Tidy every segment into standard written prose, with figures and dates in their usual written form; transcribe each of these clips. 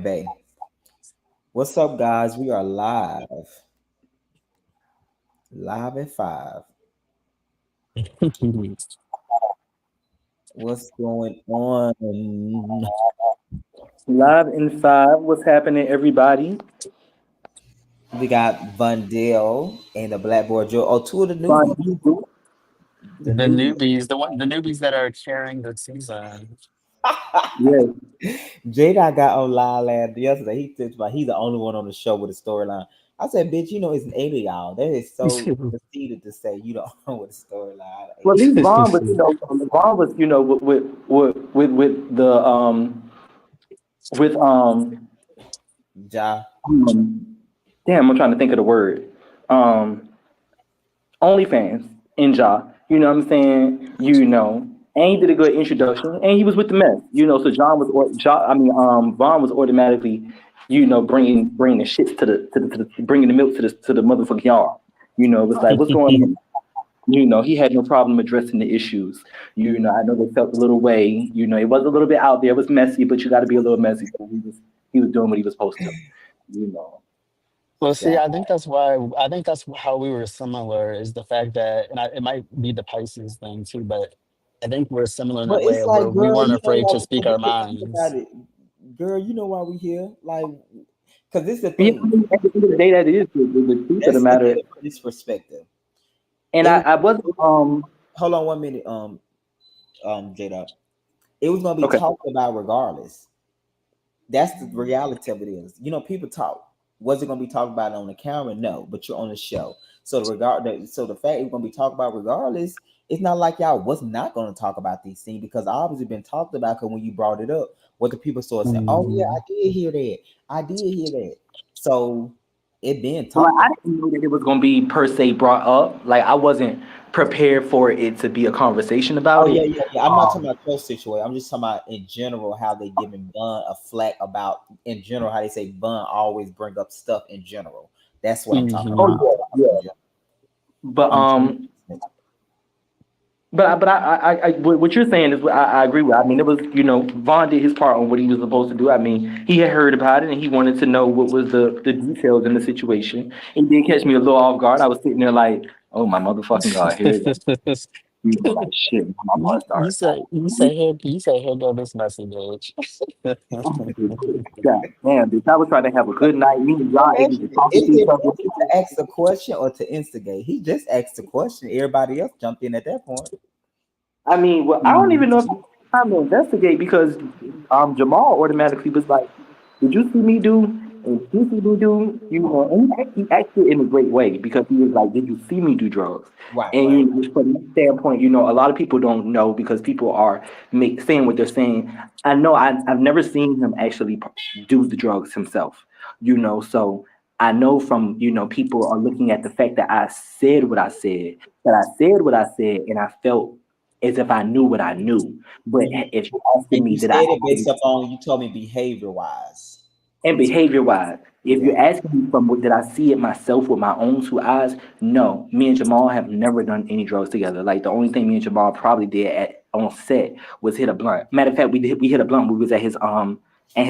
Bay. What's up, guys? We are live at 5. What's going on? Live in five. What's happening, everybody? We got VonDell and the Blackboard Joe. Oh, two of the Fun newbies. people. The The newbies. newbies that are carrying the season. Yes. Jada got on live yesterday. He said about he's the only one on the show with a storyline. I said, bitch, it's an 8 of y'all. That is so conceited to say you don't know what a storyline Well, at is. least Vaughn was, Vaughn was, with the with Ja. damn, I'm trying to think of the word. Um, OnlyFans in Ja. You know what I'm saying? And he did a good introduction, and he was with the mess. So John was, Vaughn was automatically, bringing the shits to the bringing the milk to the motherfucking yard. It was like, what's going on? He had no problem addressing the issues. I know they felt a little way. It was a little bit out there. It was messy, but you got to be a little messy. So he was doing what he was supposed to. You know. Well, see, Ja. I think that's how we were similar is the fact that, and it might be the Pisces thing too, but I think we're similar in But that way it's of where like, we girl, weren't you know afraid why to we speak here? our Because think about minds. it, girl. You know why we here? Like, because this is the Yeah, thing. at the end of the day, that is the truth of the Let's look at matter. it from this perspective. And It was I wasn't hold on 1 minute, Jada. It was gonna be okay. talked about regardless. That's the reality of it is. People talk. Was it gonna be talked about on the camera? No, but you're on the show. So the fact it's gonna be talked about regardless, it's not like y'all was not gonna talk about these things because obviously been talked about because when you brought it up, what the people started saying, oh yeah, I Mhm. did hear that. I did hear that. So it being Well, talked I about. didn't know that it was going to be per se brought up. Like I wasn't prepared for it to be a conversation Oh about yeah, it. yeah, yeah. I'm not talking about your situation. I'm just talking about in general how they giving Bun a flack about in general how they say Bun always bring up stuff in general. That's what I'm talking Oh about. Mhm. yeah, yeah. But I'm what you're saying is what I agree with. I mean, it was Vaughn did his part on what he was supposed to do. I mean, he had heard about it and he wanted to know what was the details in the situation. It did catch me a little off guard. I was sitting there like, oh my motherfucking god, here it goes. Like shit, my you, boy you started. say you say here go this message, bitch. God damn, bitch. I was trying to have a good night. Me and I'm y'all able to asking you, talk to is each it other. better to ask the question or to instigate? He just asked the question. Everybody else jumped in at that point. I mean, well, I don't even know if it's time to investigate because Jamal automatically was like, "Did you see me do? And did you see me do? And he acted in a great way because he was like, "Did you see me do drugs?" Right, And right. from that standpoint, a lot of people don't know because people are saying what they're saying. I know I've never seen him actually do the drugs himself. So I know from people are looking at the fact that I said what I said, that I said what I said, and I felt as if I knew what I knew. But Mhm. if you're asking And me, you did I said it based actually, upon you told me behavior wise. and behavior wise, if Yeah. you're asking me from did I see it myself with my own two eyes? No, me and Jamal have never done any drugs together. Like the only thing me and Jamal probably did on set was hit a blunt. Matter of fact, we hit a blunt. We was at his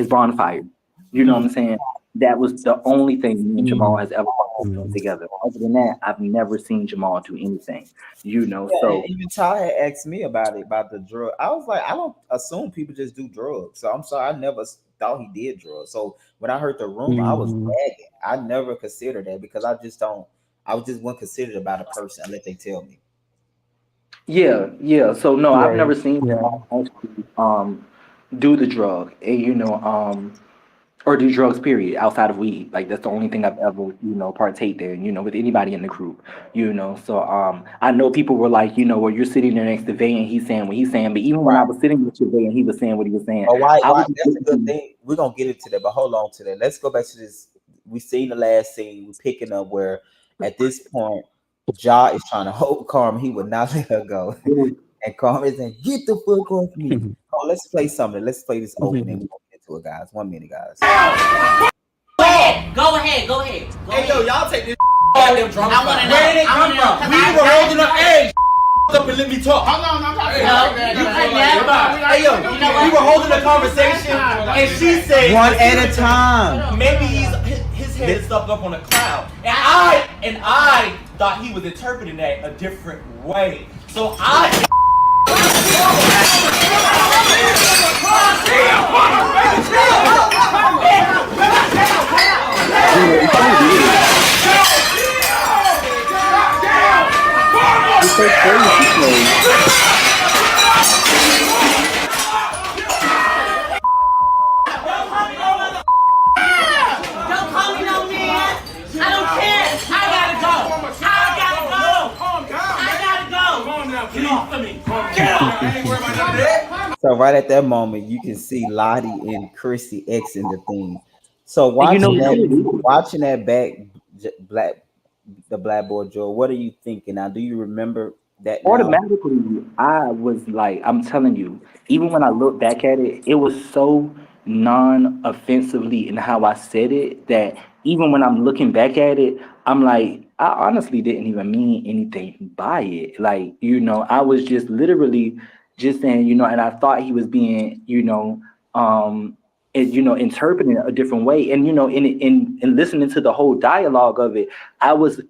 bonfire. You know what I'm Mhm. saying? That was the only thing me and Jamal Mhm. has ever done together. Other than that, I've never seen Jamal do anything. Yeah, and So even Ty had asked me about it, about the drug. I was like, I don't assume people just do drugs. So I'm sorry, I never thought he did drugs. So when I heard the rumor, I was Mhm. gagging. I never considered that because I just don't. I was just one considered about a person unless they tell me. yeah, yeah. So no, I've Right. never seen Yeah. Jamal actually do the drug, and or do drugs. Period. Outside of weed, like that's the only thing I've ever partake in. With anybody in the group. So I know people were like, where you're sitting there next to Vay and he's saying what he's saying, but even when I Right. was sitting next to Vay and he was saying what he was saying, But why? I Why? was just That's a good listening. thing. We're gonna get into that, but hold on to that. Let's go back to this. We seen the last scene. We picking up where at this point, Ja is trying to hold Carmen. He would not let her go. And Carmen saying, "Get the fuck off me!" Oh, let's play something. Let's play this opening. We're gonna get into it, guys. 1 minute, guys. Go ahead, go ahead. Hey, yo, y'all take this goddamn drunk. I want to know. Where did it come from? We were holding up eggs. up and let me talk. Hold on, I'm talking. You could never. Hey yo, we were holding a conversation, and she said, One at a time. maybe his head is stuck up on a cloud, and I thought he was interpreting that a different way. So I. Don't call me no man. I don't care. I gotta go. Get off of me. Get off. I ain't worried about none of that. So right at that moment, you can see Lottie and Chrissy Xing the thing. So watching that back, black the Black Boy Joe. What are you thinking now? Do you remember that now? Automatically, I was like, I'm telling you, even when I look back at it, it was so non-offensively in how I said it that even when I'm looking back at it, I'm like, I honestly didn't even mean anything by it. Like, I was just literally just saying, and I thought he was being, interpreting it a different way. And, in listening to the whole dialogue of it, I was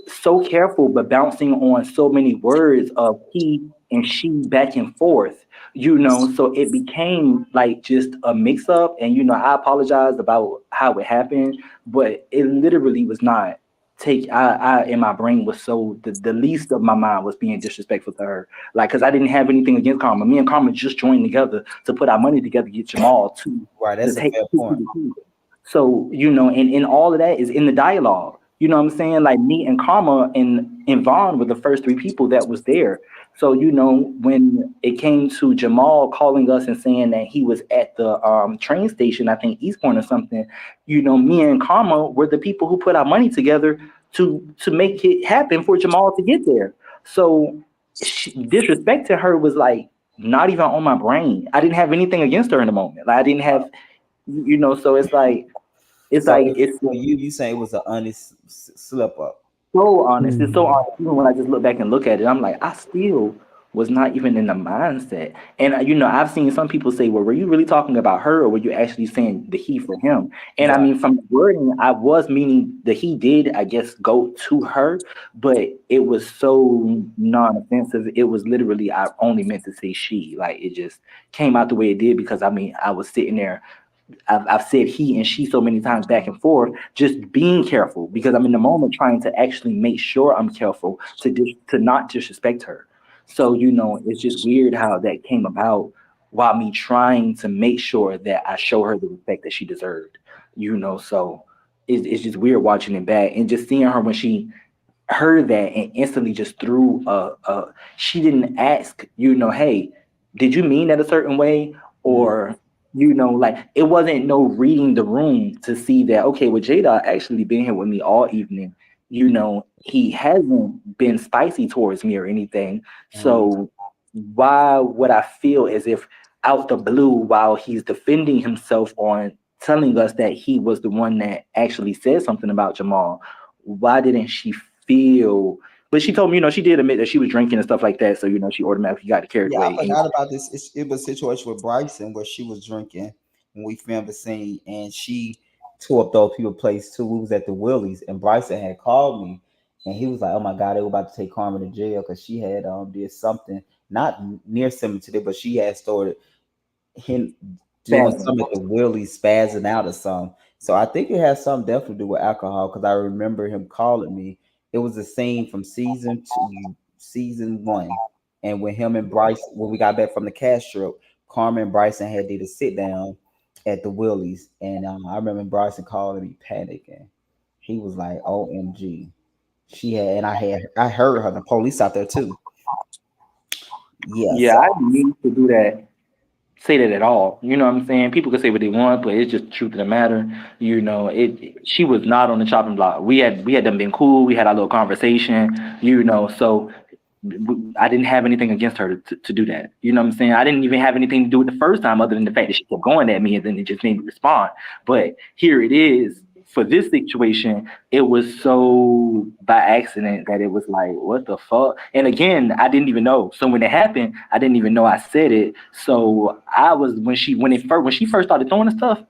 so careful, but bouncing on so many words of he and she back and forth, so it became like just a mix up. And, I apologize about how it happened, but it literally was not I in my brain was so the least of my mind was being disrespectful to her. Like, cause I didn't have anything against Karma. Me and Karma just joined together to put our money together to get Jamal Right, that's to a take fair point. so, and all of that is in the dialogue. You know what I'm saying? Like me and Karma and Vaughn were the first three people that was there. So, when it came to Jamal calling us and saying that he was at the train station, I think Eastbourne or something, me and Karma were the people who put our money together to make it happen for Jamal to get there. So disrespect to her was like not even on my brain. I didn't have anything against her in the moment. Like I didn't have, so it's like, So it's for you say it was an honest slip up. so honest. It's so Mm. honest. Even when I just look back and look at it, I'm like, I still was not even in the mindset. And I've seen some people say, "Well, were you really talking about her, or were you actually saying the he for him?" And I Right. mean, from the wording, I was meaning the he did, I guess, go to her, but it was so non-offensive. It was literally I only meant to say she. Like it just came out the way it did because I mean, I was sitting there. I've said he and she so many times back and forth, just being careful because I'm in the moment trying to actually make sure I'm careful to not disrespect her. So it's just weird how that came about while me trying to make sure that I show her the respect that she deserved. So it's just weird watching it back and just seeing her when she heard that and instantly just threw she didn't ask, hey, did you mean that a certain way? Mhm. Or, like it wasn't no reading the room to see that, okay, well, Jada actually been here with me all evening. He hasn't been spicy towards me or anything. Mhm. So why would I feel as if out the blue while he's defending himself on telling us that he was the one that actually said something about Jamal? Why didn't she feel? But she told me, she did admit that she was drinking and stuff like that. So, she automatically got carried Yeah, I away. And forgot about this. It was a situation with Bryson where she was drinking when we filmed the scene, and she tore up those people place too. We was at the Willies, and Bryson had called me, and he was like, "Oh my God, they were about to take Carmen to jail because she had did something not near similar to that, but she had started him doing spasm. something at the Willie spazzing out or something. So I think it has something definitely to do with alcohol because I remember him calling me. It was a scene from season one, and when him and Bryce, when we got back from the cash trip, Carmen and Bryson had did a sit down at the Willies, and I remember Bryson calling me panicking. He was like, "OMG." She had, and I heard her, the police out there too. Yeah, Yeah, so I didn't mean to do that, say that at all. You know what I'm saying? People can say what they want, but it's just the truth of the matter. She was not on the chopping block. We had them been cool. We had our little conversation. So I didn't have anything against her to do that. You know what I'm saying? I didn't even have anything to do with the first time, other than the fact that she kept going at me, and then it just made me respond. But here it is. for this situation, it was so by accident that it was like, what the fuck? And again, I didn't even know. So when it happened, I didn't even know I said it. So I was when she first started throwing the stuff,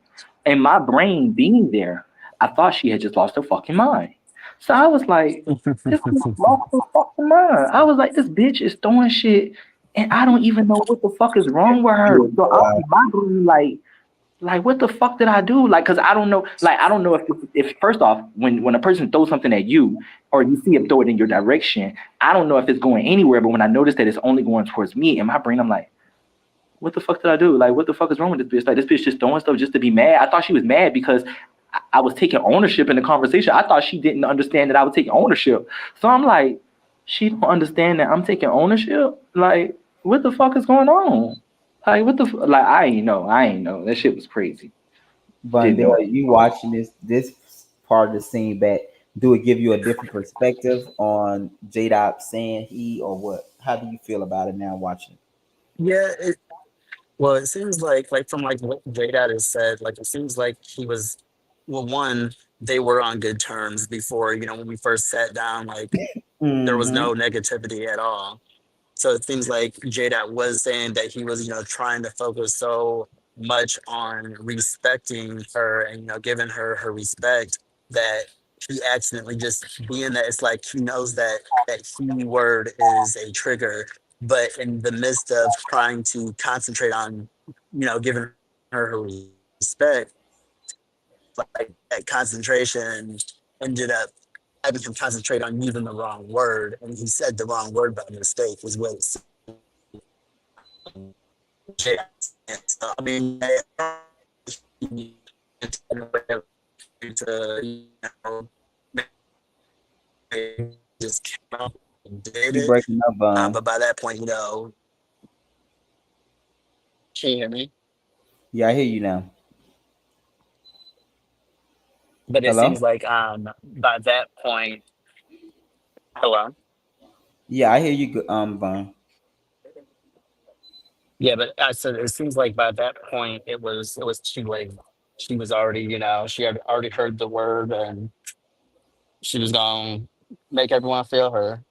and my brain being there, I thought she had just lost her fucking mind. So I was like, this bitch lost her fucking mind. I was like, this bitch is throwing shit, and I don't even know what the fuck is wrong with her. So I was my brain like what the fuck did I do? Like, cause I don't know. Like, I don't know if first off, when a person throws something at you, or you see him throw it in your direction, I don't know if it's going anywhere. But when I notice that it's only going towards me, in my brain, I'm like, what the fuck did I do? Like, what the fuck is wrong with this bitch? Like, this bitch just throwing stuff just to be mad. I thought she was mad because I was taking ownership in the conversation. I thought she didn't understand that I was taking ownership. So I'm like, she don't understand that I'm taking ownership. Like, what the fuck is going on? Like, like, I ain't know. I ain't know. That shit was crazy. Didn't VonDell, know. you watching this part of the scene back? Do it give you a different perspective on J Dot saying he or what? How do you feel about it now watching? Yeah, well, it seems like from like what J-Dad has said, like it seems like he was, well, one, they were on good terms before, when we first sat down, like there was Mm-hmm. no negativity at all. So it seems like J-Dad was saying that he was, trying to focus so much on respecting her and, giving her respect that he accidentally just being that it's like he knows that he word is a trigger, but in the midst of trying to concentrate on, giving her respect, like that concentration ended up having him concentrate on using the wrong word, and he said the wrong word by mistake. Was what it seemed. So, I mean, to just came out and did You it. breaking up, Von? But by that point, can you hear me? Yeah, I hear you now. But it Hello? seems like by that point, hello. Yeah, I hear you, Von. Yeah, but I said it seems like by that point it was too late. She was already, she had already heard the word, and she was gonna make everyone feel her.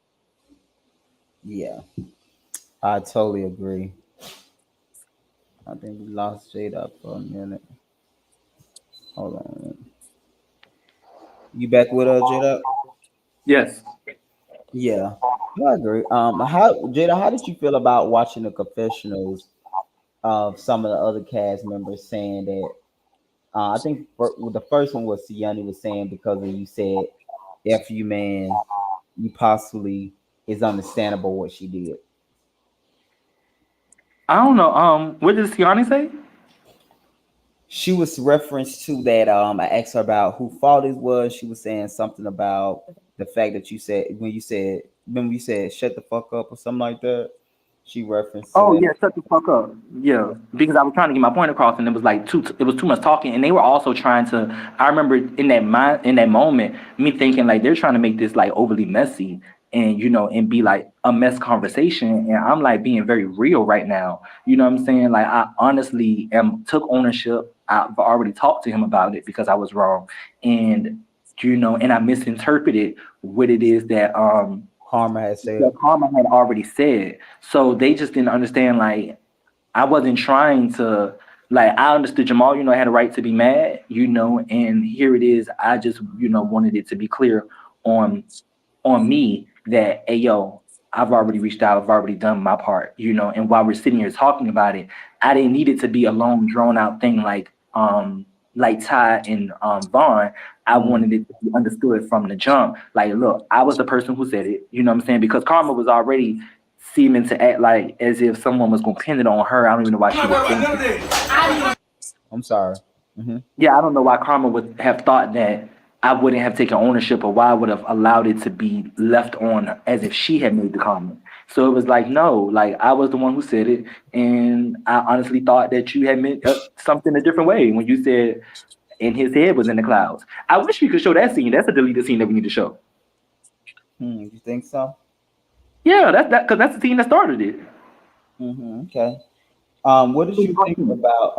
Yeah, I totally agree. I think we lost Jade up for a minute. Hold on. You back with Jade up? Yes. Yeah, I agree. How Jada? How did you feel about watching the confessionals of some of the other cast members saying that? I think well, the first one was Siani was saying because of you said, "F you, man," you possibly is understandable what she did. I don't know. What did Siani say? She was referenced to that. I asked her about who fault it was. She was saying something about the fact that you said when you said remember you said shut the fuck up or something like that. She referenced to Oh that. yeah, shut the fuck up. Yeah, because I was trying to get my point across, and it was like it was too much talking, and they were also trying to. I remember in that moment, me thinking like they're trying to make this like overly messy, and and be like a mess conversation, and I'm like being very real right now. You know what I'm saying? Like I honestly am took ownership. I've already talked to him about it because I was wrong, and and I misinterpreted what it is Karma has said. that Karma had already said. So they just didn't understand. Like I wasn't trying to. Like I understood Jamal. Had a right to be mad. And here it is. I just wanted it to be clear on me that hey yo, I've already reached out. I've already done my part. And while we're sitting here talking about it, I didn't need it to be a long drawn out thing like Ty and Vaughn. I Mm, wanted it to be understood from the jump. Like, look, I was the person who said it. You know what I'm saying? Because Karma was already seeming to act like as if someone was gonna pin it on her. I don't even know why I'm she not would worried about think none of that. this. I'm sorry. Hmm. Yeah, I don't know why Karma would have thought that I wouldn't have taken ownership or why I would have allowed it to be left on as if she had made the comment. So it was like, no, like I was the one who said it. And I honestly thought that you had meant something a different way when you said and his head was in the clouds. I wish we could show that scene. That's a deleted scene that we need to show. You think so? Yeah, because that's the scene that started it. Okay. What did you think about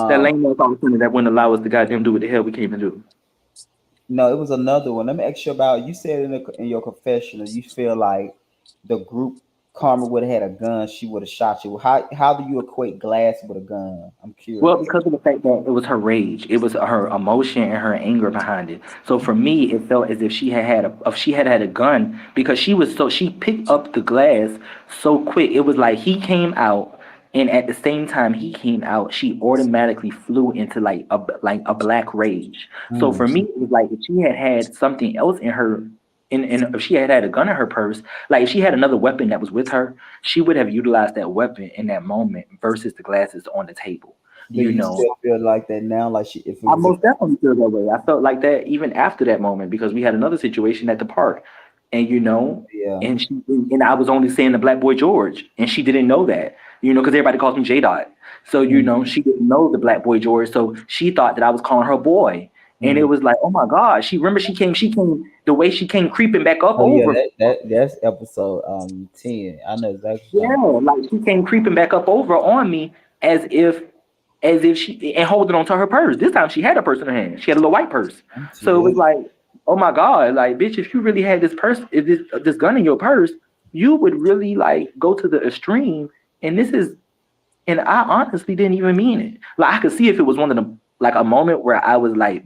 That Um, lame ass opportunity that wouldn't allow us to goddamn do what the hell we came to do. no, it was another one. Let me ask you about. You said in your confessional, you feel like the group Karma would have had a gun, she would have shot you. How do you equate Glass with a gun? I'm Well, curious. because of the fact that it was her rage, it was her emotion and her anger behind it. So for me, it felt as if she had had a gun because she picked up the glass so quick. It was like he came out, and at the same time he came out, she automatically flew into like a black rage. So Mm. for me, it was like if she had had something else in her. In if she had had a gun in her purse, like if she had another weapon that was with her, she would have utilized that weapon in that moment versus the glasses on the table. Do You you know, still feel like that now? Like if it I was a most definitely feel that way. I felt like that even after that moment because we had another situation at the park, and yeah. and I was only saying the Black Boy George, and she didn't know that, because everybody calls me J Dot. So Mm, she didn't know the Black Boy George, so she thought that I was calling her boy, and it mm. was like, oh my God, she came the way she came creeping back up Oh yeah, over. that's episode 10. I know exactly what you're Yeah, talking like she came creeping back up over on me as if she and holding on to her purse. This time she had a purse in her hand. She had a little white purse. about. So it Yeah. was like, oh my God, like bitch, if you really had this purse, if this gun in your purse, you would really like go to the extreme. And this is and I honestly didn't even mean it. Like I could see if it was one of the like a moment where I was like,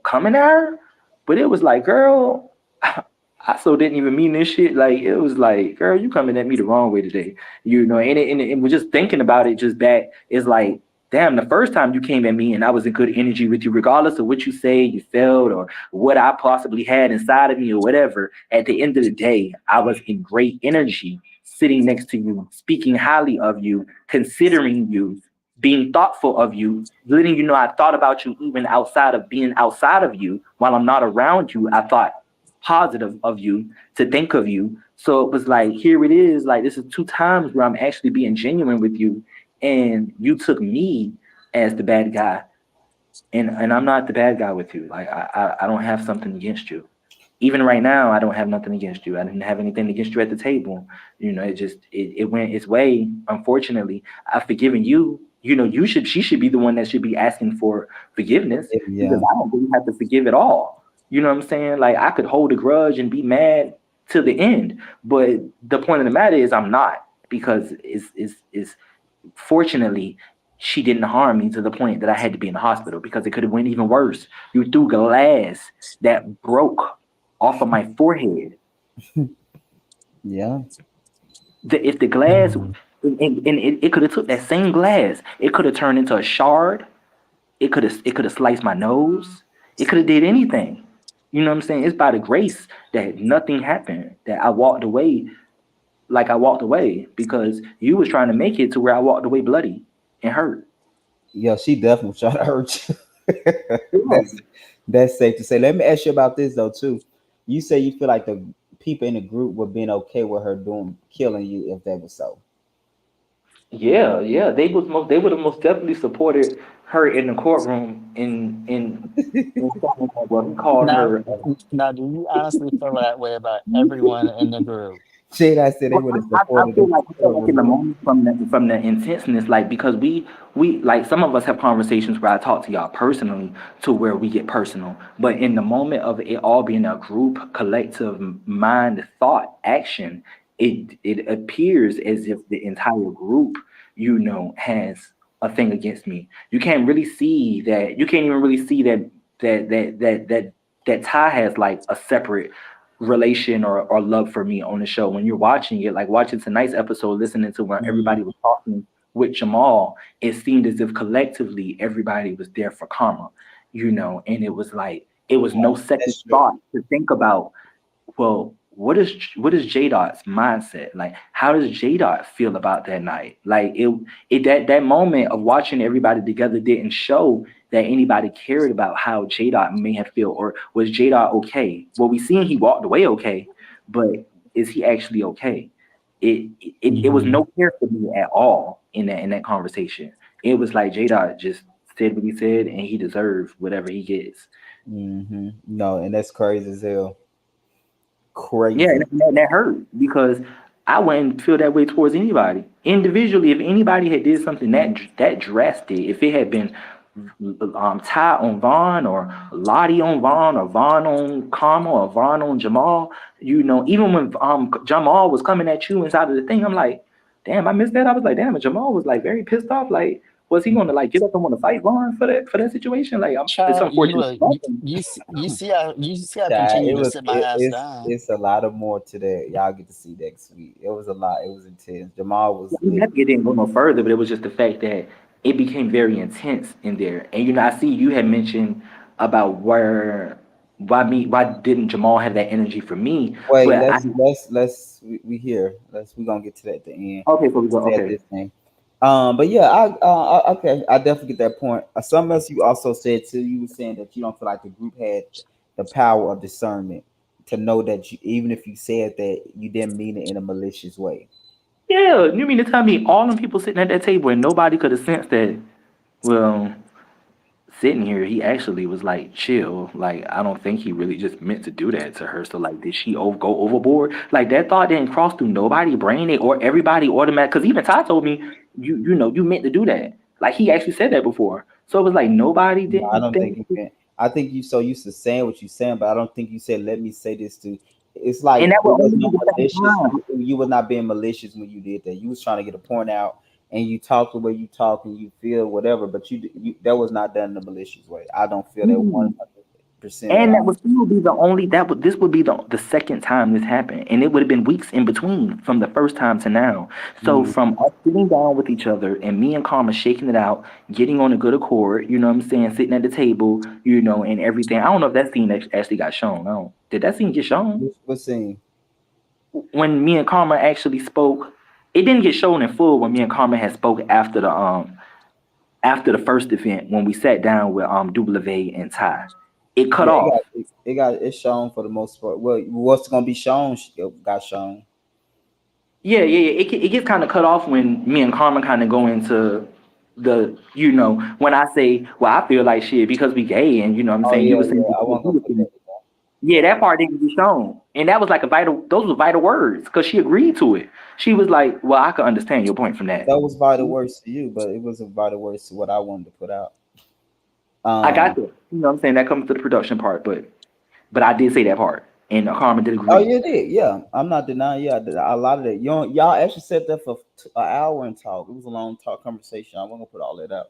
coming at her, but it was like, girl, I so didn't even mean this shit. Like it was like, girl, you coming at me the wrong way today. And we're just thinking about it just back. It's like, damn, the first time you came at me and I was in good energy with you, regardless of what you say, you felt, or what I possibly had inside of me or whatever. At the end of the day, I was in great energy, sitting next to you, speaking highly of you, considering you, being thoughtful of you, letting you know I thought about you even outside of being outside of you. While I'm not around you, I thought positive of you, to think of you. So it was like, here it is. Like, this is two times where I'm actually being genuine with you. And you took me as the bad guy. And I'm not the bad guy with you. Like, I don't have something against you. Even right now, I don't have nothing against you. I didn't have anything against you at the table. It went its way. Unfortunately, I've forgiven you. She should be the one that should be asking for forgiveness because Yeah. I don't really have to forgive at all. You know what I'm saying? Like I could hold a grudge and be mad to the end, but the point of the matter is I'm not because is fortunately she didn't harm me to the point that I had to be in the hospital because it could have went even worse. You threw glass that broke off of my forehead. Yeah. If the glass and it could have took that same glass, it could have turned into a shard. It could have sliced my nose. It could have did anything. You know what I'm saying? It's by the grace that nothing happened. That I walked away like I walked away because you was trying to make it to where I walked away bloody and hurt. Yeah, she definitely trying to hurt you. Yeah. that's that's safe to say. Let me ask you about this though too. You say you feel like the people in the group were being okay with her doing killing you if that was so. Yeah, yeah. They would have most definitely supported her in the courtroom in something like what he called Now, her. now, do you honestly feel that way about everyone in the group? Shit, I said they Well, would have I supported feel the like in the courtroom. moment from the intenseness, like because we like some of us have conversations where I talk to y'all personally to where we get personal, but in the moment of it all being a group, collective mind, thought, action, it appears as if the entire group, has a thing against me. You can't really see that. You can't even really see that Ty has like a separate relation or love for me on the show. When you're watching it, like watching tonight's episode, listening to when Mm, everybody was talking with Jamal, it seemed as if collectively everybody was there for Karma, and it was like it was no second that's true. thought to think about, well, what is J Dot's mindset? Like, how does J Dot feel about that night? Like that moment of watching everybody together didn't show that anybody cared about how J Dot may have feel or was J Dot okay? Well, we seen he walked away okay, but is he actually okay? It was Hmm. no care for me at all in that conversation. It was like J Dot just said what he said and he deserves whatever he gets. No, and that's crazy as hell. Yeah, Crazy. and that hurt because I wouldn't feel that way towards anybody. Individually, if anybody had did something that drastic, if it had been Ty on Vaughn or Lottie on Vaughn or Vaughn on Karma or Vaughn on Jamal, even when Jamal was coming at you inside of the thing, I'm like, damn, I missed that. I was like, damn, and Jamal was like very pissed off. Like, was he going to like get up and want to fight Vaughn for that situation? Like, it's Child, you unfortunate. look, you see I Yeah, continue to sit my ass down. it's a lot of more to that. Y'all get to see next week. It was a lot. It was intense. Jamal was I mean, lit. it didn't go no further, but it was just the fact that it became very intense in there. And I see you had mentioned about why didn't Jamal have that energy for me? Wait, But I we here. We gonna get to that at the end. okay, so we go Said okay. this thing. But yeah, okay, I definitely get that point. Something else you also said too. You were saying that you don't feel like the group had the power of discernment to know that you, even if you said that, you didn't mean it in a malicious way. Yeah, you mean to tell me all them people sitting at that table and nobody could have sensed that? Well, sitting here, he actually was like chill. Like I don't think he really just meant to do that to her. So like, did she go overboard? Like that thought didn't cross through nobody brain it or everybody automatic. Because even Ty told me you meant to do that. Like he actually said that before. So it was like nobody No, I didn't don't think think. you meant. I think you so used to saying what you saying, but I don't think you said, "Let me say this to." It's like And that it would was only be no the second malicious. time. You were not being malicious when you did that. You was trying to get a point out, and you talk the way you talk, and you feel whatever. But you that was not done in a malicious way. I don't feel that Mm. 100% at And that all. would still be the only that would this would be the second time this happened, and it would have been weeks in between from the first time to now. So Mm. from us sitting down with each other and me and Karma shaking it out, getting on a good accord, you know what I'm saying, sitting at the table, and everything. I don't know if that scene actually got shown. I don't. Did that scene get shown? What scene? When me and Karma actually spoke, it didn't get shown in full when me and Karma had spoke after the first event when we sat down with W and Ty. It cut Yeah, off. it's shown for the most part. Well, what's gonna be shown got shown. Yeah. It gets kind of cut off when me and Carmen kind of go into when I say, well, I feel like shit because we gay, and what I'm Oh saying, you yeah, were saying, yeah. I wasn't gonna put that. yeah, that part didn't get shown, and that was like those were vital words because she agreed to it. She was like, well, I could understand your point from that. That was vital words to you, but it wasn't vital words to what I wanted to put out. I got Um. that. You know what I'm saying? That comes to the production part, but I did say that part, and Carmen did Oh, agree. you did. Yeah, I'm not denying. Yeah, a lot of that. Y'all actually sat there for an hour and talk. It was a long talk conversation. I wasn't gonna put all that out.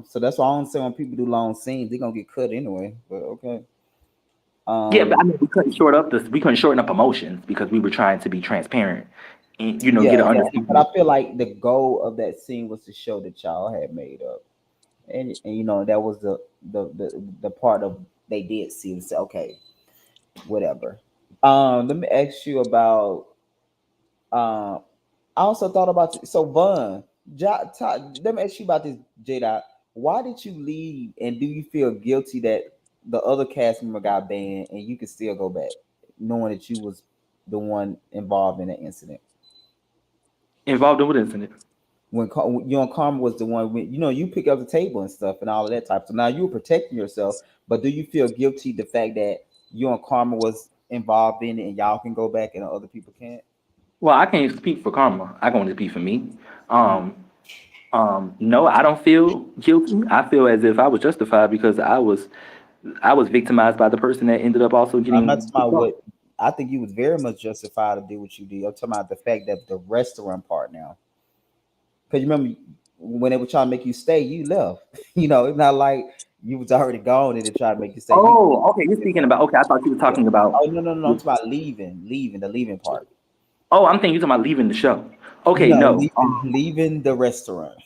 So that's why I don't say when people do long scenes, they're gonna get cut anyway. But okay. Yeah, but Um. I mean, we couldn't shorten up emotions because we were trying to be transparent and get Yeah, an yeah. But I understanding. feel like the goal of that scene was to show that y'all had made up, and that was the part of they did see and say, okay, whatever. Let me ask you about. Um, I also thought about so Vaughn. Let me ask you about this, J. Dot. Why did you leave, and do you feel guilty that the other cast member got banned, and you could still go back, knowing that you was the one involved in that incident? Involved in what incident? When you and Karma was the one, when you pick up the table and stuff and all of that type. So now you were protecting yourself, but do you feel guilty the fact that you and Karma was involved in it, and y'all can go back and other people can't? Well, I can't speak for karma. I can only speak for me. Um, no, I don't feel guilty. I feel as if I was justified because I was victimized by the person that ended up also I'm not getting talking kicked about off. what I think you was very much justified to do what you did. I'm talking about the fact that the restaurant part now. Because you remember when they were trying to make you stay, you left. It's not like you was already gone and they tried to make you stay. Oh, okay. You're speaking about. Okay, I thought you were Yeah. talking about. Oh, no, no, no. I'm talking about leaving, the leaving part. Oh, I'm thinking you're talking about leaving the show. Okay, No, no. leaving the restaurant.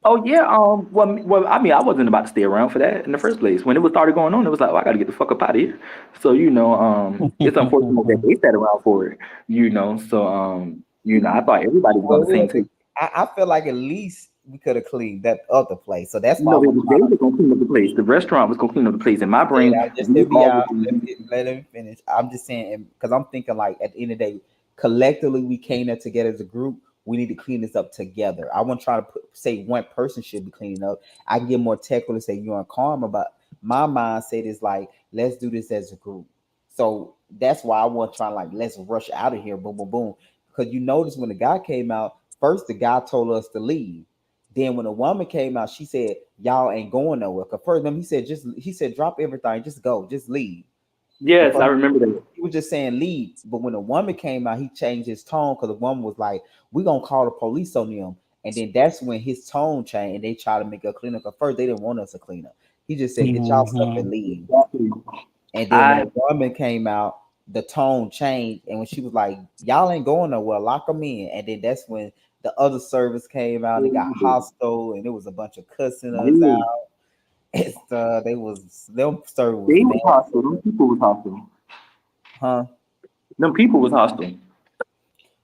Oh yeah. Well. I mean, I wasn't about to stay around for that in the first place. When it was started going on, it was like, oh, I got to get the fuck up out of here. So it's unfortunate that they sat around for it. So I thought everybody was on the same Well, team. I feel like at least we could have cleaned that other place. So that's why I No, want they was gonna clean up the place. The restaurant was gonna clean up the place. In my to brain, just we to be all out. was. Let me finish. I'm just saying because I'm thinking like at the end of the day, collectively we came there together as a group. We need to clean this up together. I won't try to say one person should be cleaning up. I get more technical and say you're on karma, but my mindset is like let's do this as a group. So that's why I want to try like let's rush out of here. Boom, boom, boom. because you notice when the guy came out, first the guy told us to leave. Then when the woman came out, she said, "Y'all ain't going nowhere." Cause first, then he said, "Drop everything, just go, just leave." The Yes, I first remember that. he was just saying leave, but when the woman came out, he changed his tone because the woman was like, "We gonna call the police on them." And then that's when his tone changed, and they tried to make a cleanup. Cause first they didn't want us to clean up. He just said, "Get y'all stuff Mm-hmm. and leave." Exactly. And then when I the woman came out, the tone changed. And when she was like, "Y'all ain't going nowhere, lock them in." And then that's when the other service came out and it got hostile, and it was a bunch of cussing us yeah, out. It's them service was they was hostile. nasty, Them people was hostile. huh? Them people was hostile.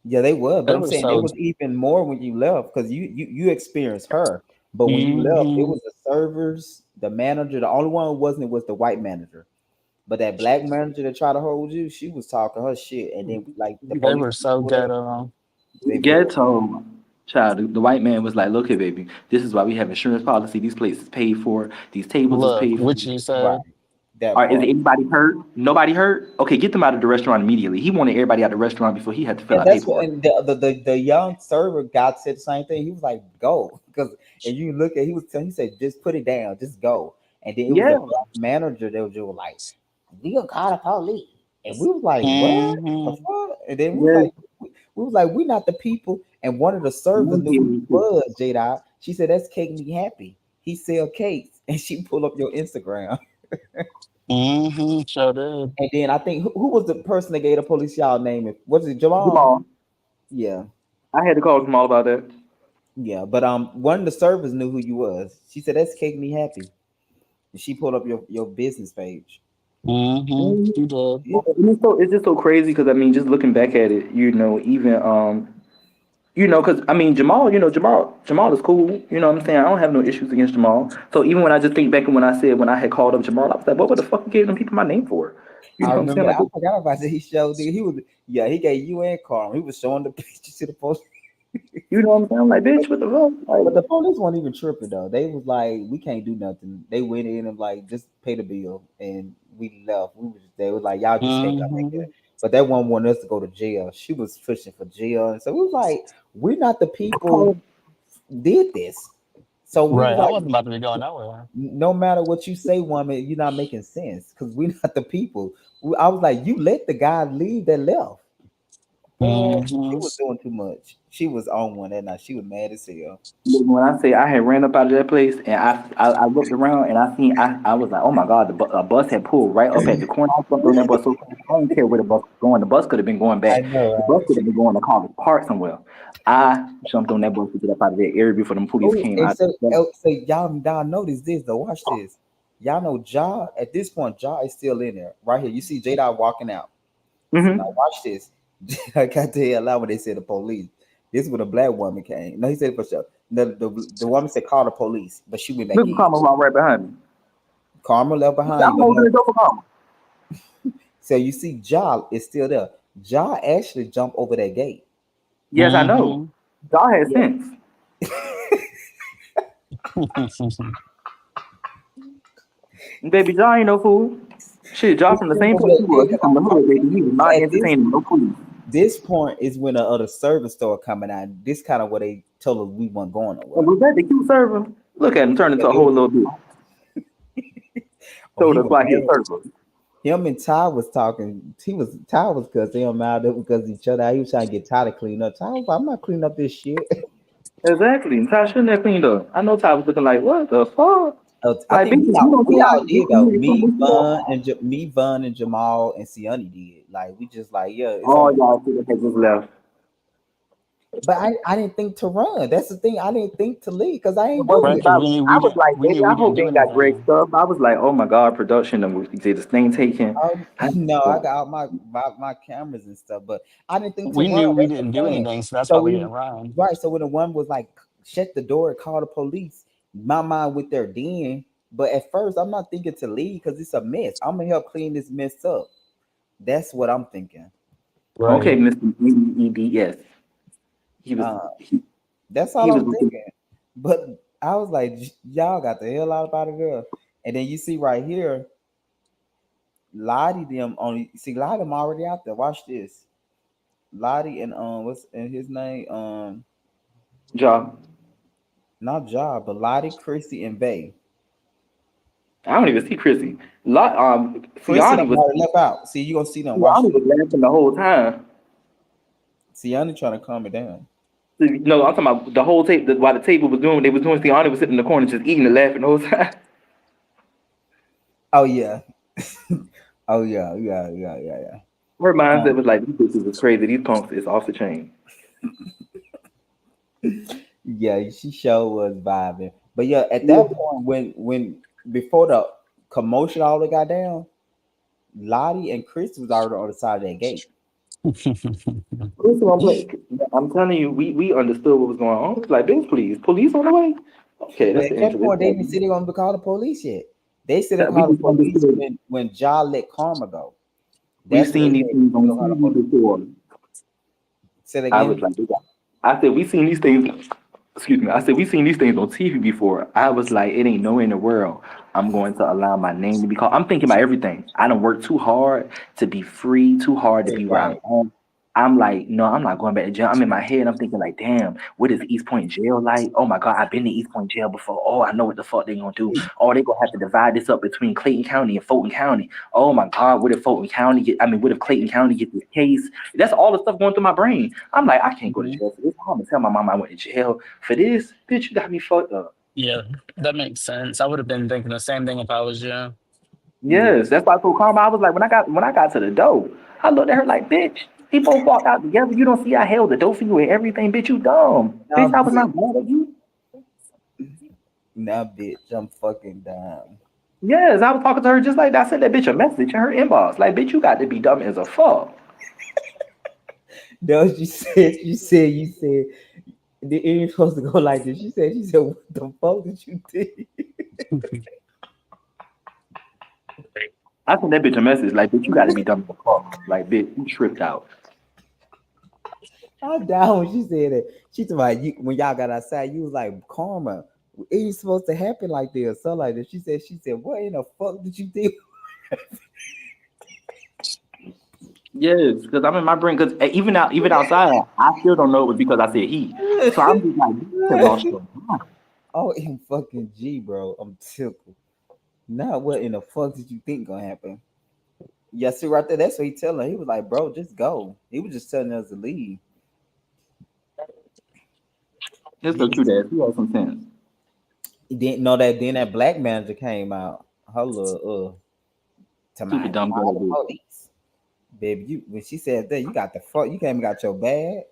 Yeah, they were, but They I'm were saying there so. was even more when you left because you experienced her. But when you left, it Mm-hmm. was the servers, the manager. The only one who wasn't was the white manager. But that black manager that tried to hold you, she was talking her shit, and then like the They police were so people there, ghetto. they were. Ghetto. Child, the white man was like, "Look here, baby. This is why we have insurance policy. These places paid for. These tables is Look, paid for. what you Right, said. that All right, is part. anybody hurt? Nobody hurt? Okay, get them out of the restaurant immediately. He wanted everybody out of the restaurant before he had to fill Yeah, out that's what. paperwork. And the young server guy said the same thing. He was like, "Go," because and you look at he was telling he said, "Just put it down, just go." And then it was a Yeah, black manager that was just like, "We gonna call the police," and we was like, "What the Mm-hmm. fuck?" And then yes. we was like, "We not the people." And one of the servers knew who he was. Jada, she said, "That's Cake Me Happy. He sell cakes," and she pull up your Instagram. Mm-hmm. Sure did. And then I think who was the person that gave the police y'all name? Was it Jamal? Jamal. Yeah. I had to call Jamal about that. Yeah, but one of the servers knew who you was. She said, "That's Cake Me Happy," and she pulled up your business page. Mm-hmm. Mhm. You did. Yeah, And it's just so crazy because I mean, just looking back at it, even because I mean, Jamal is cool. You know what I'm saying? I don't have no issues against Jamal. So even when I just think back and when I said when I had called up Jamal, I was like, what the fuck you gave them people my name for? You I know what I'm remember. saying? I Like, forgot about that. He showed. He was. Yeah, he gave you and Carl. He was showing the pictures to the police. you know what I'm saying? I'm like, bitch, what the fuck? But the Like, police weren't even tripping though. They was like, "We can't do nothing." They went in and like just pay the bill, and we left. They was like, "Y'all just can't come back here." Mm-hmm. But that one wanted us to go to jail. She was fishing for jail, and so we was like, "We're not the people did this." So we Right. was I like, wasn't about to be going nowhere. no matter what you say, woman, you're not making sense because we're not the people. I was like, you let the guy leave that left. Girl, she Mm-hmm. was doing too much. She was on one that night. She was mad as hell. when I say I had ran up out of that place and I looked around and I was like, oh my god, a bus had pulled right up at the corner. I jumped on that bus so fast. I don't care where the bus was going. The bus could have been going I back. know, The right? bus could have been going to College Park somewhere. I jumped on that bus to get up out of that area before the police Oh, came and out. so y'all notice this though. Watch this. Y'all know Ja at this point. Ja is still in there, right here. You see J Dot walking out. Now Mm-hmm. watch this. I got the hell out when they said the police. This is when a black woman came. No, he said for sure. The woman said call the police, but she went back Mr. in. Thomas walked right behind me. Karma left behind, I'm but holding no. the door for Mama. So you see, Ja is still there. Ja actually jumped over that gate. Yes, I know. Mm-hmm. Y'all had Yeah. sense. Baby, y'all ain't no fool. Shit, y'all He from the jumped same over place that you gate was. He because from the hood, baby. He was not at entertaining no police. this point is when the other service started coming out. This kind of what they told us we weren't going And nowhere. was that the cute server? Look at him turn Yeah, into a they whole was, little bit. oh, Told he us was why he a mad. server. Him and Ty was talking. Ty was cussing him out because each other. He was trying to get Ty to clean up. Ty was like, I'm not cleaning up this shit. Exactly. And Ty shouldn't have cleaned up. I know Ty was looking like, what the fuck? I Like, think bitch, you don't we think I all can did get though. you to come with you? Me, Vun, and Jamal and Siani did. Like we just like, yeah, it's All on. y'all see that just left. But I didn't think to run. That's the thing. I didn't think to leave because I It ain't do wasn't Right, it. because about, I was like, we baby, knew I we hope didn't they do ain't got great anything. stuff. I was like, oh my God, production, and did this thing taken. No, I got out my cameras and stuff, but I didn't think to We run. knew we That's the didn't do thing. anything, so that's why So we we didn't run. right. So when the one was like, shut the door and call the police, my mind went there then. But at first, I'm not thinking to leave because it's a mess. I'm gonna help clean this mess up. That's what I'm thinking. Okay, Right. Mr. EDS. He was, Uh, he, that's all he was I'm looking. thinking. But I was like, y'all got the hell out of there. And then you see right here, Lottie them only see Lottie them already out there. Watch this. Lottie and what's in his name? Ja. Not Job, but Lottie, Chrissy, and Bay. I don't even see Chrissy. Chrissy Siani done was already left out. See, you gonna see them watch. Siani was laughing the whole time. Siani trying to calm it down. No, I'm talking about the whole tape. While the table was doing, what they was doing. Siani was sitting in the corner just eating and laughing the whole time. Oh yeah. Oh yeah. Her mindset Um, was like, "These bitches is crazy. These punks is off the chain." yeah, she sure was vibing. But yeah, at that point when before the commotion all that got down, Lottie and Chris was already on the side of that gate. Listen, I'm telling you, we understood what was going on. It's like, bitch, please, police on the way. Okay, But that's at the that interest. point, they didn't say they're gonna call the police yet. They said they That we called the just police understood. when Ja let Karma go. We've That's when seen they these said things we're on gonna call the TV police. before. Say it I was again. like, I said, we seen these things. Excuse me. I said, we seen these things on TV before. I was like, it ain't no way in the world I'm going to allow my name to be called. I'm thinking about everything. I don't work too hard to be free, too hard to be where I'm Right. at. I'm like, no, I'm not going back to jail. I'm in my head. I'm thinking like, damn, what is East Point jail like? Oh my God, I've been to East Point jail before. Oh, I know what the fuck they gonna do. Oh, they gonna have to divide this up between Clayton County and Fulton County. Oh my God, what if Fulton County get? I mean, what if Clayton County get this case? That's all the stuff going through my brain. I'm like, I can't go to Mhm. jail for this. I'm gonna tell my mom I went to jail for this. Bitch, you got me fucked up. Yeah, that makes sense. I would have been thinking the same thing if I was you. Yeah. Yes, that's why I told Karma. I was like, when I got to the door, I looked at her like, bitch, we both walked out together. You don't see I held the door for you and everything, bitch. You dumb, Now, bitch. I was bitch. not mad at you. Now, bitch. I'm fucking down. Yes, I was talking to her just like that. I sent that bitch a message in her inbox. Like, bitch, you got to be dumb as a fuck. No, she said. You said. It ain't supposed to go like this. She said, what the fuck did you do? I sent that bitch a message like, bitch, you got to be dumb as a fuck. Like, bitch, you tripped out. I died when she said that. She told me you, when y'all got outside, you was like, Karma, it ain't supposed to happen like this or something like that. She said, what in the fuck did you do? Yes, because I'm in my brain. Because even outside, I still don't know it was because I said he. So I'm just like, you have lost your mind. Oh, in fucking G, bro. I'm tickled. Now, what in the fuck did you think gonna happen? Yeah, see right there. That's what he telling her. He was like, bro, just go. He was just telling us to leave. It's so He cute ass. He has some sense. didn't know that. Then that black manager came out. Hello, to Stupid my dumb girl, call the bitch. police, baby. You when she said that, you got the fuck. You came and got your bag.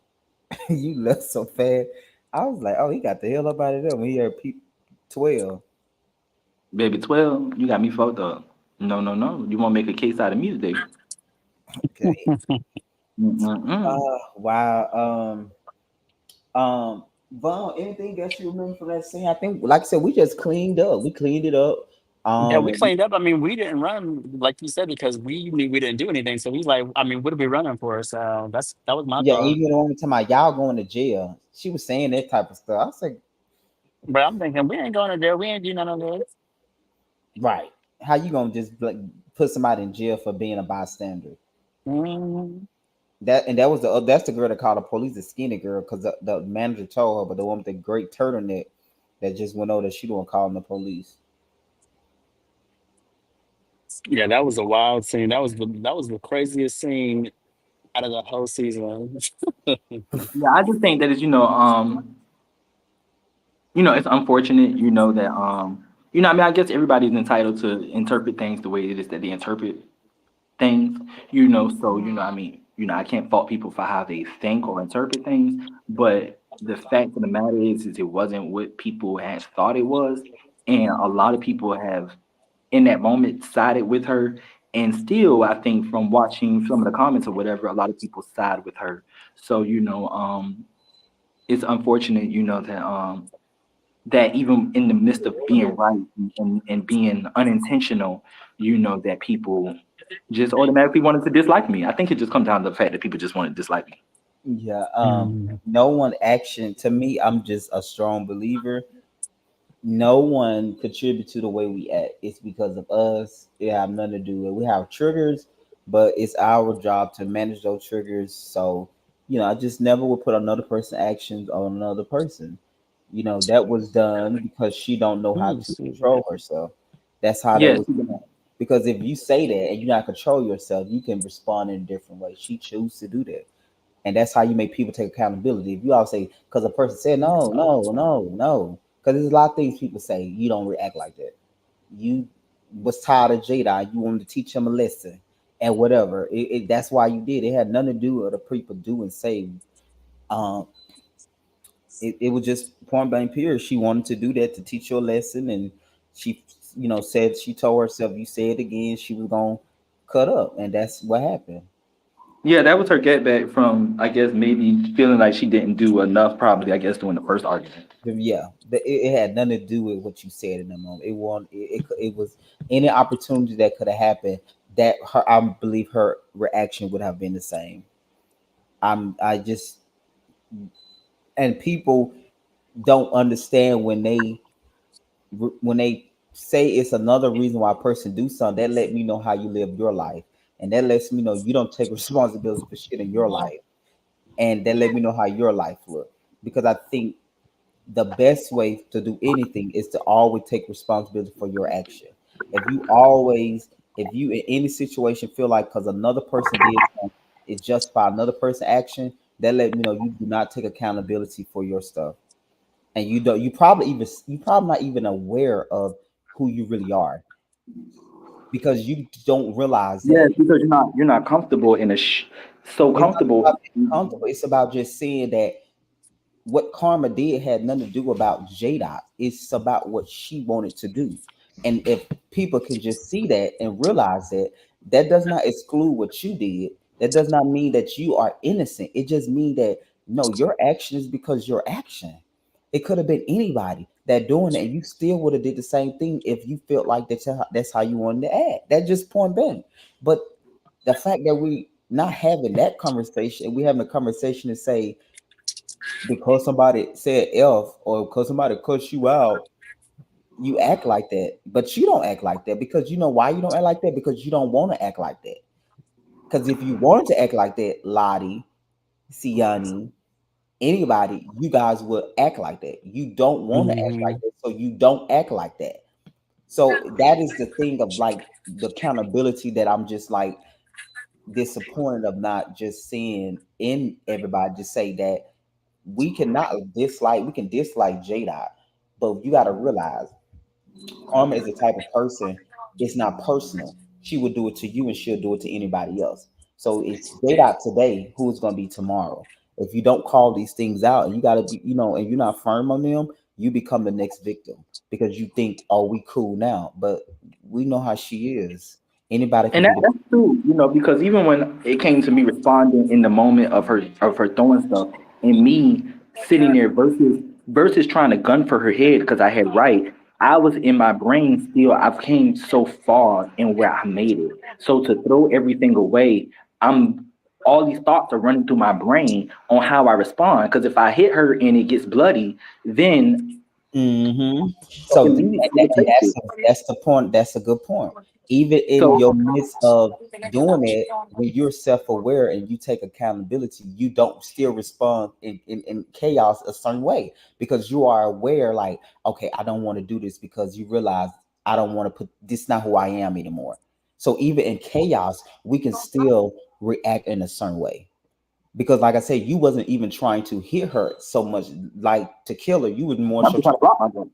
You left so fast. I was like, oh, he got the hell up out of there when he heard 12. Baby 12, you got me fucked up. No, no, no. You want to make a case out of me today? Okay. Mm-mm-mm. Wow. Vaughn, anything else you remember from that scene? I think, like I said, we just cleaned up. We cleaned it up. Yeah, we Um, cleaned up. I mean, we didn't run like you said because we knew we didn't do anything. So we like, I mean, what are we running for? So that was my yeah, thought. even the one time about y'all going to jail, she was saying that type of stuff. I was like, But I'm thinking we ain't going to jail. We ain't do none of this. right. How you gonna just like put somebody in jail for being a bystander? Mhm. That was that's the girl that called the police, the skinny girl, because the manager told her, but the one with the great turtleneck that just went over, she don't call the police. Yeah, that was a wild scene. That was the craziest scene out of the whole season. Yeah, I just think that is, it's unfortunate, that, I mean, I guess everybody's entitled to interpret things the way it is that they interpret things, so, I mean, I can't fault people for how they think or interpret things, but the fact of the matter is it wasn't what people had thought it was, and a lot of people have in that moment sided with her. And still, I think from watching some of the comments or whatever, a lot of people side with her. So, it's unfortunate, that even in the midst of being right and being unintentional, that people just automatically wanted to dislike me. I think it just comes down to the fact that people just want to dislike me. Yeah. Mm. No one action to me. I'm just a strong believer. No one contribute to the way we act. It's because of us. It have nothing to do with. We have triggers, but it's our job to manage those triggers. So I just never would put another person's actions on another person. That was done because she don't know how to control herself. That's how that Yes. was done. Because if you say that and you not control yourself, you can respond in a different way. She choose to do that. And that's how you make people take accountability. If you always say, because a person said no, no, no, no, because there's a lot of things people say, you don't react like that. You was tired of Jada, you wanted to teach him a lesson and whatever. That's why you did. It had nothing to do with the people do and say. Um, it was just point blank period. She wanted to do that to teach you a lesson, and she, said she told herself, you say it again, she was gonna cut up, and that's what happened. Yeah, that was her get back from, I guess, maybe feeling like she didn't do enough, probably, I guess, during the first argument. Yeah, it had nothing to do with what you said in the moment. It was any opportunity that could have happened. That her, I believe her reaction would have been the same. I just, and people don't understand when they say it's another reason why a person do something. That let me know how you live your life, and that lets me know you don't take responsibility for shit in your life, and that let me know how your life look. Because I think the best way to do anything is to always take responsibility for your action. If you always, if you in any situation feel like because another person did something, it's justify another person's action, that let me know you do not take accountability for your stuff, and you don't. You probably not even aware of who you really are because you don't realize Yes, that. because you're not comfortable so It's not comfortable. about being comfortable. It's about just seeing that what Karma did had nothing to do about Jada. It's about what she wanted to do. And if people can just see that and realize that, that does not exclude what you did. That does not mean that you are innocent. It just means that no, your action is because your action. It could have been anybody that doing it, and you still would have did the same thing if you felt like that's how you wanted to act. That just point blank. But the fact that we not having that conversation, we having a conversation to say because somebody said F or because somebody cussed you out, you act like that. But you don't act like that because you know why you don't act like that? Because you don't want to act like that. Because if you wanted to act like that, Lottie, Siani, anybody, you guys would act like that. You don't want to act like Mhm. that, so you don't act like that. So that is the thing of like the accountability that I'm just like disappointed of not just seeing in everybody to say that we can dislike J Dot, but you gotta realize Karma is the type of person, it's not personal. She would do it to you and she'll do it to anybody else. So it's J Dot today, who's gonna be tomorrow. If you don't call these things out and you gotta be, and you're not firm on them, you become the next victim because you think, oh, we cool now. But we know how she is. Anybody can And do the that's true, because even when it came to me responding in the moment of her throwing stuff and me sitting there versus trying to gun for her head because I had right, I was in my brain still. I've came so far in where I made it. So to throw everything away, I'm all these thoughts are running through my brain on how I respond. Because if I hit her and it gets bloody, then So and that's that's the point. That's a good point. Even in so your midst of doing it, when you're self-aware and you take accountability, you don't still respond in chaos a certain way because you are aware, like, okay, I don't want to do this because you realize I don't want to put this not who I am anymore. So even in chaos, we can still react in a certain way. Because like I said, you wasn't even trying to hit her so much like to kill her. You was more I'm so just trying trying to block myself.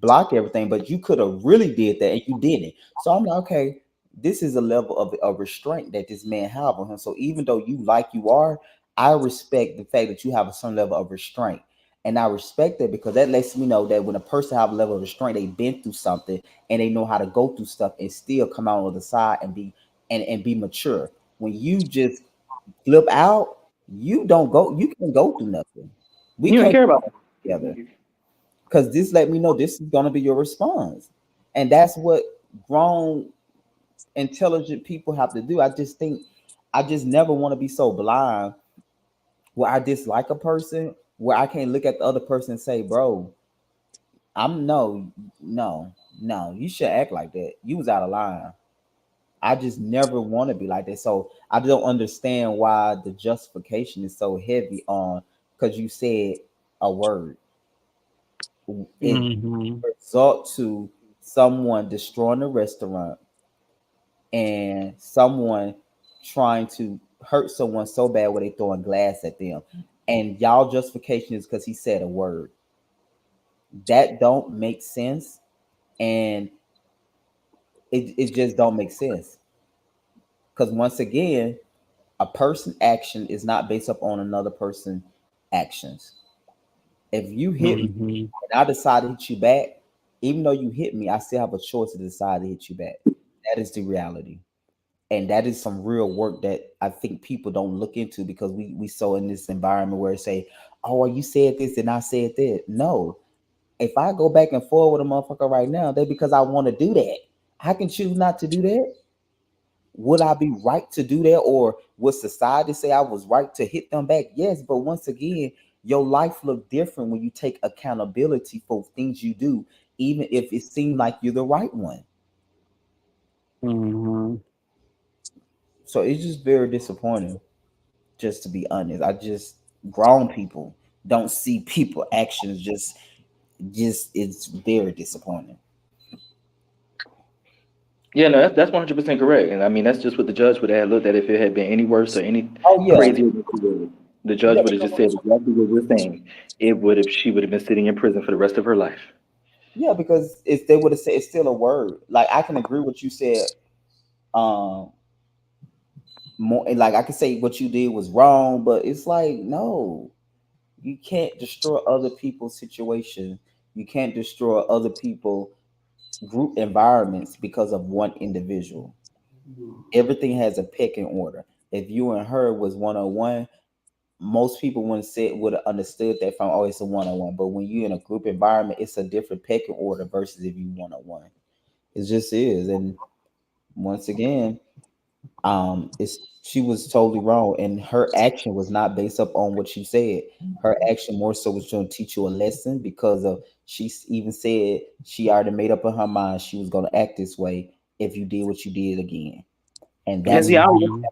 block everything, but you could have really did that and you didn't. So I'm like, okay, this is a level of restraint that this man have on him. So even though you like you are, I respect the fact that you have a certain level of restraint. And I respect that because that lets me know that when a person have a level of restraint, they've been through something and they know how to go through stuff and still come out on the side and be mature. When you just flip out, you can't go through nothing. We You don't can't care about go together because this let me know this is going to be your response, and that's what grown intelligent people have to do. I just think I just never want to be so blind where I dislike a person where I can't look at the other person and say, bro, I'm no, no, no, you should act like that, you was out of line. I just never want to be like that. So I don't understand why the justification is so heavy on because you said a word. It Mm-hmm. result to someone destroying a restaurant and someone trying to hurt someone so bad where they throwing glass at them. And y'all justification is because he said a word. That don't make sense. And it just don't make sense. Because once again, a person action is not based up on another person actions. If you hit me Mm-hmm. and I decide to hit you back, even though you hit me, I still have a choice to decide to hit you back. That is the reality. And that is some real work that I think people don't look into because we so in this environment where it say, oh, well, you said this and I said that. No. If I go back and forth with a motherfucker right now, they because I want to do that. I can choose not to do that. Would I be right to do that, or would society say I was right to hit them back? Yes, but once again, your life look different when you take accountability for things you do, even if it seemed like you're the right one. Mm-hmm. So it's just very disappointing, just to be honest. I just grown people don't see people actions just it's very disappointing. Yeah, no, that's 100% correct. And I mean, that's just what the judge would have looked at if it had been any worse or any Oh yeah, crazier than she did. The judge yeah, would have just said exactly what we're saying. It would have She would have been sitting in prison for the rest of her life. yeah, because if they would have said it's still a word. Like I can agree with you said, um, more like I could say what you did was wrong, but it's like no, you can't destroy other people's situation. You can't destroy other people group environments because of one individual. Everything has a pecking order. If you and her was 101, most people wouldn't say would have understood that from oh it's a 101. But when you're in a group environment, it's a different pecking order versus if you 101. It just is. And once again, it's she was totally wrong and her action was not based up on what you said. Her action more so was trying to teach you a lesson because of even said she already made up in her mind she was going to act this way if you did what you did again, and Yeah, that's see, Mm-hmm.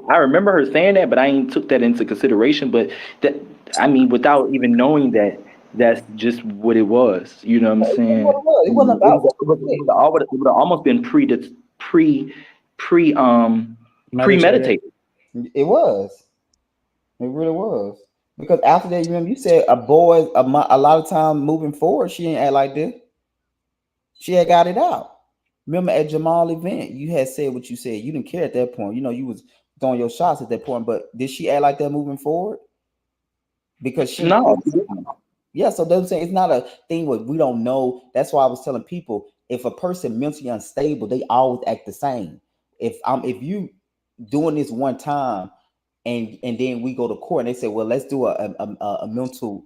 I remember her saying that, but I ain't took that into consideration. But that, I mean, without even knowing that, that's just what it was. You know what I'm what saying? it was. It wasn't about what you said. It would have almost been pre pre Meditated. premeditated. It was. It really was. Because after that, you remember you said a boy a lot of time moving forward, she ain't act like this. She had got it out. Remember at Jamal event, you had said what you said. You didn't care at that point. You know, you was throwing your shots at that point. But did she act like that moving forward? Because she No, did. Yeah, so that's what I'm saying it's not a thing where we don't know. That's why I was telling people if a person mentally unstable, they always act the same. If you doing this one time and then we go to court and they say, well, let's do a mental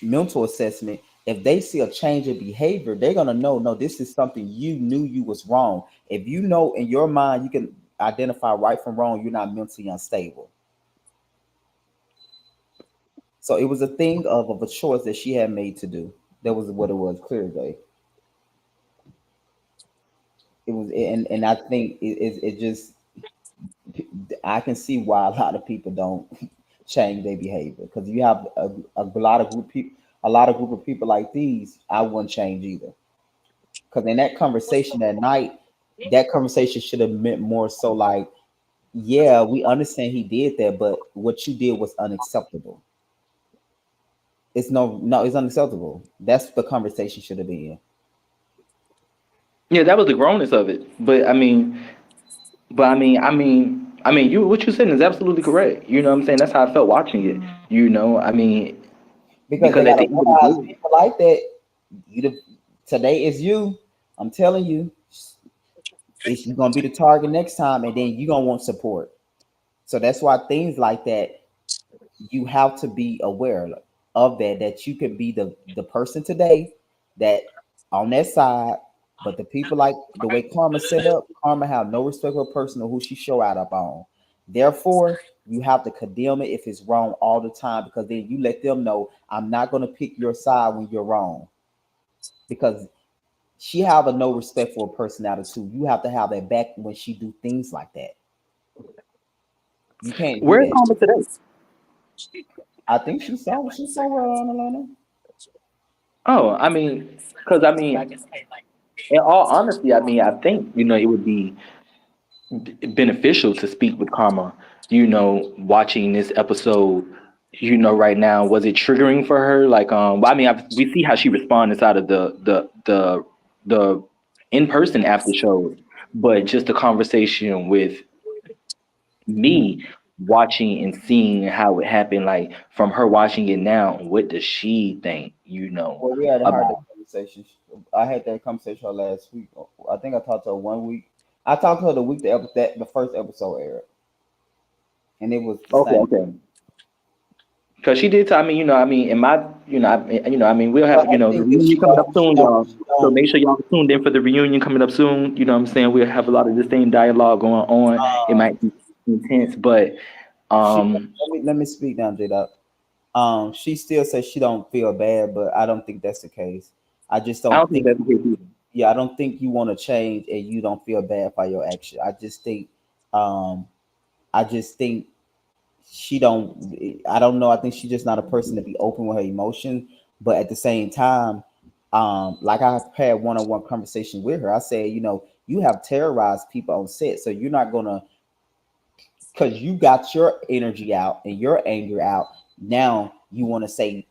mental assessment. If they see a change in behavior, they're gonna know, no, this is something you knew you was wrong. If you know in your mind you can identify right from wrong, you're not mentally unstable. So it was a thing of a choice that she had made to do. That was what it was, clear as day. It was, and I think it just I can see why a lot of people don't change their behavior because you have a lot of group people, a lot of group of people like these. I wouldn't change either because in that conversation that night, that conversation should have meant more so like, yeah, we understand he did that, but what you did was unacceptable. It's no, it's unacceptable. That's the conversation should have been. yeah, that was the grownness of it. But you what you said is absolutely correct. You know what I'm saying? That's how I felt watching it. You know, I mean, Because they because at gotta the end of the realize day, people like that. Today is you. I'm telling you, it's you gonna be the target next time, and then you gonna want support. So that's why things like that you have to be aware of that. That you can be the person today that on that side, but the people like the way Karma set up, Karma have no respect for a person or who she show out up on. Therefore, you have to condemn it if it's wrong all the time because then you let them know I'm not gonna pick your side when you're wrong because she have a no respect for a personality too. You have to have that back when she do things like that. You can't do Where's that. Karma today? I think she's somewhere around Atlanta. Oh, I mean, because I mean, in all honesty, I mean, I think it would be beneficial to speak with Karma. Watching this episode, right now, was it triggering for her? Like, well, I mean, we see how she responds inside of the in person after shows, but just the conversation with me watching and seeing how it happened, like from her watching it now, what does she think, Well, we had a hard about? conversation. I had that conversation last week. I think I talked to her 1 week. I talked to her the week that the first episode aired, and it was the Okay, same. okay. Because she did. I mean, I mean, in my, I mean, we'll But have, I the think that reunion coming up soon, y'all. she So don't. make sure y'all tuned in for the reunion coming up soon. You know what I'm saying? We'll have a lot of the same dialogue going on. It Uh, might be intense, but she um, let me speak down, J Dot. She still says she don't feel bad, but I don't think that's the case. I just I don't don't think think. that's the case either. Yeah, I don't think you want to change and you don't feel bad by your action. Um, I just think she don't. I don't know. I think she's just not a person to be open with her emotions. But at the same time, like I've had one-on-one conversation with her. I said, you have terrorized people on set, so you're not gonna, because you got your energy out and your anger out. Now you want to say,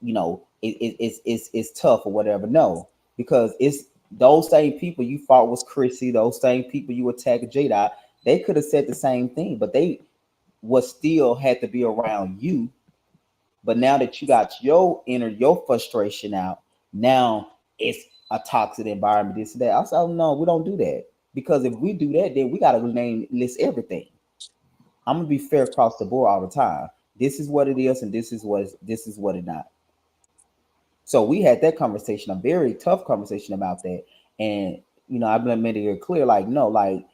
it's tough or whatever. No, because it's those same people you fought was Chrissy, those same people you attacked Jada. They could have said the same thing, but they was still had to be around you. But now that you got your frustration out, now it's a toxic environment. This and that. I said, oh, no, we don't do that, because if we do that, then we got to list everything. I'm gonna be fair across the board all the time. This is what it is, and this is what it not. So we had that conversation, a very tough conversation about that, and I've made it clear, like no, like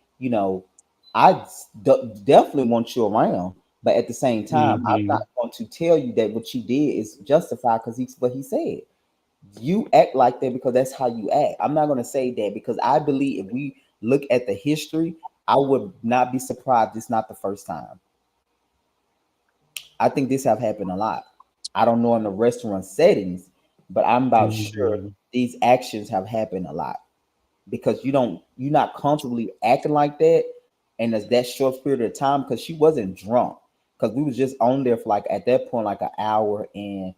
I definitely want you around, but at the same time, I'm Hmm. not going to tell you that what you did is justified because he's what he said. You act like that because that's how you act. I'm not going to say that because I believe if we look at the history, I would not be surprised. It's not the first time. I think this have happened a lot. I don't know in the restaurant settings, but I'm about sure Hmm. these actions have happened a lot because you're not comfortably acting like that, and it's that short period of time because she wasn't drunk, because we was just on there for like at that point like an hour and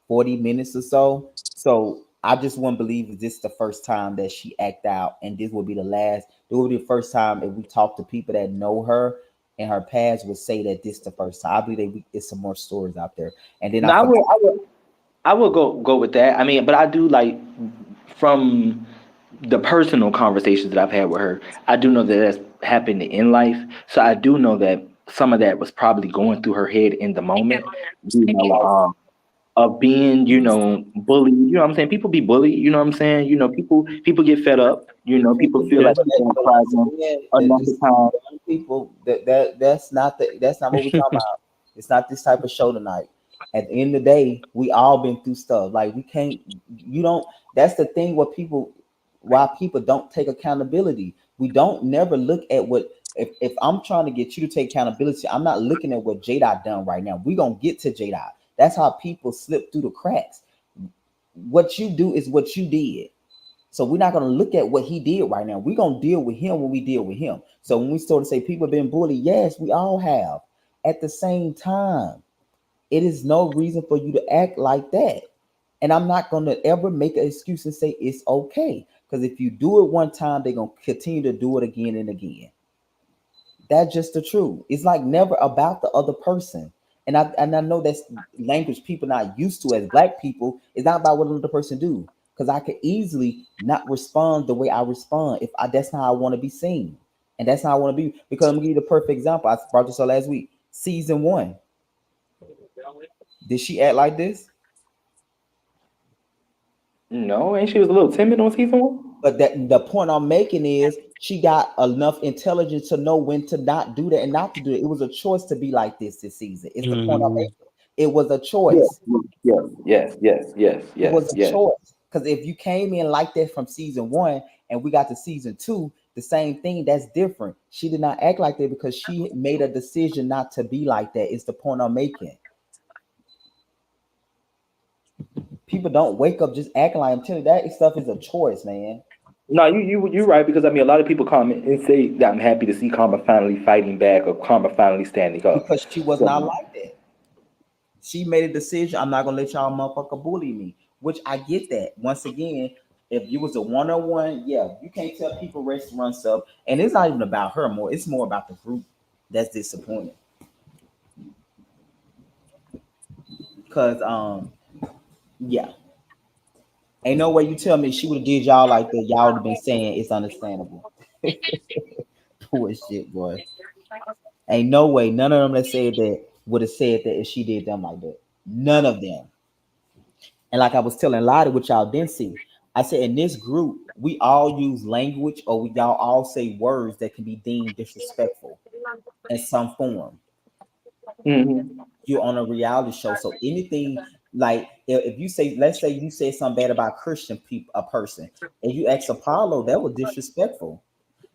40 minutes or so. So I just wouldn't believe that this is the first time that she act out, and this will be the last. It will be the first time if we talk to people that know her and her past would say that this is the first time. I believe that it's some more stories out there. And then No, I I forgot. will. I will go with that. I mean, but I do like from the personal conversations that I've had with her. I do know that that's happened in life, so I do know that some of that was probably going through her head in the moment. Of being, bullied. You know what I'm saying? People be bullied. You know what I'm saying? People get fed up. People feel Yeah. like people have But tried once them again, enough this of young people that's not what we talking about. It's not this type of show tonight. At the end of the day, we all been through stuff. Like we can't. You don't. That's the thing. Why people don't take accountability. We don't never look at what. If I'm trying to get you to take accountability, I'm not looking at what J Dot done right now. We gonna get to J Dot. That's how people slip through the cracks. What you do is what you did. So we're not going to look at what he did right now. We're going to deal with him when we deal with him. So when we start to say people have been bullied, yes, we all have. At the same time, it is no reason for you to act like that. And I'm not going to ever make an excuse and say it's okay. Because if you do it one time, they're going to continue to do it again and again. That's just the truth. It's like never about the other person. And I know that's language people not used to as black people. It's not about what another person do. Because I could easily not respond the way I respond if that's how I want to be seen. And that's how I want to be. Because I'm gonna give you the perfect example. I brought this up last week. Season 1. Did she act like this? no, and she was a little timid on season one. But that the point I'm making is she got enough intelligence to know when to not do that and not to do it. It was a choice to be like this season. It's the point I'm Hmm. making. It was a Yes, choice. yes, yes, yes, yes, It yes, was a yes. choice. Because if you came in like that from season one and we got to season two, the same thing, that's different. She did not act like that because she made a decision not to be like that. It's the point I'm making. People don't wake up just acting like, I'm telling you, that stuff is a choice, man. No, you're right, because I mean a lot of people comment and say that I'm happy to see Karma finally fighting back or Karma finally standing up. Because she was not So, like that. She made a decision. I'm not gonna let y'all motherfucker bully me, which I get that. Once again, if you was a one-on-one, yeah, you can't tell people restaurant stuff, and it's not even about her more. It's more about the group that's disappointed. Cause yeah, ain't no way you tell me she would have did y'all like that. Y'all would have been saying it's understandable. Bullshit, boy. Ain't no way. None of them that said that would have said that if she did them like that. None of them. And like I was telling Lottie, which y'all didn't see, I said in this group, we all use language or y'all all say words that can be deemed disrespectful in some form. mhm. You're on a reality show. So anything like if you say, let's say you say something bad about Christian people, a person, and you ask Apollo, that was disrespectful.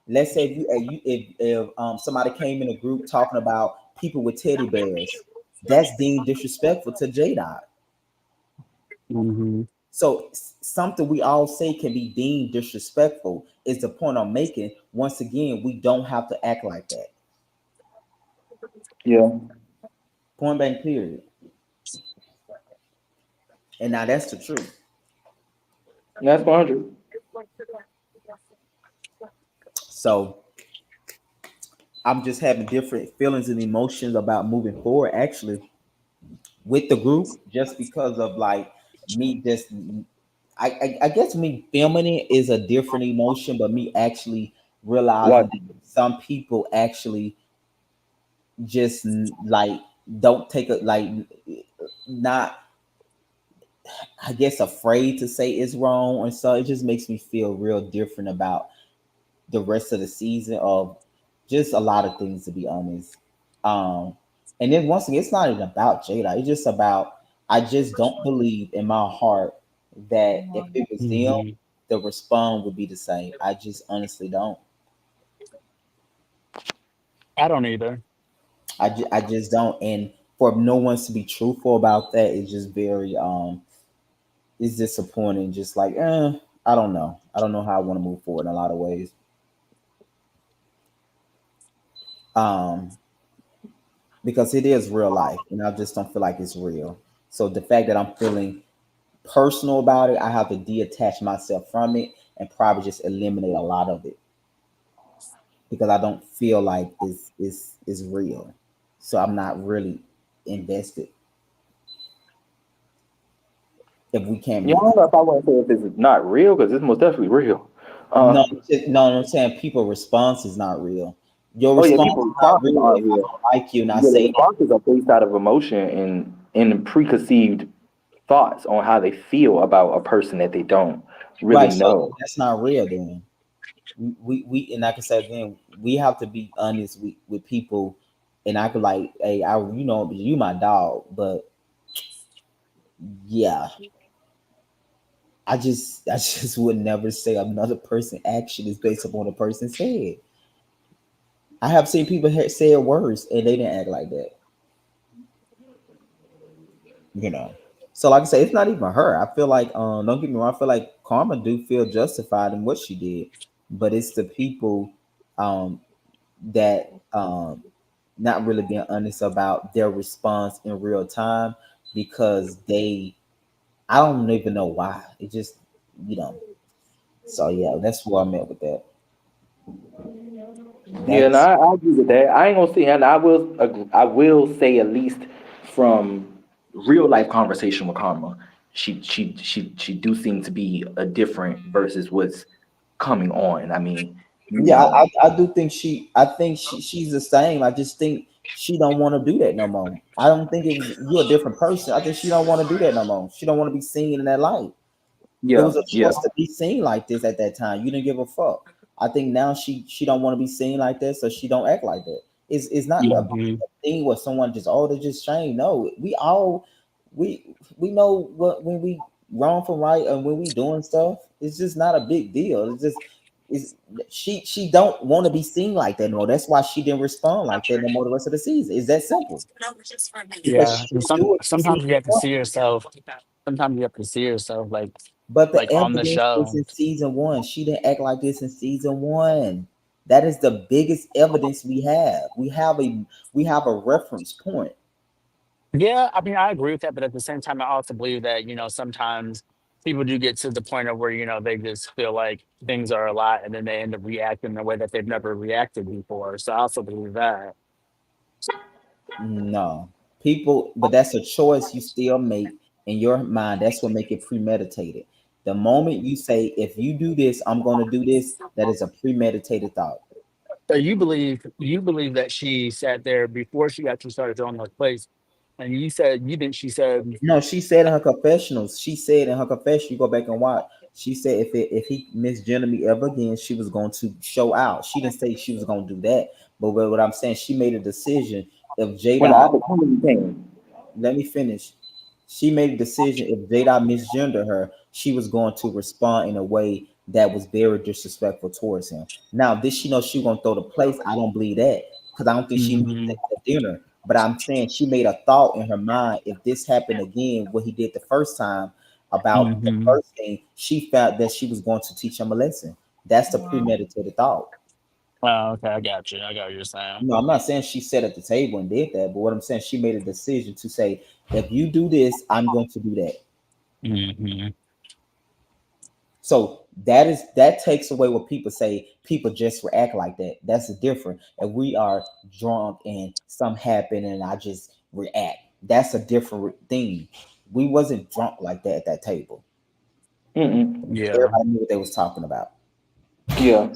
Let's say if somebody came in a group talking about people with teddy bears, that's deemed disrespectful to J Dot. Mm-hmm. So something we all say can be deemed disrespectful is the point I'm making. Once again, we don't have to act like that. Yeah, Point blank, period. And now that's the truth. that's 100. So I'm just having different feelings and emotions about moving forward. Actually, with the group, just because of like me, just I guess me filming it is a different emotion, but me actually realizing What? that some people actually just like don't take a like not I guess afraid to say it's wrong, or so it just makes me feel real different about the rest of the season of just a lot of things, to be honest. um and then once again, it's not even about Jada, it's just about, I just don't believe in my heart that if it was them, Mm-hmm. the response would be the same. I just honestly don't. I don't either. I just don't. And for no one to be truthful about that is just very it's disappointing. Just like I don't know. I don't know how I want to move forward in a lot of ways. Um because it is real life and I just don't feel like it's real. So the fact that I'm feeling personal about it, I have to detach myself from it and probably just eliminate a lot of it because I don't feel like it's real. So I'm not really invested if we can't Yeah, I be. don't know if I want to say if this is not real, because it's most definitely real. No, Uh, no, I'm saying people response is not real. Your oh yeah, response people's is not responses real aren't if I real. don't like you and I Yeah, the say that. responses are based out of emotion and preconceived thoughts on how they feel about a person that they don't really Right, so know. that's not real then. We and like I said again, we have to be honest with people, and I could like, hey, I you my dog, but yeah, I just would never say another person action is based upon a person's head. I have seen people say words and they didn't act like that, you know. So like I say, it's not even her. I feel like don't get me wrong, I feel like Karma do feel justified in what she did, but it's the people um that not really being honest about their response in real time because they, I don't even know why. It just, you know. So yeah, that's where I'm at with that. Yeah, and That's I agree with that. I ain't gonna say, and I will say at least from real life conversation with Karma, she do seem to be a different versus what's coming on. I mean, you yeah, know, I do think I think she's the same. I just think she don't want to do that no more. I don't think it was you're a different person. I think she don't want to do that no more. She don't want to be seen in that light. It yeah, was a yeah, choice to be seen like this at that time. You didn't give a fuck. I think now she don't want to be seen like that, so she don't act like that. It's not a Mm-hmm. thing where someone just, oh, they just shame. No, we all we know what when we wrong from right, and when we doing stuff, it's just not a big deal. It's just it's she don't want to be seen like that no more. That's why she didn't respond like that no more the rest of the season. It's that simple. Because Yeah, she and didn't do it in sometimes season you have to one. see yourself. Sometimes you have to see yourself But the like on the evidence is show. in season one. She didn't act like this in season one. That is the biggest evidence we have. We have a reference point. Yeah, I mean, I agree with that, but at the same time, I also believe that sometimes people do get to the point of where they just feel like things are a lot, and then they end up reacting in a way that they've never reacted before. So I also believe that. No. People, but that's a choice you still make in your mind. That's what make it premeditated. The moment you say, if you do this, I'm gonna do this, that is a premeditated thought. So you believe that she sat there before she actually started throwing those plays, and you think she said, No, she said in her confessionals, she said in her confession, you go back and watch. She said if he misgendered me ever again, she was going to show out. She didn't say she was going to do that, but what I'm saying, she made a decision. If When the Jada, opportunity came. let me finish. She made a decision. If Jada misgendered her, she was going to respond in a way that was very disrespectful towards him. Now, did she know she was going to throw the place? I don't believe that because I don't think she meant hmm that at dinner. But I'm saying she made a thought in her mind. If this happened again, what he did the first time about the hmm first thing, she felt that she was going to teach him a lesson. That's the premeditated thought. Oh, okay, I got you. I got what you're saying. No, I'm not saying she sat at the table and did that, but what I'm saying, she made a decision to say, if you do this, I'm going to do that. hmm So that takes away what people say. People just react like that. That's different. If we are drunk and something happened and I just react, that's a different thing. We wasn't drunk like that at that table. Mm-mm. Yeah. Everybody knew what they was talking about. Yeah.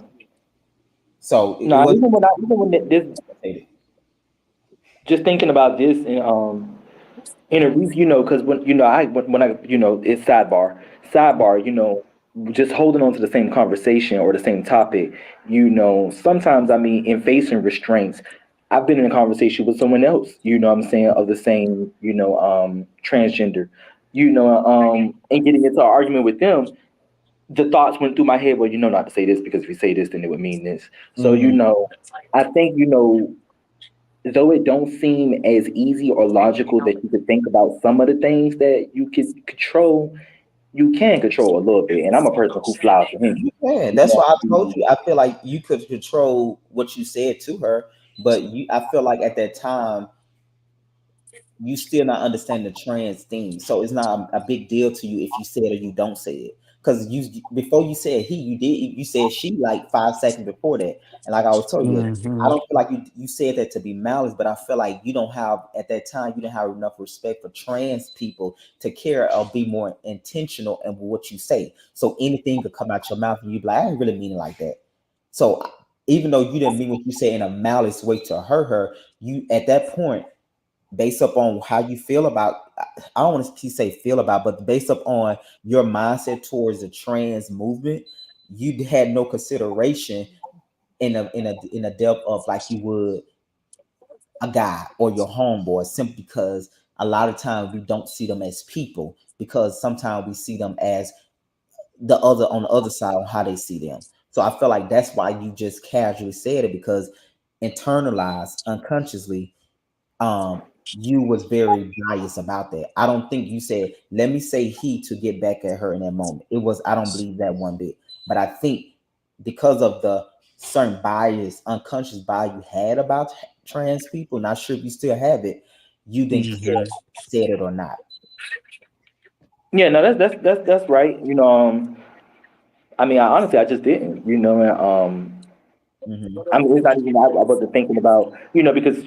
So it No, wasn't even when this, premeditated. just thinking about this and in a review, because when I it's sidebar, just holding on to the same conversation or the same topic, sometimes I mean in facing restraints, I've been in a conversation with someone else, what I'm saying, of the same, transgender, and getting into an argument with them, the thoughts went through my head, well, not to say this because if you say this, then it would mean this. So, Mhm. I think, though it don't seem as easy or logical that you could think about some of the things that you could control, you can control a little bit. And I'm a person who flies for him. Yeah, You that's know, why I told you. I feel like you could control what you said to her, but I feel like at that time you still not understand the trans thing. So it's not a big deal to you if you say it or you don't say it. Because you before you said he, you said she like 5 seconds before that. And like I was telling you, I hmm don't feel like you said that to be malice, but I feel like you don't have at that time you didn't have enough respect for trans people to care or be more intentional in what you say. So anything could come out your mouth and you be like, I didn't really mean it like that. So even though you didn't mean what you say in a malice way to hurt her, you at that point based upon how you feel about I don't want to say feel about, but based upon your mindset towards the trans movement, you had no consideration in a depth of like you would a guy or your homeboy, simply because a lot of times we don't see them as people because sometimes we see them as the other on the other side on how they see them. So I feel like that's why you just casually said it because internalized unconsciously um you was very biased about that. I don't think you said, let me say he to get back at her in that moment. It was, I don't believe that one bit. But I think because of the certain bias, unconscious bias you had about trans people, not sure if you still have it, you didn't care hmm if I said it or not. yeah, no, that's right. I mean, honestly, I just didn't, and Hmm. I mean, it's not even I wasn't thinking about, because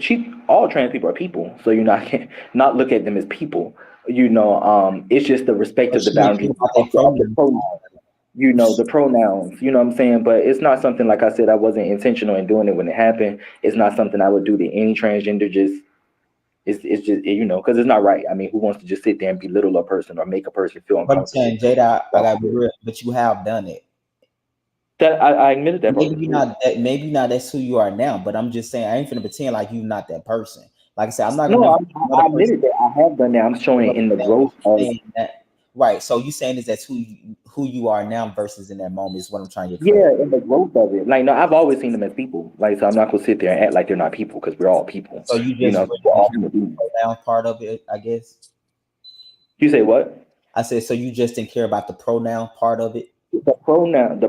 all trans people are people, so I can't not look at them as people. It's just the respect But of the she didn't care boundaries about their of the pronouns. the pronouns. You know what I'm saying? But it's not something, like I said, I wasn't intentional in doing it when it happened. It's not something I would do to any transgender. Just it's just because it's not right. I mean, who wants to just sit there and belittle a person or make a person feel But I'm uncomfortable? saying, Jada, I gotta be real, but you have done it. That I admitted that part Maybe you're before. not that. Maybe not. That's who you are now. But I'm just saying, I ain't finna pretend like you not that person. Like I said, I'm not No, gonna I, another I person. admitted that I have done that. I'm showing But it I'm in the saying what growth you're of. saying that right. So you saying is that's who you are now versus in that moment is what I'm trying to Yeah, clarify. and the growth of it. Like, no, I've always seen them as people. Like, so I'm not gonna sit there and act like they're not people because we're all people. So you You just know, really we're didn't all care human beings. about the pronoun part of it, I guess. You say what? I said so you just didn't care about the pronoun part of it. The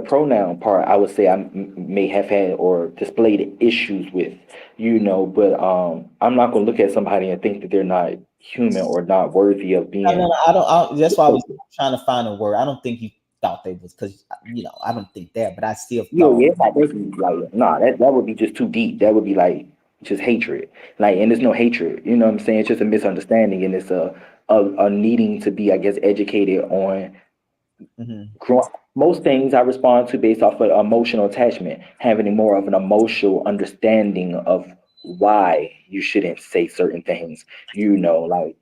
pronoun part, I would say may have had or displayed issues with, but I'm not gonna look at somebody and think that they're not human or not worthy of No, no, being. no, that's why I was trying to find a word. I don't think you thought they was because I don't think that, but I still Yeah, thought. yeah, it's not definitely like nah, that would be just too deep. That would be like just hatred. Like, and there's no hatred. You know what I'm saying? It's just a misunderstanding, and it's a needing to be, I guess, educated on. Mhm. Most things I respond to based off of emotional attachment, having more of an emotional understanding of why you shouldn't say certain things. Like,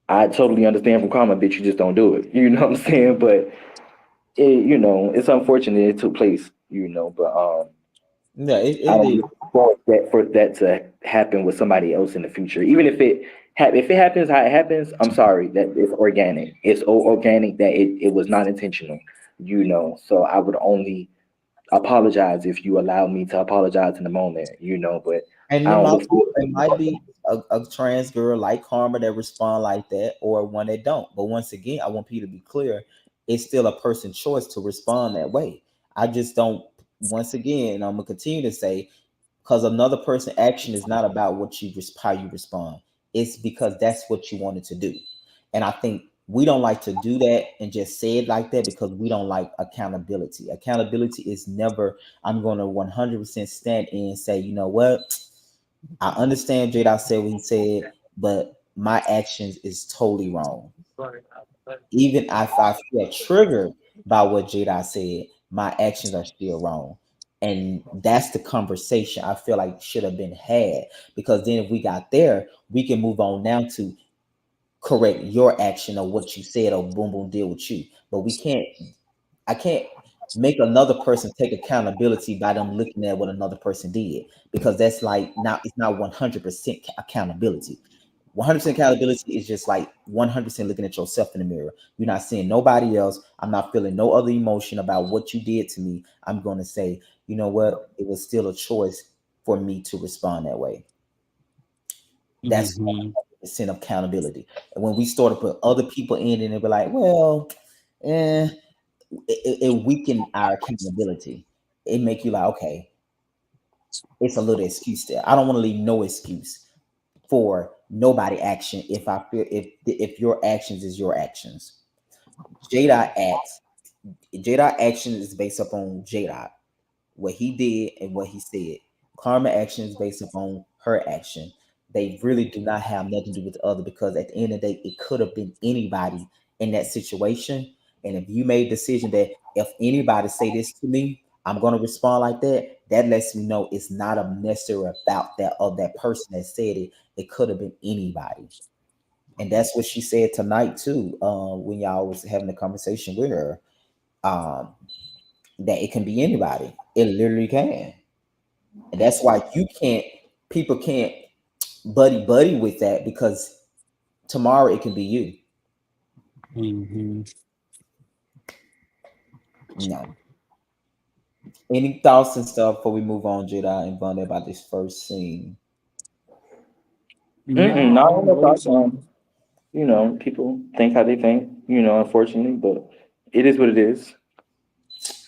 I totally understand from karma, bitch, you just don't do it. You know what I'm saying? But it's unfortunate it took place. But Yeah, I it don't is. look forward for that to happen with somebody else in the future. Even if it happens how it happens, I'm sorry that it's organic. It's organic that it was not intentional. So I would only apologize if you allow me to apologize in the moment. But And I don't look forward it might be a trans girl like Karma that respond like that, or one that don't. But once again, I want people to be clear: it's still a person's choice to respond that way. I just don't. Once again, I'm gonna continue to say because another person action is not about what how you respond. It's because that's what you wanted to do. And I think we don't like to do that and just say it like that because we don't like accountability. Accountability is never I'm going to 100% stand in and say, you know what, I understand Jada said what he said, but my actions is totally wrong. Even if I feel triggered by what Jada said, my actions are still wrong. And that's the conversation I feel like should have been had because then if we got there, we can move on now to correct your action or what you said or boom boom deal with you. But I can't make another person take accountability by them looking at what another person did because that's like not it's not 100% accountability. 100% accountability is just like 100% looking at yourself in the mirror. You're not seeing nobody else. I'm not feeling no other emotion about what you did to me. I'm going to say, you know what? It was still a choice for me to respond that way. That's Hmm. 100% accountability. And when we start to put other people in and they be like, well, eh, it weaken our accountability. It make you like, okay, it's a little excuse there. I don't want to leave no excuse for nobody action if I feel if your actions is your actions. Jada acts. Jada action is based upon Jada, what he did and what he said. Karma action is based upon her action. They really do not have nothing to do with the other because at the end of the day, it could have been anybody in that situation. And if you made a decision that if anybody say this to me, I'm gonna respond like that, that lets me know it's not a necessary about that of that person that said it. It could have been anybody. And that's what she said tonight too, when y'all was having a conversation with her. Um, that it can be anybody. It literally can. And that's why people can't buddy with that because tomorrow it can be you. Hmm. No. Any thoughts and stuff before we move on, Jedi and Vonda, about this first scene? Mm-mm, No, I not don't on the believe thoughts. so. People think how they think. Unfortunately, but it is what it is.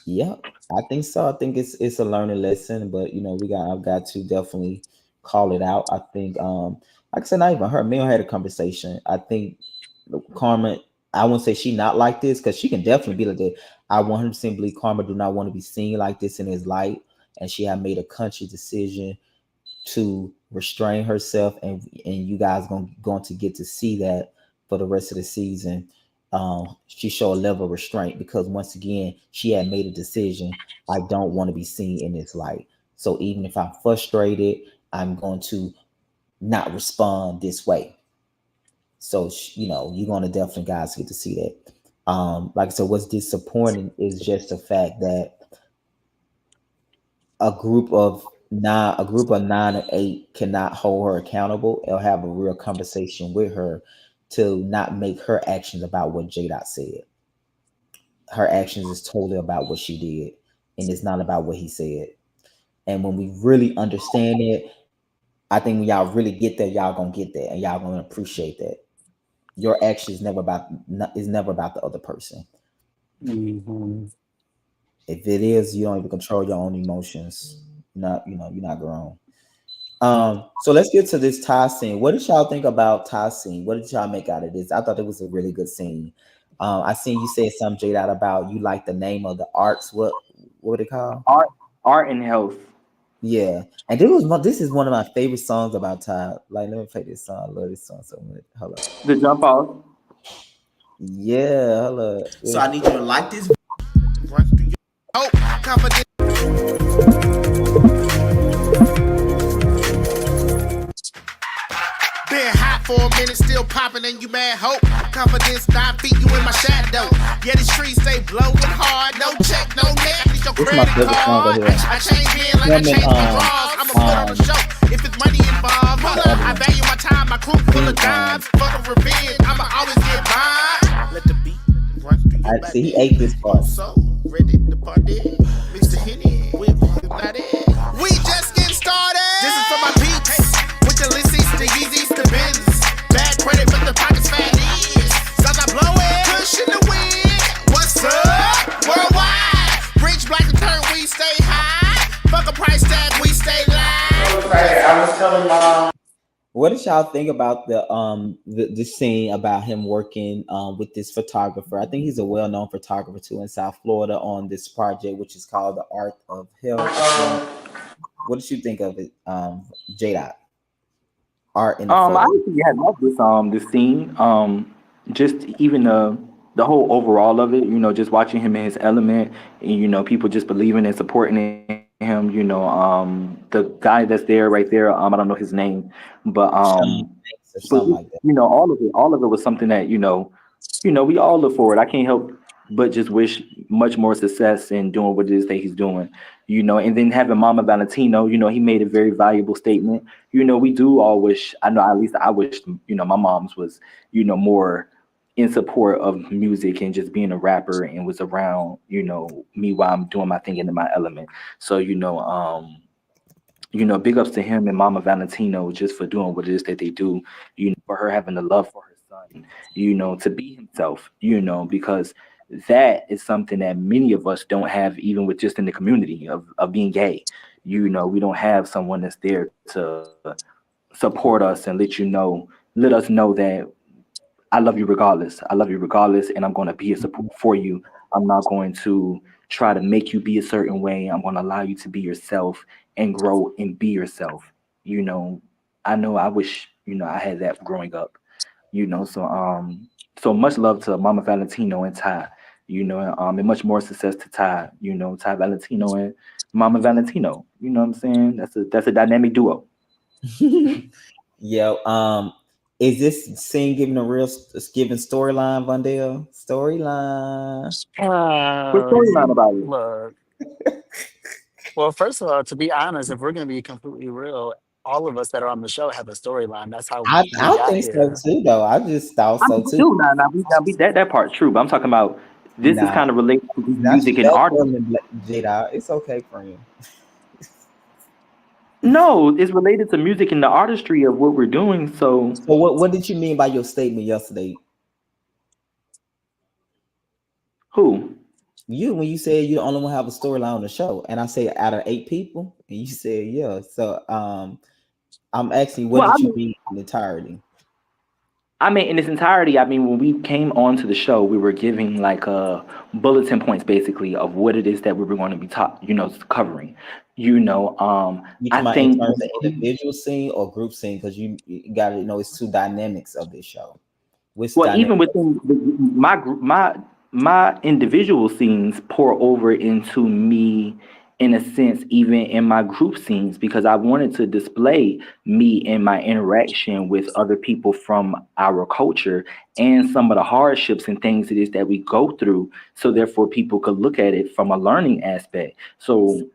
Yeah, I think so. I think it's a learning lesson, but I've got to definitely call it out. I think like I said, not even her. Me and her had a conversation. I think Karma, I won't say she not like this because she can definitely be like that. I 100% believe Karma do not want to be seen like this in his light, and she had made a conscious decision to restrain herself, and you guys going to get to see that for the rest of the season. She showed a level of restraint because once again she had made a decision. I don't want to be seen in this light. So even if I'm frustrated, I'm going to not respond this way. So you're gonna definitely guys get to see that. Like I said, what's disappointing is just the fact that a group of 9 or 8 cannot hold her accountable or have a real conversation with her to not make her actions about what J Dot said. Her actions is totally about what she did, and it's not about what he said. And when we really understand it, I think when y'all really get there, y'all gonna get there, and y'all gonna appreciate that. Your action is never about the other person. Mm-hmm. If it is, you don't even control your own emotions. You're not grown. So let's get to this Ty scene. What did y'all think about Ty scene? What did y'all make out of this? I thought it was a really good scene. I seen you said some Jade out about you like the name of the arts. What it called? Art, art and health. Yeah, and this is one of my favorite songs about Ty. Like, let me play this song. I love this song so much. Hold up. The jump off. Yeah, hold up. So I need you to like this. Run through your hope, confidence. Been hot for a minute, still popping, and you mad hope. Confidence, 9 feet, you in my shadow. Yeah, the streets stay blowing hard. No check, no net. I need your This is my credit favorite song card. right here. I change in like I Him and, change my draws. I'ma put on a show if it's money involved. Hold up, I value my time, my crew full of dimes. Fuck a revenge, I'ma always get mine. Let the beat run through your I see he body. ate this part. So ready to party. Mix the Henny with the bloody. We just getting started. This is for my peeps. With the Lissys, the Yeezys, the Benz. Bad credit, but the pockets fat is. Sounds I blow it. Push in the wind. What's up? Worldwide. Rich, black, and turn, we stay high. Fuck a price tag, we stay live. I was telling mom. What did y'all think about the scene about him working with this photographer? I think he's a well-known photographer too in South Florida on this project, which is called The Art of Health. What did you think of it, J Dot? Art in the I photo. actually had loved this scene. Just even the whole overall of it, just watching him in his element, and people just believing and supporting him. The guy that's there right there, I don't know his name, but Sean Banks or but something like that. all of it was something that we all look forward. I can't help but just wish much more success in doing what it is that he's doing. And then having Mama Valentino, he made a very valuable statement. We do all wish, I know at least I wish, my mom's was, more in support of music and just being a rapper and was around, me while I'm doing my thing and in my element. So, big ups to him and Mama Valentino just for doing what it is that they do, for her having the love for her son, to be himself, because that is something that many of us don't have, even with just in the community of being gay. We don't have someone that's there to support us and let us know that I love you regardless. I love you regardless, and I'm going to be a support for you. I'm not going to try to make you be a certain way. I'm going to allow you to be yourself and grow and be yourself. You know, I know I wish, I had that growing up, so much love to Mama Valentino and Ty, and much more success to Ty, Ty Valentino and Mama Valentino. You know what I'm saying? That's a dynamic duo. Yeah. Is this scene giving a real giving storyline, VonDell? Storyline. Quick storyline about it. Look, well, first of all, to be honest, if we're going to be completely real, all of us that are on the show have a storyline. That's how we I got think so here. too, though. I just thought I so mean, we too. do that part's true, but I'm talking about this is Nah, kind of related to now she music and left art. him and Jada. It's okay, friend. No, it's related to music and the artistry of what we're doing. So So what did you mean by your statement yesterday? who? You when you said you the only one have a storyline on the show, and I said out of 8 people, and you said yeah. So I'm asking, what Well, did you mean in entirety? in its entirety, when we came onto the show, we were giving like bulletin points basically of what it is that we were going to be covering. You I talking about in think terms of individual scene or group scene? Because you got to know it's two dynamics of this show. Which well, dynamic? even within my group, my individual scenes pour over into me in a sense, even in my group scenes, because I wanted to display me and my interaction with other people from our culture and some of the hardships and things it is that we go through. So therefore people could look at it from a learning aspect. So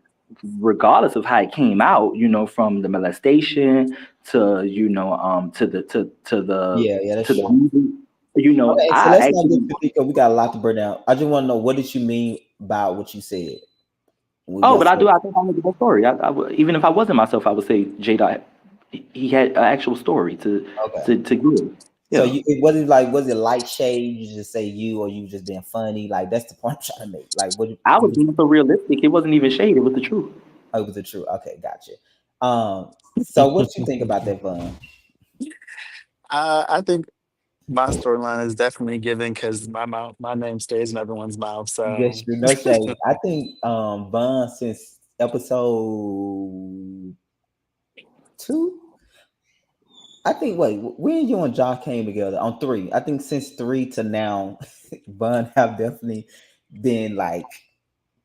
regardless of how it came out, from the molestation to Yeah, that's to the true. music, Okay, so I let's not actually, get too deep because we got a lot to burn down. I just want to know, what did you mean about what you said? We oh, got but I to. do. I think I know the best story. Even if I wasn't myself, I would say J Dot. He had an actual story to Okay. give. So Yeah, you, it was it like, was it light shade? You just say you, or you just being funny? Like, that's the point I'm trying to make. Like, I was what being so realistic. It wasn't even shade. It was the truth. oh, was it true? Okay, gotcha. So what you think about that, Fun? I think my storyline is definitely given because my mouth, my name stays in everyone's mouth. Yes, So you no shade. I think Von, since episode 2, I think, wait, when you and Josh came together on 3, I think since 3 to now, Von have definitely been like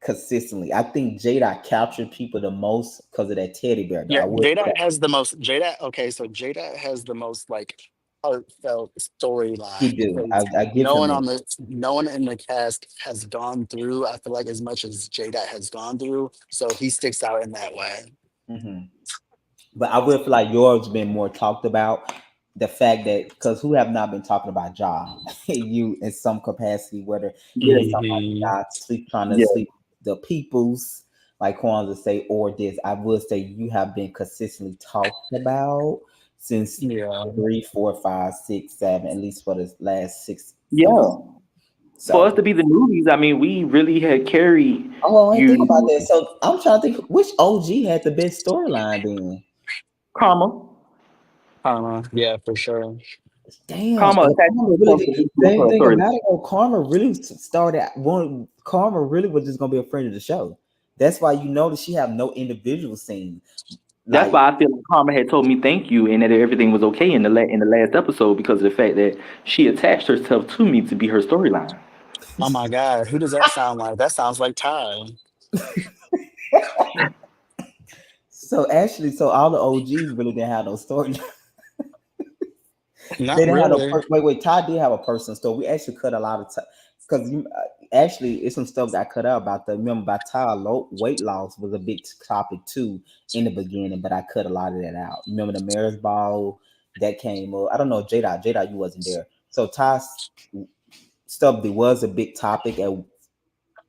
consistently. I think Jada captured people the most because of that teddy bear though. yeah, I would say Jada that. has the most. Jada, okay, so Jada has the most like heartfelt He storyline do. because I give him that. no one in the cast has gone through. I feel like as much as Jada has gone through, so he sticks out in that way. Mhm. But I would feel like yours been more talked about. The fact that, because who have not been talking about Ja, you in some capacity, whether Yeah, it's talking Hmm. about Ja sleep, trying to yeah, sleep the peoples, like Kwanzaa say, or this, I would say you have been consistently talked about since Yeah. 3, 4, 5, 6, 7, at least for the last 6 yeah. episodes. For us So, to be the newbies, I mean, we really had carried oh, I ain't think about you, that. So I'm trying to think which OG had the best storyline then. karma, Yeah, for sure. Damn, karma and attached Karma really herself did. to Same her thing storyline. about it. Though, Karma really started one. Karma really was just gonna be a friend of the show. That's why you notice she have no individual scene. That's Like, why I feel like karma had told me thank you and that everything was okay in in the last episode because of the fact that she attached herself to me to be her storyline. Oh my God, who does that sound like? That sounds like Ty. so actually, so all the OGs really didn't have no story. They Not didn't have no really. wait. Todd did have a personal story. We actually cut a lot of time because you actually, it's some stuff that I cut out about the. Remember, by Todd, weight loss was a big topic too in the beginning, but I cut a lot of that out. Remember the mayor's ball that came up. I don't know, Jada, you wasn't there. So Todd's stuff, there was a big topic. And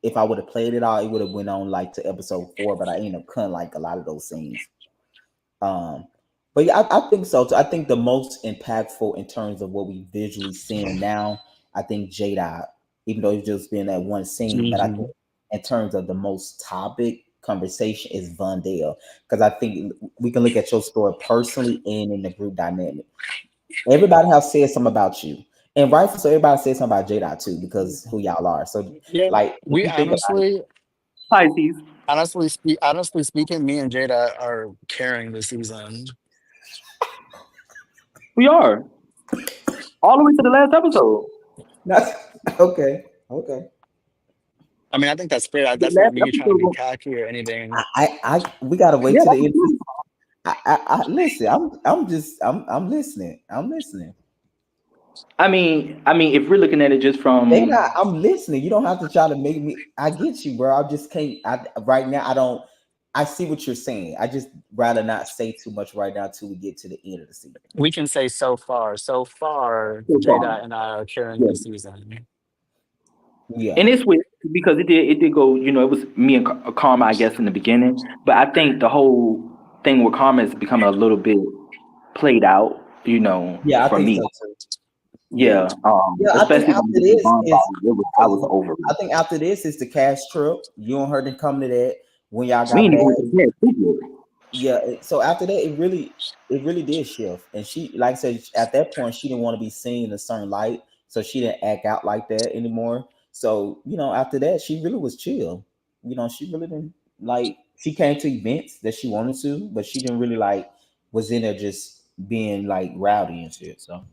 if I would have played it all, it would have went on like to episode 4. But I ended up cutting like a lot of those scenes. Um, but yeah, I think so. So I think the most impactful in terms of what we visually seeing now, I think Jada, even though it's just been that one scene, but I Hmm. think in terms of the most topic conversation is VonDell, because I think we can look at your story personally and in the group dynamic. Everybody have said something about you, and rightfully so. Everybody said something about Jada too, because who y'all are. So, Yeah, like, if we you think about it, Pisces, honestly speaking, me and Jada are carrying the season. we are all the way to the last episode. that's okay. Okay. I mean, I think that's fair. The That's not last me trying to be episode, cocky or anything. We gotta wait yeah, to that the was end. good. Listen. I'm listening. I'm listening. I mean, if we're looking at it just Jada, from I'm listening. You don't have to try to make me. I get you, bro. I just can't. Right now, I don't. I see what you're saying. I just rather not say too much right now till we get to the end of the season. We can say so far. So far, so far, Jada and I are carrying yeah. the season. And Yeah, it's weird because it did go, it was me and Karma, I guess, in the beginning. But I think the whole thing with Karma is becoming a little bit played out, yeah. I for think me. so too. Yeah, Yeah, yeah. I think especially when after we did this Bond is Body, I was because over I it. think after this is the cash trip. You don't heard them coming to that when y'all We got ain't even mad. went to the past. Yeah, so after that, it really did shift, and she, like I said, at that point, she didn't want to be seen in a certain light, so she didn't act out like that anymore. So after that, she really was chill. She really didn't like. She came to events that she wanted to, but she didn't really like was in there just being like rowdy and shit. So,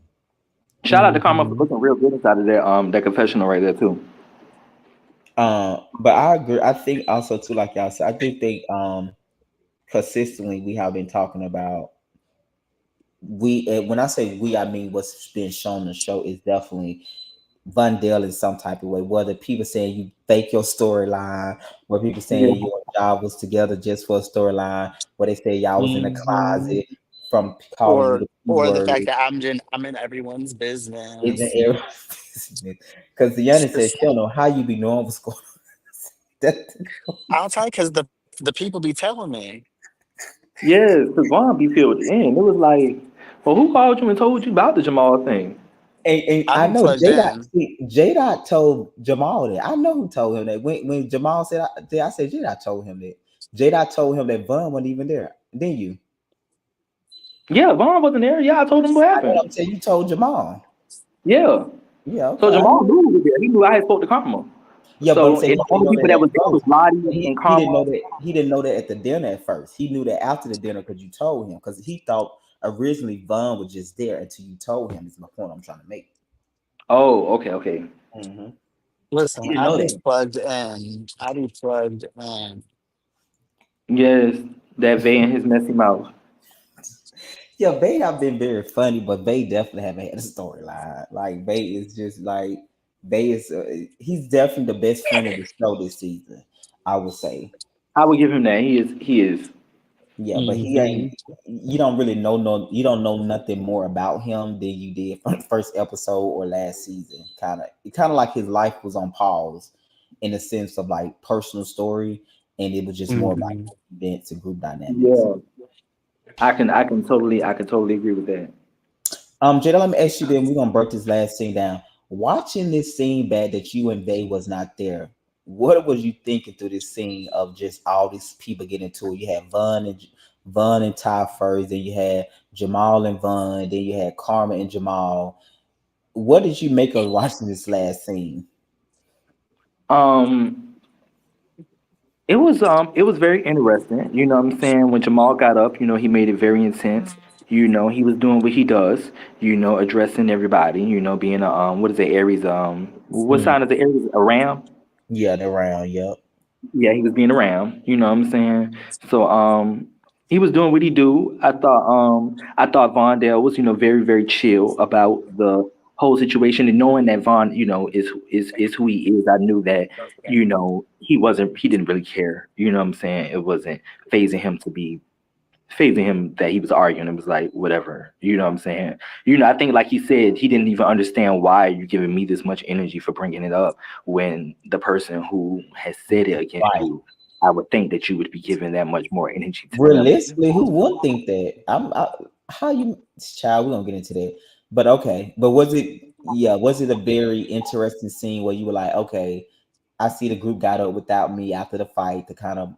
Shout out to Karma for Hmm. looking real good inside of that confessional right there too. but I agree. I think also too, like y'all said, I do think consistently we have been talking about when I say we, I mean what's been shown in the show is definitely VonDell in some type of way. Whether people saying you fake your storyline, where people Yeah. saying you and y'all was together just for a storyline, where they say y'all was in the Hmm. closet from calling you the P Or the word. fact that I'm in everyone's Is the business. air because the It's, youngin said it's, she don't know how you be knowing what's going on. That, I'll tell you because the people be telling me. Yes, because Vaughn be filled in. It was like, well, who called you and told you about the Jamal thing? and I I be know plugged J Dot. in. J Dot told Jamal that. I know who told him that. When Jamal said, I said J Dot told him that. J Dot told him that Von wasn't even there. Then you. Yeah, Vaughn wasn't there. Yeah, I told him what I know what I'm happened. saying. You told Jamal. Yeah. Yeah, okay. So I Jamal know. knew he was there. He knew I had spoke to Karma. Yeah, but I'm So saying and he the didn't only know people that that at was there was first. Lottie and He didn't Karma. know that he didn't know that at the dinner at first. He knew that after the dinner because you told him. Because he thought originally Von was just there until you told him. Is my point I'm trying to make. Oh, okay, okay. Hmm. He Listen, didn't I know be that. plugged in. I be plugged in. Yes, that Vay and his messy mouth. Yeah, Bay have been very funny, but Bay definitely haven't had a storyline. Like Bay is just like Bay is. He's definitely the best friend of the show this season. I would say. I would give him that. He is. Yeah, but he Hmm. ain't. You don't really know no. You don't know nothing more about him than you did from the first episode or last season. Kind of like his life was on pause, in the sense of like personal story, and it was just more about Hmm. events and group dynamics. Yeah. I can totally agree with that. Jada, let me ask you. Then we're gonna break this last scene down. Watching this scene back that you and Bay was not there. What was you thinking through this scene of just all these people getting into it? You had Vaughn and Ty first, then you had Jamal and Vaughn, then you had Karma and Jamal. What did you make of watching this last scene? Um, it was very interesting. You know what I'm saying? When Jamal got up, he made it very intense. He was doing what he does, addressing everybody, being a what is it, Aries, what Mm, sign is the Aries? A ram? yeah, the round. Yep. Yeah, he was being around, you know what I'm saying? So he was doing what he do. I thought VonDell was, very, very chill about the whole situation and knowing that Von, is who he is. I knew that, he didn't really care. You know what I'm saying? It wasn't phasing him to be phasing him that he was arguing. It was like whatever. You know what I'm saying? I think like he said, he didn't even understand why you're giving me this much energy for bringing it up when the person who has said it against Right. you, I would think that you would be giving that much more energy to them. Realistically, who would think that? How you child? We're gonna get into that. But okay. But was it? Yeah. Was it a very interesting scene where you were like, okay, I see the group got up without me after the fight to kind of.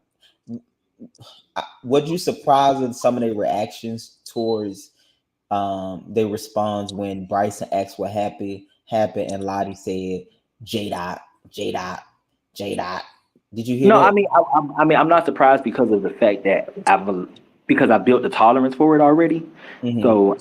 Was you surprised with some of their reactions towards their response when Bryson asked what happened and Lottie said J dot J dot J dot. Did you hear No, I that? mean, I'm not surprised because of the fact that because I built the tolerance for it already. Hmm. So,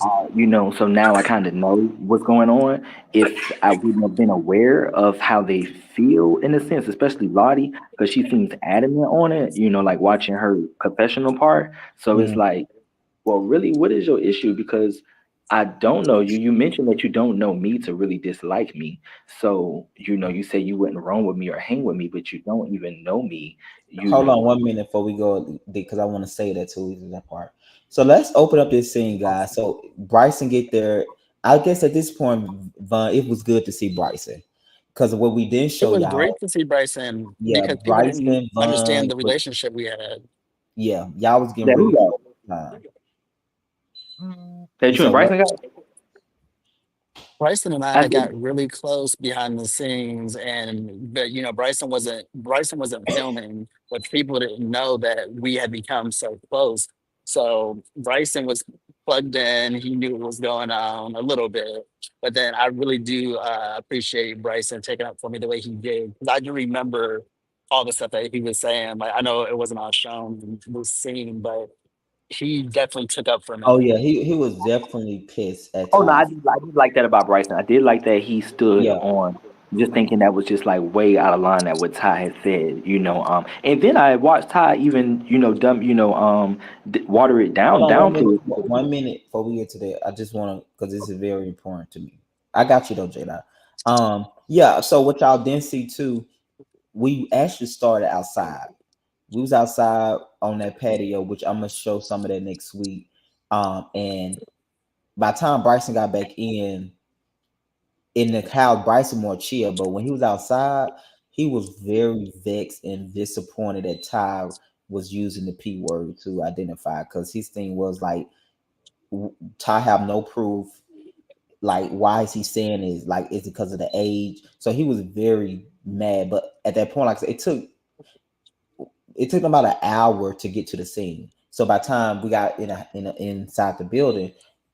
so now I kind of know what's going on. If I wouldn't have been aware of how they feel in a sense, especially Lottie, because she seems adamant on it, like watching her confessional part. So it's like, well, really, what is your issue? Because I don't know you. You mentioned that you don't know me to really dislike me. So, you say you wouldn't roam with me or hang with me, but you don't even know me. You Hold on know. 1 minute before we go because I want to say that too. That part. So let's open up this scene, guys. So Bryson get there. I guess at this point, Von, it was good to see Bryson because what we didn't It show was y'all. great to see Bryson Yeah, because people didn't Bryson, understand Von, the relationship we had. yeah, y'all was getting That ready who for got? time. That You you and said what? Bryson got? Bryson and I I had said, got really close behind the scenes, and but Bryson wasn't filming, but people didn't know that we had become so close. So Bryson was plugged in; he knew what was going on a little bit. But then I really do appreciate Bryson taking up for me the way he did, because I do remember all the stuff that he was saying. Like I know it wasn't all shown in this scene, but he definitely took up for Oh me. yeah, he was definitely pissed at oh no, I times. did, I did like that about Bryson. I did like that he stood Yeah. on just thinking that was just like way out of line at what Ty had said, and then I watched Ty even, dumb, water it Hold down, on downplay it. 1 minute before we get to that. I just want to because this is very important to me. I got you though, Jada. Yeah. So what y'all didn't see too, we actually started outside. We was outside on that patio, which I'm gonna show some of that next week. And by the time Bryson got back in the house, Bryson more chill, but when he was outside, he was very vexed and disappointed that Ty was using the P word to identify, because his thing was like, Ty have no proof. Like, why is he saying is like, is it because of the age? So he was very mad. But at that point, like I said, it took them about an hour to get to the scene. So by the time we got inside the building,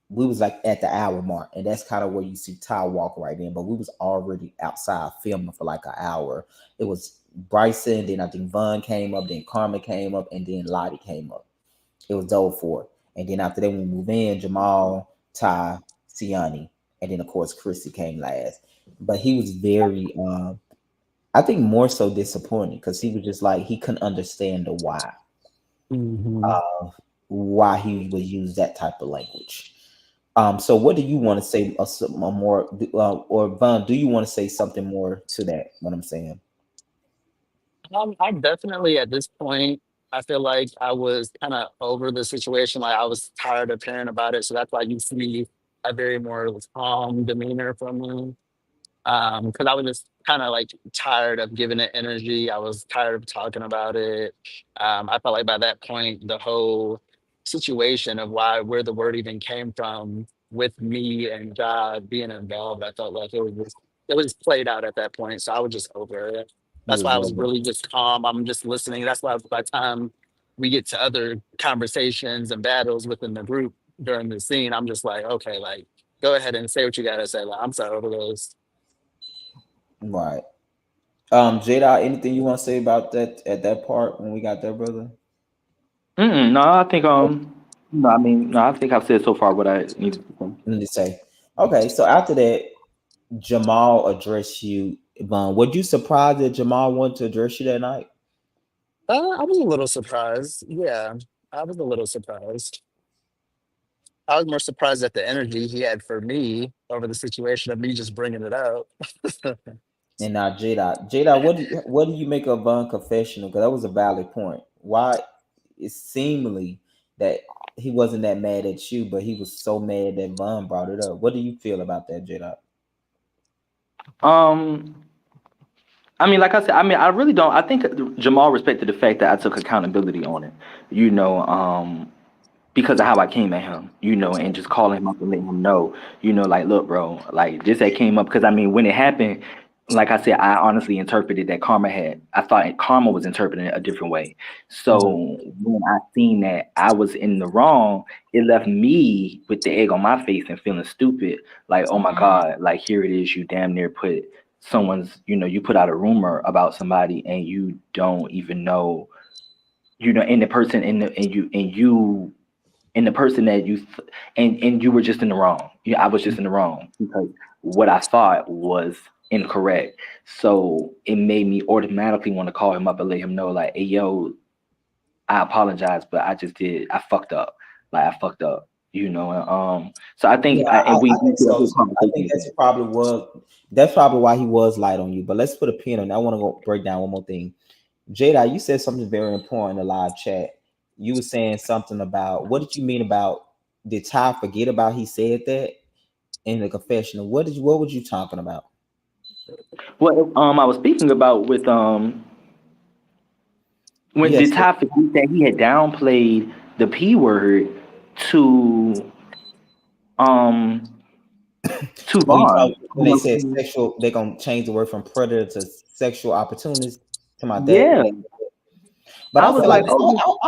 we was like at the hour mark, and that's kind of where you see Ty walk right in. But we was already outside filming for like an hour. It was Bryson, then I think Von came up, then Carmen came up, and then Lottie came up. It was those four, and then after that, when we move in, Jamal, Ty, Siani, and then of course Chrissy came last. But he was very I think more so disappointed, because he was just like, he couldn't understand the Hmm. uh, why he would use that type of language. So what do you want to say, a more, or Von, do you want to say something more to that? What I'm saying? I definitely at this point, I feel like I was kind of over the situation. Like I was tired of hearing about it, so that's why you see a very more calm demeanor from me. Because I was just kind of like tired of giving it energy. I was tired of talking about it. I felt like by that point, the whole situation of where the word even came from with me and God being involved, I felt like it was played out at that point. So I was just over it. You That's was why I was over. really just calm. I'm just listening. That's why by the time we get to other conversations and battles within the group during the scene, I'm just like, okay, like go ahead and say what you gotta say. Like I'm so over this. Right. Jada, anything you want to say about that at that part when we got there, brother? No, I think no, I mean, no, I think I've said so far what I needed to say. Let me say. Okay, so after that, Jamal addressed you, Von. Were you surprised that Jamal wanted to address you that night? I was a little surprised. Yeah, I was a little surprised. I was more surprised at the energy he had for me over the situation of me just bringing it up. And now Jada, what do you make of Von confessional? Because that was a valid point. Why it's seemingly that he wasn't that mad at you, but he was so mad that Von brought it up. What do you feel about that, Jada? Um, I mean, like I said, I mean, I really don't. I think Jamal respected the fact that I took accountability on it. You know, because of how I came at him, and just calling him up and letting him know, like, look, bro, like this that came up because I mean, when it happened, like I said, I honestly interpreted that I thought Karma was interpreting it a different way. Mhm. So when I seen that I was in the wrong, it left me with the egg on my face and feeling stupid, like, oh my God, like here it is, you damn near put you put out a rumor about somebody and you don't even know, and the person in the and the person that and you were just in the wrong. I was just in the wrong because what I thought was incorrect. So it made me automatically want to call him up and let him know, like, hey, yo, I apologize, but I fucked up. Like I fucked up. So I think, Yeah, and we I think did a so whole too. I think conversation with that. that's probably why he was light on you. But let's put a pin on that. I want to go break down one more thing. Jada, you said something very important in the live chat. You were saying something about, what did you mean about, did Ty forget about he said that in the confessional? What was you talking about? What I was speaking about with when Yes. did Ty forget that he had downplayed the P word to um Oh, you Vaughn. know, when they said sexual, they're gonna change the word from predator to sexual opportunist. To my that. Yeah, But I I was feel like like, oh,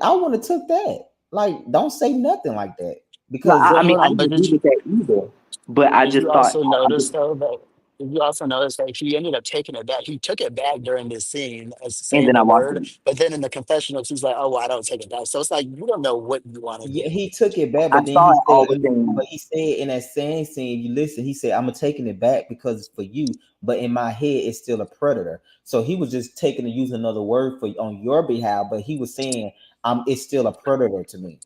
I wanted took that. Like, don't say nothing like that, no, because I But mean, hold I on, didn't agree with that either. But I did just you thought, also I notice just, though that did you also notice that he ended up taking it back? He took it back during this scene as and saying then I the watched word, it, but then in the confessionals, he's like, "Oh, well, I don't take it back." So it's like you don't know what you want to yeah, do. he took it back, I but then saw he it said, all within, but he said in that same scene, if you listen, he said, "I'm gonna taking it back because it's for you," but in my head, it's still a predator. So he was just taking and using another word for on your behalf, but he was saying, it's still a predator to me."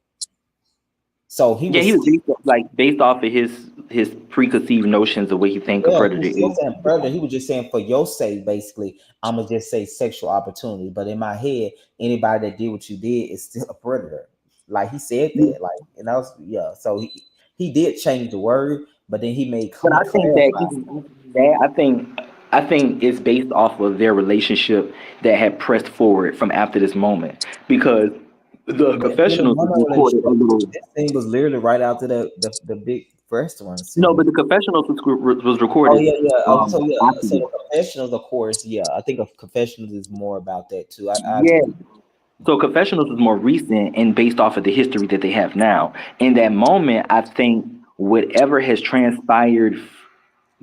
So he Yeah, he was was based off of his preconceived notions of what he think a Yeah, he predator was still is. saying predator. He was just saying for your sake, basically, I'm gonna just say sexual opportunity. But in my head, anybody that did what you did is still a predator. Like he said that, like, and I was yeah. So he did change the word, but then But he I think that clarified. I think it's based off of their relationship that had pressed forward from after this moment because the But it's really confessionals one was recorded a relationship. little. This thing was literally right after the big restaurant No, but scene. the confessionals was Oh recorded yeah, yeah. So yeah, after so this. the confessionals, of course, yeah. I think of confessionals is more about that too. I Yeah. agree. So confessionals is more recent and based off of the history that they have now. In that moment, I think whatever has transpired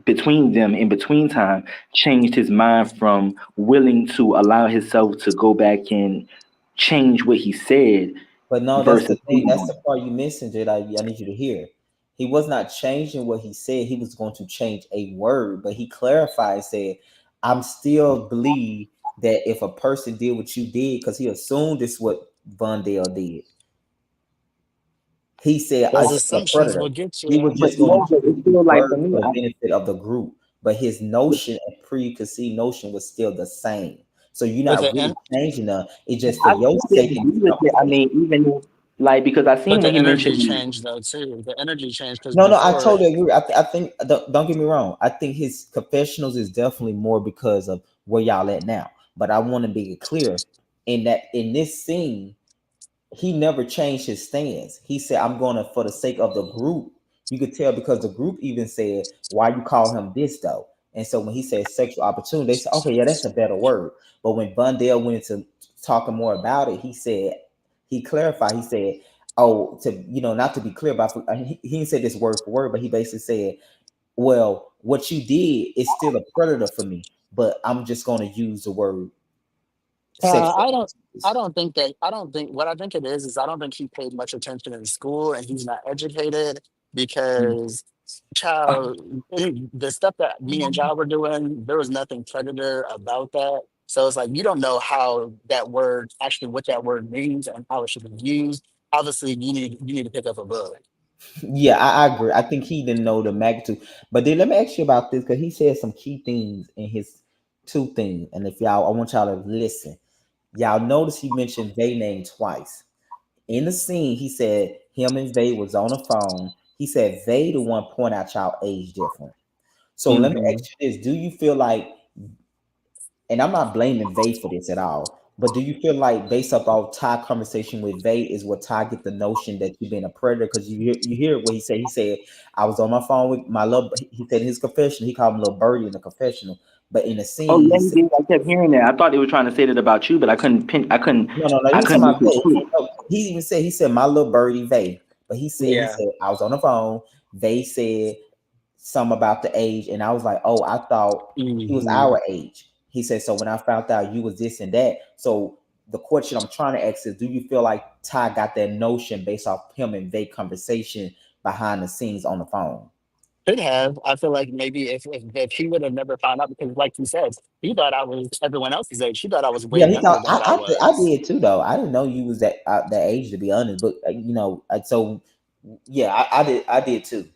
between them in between time changed his mind from willing to allow himself to go back and change what he said But no, that's the versus thing. That's the part you missing, Jada. I need you to hear. He was not changing what he said. He was going to change a word, but he clarified, said, "I'm still believe that if a person did what you did, because he assumed this what VonDell did. He said, "I Those still a assumptions will predator." get He was you. but just going to no, but use it's the still like for word me. for the benefit of the group, but his notion and preconceived notion was still the same. So you're But not the really en- changing them. It's just for I your still sake didn't in this agree with it. I conversation. mean, even like because I but seen when the he energy mentioned changed though too. The energy changed because No, no, I before, totally agree. I think don't get me wrong. I think his confessionals is definitely more because of where y'all at now. But I want to be clear in that in this scene, he never changed his stance. He said, "I'm going to for the sake of the group." You could tell because the group even said, "Why you call him this though?" And so when he said sexual opportunity, they said, "Okay, yeah, that's a better word." But when Bundell went into talking more about it, he said he clarified. He said, "Oh, to not to be clear about he didn't say this word for word, but he basically said, well, what you did is still a predator for me, but I'm just going to use the word sexual." I don't. I don't think what I think it is I don't think he paid much attention in school and he's not educated because child the stuff that me and John were doing, there was nothing predator about that. So it's like you don't know how that word actually what that word means and how it should be used. Obviously, you need to pick up a book. Yeah, I agree. I think he didn't know the magnitude. But then let me ask you about this because he said some key things in his two things. And if y'all, I want y'all to listen. Y'all notice he mentioned Vay name twice. In the scene, he said him and Vay was on the phone. He said Vay the one point out y'all age difference. So let me Hmm. ask you this. Do you feel like, and I'm not blaming Vay for this at all, but do you feel like based up our Ty conversation with Vay is what Ty get the notion that you've been a predator? Because you hear what he said. He said, I was on my phone with my love. He said in his confession, he called him little birdie in the confessional. But in the oh scene, yeah, he he said, did. I kept hearing that. I thought they were trying to say that about you, but I couldn't pin. no, no, no. I He was talking couldn't about make it Vay. click. He even said, my little birdie Vay. But he Yeah. said, I was on the phone. Vay said, some about the age, and I was like, "Oh, I thought he was Hmm. our age." He said, "So when I found out you was this and that, so the question I'm trying to ask is, do you feel like Ty got that notion based off him and Vay conversation behind the scenes on the phone?" Could have. I feel like maybe if he would have never found out because, like you said, he thought I was everyone else's age. He thought I was way Yeah, he younger thought than what I I was. did too though. I didn't know you was that age to be honest, but so yeah, I did too.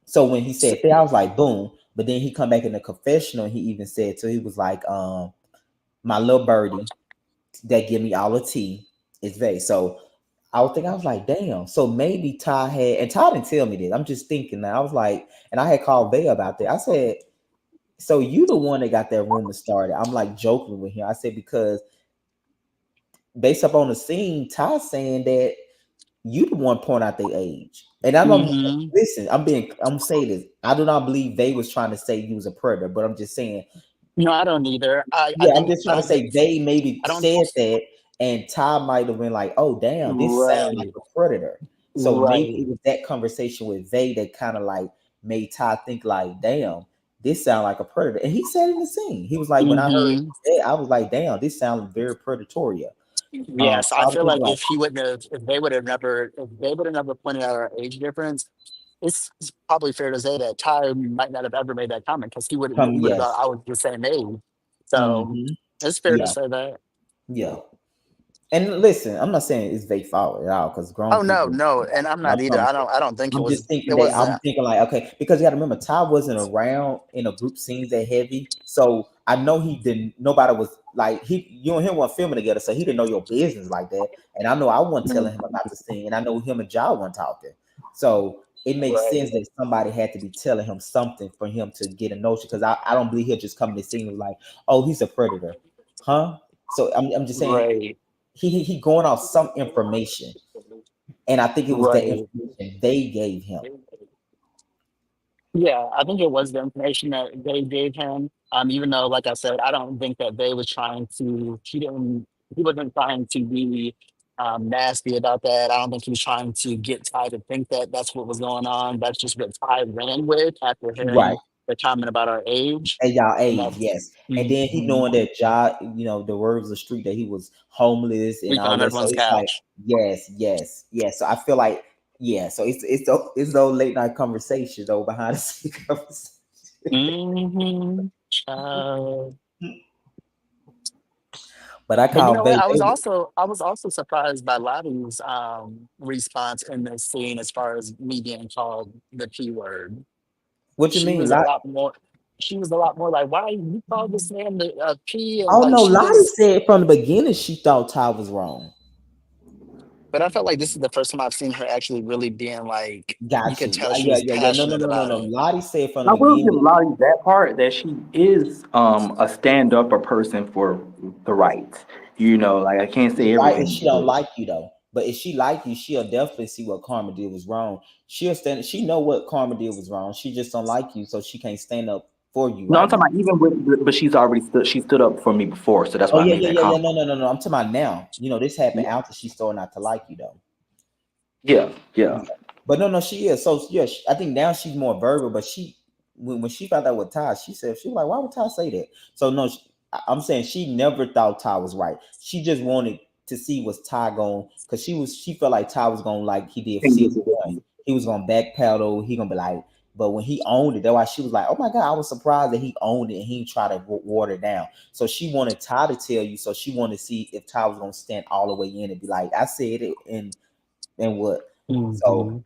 So when he said that, I was like, boom. But then he come back in the confessional. And he even said, so he was like, my little birdie that give me all the tea is Vay. So I was like, damn. So maybe Ty had, and Ty didn't tell me this. I'm just thinking now. I was like, and I had called Vay about that. I said, so you the one that got that rumor started. I'm like joking with him. I said, because based up on the scene, Ty saying that you the one point out their age. And I'm Hmm. listen, I'm saying this. I do not believe they was trying to say you was a predator, but I'm just saying. No, I don't either. I Yeah, I'm think just trying to say they maybe I don't. said that, and Ty might have been like, "Oh, damn, this sounds like Right. a predator." So maybe Right. it was that conversation with Vay that kind of like made Ty think like, "Damn, this sounds like a predator." And he said in the scene, he was like, "When I heard Hmm. that, I was like, damn, this sounds very predatory." Yes, So I I was feel thinking like like, if they would have never pointed out our age difference, it's probably fair to say that Ty might not have ever made that comment because he would have thought yes, I was the same age. So hmm it's fair to yeah, say that. yeah. And listen, I'm not saying it's their fault at all because grown Oh no, people. no, and I'm I'm not either. talking I don't think it I'm was. just thinking It that was. I'm thinking like, okay, because you got to remember, Ty wasn't around in a group scenes that heavy, so I know he didn't. Nobody was like you and him weren't filming together, so he didn't know your business like that. And I know I wasn't telling him about the scene, and I know him and Ja weren't talking, so it makes sense Right. that somebody had to be telling him something for him to get a notion. Because I don't believe he'll just come to the scene and be like, oh, he's a predator, huh? So I'm just saying Right. he going off some information, and I think it was that Right. information they gave him. Yeah, I think it was the information that they gave him. Even though, like I said, I don't think that they was trying to. He wasn't trying to be nasty about that. I don't think he was trying to get Ty to think that that's what was going on. That's just what Ty ran with after Right. hearing the comment about our age, At y'all and age, that's. yes. And then he Mhm. knowing that Ja, the words of the street that he was homeless and Sleeping all on that. So everyone's it's like, couch. yes, yes, yes. So I feel like, yeah. So it's those late night conversations though behind the scenes conversations. Hmm. But I But you call know what? Bay. I was also surprised by Lottie's response in this scene as far as me being called the P word. What you She mean? was a lot more. She was a lot more like, "Why you call this man the P?" And Oh like no, she Lottie was. said from the beginning she thought Ty was wrong. But I felt like this is the first time I've seen her actually really being like. You Got could you. tell she Yeah, was yeah, yeah. No, no, passionate no, no, about no. it. Lottie said from the I will give beginning. Lottie that part that she is a stand upper person for the rights. Like I can't say Right, and everything. she don't like you though. But if she like you, she'll definitely see what Karma did was wrong. She'll stand. She know what Karma did was wrong. She just don't like you, so she can't stand up for you No, I'm right talking now. about even with, but she's already stood. She stood up for me before, so that's Oh why I yeah, made yeah, that yeah, yeah. comment. No, no, no, no. I'm talking about now. This happened after she started not to like you though. Yeah, Yeah. yeah. But no, no, she is. So yeah, I think now she's more verbal. But when she found out with Ty, she was like, "Why would Ty say that?" So no, I'm saying she never thought Ty was right. She just wanted to see was Ty going because she felt like Ty was going like he did for Can't get season to one. He was gonna backpedal. He gonna be like, but when he owned it, that's why she was like, "Oh my god!" I was surprised that he owned it and he tried to water it down. So she wanted Ty to tell you. So she wanted to see if Ty was gonna stand all the way in and be like, "I said it," and what. So Hmm.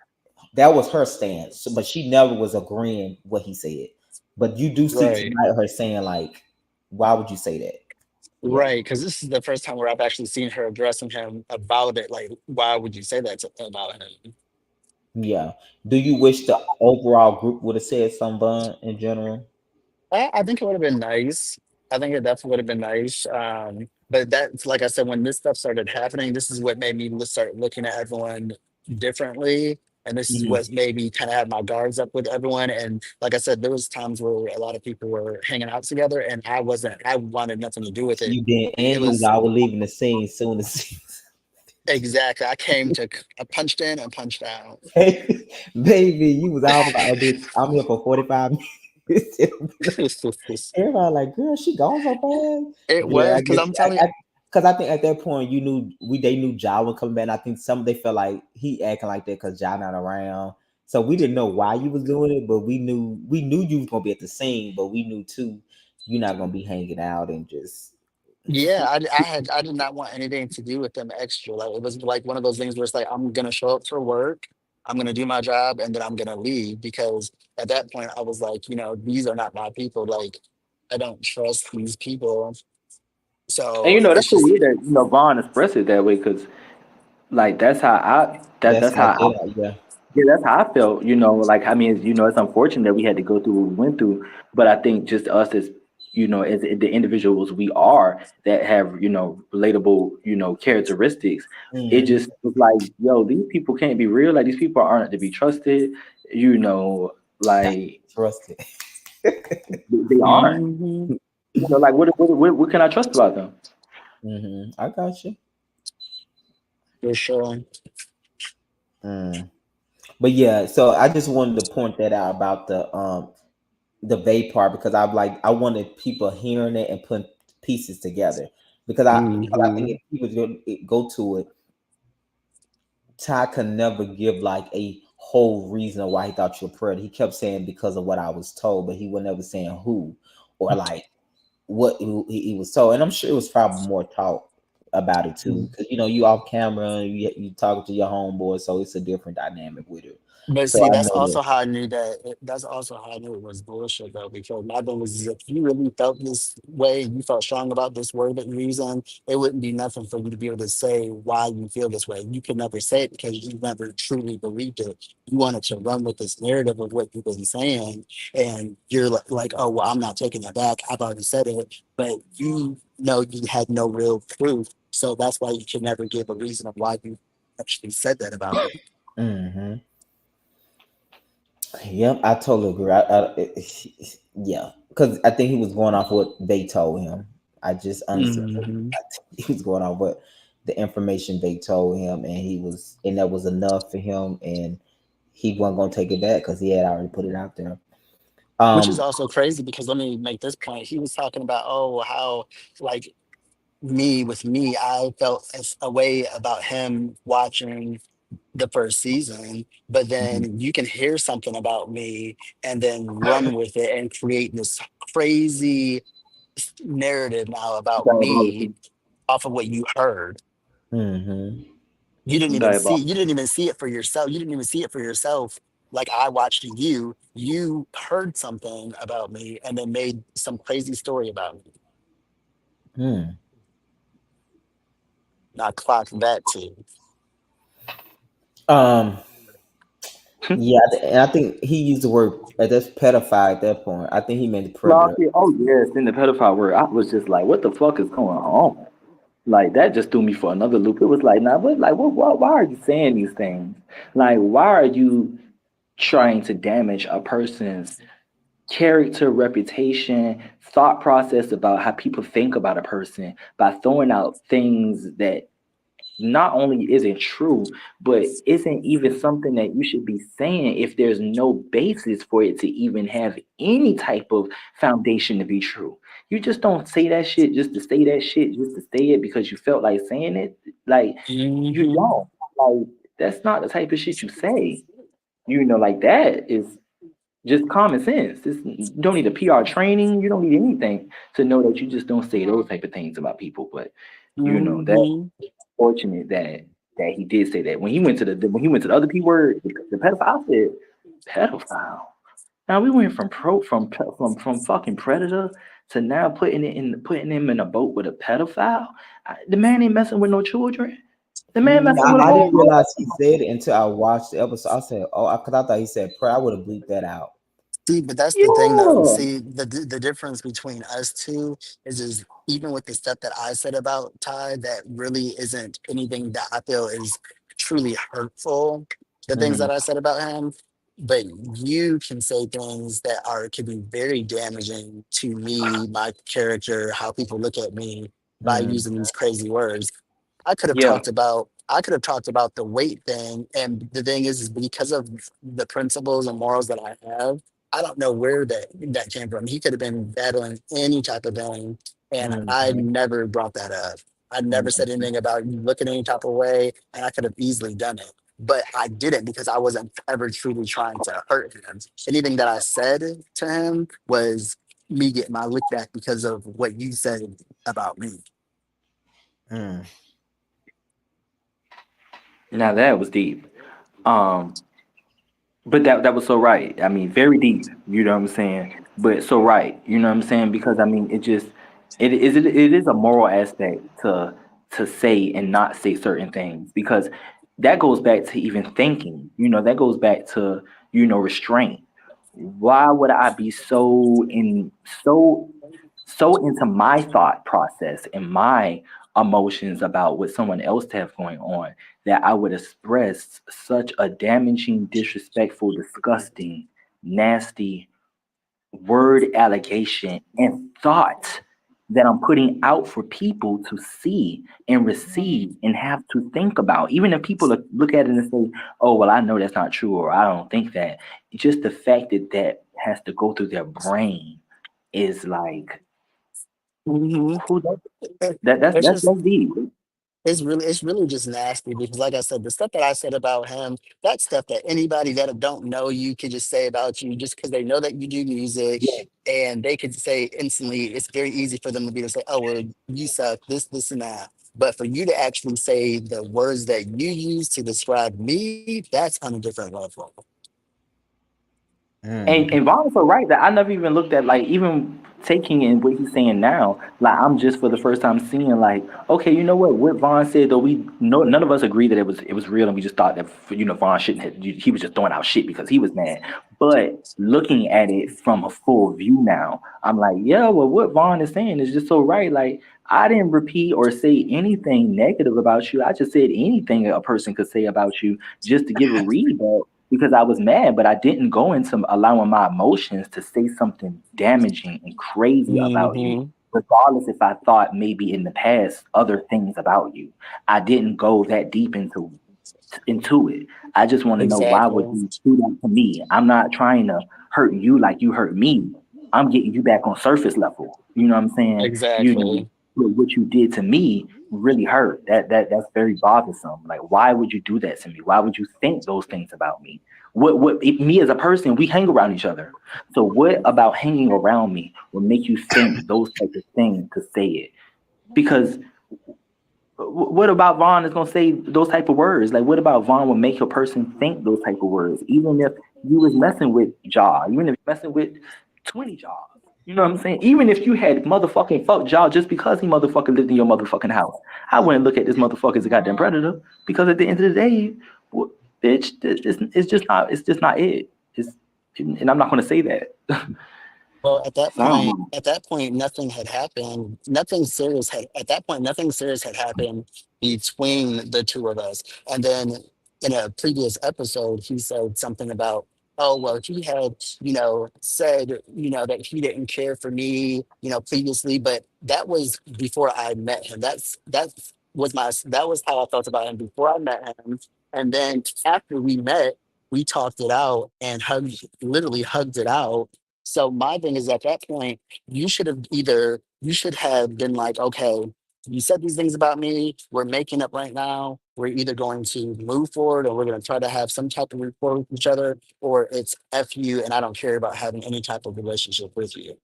that was her stance. But she never was agreeing what he said. But you do see Right. tonight her saying like, "Why would you say that?" Yeah, Right, because this is the first time where I've actually seen her addressing him about it. Like, why would you say that about him? yeah. Do you wish the overall group would have said some Bun in general? I think it would have been nice. I think it definitely would have been nice. But that's like I said, when this stuff started happening, this is what made me start looking at everyone differently. And this is Mhm. what made me kind of have my guards up with everyone. And like I said, there was times where a lot of people were hanging out together, and I wasn't. I wanted nothing to do with it. You did, It and you was was always leaving the scene soon as exactly. I came to. I punched in and punched out. baby, you was always like, "Oh, bitch, I'm here for 45 minutes." Everybody like, girl, she gone so fast. It But yeah, was I because guess I'm telling you. because I think at that point you knew they knew Ja was coming back. And I think some they felt like he acting like that because Ja not around. So we didn't know why you was doing it, but we knew you was gonna be at the scene, but we knew too you're not gonna be hanging out and just Yeah, I did not want anything to do with them extra. Like it was like one of those things where it's like I'm gonna show up for work, I'm gonna do my job, and then I'm gonna leave because at that point I was like, these are not my people. Like I don't trust these people. And So that's it's so just weird that Vaughn expressed it that way because like that's how I that that's that's how how I, yeah. yeah, that's how I felt. Like I mean, it's unfortunate that we had to go through what we went through, but I think just us as as the individuals we are that have relatable characteristics. It Mhm. just was like, yo, these people can't be real. Like these people aren't to be trusted. You know, Not like trusted. they aren't. mhm, Like what can I trust about them? I got you. for sure. Mm. But yeah, so I just wanted to point that out about the vape part because I wanted people hearing it and putting pieces together because I think Hmm. if people go to it, Ty could never give like a whole reason why he thought you were predator. He kept saying because of what I was told, but he was never saying who or like what he was told. And I'm sure it was probably more talk. about it too, Mhm. because you off camera, you talking to your homeboy, so it's a different dynamic with it. But So see, I that's know that. also how I knew that. That's also how I knew it was bullshit, though. Because my thing was, if you really felt this way, you felt strong about this word that you're using, it wouldn't be nothing for you to be able to say why you feel this way. You could never say it because you never truly believed it. You wanted to run with this narrative of what you've been saying, and you're like, oh, well, I'm not taking it back. I've already said it, but you know you had no real proof, so that's why you can never give a reason of why you actually said that about me. Hmm. Yep, I totally agree. Yeah, because I think he was going off what they told him. I just honestly, Hmm. I think he was going off what the information they told him, and that was enough for him, and he wasn't gonna take it back because he had already put it out there. Which is Um, also crazy because let me make this point. He was talking about, oh, how like me with me, I felt a way about him watching the first season, but mhm. then you can hear something about me and then run with it and create this crazy narrative now about me Diabolical. off of what you heard. Mhm. Diabolical. You didn't even see it for yourself. You didn't even see it for yourself. Like I watched you, you heard something about me and then made some crazy story about me. Hmm. And I clocked that too. Um, yeah, and I think he used the word that's pedophile at that point. I think he meant the Lost predator. it. Oh yes, in the pedophile word, I was just like, what the fuck is going on? Like that just threw me for another loop. It was like, nah, what, like, what, why are you saying these things? Like, why are you trying to damage a person's character, reputation, thought process about how people think about a person by throwing out things that not only isn't true, but isn't even something that you should be saying if there's no basis for it to even have any type of foundation to be true. You just don't say that shit just to say that shit, just to say it because you felt like saying it. Like, you Hmm. don't. Like, that's not the type of shit you say. Like that is just common sense. You don't need a PR training. You don't need anything to know that you just don't say those type of things about people. But that Hmm. fortunate that he did say that. When he went to the other P word, the pedophile, I said pedophile. Now we went from fucking predator to now putting him in a boat with a pedophile. The man ain't messing with no children. The man Hmm. messing with a I grown didn't realize he man. said it until I watched the episode. I said, "Oh," because I thought he said prayer. I would have bleeped that out. See, but that's the thing, though. Yeah. See, the difference between us two is even with the stuff that I said about Ty, that really isn't anything that I feel is truly hurtful. The things Mm, that I said about him, but you can say things that are could be very damaging to me, my character, how people look at me by mm, using these crazy words. Yeah. I could have talked about the weight thing, and the thing is because of the principles and morals that I have, I don't know where that came from. He could have been battling any type of thing, and mm, I never brought that up. I never said mm, anything about you looking any type of way, and I could have easily done it. But I didn't because I wasn't ever truly trying to hurt him. Anything that I said to him was me getting my lick back because of what you said about me. mm. Now that was deep. Um, But that was so right. I mean, very deep. You know what I'm saying? But so right. You know what I'm saying? Because I mean, it is a moral aspect to say and not say certain things because that goes back to even thinking. That goes back to restraint. Why would I be so into my thought process and my emotions about what someone else have going on that I would express such a damaging, disrespectful, disgusting, nasty word allegation and thought that I'm putting out for people to see and receive and have to think about. Even if people look at it and say, "Oh, well, I know that's not true," or "I don't think that," just the fact that that has to go through their brain is like, Hmm. who does that? That's It's that's just that's deep. it's really just nasty because like I said, the stuff that I said about him, that's stuff that anybody that don't know you could just say about you just because they know that you do music and they could say instantly, it's very easy for them to be to say, oh well, you suck, this, and that. But for you to actually say the words that you use to describe me, that's on a different level. Mm. And Vaughn's so right that I never even looked at like even taking in what he's saying now. Like I'm just for the first time seeing like, okay, you know what Vaughn said though we no none of us agreed that it was real and we just thought that Vaughn shouldn't have, he was just throwing out shit because he was mad. But looking at it from a full view now, I'm like, yeah, well what Vaughn is saying is just so right. Like I didn't repeat or say anything negative about you. I just said anything a person could say about you just to give a read because I was mad, but I didn't go into allowing my emotions to say something damaging and crazy about you, Hmm. regardless if I thought maybe in the past other things about you. I didn't go that deep into it. I just want to know why would Exactly. you do that to me? I'm not trying to hurt you like you hurt me. I'm getting you back on surface level. You know what I'm saying? Exactly. What you did to me really hurt. That's very bothersome. Like why would you do that to me? Why would you think those things about me? Me as a person, we hang around each other. So what about hanging around me will make you think those type of things to say it? Because what about Vaughn is gonna say those type of words? Like, what about Vaughn will make a person think those type of words? Even if you was messing with Jaw, even if you're messing with 20 Jaws. You know what I'm saying? Even if you had motherfucking fuck Jaw just because he motherfucking lived in your motherfucking house, I wouldn't look at this motherfucker as a goddamn predator because at the end of the day, bitch, it's just not it. It's, and I'm not gonna say that. Well, at that So I don't point, know. at that point, nothing had happened. Nothing serious had, at that point, nothing serious had happened between the two of us. And then in a previous episode, he said something about, oh, well, he had, said, that he didn't care for me, previously, but that was before I met him. That was how I felt about him before I met him. And then after we met, we talked it out and literally hugged it out. So my thing is at that point, you should have been like, okay, you said these things about me. We're making up right now. We're either going to move forward or we're going to try to have some type of rapport with each other, or it's F you and I don't care about having any type of relationship with you.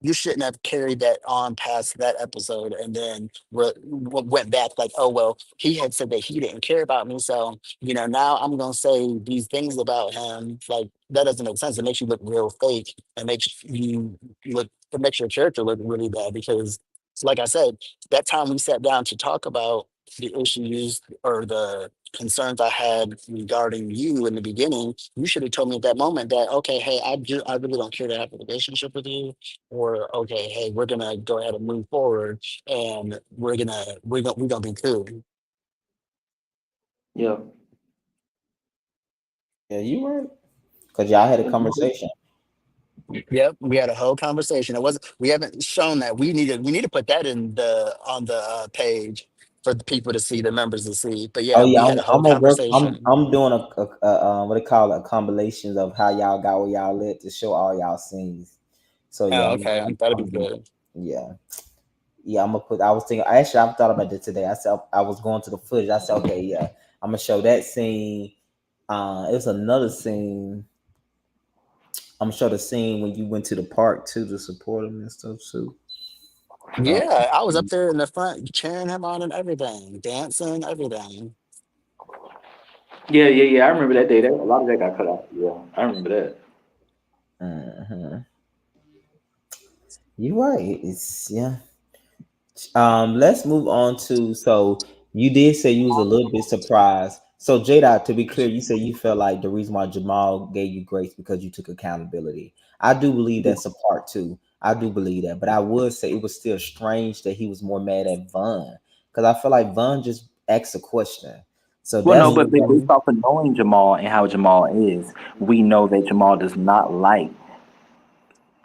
You shouldn't have carried that on past that episode and then went back like, oh, well, he had said that he didn't care about me. So, now I'm going to say these things about him. Like, that doesn't make sense. It makes you look real fake and it makes your character look really bad because, like I said, that time we sat down to talk about the issues or the concerns I had regarding you in the beginning, you should have told me at that moment that, okay, hey, I really don't care to have a relationship with you, or okay, hey, we're gonna go ahead and move forward, and we're gonna be cool. Yeah. Yeah, you right. Because y'all had a conversation. Yep, we had a whole conversation. It wasn't. We haven't shown that. We need to put that in the on the page for the people to see, the members to see. But Oh yeah, yeah, we had a whole I'm gonna work. conversation. I'm doing what they call it, a combinations of how y'all got where y'all lit to show all y'all scenes. So yeah, Oh, okay, that'll be I'm doing, good. yeah. Yeah, I'm gonna put. I was thinking. Actually, I thought about it today. I said I was going to the footage. I said, okay, yeah, I'm gonna show that scene. It was another scene. I'm gonna show the scene when you went to the park too to support him and stuff too. Uh, Yeah, I was up there in the front cheering him on and everything, dancing, everything. Yeah. I remember that day. A lot of that got cut out. Yeah, I remember that. mhm. You're right. It's yeah. Let's move on to so you did say you was a little bit surprised. So Jada, to be clear, you said you felt like the reason why Jamal gave you grace because you took accountability. I do believe that's a part too. I do believe that, but I would say it was still strange that he was more mad at Vaughn because I feel like Vaughn just asked a question. So Well, no, that's but based Hmm. off of knowing Jamal and how Jamal is, we know that Jamal does not like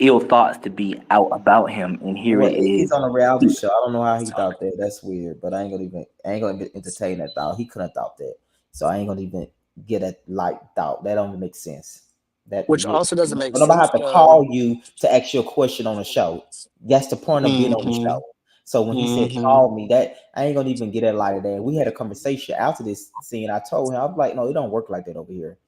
ill thoughts to be out about him, and here well, it he's is. on a reality show. I don't know how he thought that. That's weird, but I ain't gonna even entertain that thought. He couldn't have thought that, so I ain't gonna even get a light thought. That don't make sense. That Which you, also doesn't make nobody sense have to though. call you to ask you a question on the show. That's the point of being on the Hmm. show. So when he said Hmm. call me, that I ain't gonna even get that light of that. We had a conversation after this scene. I told him I was like, no, it don't work like that over here.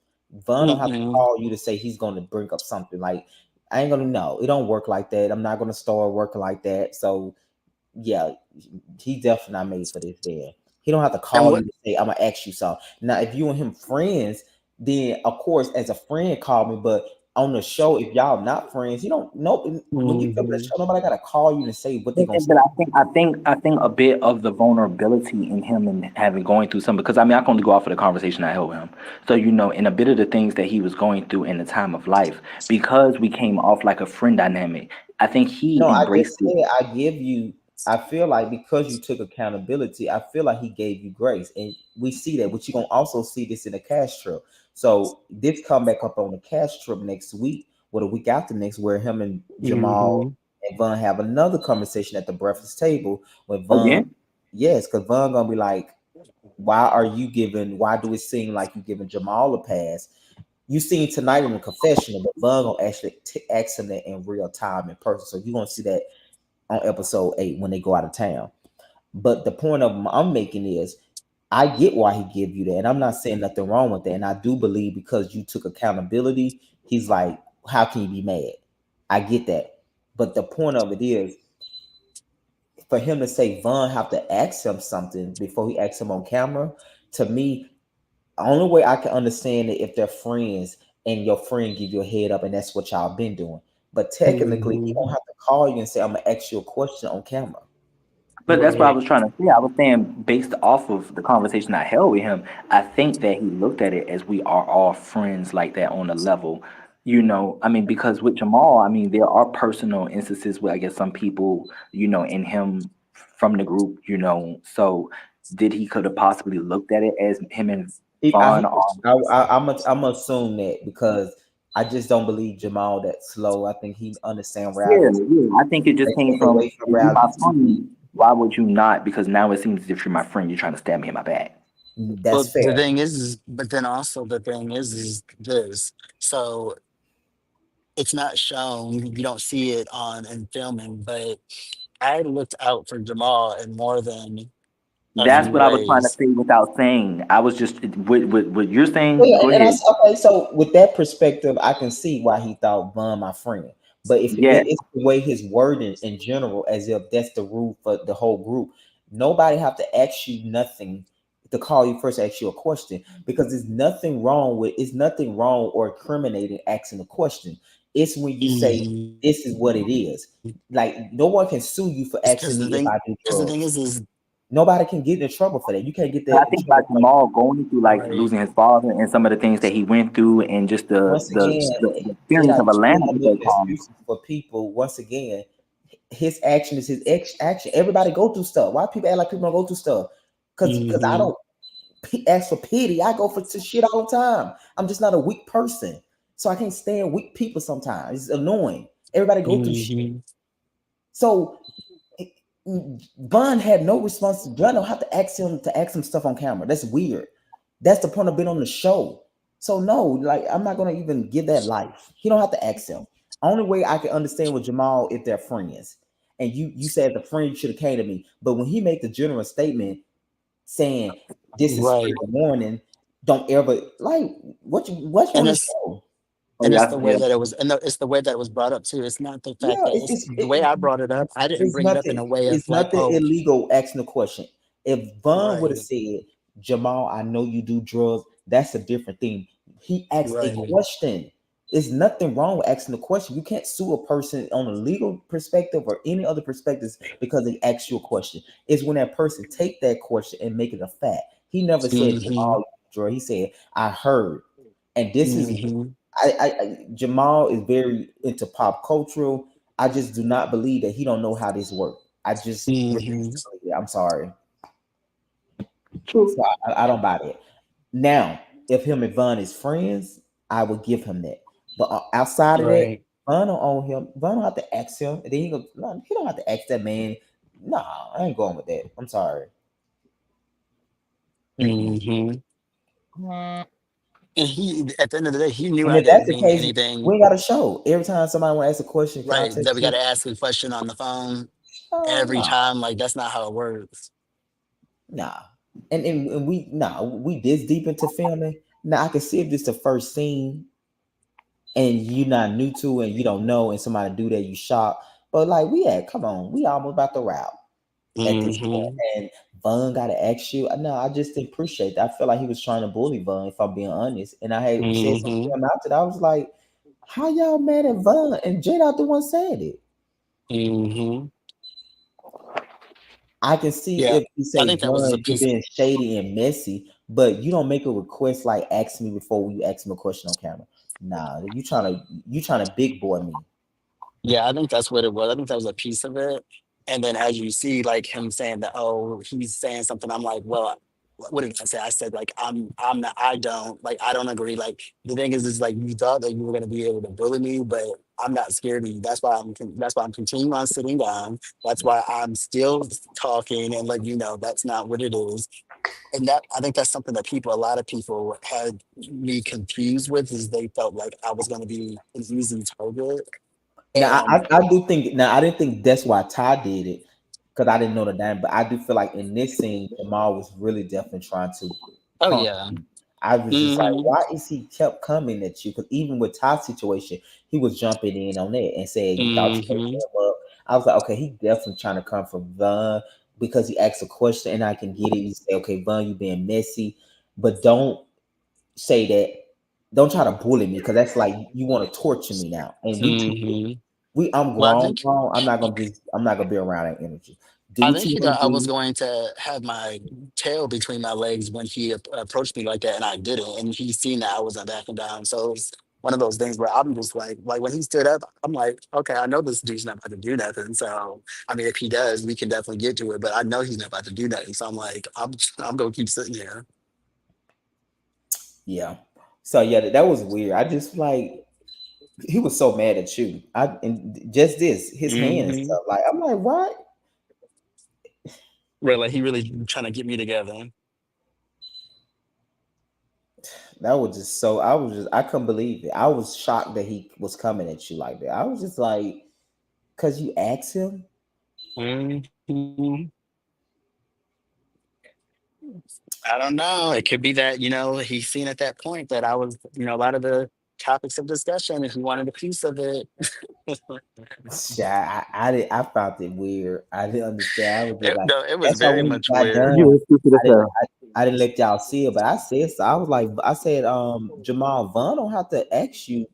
Vaughn don't have to Hmm. call you to say he's gonna bring up something like I ain't gonna know. It don't work like that. I'm not gonna start working like that. So yeah, he definitely not made for this. There, he don't have to And call you what to say I'm gonna ask you something. Now, if you and him friends, then of course, as a friend, call me. But on the show, if y'all not friends, you don't know. When you come to the Mhm. show, nobody gotta call you and say what they gonna say. But I think a bit of the vulnerability in him and having going through some, because I mean I can only go off of the conversation I had with him. So in a bit of the things that he was going through in the time of life, because we came off like a friend dynamic, I think he No, I embraced just it. said I give you. I feel like because you took accountability, I feel like he gave you grace, and we see that. But you're gonna also see this in the cash trip. So this come back up on the cash trip next week, or the week after next, where him and Jamal Mhm. and Von have another conversation at the breakfast table. When Von, Again, yes, because Von gonna be like, "Why are you giving? Why do it seem like you giving Jamal a pass?" You seen tonight in the confessional, but Von gonna actually ask him that in real time in person. So you're gonna see that on episode 8 when they go out of town. But the point of I'm making is I get why he give you that, and I'm not saying nothing wrong with that. And I do believe because you took accountability, he's like, how can you be mad? I get that. But the point of it is for him to say Vaughn have to ask him something before he asks him on camera, to me, the only way I can understand it if they're friends and your friend give you a head up and that's what y'all been doing. But technically, he Mhm. don't have to call you and say, I'm gonna ask you a question on camera. but that's what I Right. was trying to say. I was saying, based off of the conversation I held with him, I think that he looked at it as we are all friends like that on a level. I mean, because with Jamal, I mean, there are personal instances where I guess some people, in him from the group, so did he could have possibly looked at it as him and Vaughn are, I'm gonna assume that because I just don't believe Jamal that slow. I think he understand yeah, reality. yeah. I think it They just came take from, away from if you my reality TV. friend, why would you not? Because now it seems as if you're my friend, you're trying to stab me in my back. That's Well, the fair. thing is, but then also the thing is this. So it's not shown. You don't see it on in filming, but I looked out for Jamal in more than a That's few what I was trying to ways. say without saying. I was just what you're Well, saying. yeah, Go and I ahead. okay. So with that perspective, I can see why he thought Von my friend. But if Yeah, it's the way his wording in general, as if that's the rule for the whole group, nobody have to ask you nothing to call you first, ask you a question because it's nothing wrong or incriminating asking a question. It's when you say Mhm. this is what it is. Like no one can sue you for Because asking me if I do the thing drugs. is Nobody can get in trouble for that. You can't get but I that in think by trouble. Jamal going through like right. losing his father and some of the things that he went through, and just the Once the again, the it experience of we're Atlanta not at that making time. excuses for people. Once again, his action is his action. Everybody go through stuff. Why people act like people don't go through stuff? Because I Mhm. don't ask for pity. I go for shit all the time. I'm just not a weak person, so I can't stand weak people. Sometimes it's annoying. Everybody go through shit. Mhm. So Bun had no response. Bun don't have to ask him stuff on camera. That's weird. That's the point of being on the show. So no, like I'm not gonna even give that life. He don't have to ask him. Only way I can understand with Jamal if they're friends. And you said the friend should have came to me. But when he made the general statement saying this is Right. fair warning, don't ever like what's on And the it's show? Oh and it's yeah, the way yeah. that it was, and it's the way that it was brought up too. It's not the fact Yeah, that it's the way I brought it up. I didn't bring it up in a way of it's like, nothing oh, illegal asking the question. If Vaughn would have right, said, Jamal, I know you do drugs, that's a different thing. He asked a right, question. There's nothing wrong with asking the question. You can't sue a person on a legal perspective or any other perspectives because they ask you a question. It's when that person take that question and make it a fact. He never said mm-hmm, Jamal, you do drugs. He said, I heard. And this is mm-hmm, Jamal is very into pop cultural. I just do not believe that he don't know how this works. I just refuse mm-hmm, to believe it. I'm sorry. True. So I don't buy that. Now, if him and Von is friends, I would give him that. But outside of that, right, Von don't own him. Von don't have to ask him. And then he go, no, he don't have to ask that man. No, I ain't going with that. I'm sorry. mm-hmm. And he, at the end of the day, he knew And I if that's didn't the mean case, we anything. ain't got a show. Every time somebody want to ask a question, can I Right, text that we got you? to ask a question on the phone every No. time. Like that's not how it works. Nah. And we we this deep into filming. Now I can see if this the first scene and you not new to it and you don't know and somebody do that, you shocked. But like we had, come on, we almost about to route. at this point. Mm-hmm. And Von got to ask you. No, I just didn't appreciate that. I feel like he was trying to bully Von, if I'm being honest. And I had said something to Mm-hmm. him after that. I was like, how y'all mad at Von? And Jada the one said it. Mm-hmm. I can see Yeah. if you I say think that was a Von, you're piece. being shady and messy, but you don't make a request like ask me before you ask me a question on camera. Nah, you trying to big boy me. Yeah, I think that's what it was. I think that was a piece of it. And then as you see, like him saying that, oh, he's saying something. I'm like, well, what did I say? I said like, I'm not. I don't like. I don't agree. Like the thing is like you thought that you were gonna be able to bully me, but I'm not scared of you. That's why I'm continuing on sitting down. That's why I'm still talking and let you know that's not what it is. And that I think that's something that a lot of people had me confused with, is they felt like I was going to be an easy target. Now And I do think now I didn't think that's why Ty did it because I didn't know the name, but I do feel like in this scene Jamal was really definitely trying to oh punk yeah. you. I was just like, Hmm. why is he kept coming at you? Because even with Ty's situation, he was jumping in on that and saying you thought you could Hmm. him up. I was like, okay, he definitely trying to come from Von because he asked a question and I can get it. You say, okay, Von, you being messy, but don't say that. Don't try to bully me because that's like you want to torture me now, and Hmm. I'm Well, grown. I'm not gonna be around that energy. Do I what think you he want thought to I was do. going to have my tail between my legs when he approached me like that, and I didn't. And he seen that I wasn't backing down, so it was one of those things where I'm just like when he stood up, I'm like, okay, I know this dude's not about to do nothing. So I mean, if he does, we can definitely get to it. But I know he's not about to do nothing. So I'm like, I'm gonna keep sitting here. Yeah. So yeah, that was weird. I just like he was so mad at you. I and just this his hand and Hmm. stuff. Like I'm like, what? Where like he really trying to get me together. That was just so. I couldn't believe it. I was shocked that he was coming at you like that. I was just like, cause you asked him. Hmm. I don't know. It could be that, he's seen at that point that I was, a lot of the topics of discussion and he wanted a piece of it. Yeah, I found it weird. I didn't understand. I was just like, No, it was that's why very when he much got weird. You done, were stupid as I didn't hell. I didn't let y'all see it, but I said so. I said, Jamal Vaughn don't have to ask you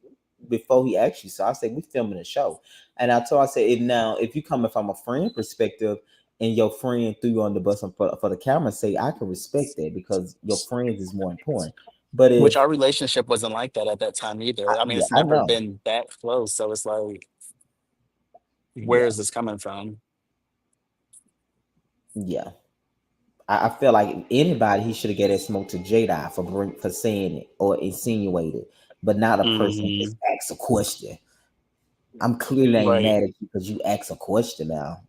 before he asks you. So I said we filming a show, and I said now if you coming from a friend perspective and your friend threw you on the bus for the camera, say I can respect that because your friends is more important. But Which if our relationship wasn't like that at that time either. I mean, yeah, it's I never know, been that close. So it's like, where yeah, is this coming from? yeah. I feel like anybody he should have get that smoke to Jedi for saying it or insinuated, but not a person Hmm. just asks a question. I'm clearly ain't Right. mad at you because you ask a question now.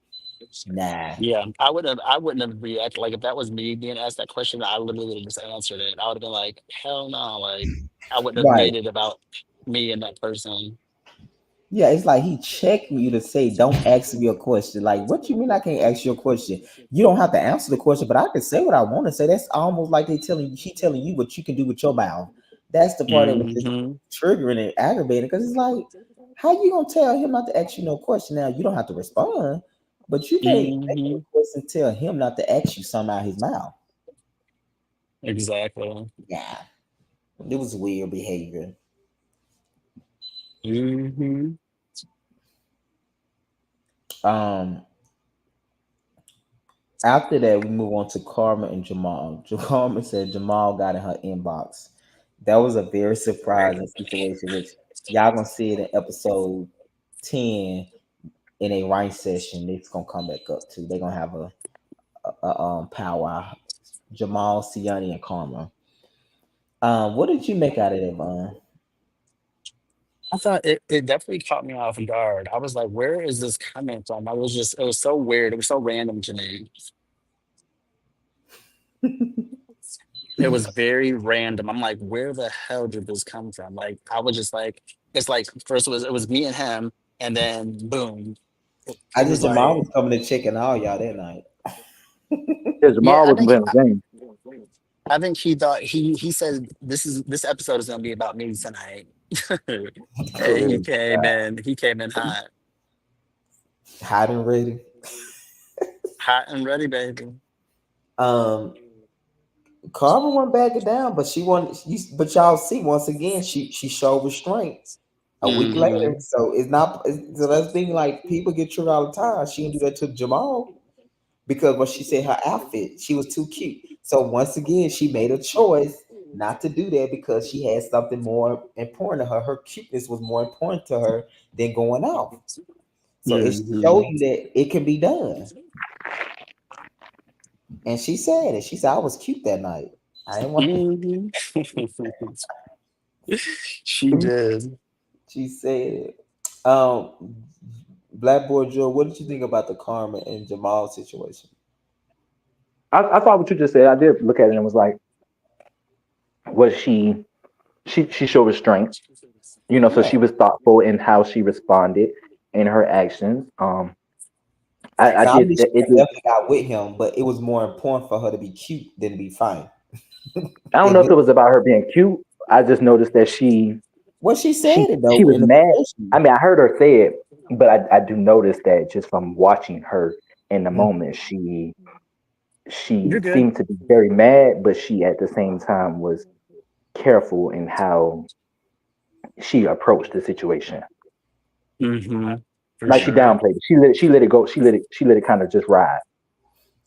Nah, Yeah. I wouldn't have reacted like if that was me being asked that question, I literally would have just answered it. I would have been like, hell no. Like I wouldn't have right. made it about me and that person. Yeah, it's like he checking you to say, "Don't ask me a question." Like, what you mean I can't ask you a question? You don't have to answer the question, but I can say what I want to say. That's almost like he telling you what you can do with your mouth. That's the part that was just Hmm. triggering and aggravating because it's like, how you gonna tell him not to ask you no question? Now you don't have to respond, but you can't make a Hmm. request and tell him not to ask you something out his mouth. Exactly. Yeah, it was weird behavior. Hmm. Um, After that, we move on to Karma and Jamal. Karma said Jamal got in her inbox. That was a very surprising situation, which y'all gonna see it in episode 10 in a writing session. It's gonna come back up too. They're gonna have a powwow. Jamal, Siani, and Karma. What did you make out of it, Vaughn? I thought it definitely caught me off guard. I was like, where is this coming from? It was so weird. It was so random to me. It was very random. I'm like, where the hell did this come from? Like, I was just like, it's like first it was me and him, and then boom, I it just was Jamal like, was coming to check in all y'all that night. Yeah, yeah, Jamal wasn't playing no game. I think he thought he said this episode is gonna be about me tonight. And Good. he came in hot. Hot and ready. Hot and ready, baby. Um, Karma went back it down, but she won. But y'all see once again, she showed restraint a week later. Hmm. So it's not. So that's being like people get triggered all the time. She didn't do that to Jamal because what she said her outfit, she was too cute. So once again, she made a choice not to do that because she had something more important to her. Her cuteness was more important to her than going off. So it showed Hmm. you that it can be done. And she said it. She said I was cute that night. I didn't want. Hmm. She did. She said, um, Black Boy Joe, what did you think about the Karma and Jamal situation? I thought what you just said. I did look at it and was like, was she showed restraint, so Yeah, she was thoughtful in how she responded in her actions. I now I did mean, she that. It did. definitely got with him, but it was more important for her to be cute than to be fine. I don't know And if it was about her being cute. I just noticed that she well, she she said it she though was in the mad. confession. I mean, I heard her say it, but I do notice that just from watching her in the Mm. moment, she You're good. seemed to be very mad, but she at the same time was careful in how she approached the situation. Hmm. For Like she sure. downplayed it. She let it go. She let it kind of just ride.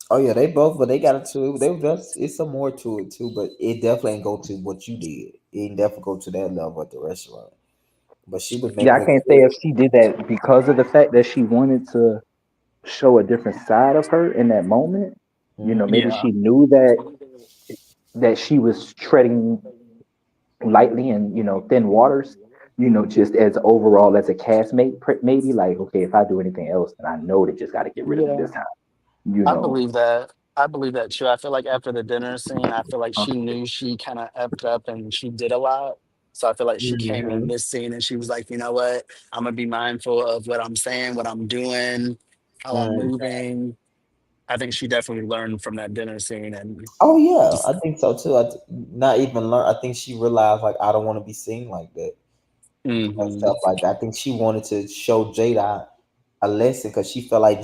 Oh yeah, they both, but they got it too. They were just it's some more to it too, but it definitely ain't go to what you did. It ain't definitely go to that level at the restaurant. But she was Yeah, making I it can't say clear. if she did that because of the fact that she wanted to show a different side of her in that moment. Maybe Yeah. she knew that she was treading lightly in thin waters. Just as overall as a castmate, maybe like okay, if I do anything else, then I know they just got to get rid of me Yeah. this time. You I know. believe that. I believe that too. I feel like after the dinner scene, I feel like Uh, she knew she kind of effed up and she did a lot. So I feel like she came in mhm. this scene and she was like, you know what? I'm gonna be mindful of what I'm saying, what I'm doing, how I'm Mm. moving. I think she definitely learned from that dinner scene and Oh yeah, just I think so too. Not even learn. I think she realized like I don't want to be seen like that and hmm. stuff like that. I think she wanted to show Jada a lesson because she felt like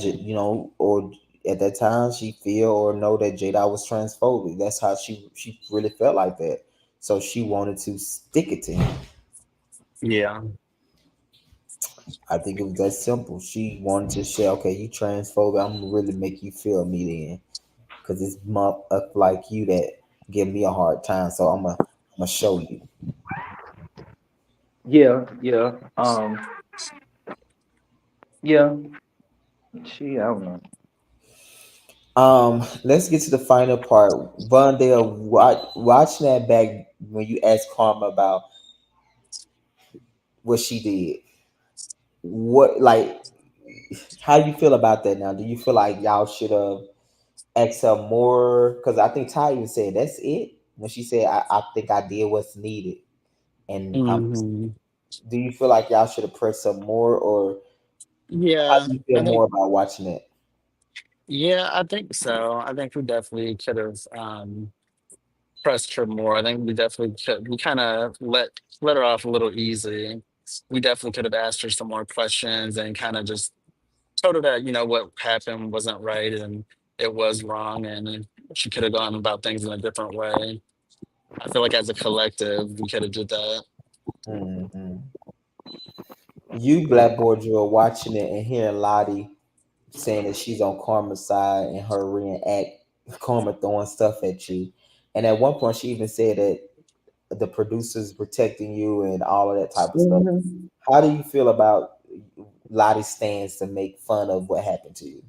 or at that time she feel or know that Jada was transphobic. That's how she really felt like that. So she wanted to stick it to him. Yeah. I think it was that simple. She wanted to say, okay, you transphobic. I'm gonna really make you feel me then, because it's up like you that give me a hard time. So I'm gonna show you. Yeah, yeah, yeah. I don't know. Let's get to the final part. VonDell, watching that back when you asked Karma about what she did. What like how you feel about that now? Do you feel like y'all should have asked her more? Because I think Ty even said that's it when she said I think I did what's needed. And Hmm. do you feel like y'all should have pressed her more, or how Yeah. do you feel I more think about watching it? yeah, I think so. I think we definitely could have pressed her more. I think we definitely could. We kind of let her off a little easy. We definitely could have asked her some more questions and kind of just told her that what happened wasn't right and it was wrong, and she could have gone about things in a different way. I feel like as a collective, we could have did that. Hmm. You, Black Boy Joe, watching it and hearing Lottie saying that she's on Karma's side and her reenact Karma throwing stuff at you. And at one point, she even said that the producers protecting you and all of that type of stuff. Mhm. How do you feel about Lottie's stance to make fun of what happened to you?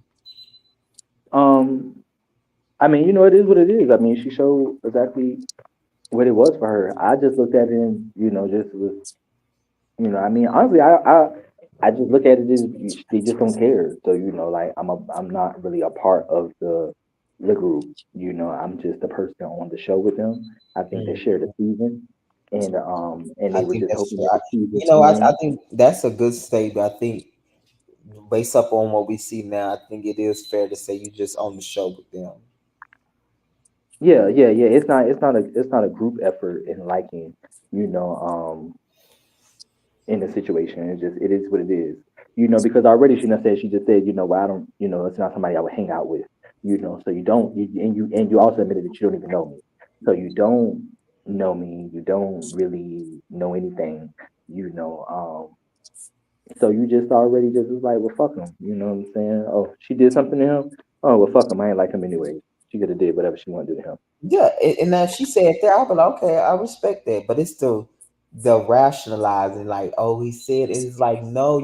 Um, I mean, it is what it is. I mean, she showed exactly what it was for her. I just looked at it and just was I mean, honestly, I just look at it as they just don't care. So like I'm not really a part of the group. I'm just a person on the show with them. I think they Mm, shared a season, and I they were think just that's hoping true. that the season I end. think that's a good statement. I think based up on what we see now, I think it is fair to say you just on the show with them. Yeah, yeah, yeah. It's not a group effort in liking you know um in the situation. It is what it is. Because already she done said she just said, well, I don't, it's not somebody I would hang out with. You know, so you don't, and you also admitted that you don't even know me. So you don't know me. You don't really know anything. You know, so you just already just was like, well, fuck him. You know what I'm saying? Oh, she did something to him. Oh, well, fuck him. I ain't like him anyway. She could have did whatever she wanted to do to him. Yeah, and now she said that, I'll be like, okay, I respect that, but it's the rationalizing, like, oh, he said it's like, no,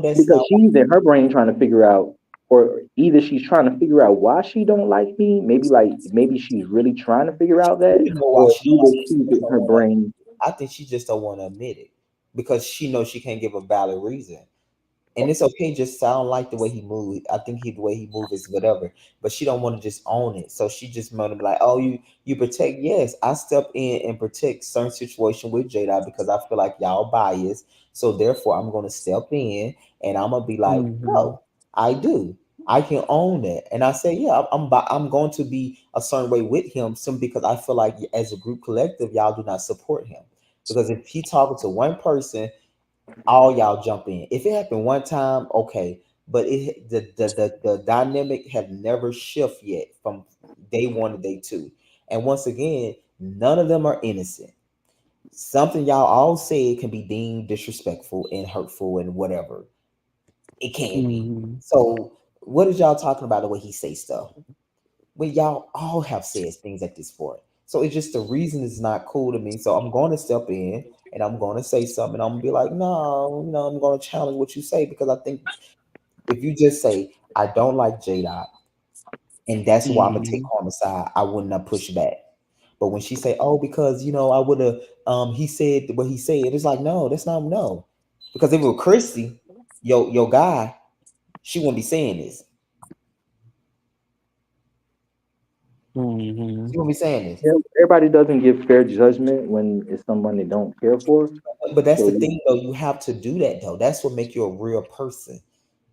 that's Because not what she's in her brain trying to figure out, or either she's trying to figure out why she don't like me. Maybe she's really trying to figure out I that, don't know why or she don't either like it. She she's just in don't her want brain. to. I think she just don't want to admit it because she knows she can't give a valid reason. And it's okay just sound like the way he moved. I think the way he move is whatever, but she don't want to just own it. So she just want to be like, oh, you protect. Yes, I step in and protect certain situation with Jada because I feel like y'all biased. So therefore, I'm going to step in and I'm gonna be like, Mm-hmm. no, I do. I can own that. And I say, yeah, I'm going to be a certain way with him simply because I feel like as a group collective, y'all do not support him. Because if he talking to one person, all y'all jump in. If it happened one time, okay. But the dynamic have never shift yet from day one to day two. And once again, none of them are innocent. Something y'all all say can be deemed disrespectful and hurtful and whatever. It can be. Mm-hmm. So what is y'all talking about the way he say stuff? Well, y'all all have said things at this point. So it's just the reason is not cool to me. So I'm going to step in and I'm going to say something. I'm gonna be like, no, I'm going to challenge what you say because I think if you just say I don't like J Dot and that's why I'm gonna take Mm-hmm. Karma's side, I wouldn't have pushed back. But when she say, oh, because I would have, he said what he said, it's like, no, that's not no, because if it were Christy, your guy, she wouldn't be saying this. Mm-hmm. She wouldn't be saying this. Yeah, everybody doesn't give fair judgment when it's someone they don't care for. But that's So the thing, though. You have to do that, though. That's what make you a real person.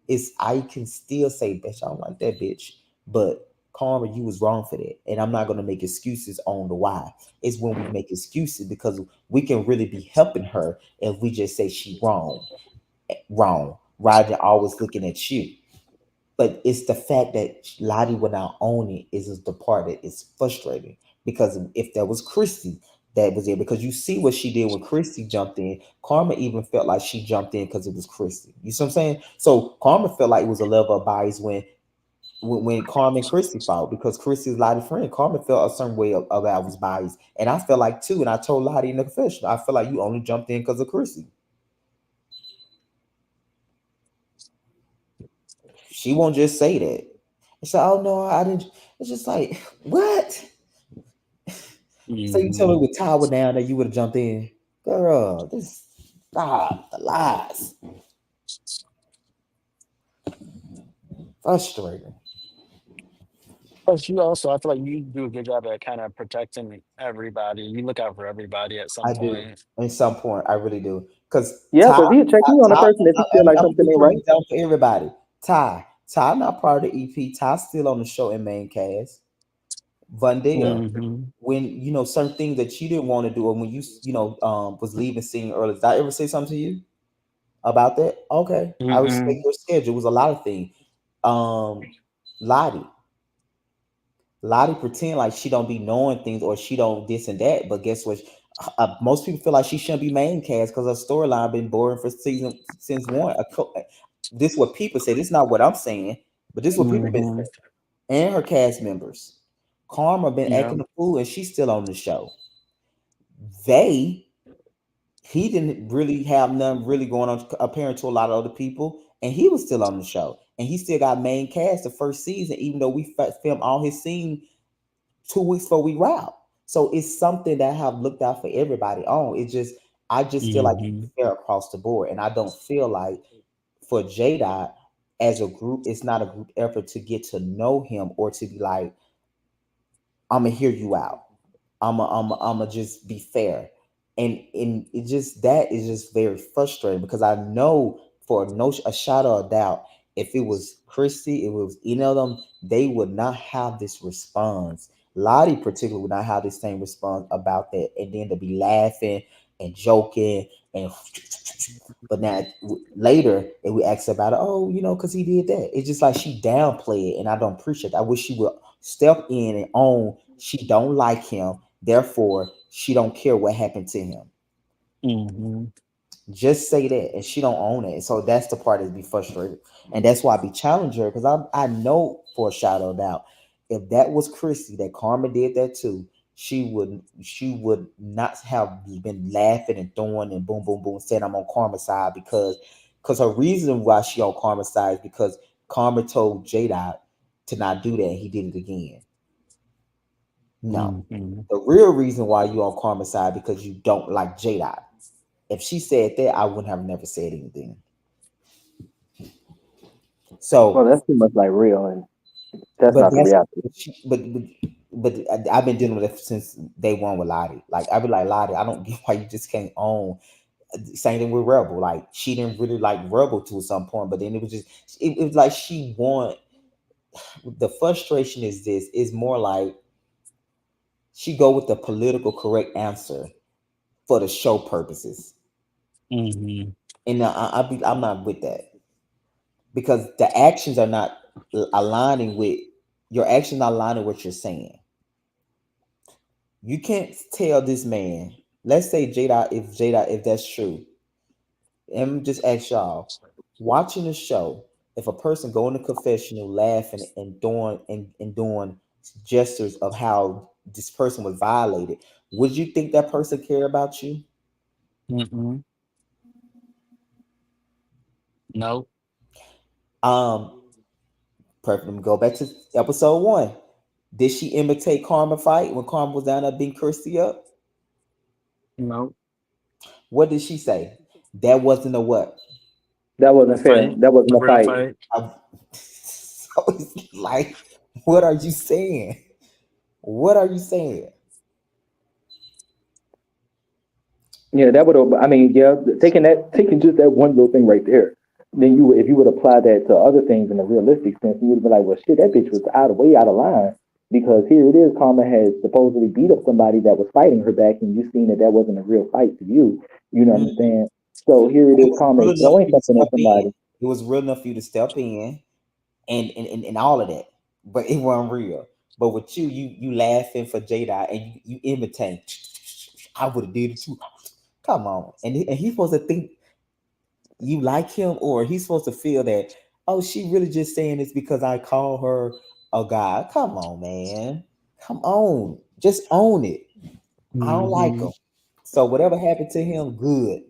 Is I can still say, bitch, I don't like that bitch, but Karma, you was wrong for that, and I'm not gonna make excuses on the why. It's when we make excuses because we can really be helping her if we just say she wrong, rather than always looking at you. But it's the fact that Lottie would not own it is the part that is frustrating. Because if that was Christy that was there, because you see what she did when Christy jumped in, Karma even felt like she jumped in because it was Christy. You see what I'm saying? So Karma felt like it was a level of bias when Karma and Christy fought because Christy's Lottie's friend. Karma felt a certain way about his bias. And I felt like too, and I told Lottie in the confession, I feel like you only jumped in because of Christy. She won't just say that. It's like, oh no, I didn't. It's just like, what? So you tell me Mm-hmm. with Tower down that you would have jumped in, girl? This stop the lies. Frustrating. But you also, I feel like you do a good job at kind of protecting everybody. You look out for everybody at some I do. point. At some point, I really do. Because yeah, because he'll check me on a person if he feel like I'm something gonna ain't give you right. an example for everybody. Ty not part of the EP. Ty still on the show in main cast. VonDell, Mm-hmm. when certain things that you didn't want to do, or when was leaving singing early, did I ever say something to you about that? Okay, I respect Mm-mm. your schedule. It was a lot of things. Um, Lottie. Lottie pretend like she don't be knowing things or she don't this and that, but guess what? Most people feel like she shouldn't be main cast because her storyline been boring for season since one. This is what people say. This is not what I'm saying, but this is what people been Mm-hmm. saying. And her cast members, Karma been Yeah. acting a fool, and she's still on the show. They he didn't really have nothing really going on apparent to a lot of other people, and he was still on the show, and he still got main cast the first season, even though we filmed all his scene 2 weeks before we route. So it's something that I have looked out for everybody on. It just I just feel like Mm-hmm. it's fair across the board, and I don't feel like for J Dot as a group, it's not a group effort to get to know him or to be like, I'm gonna hear you out. I'm just be fair, and it just that is just very frustrating because I know for no a shadow of doubt, if it was Christy, if it was any of them, they would not have this response. Lottie particularly would not have the same response about that, and then to be laughing and joking and but now later if we ask about it, oh, because he did that. It's just like she downplay it, and I don't appreciate that. I wish she would step in and own she don't like him, therefore she don't care what happened to him. Mm-hmm. Just say that, and she don't own it. So that's the part that be frustrated, and that's why I be challenging her because I know for a shadow of doubt, if that was Chrissy, that Karma did that too, she would not have been laughing and throwing and boom boom boom saying I'm on Karma's side because her reason why she on Karma's side is because Karma told J Dot to not do that. And he did it again. No, Mm-hmm. the real reason why you on Karma's side because you don't like J Dot. If she said that, I wouldn't have never said anything. Well, So, that's too much like real, and that's but not the that's reality. but I've been dealing with it since day one with Lottie. Like I be like Lottie, I don't get why you just can't own. Same thing with Rebel. Like she didn't really like Rebel to some point, but then it was just it was like she want. The frustration is this is more like she go with the political correct answer for the show purposes, Mm-hmm. and I'm not with that. Because the actions are not aligning with your actions not aligning with what you're saying. You can't tell this man. Let's say Jada, if that's true, and just ask y'all, watching the show, if a person go in the confessional laughing and doing gestures of how this person was violated, would you think that person care about you? Mm-hmm. Nope. Um, perfect. Let me go back to episode one. Did she imitate Karma fight when Karma was down there beating Kirsty up? Nope. What did she say? That wasn't a what? That A wasn't fair. fight. That wasn't A a real fight. fight. So it's like, what are you saying? What are you saying? Yeah, that would have. I mean, yeah, taking just that one little thing right there. Then if you would apply that to other things in a realistic sense, you would be like, well, shit, that bitch was way out of line because here it is, Karma has supposedly beat up somebody that was fighting her back, and you seen that that wasn't a real fight to you. You know what I'm Mhm. saying? So here it It is, was Karma real is enough for throwing you to something step at in. somebody. It was real enough for you to step in and all of that. But it wasn't real. But with you laughing for Jada and you imitate. I would have did it too. Come on. And he's supposed to think you like him, or he's supposed to feel that, oh, she really just saying this because I call her a guy. Come on, man. Come on. Just own it. I don't like Mm-hmm. him. So whatever happened to him, good.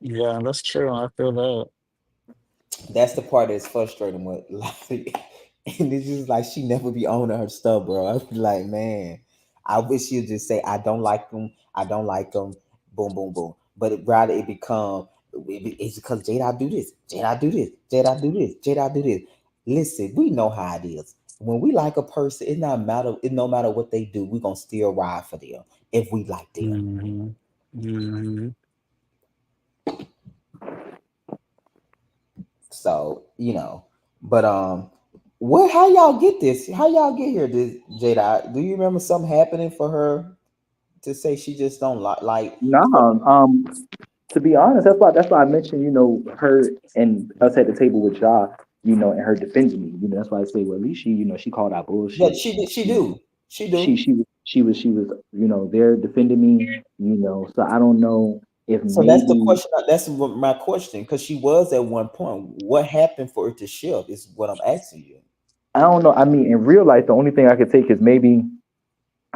Yeah, that's true. I feel that. That's the part that's frustrating with like and it's just like she never be owning her stuff, bro. I be like, man, I wish you'd just say I don't like them, I don't like them, boom, boom, boom. But rather it become it's because Jada do this, Jada do this, Jada do this, Jada do this. Listen, we know how it is. When we like a person, it not matter. It no matter what they do, we gonna still ride for them if we like them. Mm-hmm. Mm-hmm. So but what? How y'all get this? How y'all get here, this Jada? Do you remember something happening for her to say she just don't like? Nah, to be honest, that's why I mentioned, her and us at the table with Ja, and her defending me. That's why I say, well, at least she called out Yeah, bullshit. she You know, do, she she do. she was there defending me. So I don't know if So that's the maybe question. That's my question because she was at one point. What happened for it to shift? Is what I'm asking you. I don't know. I mean, in real life, the only thing I could take is maybe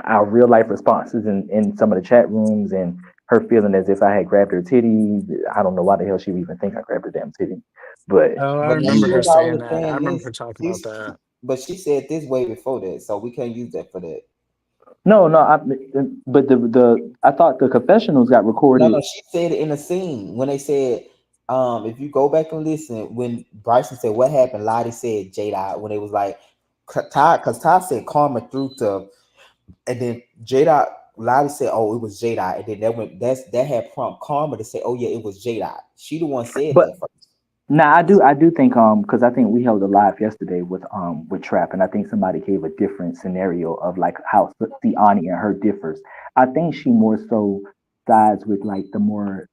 our real life responses in some of the chat rooms and her feeling as if I had grabbed her titties. I don't know why the hell she would even think I grabbed her damn titty, but Oh, I But she remember you her was saying already that. I saying remember this. her talking about She's, that. but she said this way before that, so we can't use that for that. no, no. But the I thought the confessionals got No, no, recorded. she said it in a scene when they said, if you go back and listen, when Bryson said what happened, Lottie said Jada when it was like Ty, because Ty said Karma through to, and then Jada, Lottie said, oh, it was Jada, and then that had prompt Karma to say, oh yeah, it was Jada. She the one said But that first. Nah, I do think because I think we held a live yesterday with Trap, and I think somebody gave a different scenario of like how Ani and her differs. I think she more so sides with like the more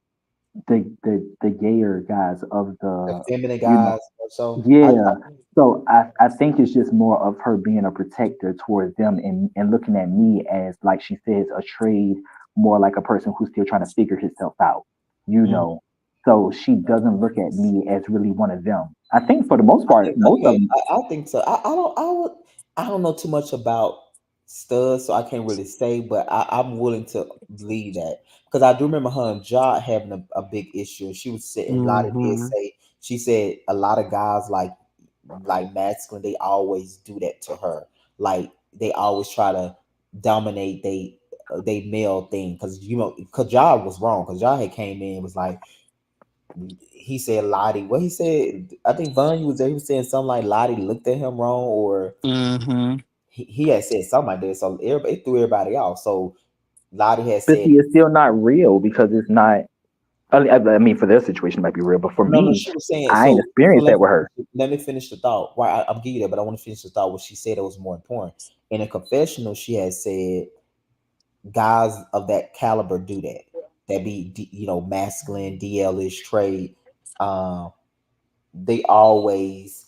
the gayer guys of The the feminine you know guys or so. yeah. So I think it's just more of her being a protector towards them and looking at me as like she says a trade, more like a person who's still trying to figure himself out, you Mm, know. So she doesn't look at me as really one of them. I think for the most I part, think most of okay. them. I think so. I don't know too much about studs, so I can't really say, but I'm willing to believe that because I do remember her and Ja having a big issue. She was saying Lottie did Mm-hmm. say she said a lot of guys like masculine, they always do that to her. Like they always try to dominate they male thing because because Ja was wrong because Ja had came in and was like he said Lottie. What he said, I think Von you was there. He was saying something like Lottie looked at him wrong, or Mm-hmm. he had said something like that. So everybody it threw everybody off. So Lottie had But said, see, it's still not real because it's not. I mean, for their situation, it might be real, but for no, me, she was saying. I ain't So experienced that with her. let me finish the thought. Why I'm giving you that, but I want to finish the thought. What she said it was more important. In a confessional, she had said guys of that caliber do that. That be masculine, DL-ish trade. Um, they always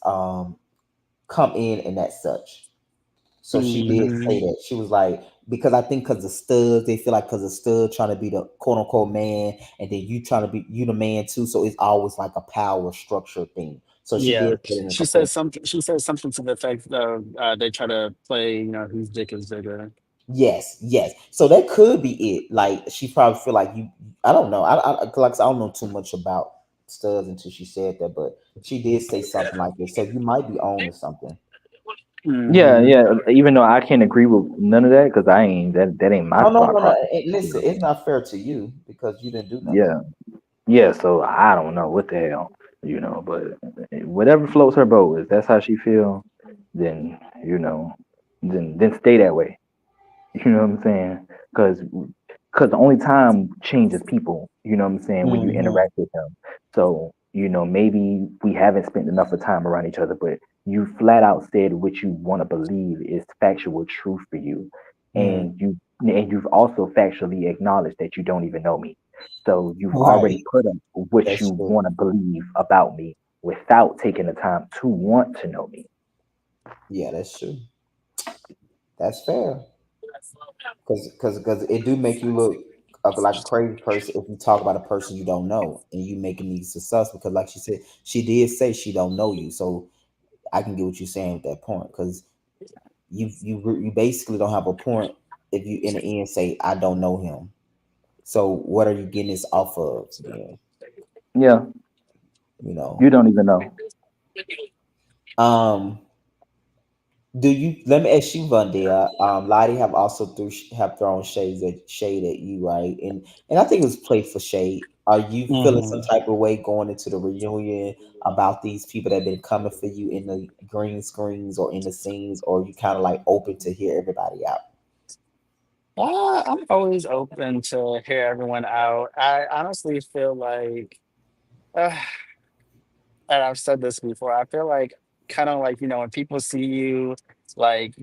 come in and that such. So she did Mm-hmm. say that. She was like, because I think because the studs, they feel like because the stud trying to be the quote unquote man, and then you trying to be you the man too. So it's always like a power structure thing. So she Yeah. did put it in a She said confession. something. She said something to the effect of they try to play, whose dick is bigger. Yes, yes. So that could be it. Like she probably feel like you. I don't know. Like I don't know too much about studs until she said that, but she did say something like this. So you might be on to something. Yeah, Mm-hmm. yeah. Even though I can't agree with none of that because I ain't that ain't my Oh no, thought no, no. process. You Listen, know. it's not fair to you because you didn't do nothing. Yeah. Yeah, so I don't know what the hell, but whatever floats her boat, if that's how she feel, then then stay that way. You know what I'm saying? Because the only time changes people. You know what I'm saying when you Hmm. interact with them. So maybe we haven't spent enough of time around each other, but you flat out said what you want to believe is factual truth for you, Mm. and you've also factually acknowledged that you don't even know me. So you've Right. already put up what That's you true. want to believe about me without taking the time to want to know me. Yeah, that's true. That's fair. Because it do make you look like a crazy person if you talk about a person you don't know and you making these success because like she said she did say she don't know you, so I can get what you're saying at that point because you basically don't have a point if you in the end say I don't know him. So what are you getting this off of then? Yeah, You know. you don't even know. Um. Do you let me ask you, VonDell? Lottie have also have thrown shade at you, right? And I think it was playful shade. Are you feeling some Mm-hmm. type of way going into the reunion about these people that have been coming for you in the green screens or in the scenes, or you kind of like open to hear everybody out? I'm always open to hear everyone out. I honestly feel like, uh, and I've said this before, I feel like kind of like, when people see you like,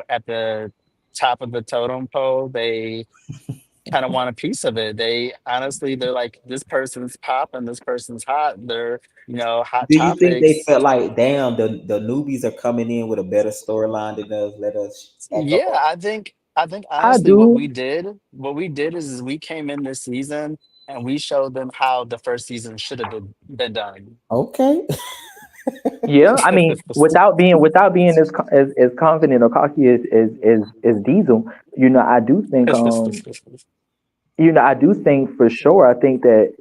at the top of the totem pole, they kind of want a piece of it. They're like, this person's pop and this person's hot. They're, hot Do you think they topics. felt like, damn, the newbies are coming in with a better storyline than us? Let us act up Yeah, on. I think I honestly do. what we did is we came in this season and we showed them how the first season should have been done. Okay. Yeah, I mean, without being as confident or cocky as Diesel, I do think I do think for sure. I think that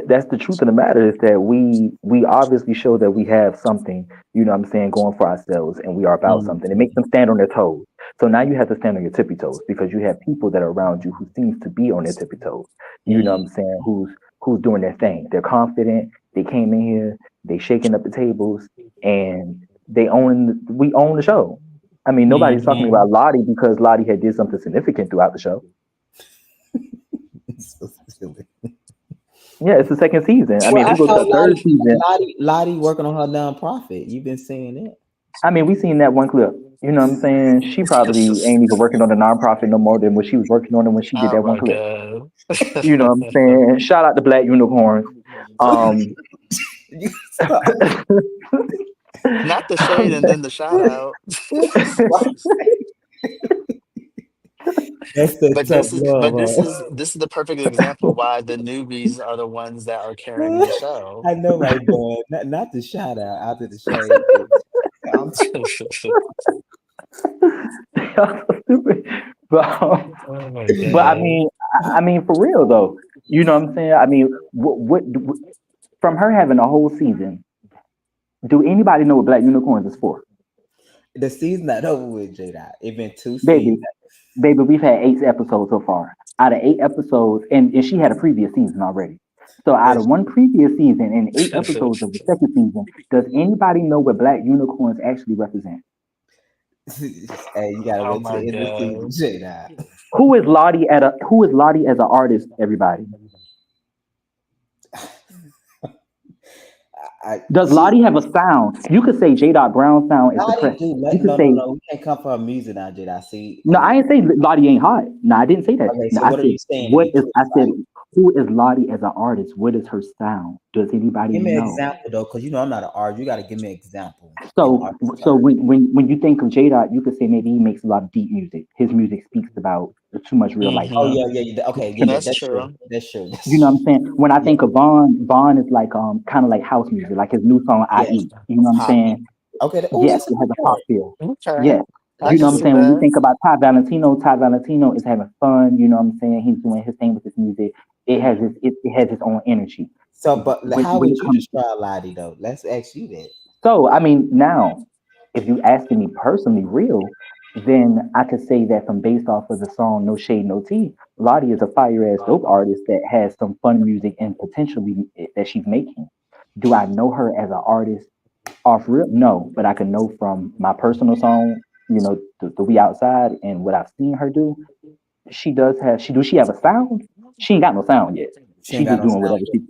that's the truth of the matter is that we obviously show that we have something, what I'm saying, going for ourselves and we are about something. It makes Mhm. them stand on their toes. So now you have to stand on your tippy toes because you have people that are around you who seems to be on their tippy toes. You know what I'm saying? Who's doing their thing. They're confident. They came in here, they shaking up the tables, and we own the show. I mean, nobody's talking Hmm. about Lottie because Lottie had did something significant throughout the show. It's so silly. Yeah, it's the second season. I Well, mean, if I we go to thought the third season, Lottie working on her nonprofit. You've been saying that. I mean, we seen that one clip. You know what I'm saying? She probably ain't even working on the nonprofit no more than what she was working on it when she did Oh that one my clip. god. You know what I'm saying? Shout out to Black Unicorns. Um, You stop. Not the shade and then the shout out. That's the But tough love, this is the perfect example why the newbies are the ones that are carrying huh? the show. I know, right, boy. Not the shout out, out of the shade. I'm Y'all so stupid. But, Oh my but god. I mean, for real though. You know what I'm saying? I mean, from her having a whole season, do anybody know what Black Unicorns is for? the season not over with, J Dot. It been two Baby, seasons. baby, we've had 8 episodes so far. Out of 8 episodes, and she had a previous season already. So out of That's one previous season and 8 episodes of the second season, does anybody know what Black Unicorns actually represent? hey, you gotta Oh wait till my the end of the season, god. J Dot. Who is Lottie as an artist? Everybody. Does She Lottie have a sound? You could say J. Dot Brown sound is Lottie depressed. do You could no, no, say no. We can't come for her music now, J Dot. See, no. I didn't say Lottie ain't hot. No, I didn't say that. okay. No, So I what are said you saying to what be is. true? I said Like, who is Lottie as an artist? What is her sound? Does anybody give me an know? example though, because you know I'm not an artist. You got to give me an example in So artist so terms. when you think of J. Dot, you could say maybe he makes a lot of deep music. His music speaks about too much real life Oh stuff. yeah, Hmm. yeah, yeah. Okay, yeah, yeah. That's That's true. true. That's true. You know That's what I'm saying? When I yeah, think of Vaughn is like kind of like house music, like his new song yes. IE. You know what I'm Poppy. saying? Okay. Oh, Yes, that's a it good has a pop point. feel. Okay. Yes. I You can know what I'm see saying? When you that. think about Ty Valentino is having fun, you know what I'm saying? He's doing his thing with his music. It has its own energy. So, but how When would it you comes describe Lottie though? Let's ask you that. so I mean now, if you asking me personally real, then I could say that from based off of the song No Shade No Tea, Lottie is a fire ass dope artist that has some fun music and potentially that she's making. Do I know her as an artist off real? No, but I can know from my personal song, the We Outside and what I've seen her do. She have a sound? She ain't got no sound yet. She She ain't got just no doing sound whatever yet. she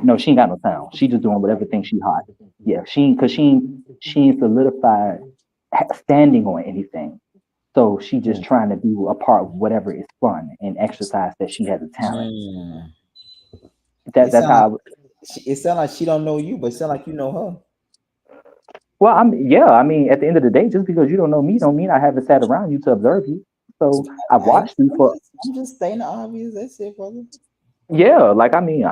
no, she ain't got no sound. She just doing whatever thinks she hot. Yeah, she ain't solidified standing on anything. So she just Mm. trying to do a part of whatever is fun and exercise that she has a talent. Mm. That It that's sound like how it sound like she don't know you, but it sound like you know her. well, I mean, at the end of the day, just because you don't know me don't mean I haven't sat around you to observe you. So I've I ain't, watched you for I'm just stating the obvious. That's it, brother. yeah, like I mean,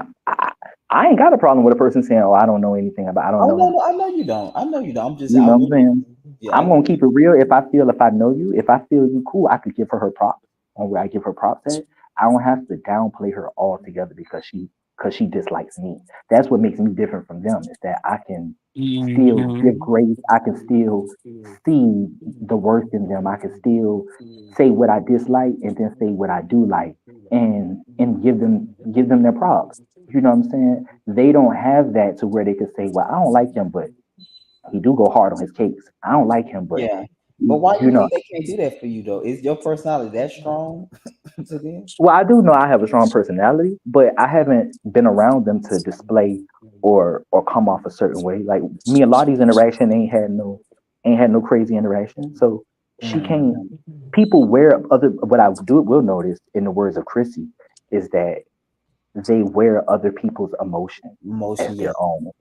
I ain't got a problem with a person saying, "Oh, I don't know anything about, I don't Oh know no, him." no, I know you don't. I know you don't. I'm just, You I know what I'm really, saying? yeah, I I'm get gonna it. keep it real. If I know you, if I feel you cool, I could give her props on where I give her props at. I don't have to downplay her altogether because she dislikes me. That's what makes me different from them is that I can still give Hmm. grace. I can still see the worth in them. I can still say what I dislike and then say what I do like and give them their props. You know what I'm saying? They don't have that to where they could say, "Well, I don't like him, but he do go hard on his cakes. I don't like him, but Yeah, but you, why do you you know." think they can't do that for you though? Is your personality that strong to them? Well, I do know I have a strong personality, but I haven't been around them to display or come off a certain way. Like me and Lottie's interaction ain't had no crazy interaction. So she Mm, can't. People wear other. What I do will notice in the words of Chrissy is that they wear other people's emotion as emotion, yeah. their own.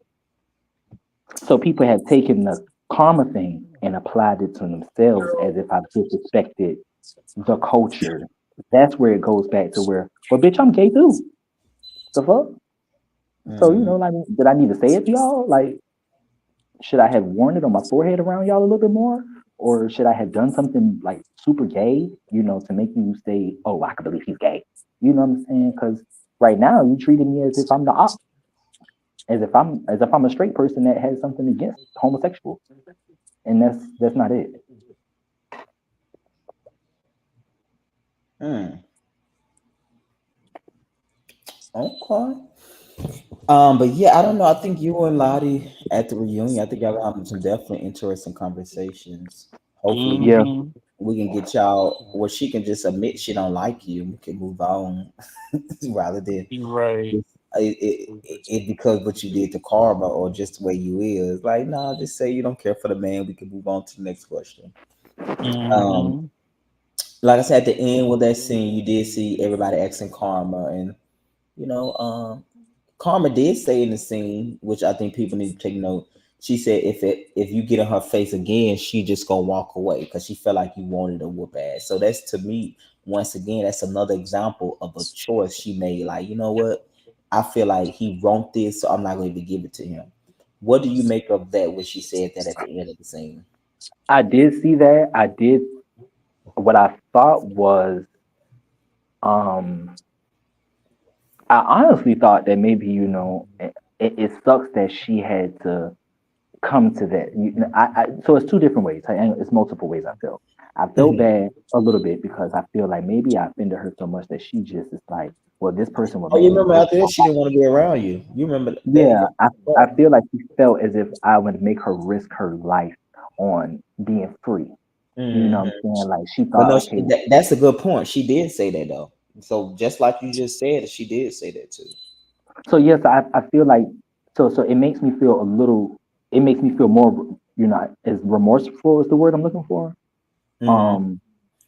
So people have taken the karma thing and applied it to themselves as if I've disrespected the culture. That's where it goes back to where, well, bitch, I'm gay too. The fuck? So, Mm. like, did I need to say it to y'all? Like, should I have worn it on my forehead around y'all a little bit more? Or should I have done something like super gay, to make you say, oh, I can believe he's gay? You know what I'm saying? Because right now you treated me as if I'm the op, as if I'm a straight person that has something against homosexuals. And that's not it. Mm. Okay. But yeah, I don't know. I think you and Lottie at the reunion, I think y'all having some definitely interesting conversations. Hopefully, Yeah. Hmm. we can get y'all where she can just admit she don't like you. We can move on rather than Right. it because what you did to karma or just the way you is. Like, nah, just say you don't care for the man. We can move on to the next question. Um, Mm-hmm. like I said, at the end with that scene, you did see everybody asking karma, and you know, Karma did say in the scene, which I think people need to take note. She said if you get in her face again, she just gonna walk away because she felt like you wanted to whoop ass. So that's to me, once again, that's another example of a choice she made. Like, you know what? I feel like he wrote this, so I'm not going to give it to him. What do you make of that when she said that at the end of the scene? I did see that. I did. What I thought was, um, I honestly thought that maybe it sucks that she had to come to that. So it's two different ways. It's multiple ways. I felt Mhm. bad a little bit because I feel like maybe I offended her so much that she just is like, well, this person will Oh, make you me remember go. after that she didn't want to be around you. You remember that? Yeah, I feel like she felt as if I would make her risk her life on being free. You know what I'm Mhm. saying? Like she But thought, no, okay, that's a good point. She did say that though. So just like you just said, she did say that too. so yes, I feel like so it makes me feel a little. It makes me feel more, as remorseful is the word I'm looking for. Mm-hmm. Um,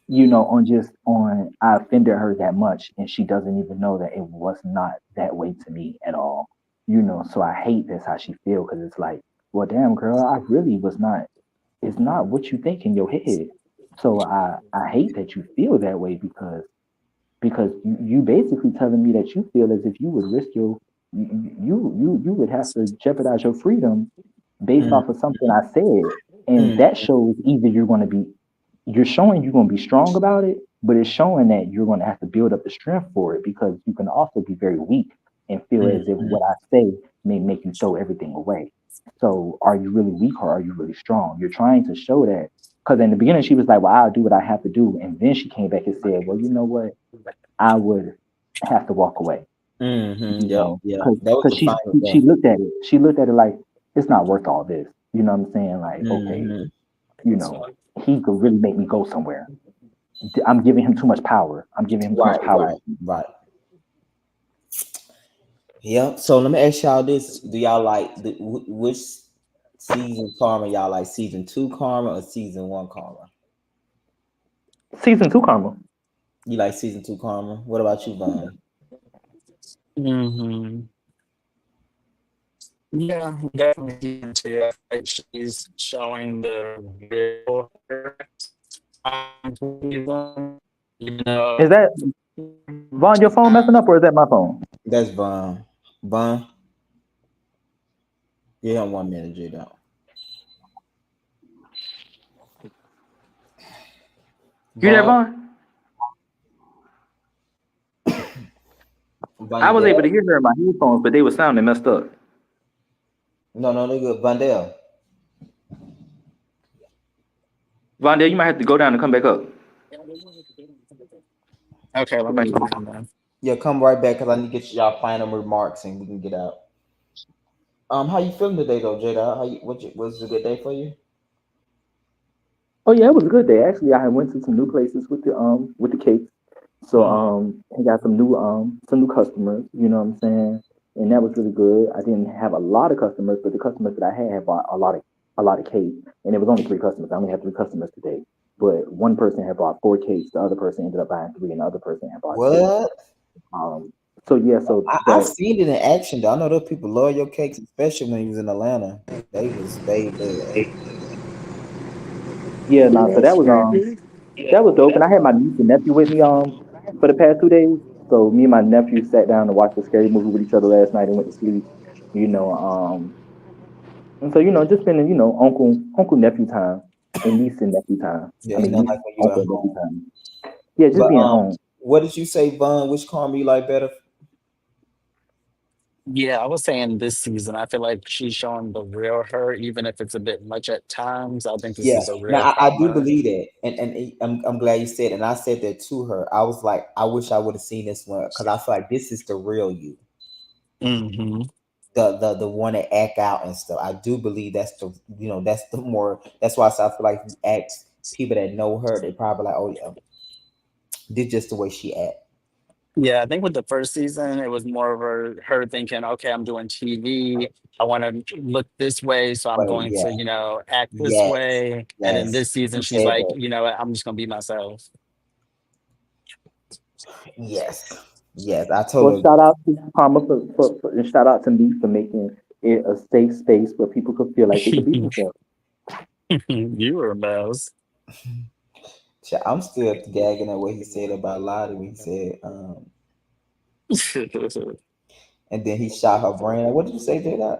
on just on I offended her that much, and she doesn't even know that it was not that way to me at all. So I hate that's how she feel because it's like, well, damn girl, I really was not. It's not what you think in your head. So I hate that you feel that way because you basically telling me that you feel as if you would risk you would have to jeopardize your freedom based off of something I said, and Mm-hmm. that shows either you're showing you're going to be strong about it, but it's showing that you're going to have to build up the strength for it because you can also be very weak and feel as if what I say may make you throw everything away. So are you really weak or are you really strong? You're trying to show that because in the beginning she was like, well, I'll do what I have to do. And then she came back and said, well, you know what? I would have to walk away, Mm-hmm. Yep. Yep. That was because the final she thing. looked at it. She looked at it like it's not worth all this. You know what I'm saying? Like, okay, Mm-hmm. you know, he could really make me go somewhere. I'm giving him too much power. I'm giving him too much Right. power. Right. Right. Yep. So let me ask y'all this: do y'all like which season karma? Y'all like season two karma or season one karma? Season two karma. You like season two karma? What about you, Vaughn? Mm-hmm. Yeah, definitely season two. I feel like she's showing the real her season. You Is know, that Vaughn? Your phone messing up, or is that my phone? That's Vaughn. Vaughn, give him 1 minute, J. Don't. You there, Vaughn, Vaughn? Vaughn, I you was able there? to hear her in my headphones, but they were sounding messed up. No, no, they good. VonDell. Vondell, you might have to go down and come back up. okay, let me Somebody- come down then. Yeah, come right back because I need to get y'all final remarks and we can get out. How you feeling today though, Jada? Was it a good day for you? Oh yeah, it was a good day. Actually, I went to some new places with the cakes. So Mm. I got some new customers, you know what I'm saying? And that was really good. I didn't have a lot of customers, but the customers that I had bought a lot of cake. And it was only three customers. I only had three customers today. But one person had bought four cakes, the other person ended up buying three, and the other person had bought six. What? So yeah, I've seen it in action though. I know those people love your cakes, especially when you was in Atlanta. They love. yeah, nah, so that was dope. And I had my niece and nephew with me for the past 2 days. So me and my nephew sat down and watched a scary movie with each other last night and went to sleep. You know, and so just spending uncle nephew time and niece and nephew time. Yeah, I it's mean not niece like when you uncle at and nephew home. time. Yeah, just But being home. what did you say, Vaughn? Which karma you like better? Yeah, I was saying this season, I feel like she's showing the real her, even if it's a bit much at times. I think this Yeah, is a now real I do karma. believe that, and I'm glad you said, it. And I said that to her. I was like, I wish I would have seen this one because I feel like this is the real you, Mm-hmm. the one that act out and stuff. I do believe that's that's the more. That's why I feel like if you ask people that know her, they probably like, oh yeah, this just the way she act. Yeah, I think with the first season, it was more of her thinking, okay, I'm doing TV. I want to look this way, so I'm But going yeah, to, act this yes, way. And then yes. this season, She she's said like, that. I'm just gonna be myself. Yes, yes. I Well, totally. shout out to Palmer and shout out to me for making it a safe space where people could feel like they could be themselves. You were a mouse. I'm still gagging at what he said about Lottie when he said, and then he shot her brain. What did you say, J Dot?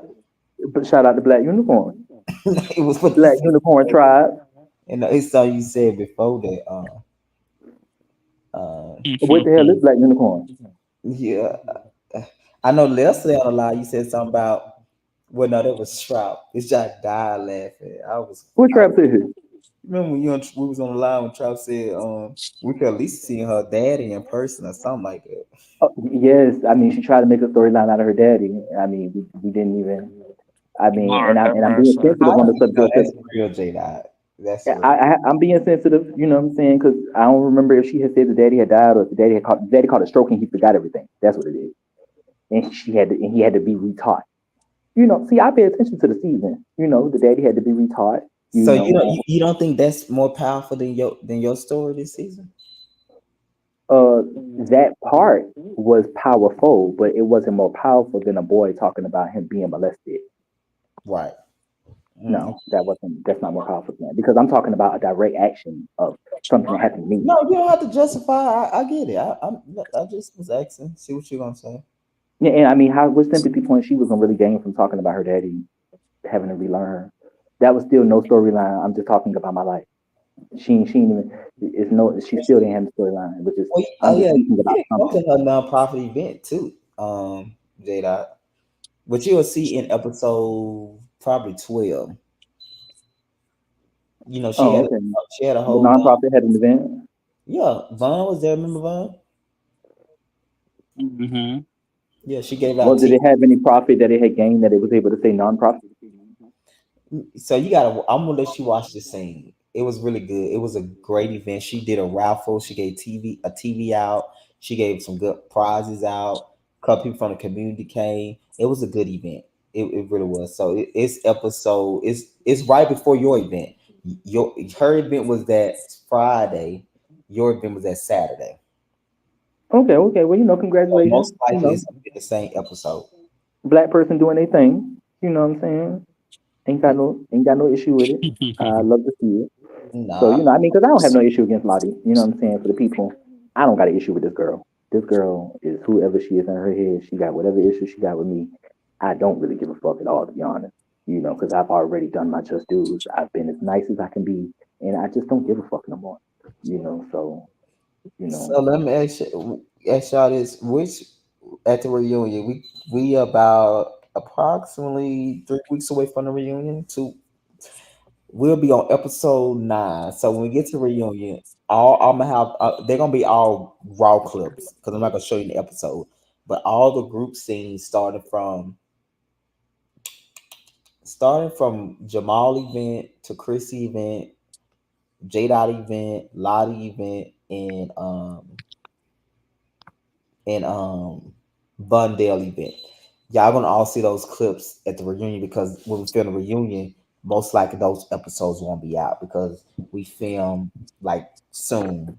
But shout out to Black Unicorn, It was what you Black said Unicorn before. Tribe. And it's something you said before that. What the hell is Black Unicorn? Yeah, I know Leslie on the line. You said something about. Well, no, that was Shroud. It's just died laughing. What trap said here? Remember when we was on the line when Trout said, we could at least see her daddy in person or something like that. Oh, yes, I mean she tried to make a storyline out of her daddy. I mean we didn't even. I mean, Lord have and I'm being mercy. sensitive I on the don't think so. subject That's because real, J Dot. That's real. I'm being sensitive. You know what I'm saying? Because I don't remember if she had said the daddy had died or if the daddy caught a stroke and he forgot everything. That's what it is. And he had to be retaught. You know, see, I pay attention to the season. You know, the daddy had to be retaught. You So you know, don't you don't think that's more powerful than your story this season? that part was powerful, but it wasn't more powerful than a boy talking about him being molested. Right. No, that wasn't. That's not more powerful than that because I'm talking about a direct action of something that happened to me. No, you don't have to justify. I get it. I just was asking. See what you're gonna say. Yeah, and I mean, how what sympathy point she was gonna really gain from talking about her daddy having to relearn? That was still no storyline. I'm just talking about my life. She ain't even. It's no. She still didn't have the storyline. But just Oh I'm just yeah, speaking you about can come to something. her nonprofit event too, J Dot. But you'll see in episode probably 12. You know, Oh, okay. she had a The whole nonprofit had an event. yeah. Vaughn was there. Remember Vaughn? Hmm. Yeah, she gave Well, out did tea. it have any profit that it had gained that it was able to say nonprofit? So you gotta. I'm gonna let you watch the scene. It was really good. It was a great event. She did a raffle. She gave a TV out. She gave some good prizes out. A couple people from the community came. It was a good event. It really was. So it's episode. It's right before your event. Your Her event was that Friday. Your event was that Saturday. Okay, okay. Well, So congratulations. most likely it's gonna be the same episode. Black person doing their thing. You know what I'm saying? Ain't got no issue with it. I love to see it. So Nah, I mean, because I don't have no issue against Lottie. You know what I'm saying? For the people, I don't got an issue with this girl. This girl is whoever she is in her head. She got whatever issue she got with me. I don't really give a fuck at all, to be honest. You know, because I've already done my just dues. I've been as nice as I can be, and I just don't give a fuck no more. You know, so you so know. let me ask y'all this: which at the reunion we about approximately 3 weeks away from the reunion. We'll be on episode 9. So when we get to reunion, all I'm gonna have they're gonna be all raw clips because I'm not gonna show you the episode, but all the group scenes starting from Jamal event to Chrissy event, J Dot event, Lottie event, and VonDell event. Y'all gonna all see those clips at the reunion because when we film the reunion, most likely those episodes won't be out because we film like soon.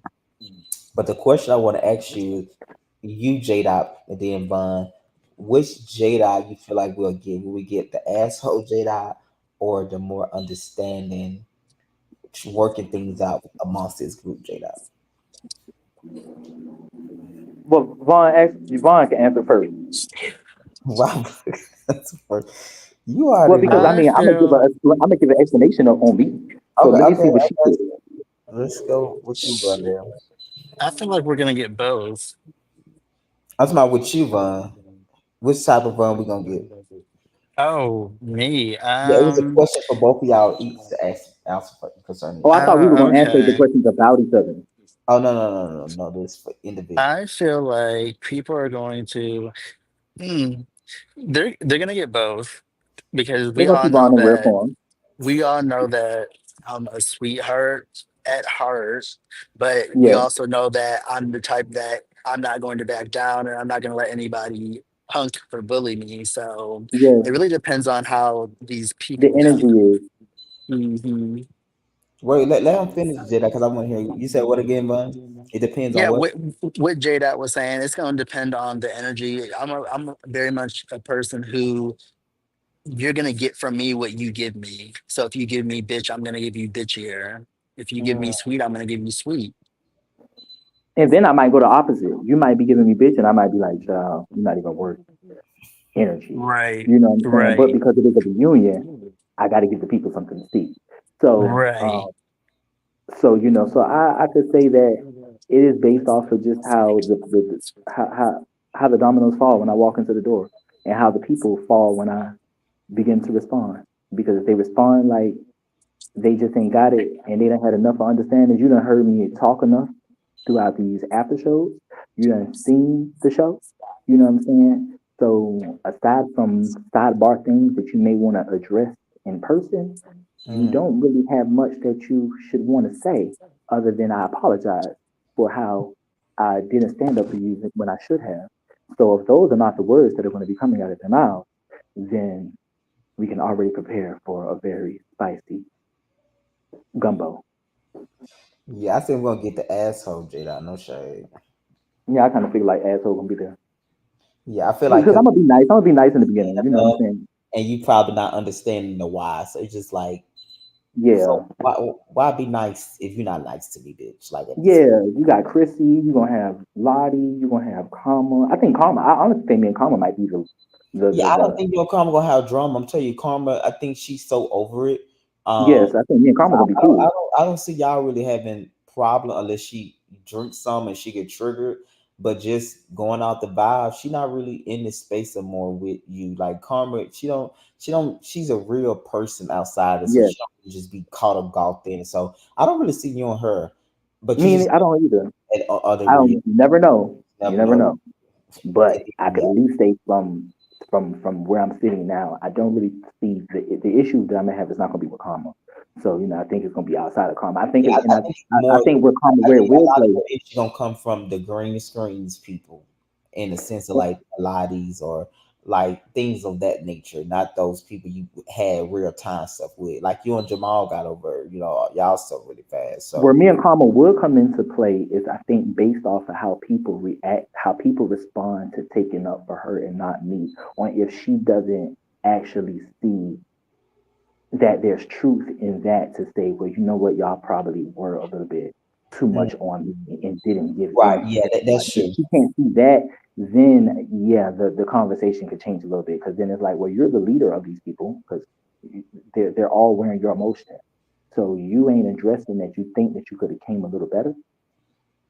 But the question I want to ask you, you J Dot and then Von, which J Dot you feel like we'll get? Will we get the asshole J Dot or the more understanding, working things out amongst this group J Dot? Well, Vaughn can answer first. Wow, that's you already Well, because know. I I mean, feel. I'm gonna give an explanation on me. So Okay, let me okay, see what she okay. said. Let's go with you, Von. I feel like we're gonna get both. I'm talking about with you, Von. Which type of Von we gonna get? Oh, me. Yeah, it was a question for both of y'all each to answer concerning Oh, each I other. thought we were Oh, gonna answer the okay. questions about each other. Oh no! This is for individual. I feel like people are going to. Hmm, they're gonna get both because They're gonna see Vaughn in rare form. we all know that I'm a sweetheart at heart, but we Yeah. also know that I'm the type that I'm not going to back down, or I'm not going to let anybody punk or bully me. So Yes, it really depends on how these the people energy come. is. Hmm. Wait, let him finish, Jada, because I want to hear you. You said what again, Bun? It depends on Yeah, what. what J-Dot was saying, it's going to depend on the energy. I'm very much a person who, you're going to get from me what you give me. So if you give me bitch, I'm going to give you bitchier. If you give Mm, me sweet, I'm going to give you sweet. And then I might go the opposite. You might be giving me bitch, and I might be like, child, you're not even worth energy. Right, You know what I'm saying? But right, because it is a reunion, I got to give the people something to see. So, right. so I could say that it is based off of just how how the dominoes fall when I walk into the door, and how the people fall when I begin to respond. Because if they respond like they just ain't got it, and they don't had enough of understanding, you done heard me talk enough throughout these after shows. You done seen the show. You know what I'm saying? So aside from sidebar things that you may want to address in person, you mm. don't really have much that you should want to say other than I apologize for how I didn't stand up for you when I should have. So if those are not the words that are going to be coming out of their mouth, then we can already prepare for a very spicy gumbo. Yeah, I think we're gonna get the asshole, Jada. No shade. Yeah, I kind of feel like asshole gonna be there Yeah, I feel like because I'm because gonna be nice. I'm gonna be nice in the saying beginning. You know what I'm enough, saying? and you probably not understanding the why. So it's just like, Yeah, so why be nice if you're not nice to me, bitch? Like at this. yeah. You got Chrissy. You gonna have Lottie. You gonna have Karma. I think Karma. I honestly think me and Karma might be Yeah, I don't the. think your Karma gonna have drama. I'm telling you, Karma. I think she's so over it. Yes, I think me and So Karma gonna be cool. I don't see y'all really having problem unless she drinks some and she get triggered. But just going out the vibe, she not really in this space of more with you. Like Karma, she's a real person outside, and so Yes, she don't really just be caught up golf in. So I don't really see you and her, but you me just and I don't either. at other I real don't. You never know. You never never know. know. But And I could yeah, at least say from where I'm sitting now, I don't really see the issue that I'm gonna have is not gonna be with karma. So I think it's gonna be outside of karma. I think yeah, it, and I think it's I more. think where karma I where it think a will lot of play. your issue gonna come from the green screens people, in the sense of like Pilates or like things of that nature, not those people you had real time stuff with. Like you and Jamal got over, y'all stuff really fast. Where So me and karma will come into play is I think based off of how people react, how people respond to taking up for her and not me, or if she doesn't actually see that there's truth in that to say, well, you know what, y'all probably were a little bit too mm, much on me and didn't give right, yeah, anything. that's If true. she can't see that, then yeah, the conversation could change a little bit because then it's like, well, you're the leader of these people because they're all wearing your emotion. So you ain't addressing that you think that you could have came a little better,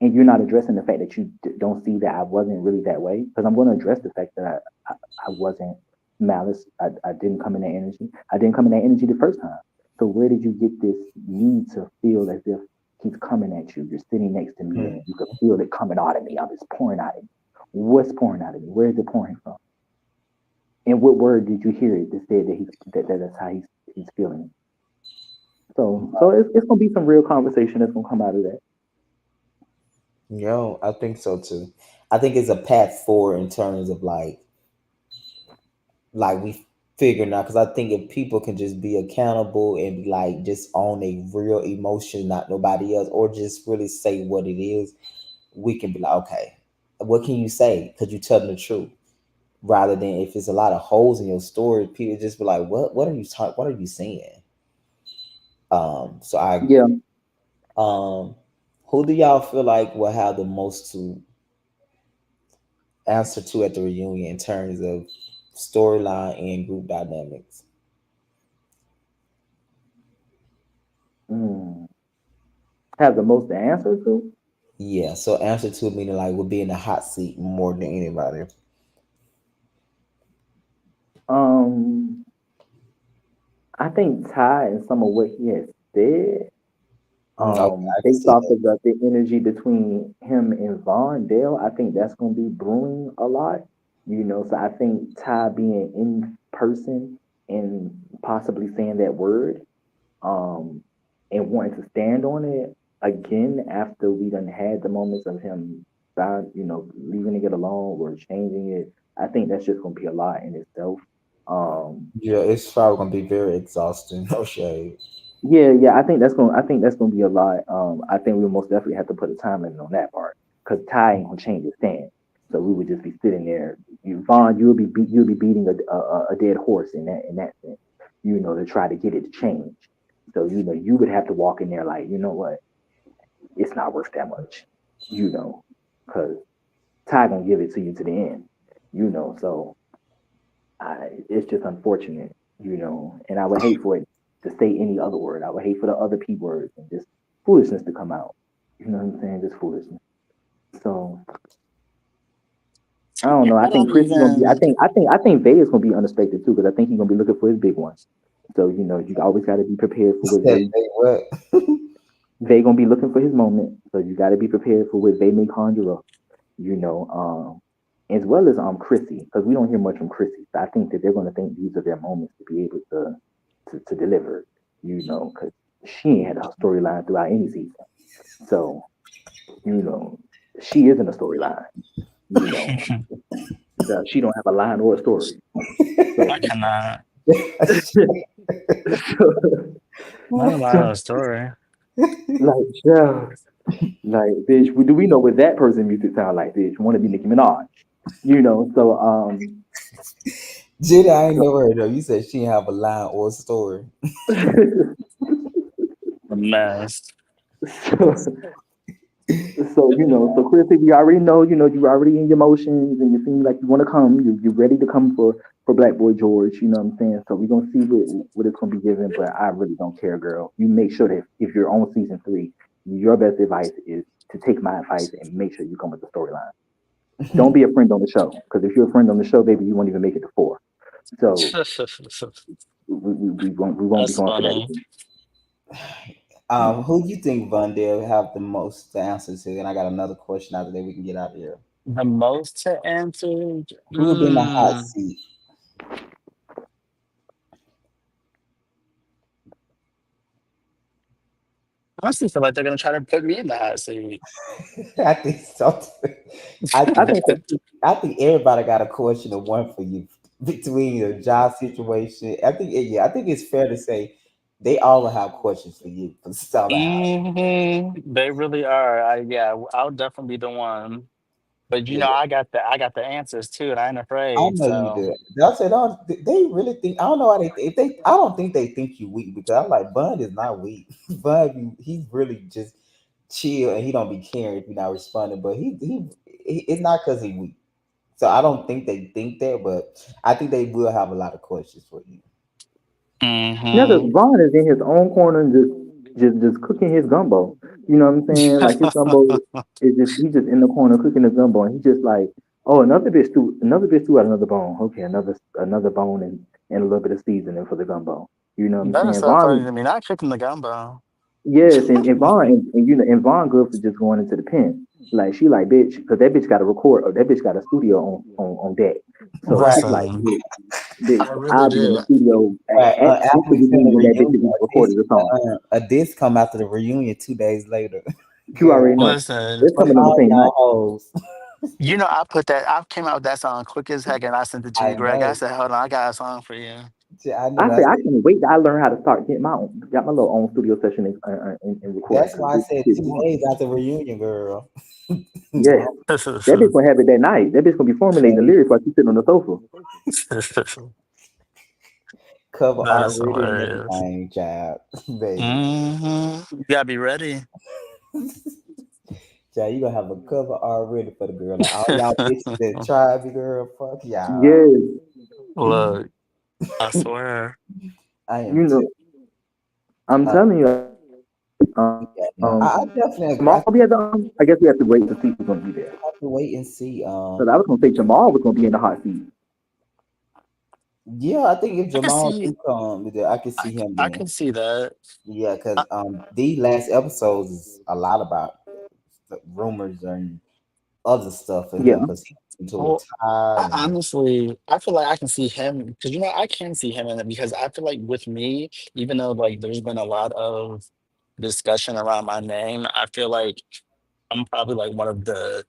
and you're not addressing the fact that you don't see that I wasn't really that way. Because I'm going to address the fact that I wasn't malice. I didn't come in that energy. I didn't come in that energy the first time. So where did you get this need to feel as if he's coming at you? You're sitting next to me Mm. and you can feel it coming out of me. I'm just pouring out of me. What's pouring out of me? Where is it pouring from? And what word did you hear it that said that that's how he's feeling? So it's gonna be some real conversation that's gonna come out of that. Yo, I think so too. I think it's a path forward in terms of like we figuring out, because I think if people can just be accountable and be like just own a real emotion, not nobody else, or just really say what it is, we can be like, okay, what can you say? Because you telling the truth. Rather than if it's a lot of holes in your story, people just be like, what are you talking? What are you saying? So I Yeah. agree. Um, who do y'all feel like will have the most to answer to at the reunion in terms of storyline and group dynamics? Mm. Have the most to answer to? Yeah, so answer to meaning like would be in the hot seat more than anybody. Um, I think Ty and some of what he has said, Okay, I can based see off that. of the energy between him and VonDell, I think that's going to be brewing a lot. So I think Ty being in person and possibly saying that word, um, and wanting to stand on it again after we done had the moments of him decide, leaving it alone or changing it, I think that's just gonna be a lot in itself. Um, Yeah, it's probably gonna be very exhausting. No shade. yeah, yeah, I think that's gonna be a lot. I think we most definitely have to put a time limit on that part because Ty ain't gonna change his stand. So we would just be sitting there. Vaughn, you'll be beating a dead horse in that sense. To try to get it to change. So you would have to walk in there like, you know what, it's not worth that much. Because Ty gonna give it to you to the end. So it's just unfortunate. And I would hate for it to say any other word. I would hate for the other P words and just foolishness to come out. You know what I'm saying? Just foolishness. So I don't know. I I think don't Chris is gonna be. I even. think. I think Vay is gonna be unexpected too because I think he's gonna be looking for his big one. So you always got to be prepared for You what said Vay. they what? Vay gonna be looking for his moment. So you got to be prepared for what Vay may conjure up. You know, as well as Chrissy because we don't hear much from Chrissy. So I think that they're gonna think these are their moments to be able to deliver. Because she ain't had a storyline throughout any season. So you know, she isn't a storyline. You know, she don't have a line or a story. So, I cannot. Not a lot so of story. like, yeah, like, bitch, do we know what that person music sound like, bitch? Want to be Nicki Minaj, So, Jada, I ain't so, never heard of. You said she didn't have a line or a story. A mess. so, so Chris, we already know, you already in your motions and you seem like you want to come, you're ready to come for Black Boy George, you know what I'm saying? So we're gonna see what it's gonna be given, but I really don't care, girl. You make sure that if you're on season 3, your best advice is to take my advice and make sure you come with the storyline. Don't be a friend on the show, because if you're a friend on the show, baby, you won't even make it to 4. So we won't be That's going for that funny. again. Who do you think Vondell have the most to answer to? And I got another question after that we can get out of here. The most to answer. Who would be in the hot Mm, seat? I honestly feel like they're gonna try to put me in the hot seat. I think so. Too. I I think think so. I think everybody got a question of one for you between your job situation. Yeah, I think it's fair to say they all will have questions for you for somehow. They really are. Yeah, I'll definitely be the one. But Yeah, I got the answers too, and I ain't I afraid. know you So do. They'll say, "Oh, they really think." I don't know why they. If they, I don't think they think you weak because I'm like, Bud is not weak. He's really just chill and he don't be caring if you're not responding. But it's not because he weak. So I don't think they think that, but I think they will have a lot of questions for you. Yeah, because hmm Vaughn is in his own corner and just cooking his gumbo. You know what I'm saying? Like his gumbo is just he's just in the corner cooking his gumbo, and he's just like, oh, another bitch threw out another bone. Okay, another bone and a little bit of seasoning for the gumbo. You know what I'm that is saying? so Vaughn funny is to me. Not cooking the gumbo. yes, and Vaughn and Vaughn good for just going into the pen. Like she like bitch, because that bitch got a record or that bitch got a studio on deck. So Right. she's like, Listen, bitch, I really I'll be in the do. studio Right. at After the we send the reunion when that bitch reunion, is even recorded the song. a disc come after the reunion 2 days later. You Girl, already know. Listen, It's fuck coming on the all same night. y'all hoes. I put that. I came out with that song quick as heck, and I sent it to you, I Greg. I know. said, "Hold on, I got a song for you." I know. I say I can't wait till I learn how to start getting got my little own studio session and recording That's because why I this said shit be two fun. days after reunion, girl. Yeah, that bitch gonna have it that night. That bitch gonna be formulating the lyrics while she's sitting on the sofa. Cover That's already and hilarious. everything, child. Baby. You gotta be ready. Child, you gonna have a cover already for the girl. Like all y'all bitches that tried me, girl. Fuck y'all. Yes, Look, I swear. I you am too. know, I'm Uh, telling you. yeah, no, I Tomorrow we definitely have agree. to. I guess we have to wait to see who's gonna be there. Have to wait and see. Because I was gonna say Jamal was gonna be in the hot seat. Yeah, I think if I can Jamal see. do come, I can I see him I being. can see that. Yeah, I, because the last episodes is a lot about the rumors and other stuff for him Yeah, because he's into a well, tie I and honestly, I feel like I can see him because I can see him in it because I feel like with me, even though like there's been a lot of discussion around my name, I feel like I'm probably like one of the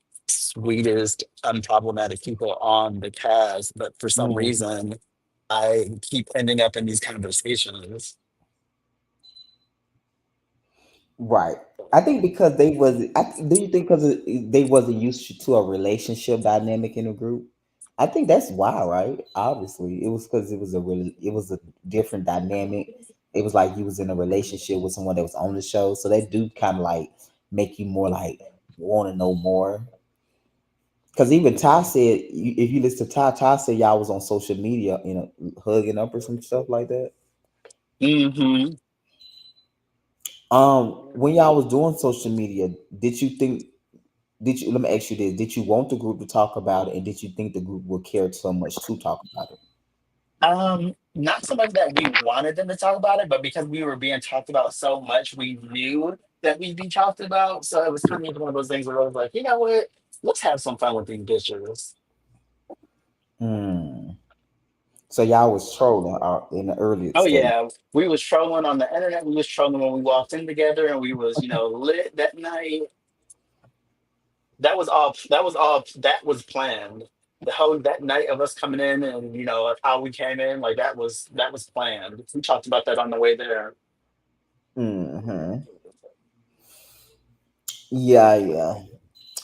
sweetest, unproblematic people on the cast, but for some Mm, reason, I keep ending up in these conversations. right. I think because they was. Do you think because they wasn't used to a relationship dynamic in a group? I think that's why, right? Obviously, it was because it was a different dynamic. It was like you was in a relationship with someone that was on the show, so they do kind of like make you more like want to know more. Because even Ty said, if you listen to Ty, Ty said y'all was on social media, hugging up or some stuff like that. Hmm. When y'all was doing social media, did you think? Did you? Let me ask you this: did you want the group to talk about it, and did you think the group would care so much to talk about it? Not so much that we wanted them to talk about it, but because we were being talked about so much, we knew that we'd be talked about. So it was kind of one of those things where I was like, you know what? Let's have some fun with these bitches. Hmm. So y'all was trolling in the earlier Oh stage. yeah, we was trolling on the internet. We was trolling when we walked in together, and we was lit that night. That was all. That was all. That was planned. The whole that night of us coming in and how we came in, like that was planned. We talked about that on the way there. Hmm. Yeah, yeah.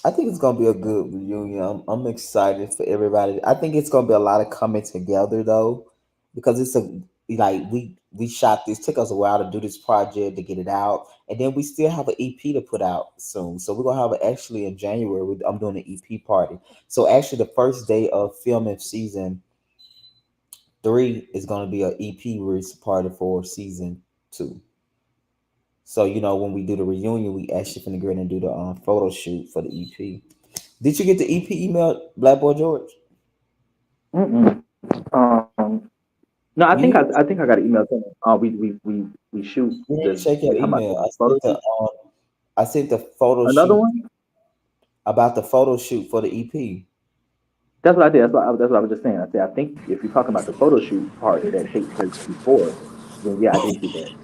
I think it's gonna be a good reunion. I'm excited for everybody. I think it's gonna be a lot of coming together though, because it's a like we shot this. Took us a while to do this project to get it out, and then we still have an EP to put out soon. So we're gonna have it actually in January. I'm doing an EP party. So actually, the first day of filming season 3 is gonna be an EP release party for season 2. So when we do the reunion, we actually finna go in and do the photo shoot for the EP. Did you get the EP email, Black Boy George? Mm-mm. No, I think You I think I got an email saying, we shoot didn't the check your we're talking about email. the photo shoot. I sent the photo Another shoot one? about the photo shoot for the EP. That's what I did. That's what I was just saying. I said I think if you're talking about the photo shoot part that takes place before, then yeah, I did see that.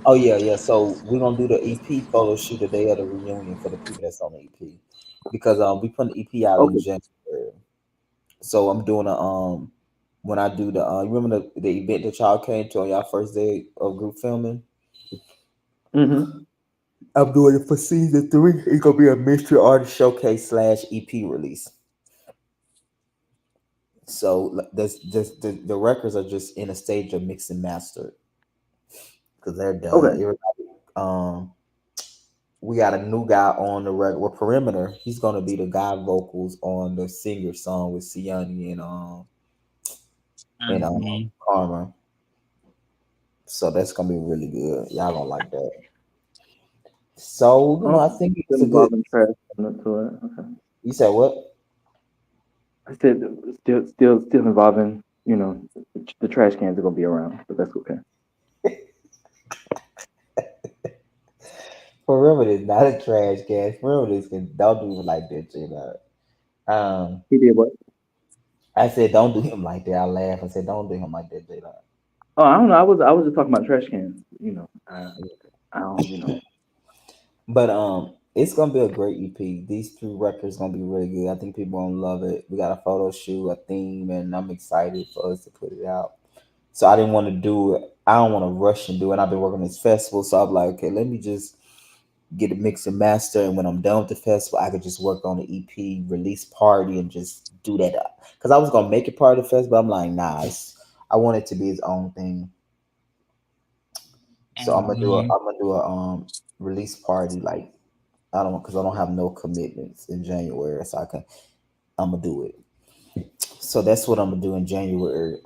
Oh yeah, yeah. So we're gonna do the EP photo shoot the day of the reunion for the people that's on the EP, because we put the EP out in Okay. January. So I'm doing a when I do the you remember the event that y'all came to on y'all first day of group filming? Mm-hmm. I'm doing it for season 3. It's gonna be a mystery artist showcase slash EP release. So the records are just in a stage of mix and master because they're done. Okay. Um, we got a new guy on the record with Perimeter. He's gonna be the guy vocals on the singer song with Siani and Mhm. Karma. So that's gonna be really good. Y'all gonna like that. So Oh, I think it's still a good. involving trash to it. Okay. You said what? I said still involving, the trash cans are gonna be around, but that's okay. Perimeter is not a trash can. Perimeter is don't do it like that, Um, He did what? I said don't do him like that. I laugh. I said don't do him like that, J. Oh, I don't know. I was just talking about trash cans. I don't. But it's gonna be a great EP. These 3 records gonna be really good. I think people gonna love it. We got a photo shoot, a theme, and I'm excited for us to put it out. So I didn't want to do it. I don't want to rush and do it. I've been working this festival, so I'm like, okay, let me just get a mix and master, and when I'm done with the festival, I could just work on the EP release party and just do that. Because I was gonna make it part of the festival, I'm like, nah, I want it to be its own thing. So Mhm. I'm gonna do a release party like I don't because I don't have no commitments in January, so I'm gonna do it. So that's what I'm gonna do in January.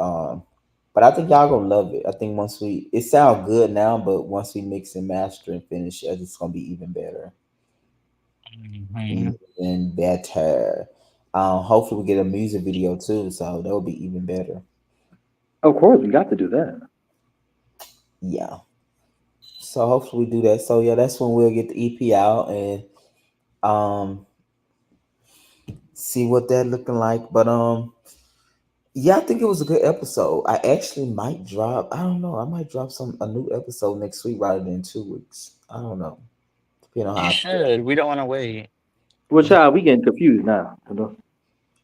But I think y'all gonna love it. I think once it sounds good now, but once we mix and master and finish it, it's gonna be even better, Mhm. even better. Hopefully we get a music video too, so that'll be even better. Of course, we got to do that. Yeah. So hopefully we do that. So yeah, that's when we'll get the EP out and um see what that looking like. But yeah, I think it was a good episode. I actually might drop. I don't know. I might drop a new episode next week rather than 2 weeks. I don't know. Depending on You how I feel. should. We don't want to wait. Well, child, we getting confused now. You know?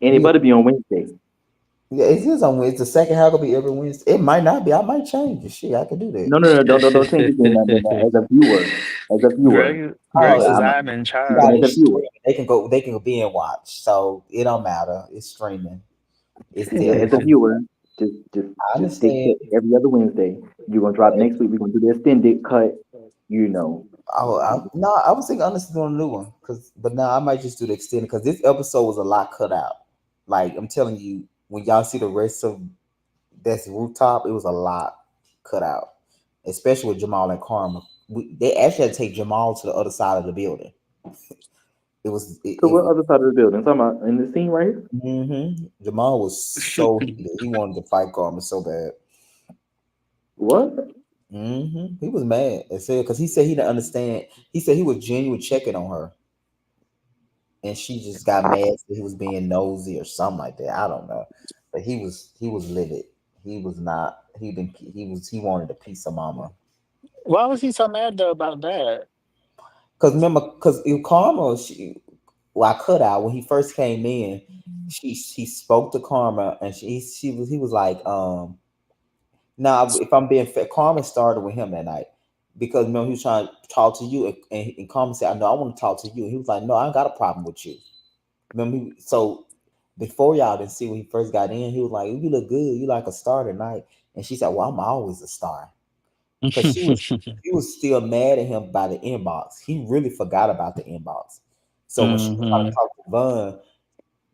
Yeah, Anybody be on Wednesday? yeah, it is on Wednesday. The second half will be every Wednesday. It might not be. I might change it. Shit, I could do that. No, no, no, don't change it. As a viewer, Greg Oh, says I'm I'm in God, as a it's charge. viewer. streaming. They can go be and watch. So it don't matter. It's streaming. It's Yeah, there. as a viewer, I just stick understand. to every other Wednesday. You're gonna drop next week. We're gonna do the extended cut. You know, No, I was thinking honestly doing a new one, but now I might just do the extended because this episode was a lot cut out. Like I'm telling you, when y'all see the rest of that's rooftop, it was a lot cut out, especially with Jamal and Karma. They actually had to take Jamal to the other side of the building. It was to what other side of the building? Talking about in the scene right here. Jamal was so heated. He wanted to fight Karma so bad. What? He was mad. It said because he said he didn't understand. He said he was genuine checking on her, and she just got mad that he was being nosy or something like that. I don't know, but he was livid. He was not. He wanted a piece of mama. Why was he so mad though about that? Cause remember, cause Karma, well, I cut out when he first came in. She spoke to Karma, and he was like, now if I'm being fair, Karma started with him that night because remember he was trying to talk to you, and Karma said, "I know I want to talk to you." And he was like, "No, I ain't got a problem with you." Remember, so before y'all didn't see when he first got in, he was like, "You look good. You like a star tonight." And she said, "Well, I'm always a star." Because she was still mad at him by the inbox. He really forgot about the inbox. So when she was trying to Hmm. talk to Vaughn,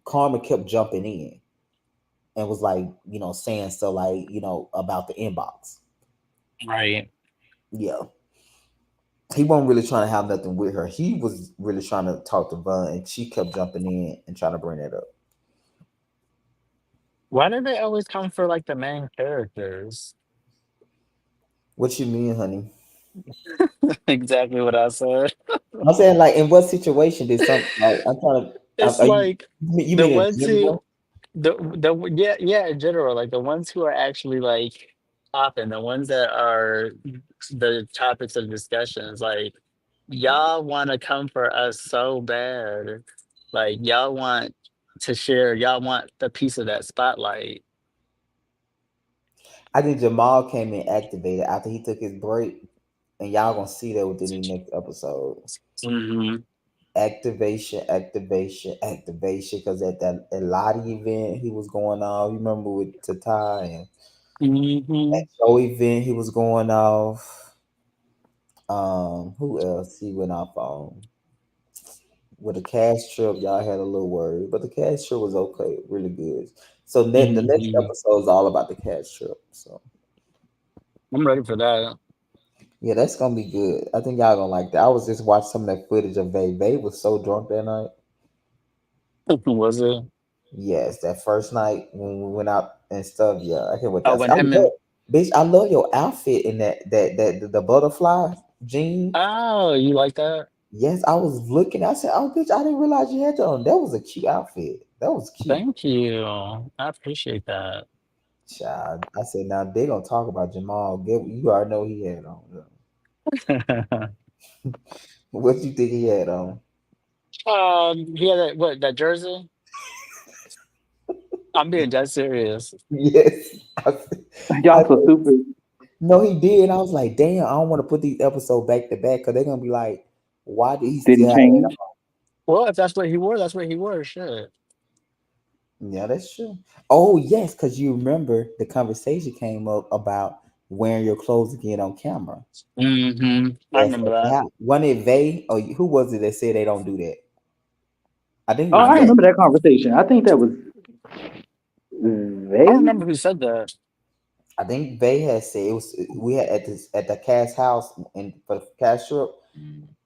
Karma kept jumping in and was like, saying stuff like, about the inbox. Right. Yeah. He wasn't really trying to have nothing with her. He was really trying to talk to Vaughn, and she kept jumping in and trying to bring it up. Why do they always come for like the main characters? What you mean, honey? Exactly what I said. I'm saying, like, in what situation did some like? I'm trying to. It's Are you? like You the mean in ones who general? the yeah, yeah, in general, like the ones who are actually like popping, the ones that are the topics of discussions, like y'all want to come for us so bad, like y'all want to share, y'all want the piece of that spotlight. I think Jamal came in activated after he took his break, and y'all gonna see that within the next episode. Hmm. Activation, activation, activation. Because at that Eladi event he was going off. You remember with Tata and Hmm. that show event he was going off. Who else he went off on? With the cash trip, y'all had a little worry, but the cash trip was okay, really good. So then the next Hmm. episode is all about the cash trip. So I'm ready for that. yeah, that's gonna be good. I think y'all gonna like that. I was just watching some of that footage of Vay. Vay was so drunk that night. Was it? Yes, that first night when we went out and stuff. Yeah, I can't wait. Oh, That when I him love, and bitch. I love your outfit in that the butterfly jean. oh, you like that? Yes, I was looking. I said, "Oh, bitch, I didn't realize you had that on. That was a cute outfit. That was cute." Thank you. I appreciate that. Child, I said, now they gonna talk about Jamal. Get you already know he had on. What you think he had on? He had that what that jersey? I'm being dead serious. Yes, I Y'all so said, stupid. no, he did. I was like, damn, I don't want to put these episodes back to back because they're gonna be like, why did he Did still he have that change? Well, if that's what he wore, that's what he wore. Shit. on? Yeah, that's true. Oh yes, because you remember the conversation came up about wearing your clothes again on camera. I Yes, remember that. one it Vay or who was it that said they don't do that? I think it Oh, was I Vay. remember that conversation. I think that was I don't they. remember who said that. I think Vay had said it was we had at the cast house and for the cast trip.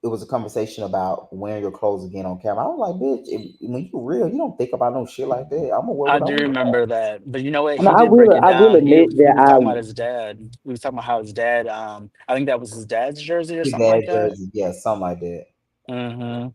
It was a conversation about wearing your clothes again on camera. I was like, bitch, when you real, you don't think about no shit like that. I'm gonna wear I what I do want to wear. remember that. But you know what? And He did break it I will down. admit He that was talking about his dad. He was talking about how his dad, I think that was his dad's jersey or His something dad like that. jersey, yeah, something like that. Hmm.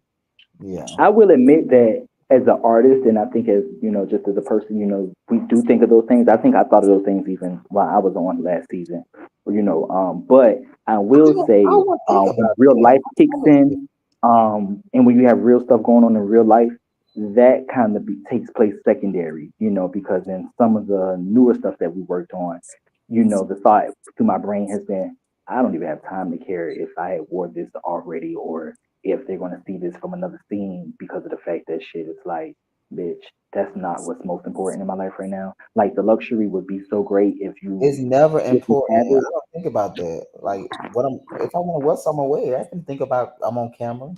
Yeah. I will admit that as an artist, and I think as just as a person, we do think of those things. I think I thought of those things even while I was on last season. But I will say, I want to think when about real that. life kicks in, And when you have real stuff going on in real life, that kind of takes place secondary, because in some of the newer stuff that we worked on, the thought through my brain has been, I don't even have time to care if I had wore this already or if they're going to see this from another scene because of the fact that shit is like, bitch, that's not what's most important in my life right now. Like the luxury would be so great It's never if you important. have I it. don't think about that. Like what I'm if I want to wear something away, I can think about I'm on camera.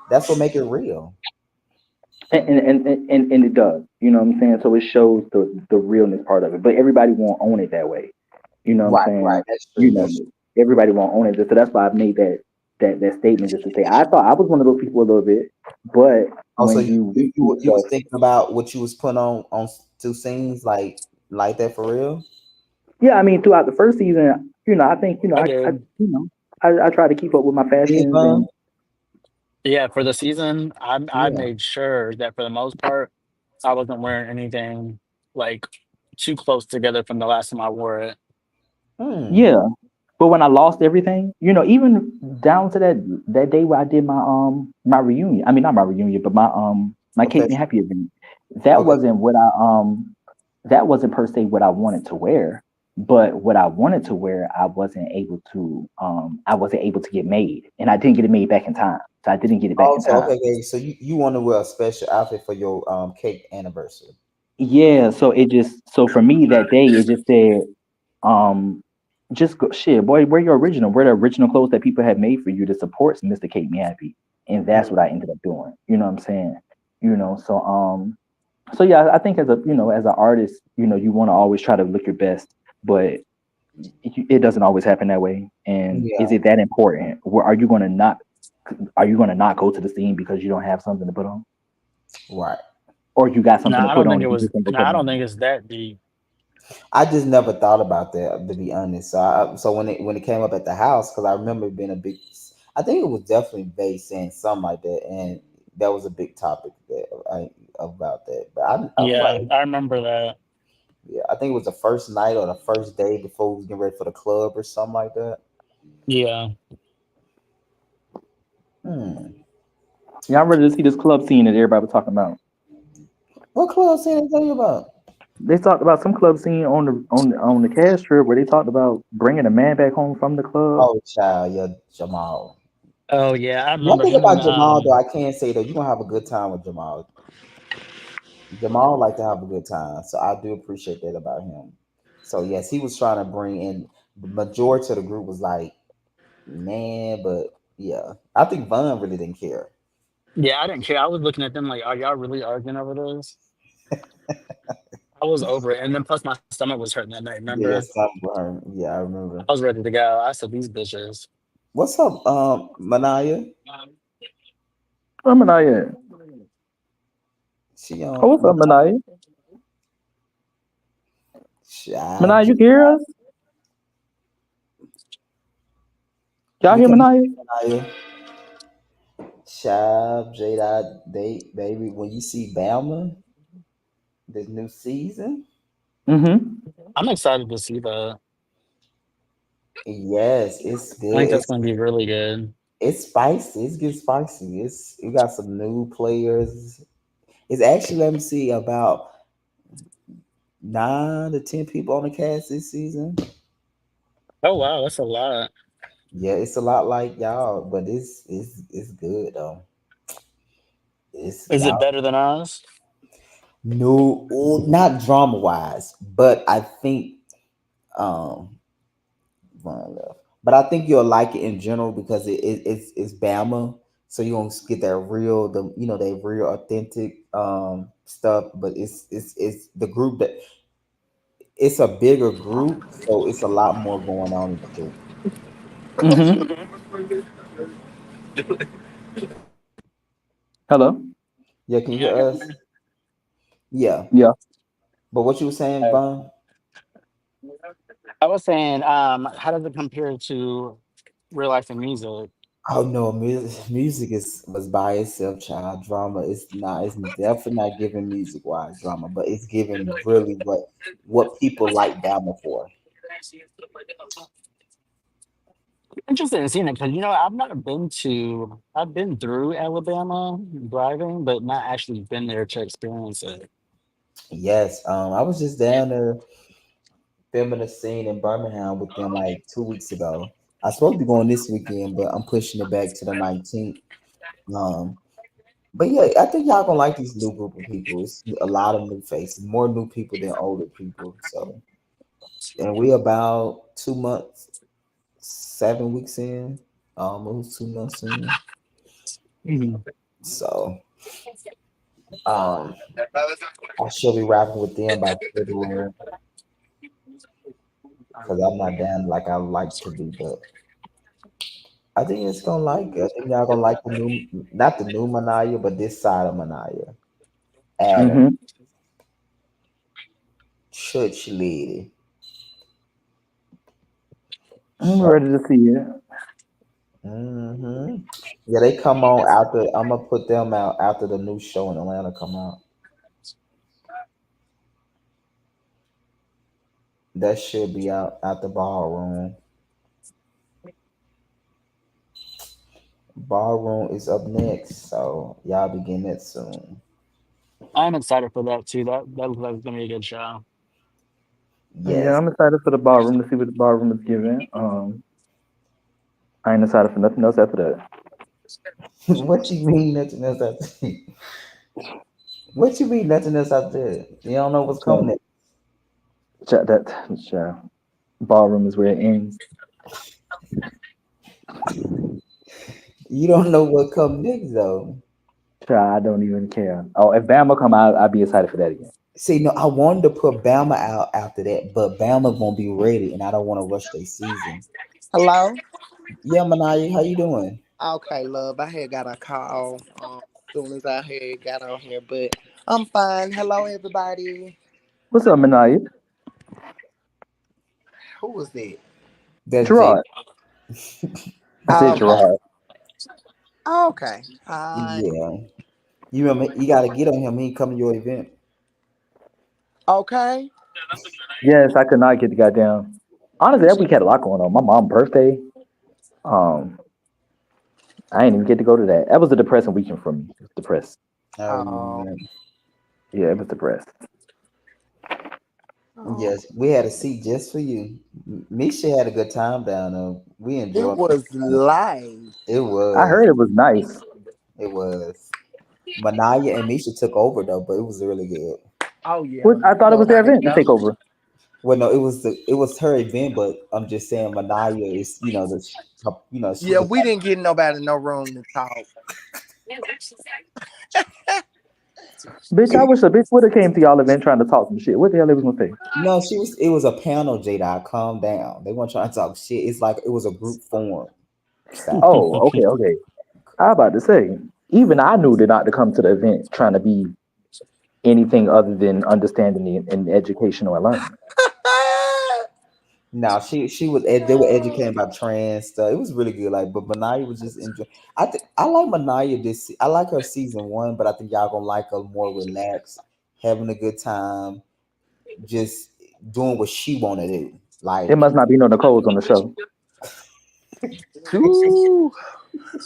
That's what make it real. And it does, what I'm saying? So it shows the realness part of it, but everybody won't own it that way. You know what I'm Right, right. saying? That's You true. know, That's true. everybody won't own it. So that's why I've made that statement just to say I thought I was one of those people a little bit, but Also, when you really see you was stuff, thinking about what you was putting on two scenes like that for real. yeah, I mean throughout the first season, I think I I did. I try to keep up with my Did fashions and Yeah, for the season, I Yeah. made sure that for the most part, I wasn't wearing anything like too close together from the last time I wore it. Hmm. yeah. But when I lost everything, even down to that day where I did my reunion. I mean not my reunion, but my Cake Me Confession. Happy event. That Okay. wasn't what that wasn't per se what I wanted to wear. But what I wanted to wear, I wasn't able to get made. And I didn't get it made back in time. So I didn't get it back Oh, in so time. okay. So you want to wear a special outfit for your cake anniversary? Yeah, so for me that day it just said, um, just go shit, boy, wear your original, wear the original clothes that people had made for you to support Mr. Cake Me Happy. And that's what I ended up doing. You know what I'm saying? So yeah, I think as an artist, you want to always try to look your best, but it doesn't always happen that way. And is Yeah. it that important? Where are you gonna not go to the scene because you don't have something to put on? Right. Or you got No, something to I put don't on think it and you was. just ain't gonna No, put I it don't on? think it's that deep. I just never thought about that to be honest. So when it came up at the house, because I remember it being a big. I think it was definitely Bay saying something like that, and that was a big topic about that. But I was Yeah, like, I remember that. yeah, I think it was the first night or the first day before we was getting ready for the club or something like that. Yeah. Hmm. Yeah, I'm ready to see this club scene that everybody was talking about. What club scene they tell you about? They talked about some club scene on the cast trip where they talked about bringing a man back home from the club. Oh, child, yeah, Jamal. Oh yeah, I One remember thing him and about Jamal though, I can't say though, you're gonna have a good time with Jamal. Jamal like to have a good time, so I do appreciate that about him. So yes, he was trying to bring in the majority of the group was like, man, but yeah, I think Von really didn't care. yeah, I didn't care. I was looking at them like, are y'all really arguing over this? I was over it, and then plus my stomach was hurting that night. Yeah, Remember, your son with her. Yeah, I remember. I was ready to go. I said these bitches. What's up, Manaya? Where Manaya? She Oh, on what's up, Manaya? Shab Manaya, you can hear us? Y'all we hear can't Manaya? Manaya. Shab Jada date baby. When you see Bama this new season, Mm-hmm. I'm excited to see that. yes, it's I think good. that's going to be really good. It's spicy. It's getting spicy. It's you got some new players. It's actually let me see about 9 to 10 people on the cast this season. Oh wow, that's a lot. Yeah, it's a lot like y'all, but it's good though. It's Is it y'all better than ours? no, not drama wise, but I think um one left. But I think you'll like it in general because it's Bama, so you won't get that real that real authentic stuff. But it's the group that it's a bigger group, so it's a lot more going on in the group. Mm-hmm. Hello? Yeah, can you Can y'all hear hear us? me? Yeah, Yeah. but what you were saying, Oh. Von? I was saying, how does it compare to real life and music? Oh no, music is was by itself, child. Drama is not. It's definitely not giving music wise drama, but it's giving really what people like Bama for. Interested in seeing it because I've not been to. I've been through Alabama driving, but not actually been there to experience it. Yes, I was just down there filming a scene in Birmingham with them like 2 weeks ago. I was supposed to be going this weekend, but I'm pushing it back to the 19th. Um, but yeah, I think y'all gonna like these new group of people. It's a lot of new faces, more new people than older people. So, and we about 2 months, 7 weeks in, almost 2 months in. Mhm. So, um, I should be rapping with them by February because I'm not down like I like to be, but I think it's gonna like it. I think y'all gonna like the new, not the new Manaya, but this side of Manaya. Adam, Mm-hmm. church lady. I'm So, ready to see it. yeah, they come on after. I'm gonna put them out after the new show in Atlanta come out. That should be out at the ballroom. Ballroom is up next, so y'all begin that soon. I'm excited for that too. That looks like it's gonna be a good show. Yeah, Yes. I'm excited for the ballroom to see what the ballroom is giving. I ain't excited for nothing else after that. What you mean nothing else after? What you mean nothing else after that? You don't know what's coming So, next. ballroom is where it ends. You don't know what comes next though. Child, I don't even care. Oh, if Bama come out, I'll be excited for that again. See, no, I wanted to put Bama out after that, but Bama won't be ready, and I don't want to rush their season. Hello? Yeah, Manaya, how you doing? Okay, love. I had got a call soon as I had got on here, but I'm fine. Hello, everybody. What's up, Manaya? Who was that? That's Jay. Gerard. I said Okay. Gerard. Okay. Hi. Yeah, you remember? You got to get on him. He come to your event. Okay. Yes, I could not get the goddamn. Honestly, that week had a lot going on. My mom's birthday. Um, I didn't even get to go to that. That was a depressing weekend for me. It was depressed. Oh Um. yeah. Yeah, it was depressed. Oh, Yes, we had a seat just for you. Misha had a good time down there. We it enjoyed it. was live. It I was. heard it was nice. It was. Manaya and Misha took over though, but it was really good. Oh yeah. What I You thought it know was their how that event to go. take over. Well, no, it was her event, but I'm just saying Manaya is she's Yeah, the we didn't get nobody no room to talk. Bitch, I wish a bitch would have came to y'all event trying to talk some shit. What the hell they was gonna say? no, she was. It was a panel. Jada, calm down. They weren't trying to talk shit. It's like it was a group forum style. Oh, okay, okay. I about to say, even I knew to not to come to the event trying to be anything other than understanding and educational and learning. No, she was. They were educating about trans stuff. It was really good. Like, but Manaya was just enjoying. I like Manaya this. I like her season one, but I think y'all gonna like her more relaxed, having a good time, just doing what she want to do. There Like, must not be no Nicole's on the show. Ooh.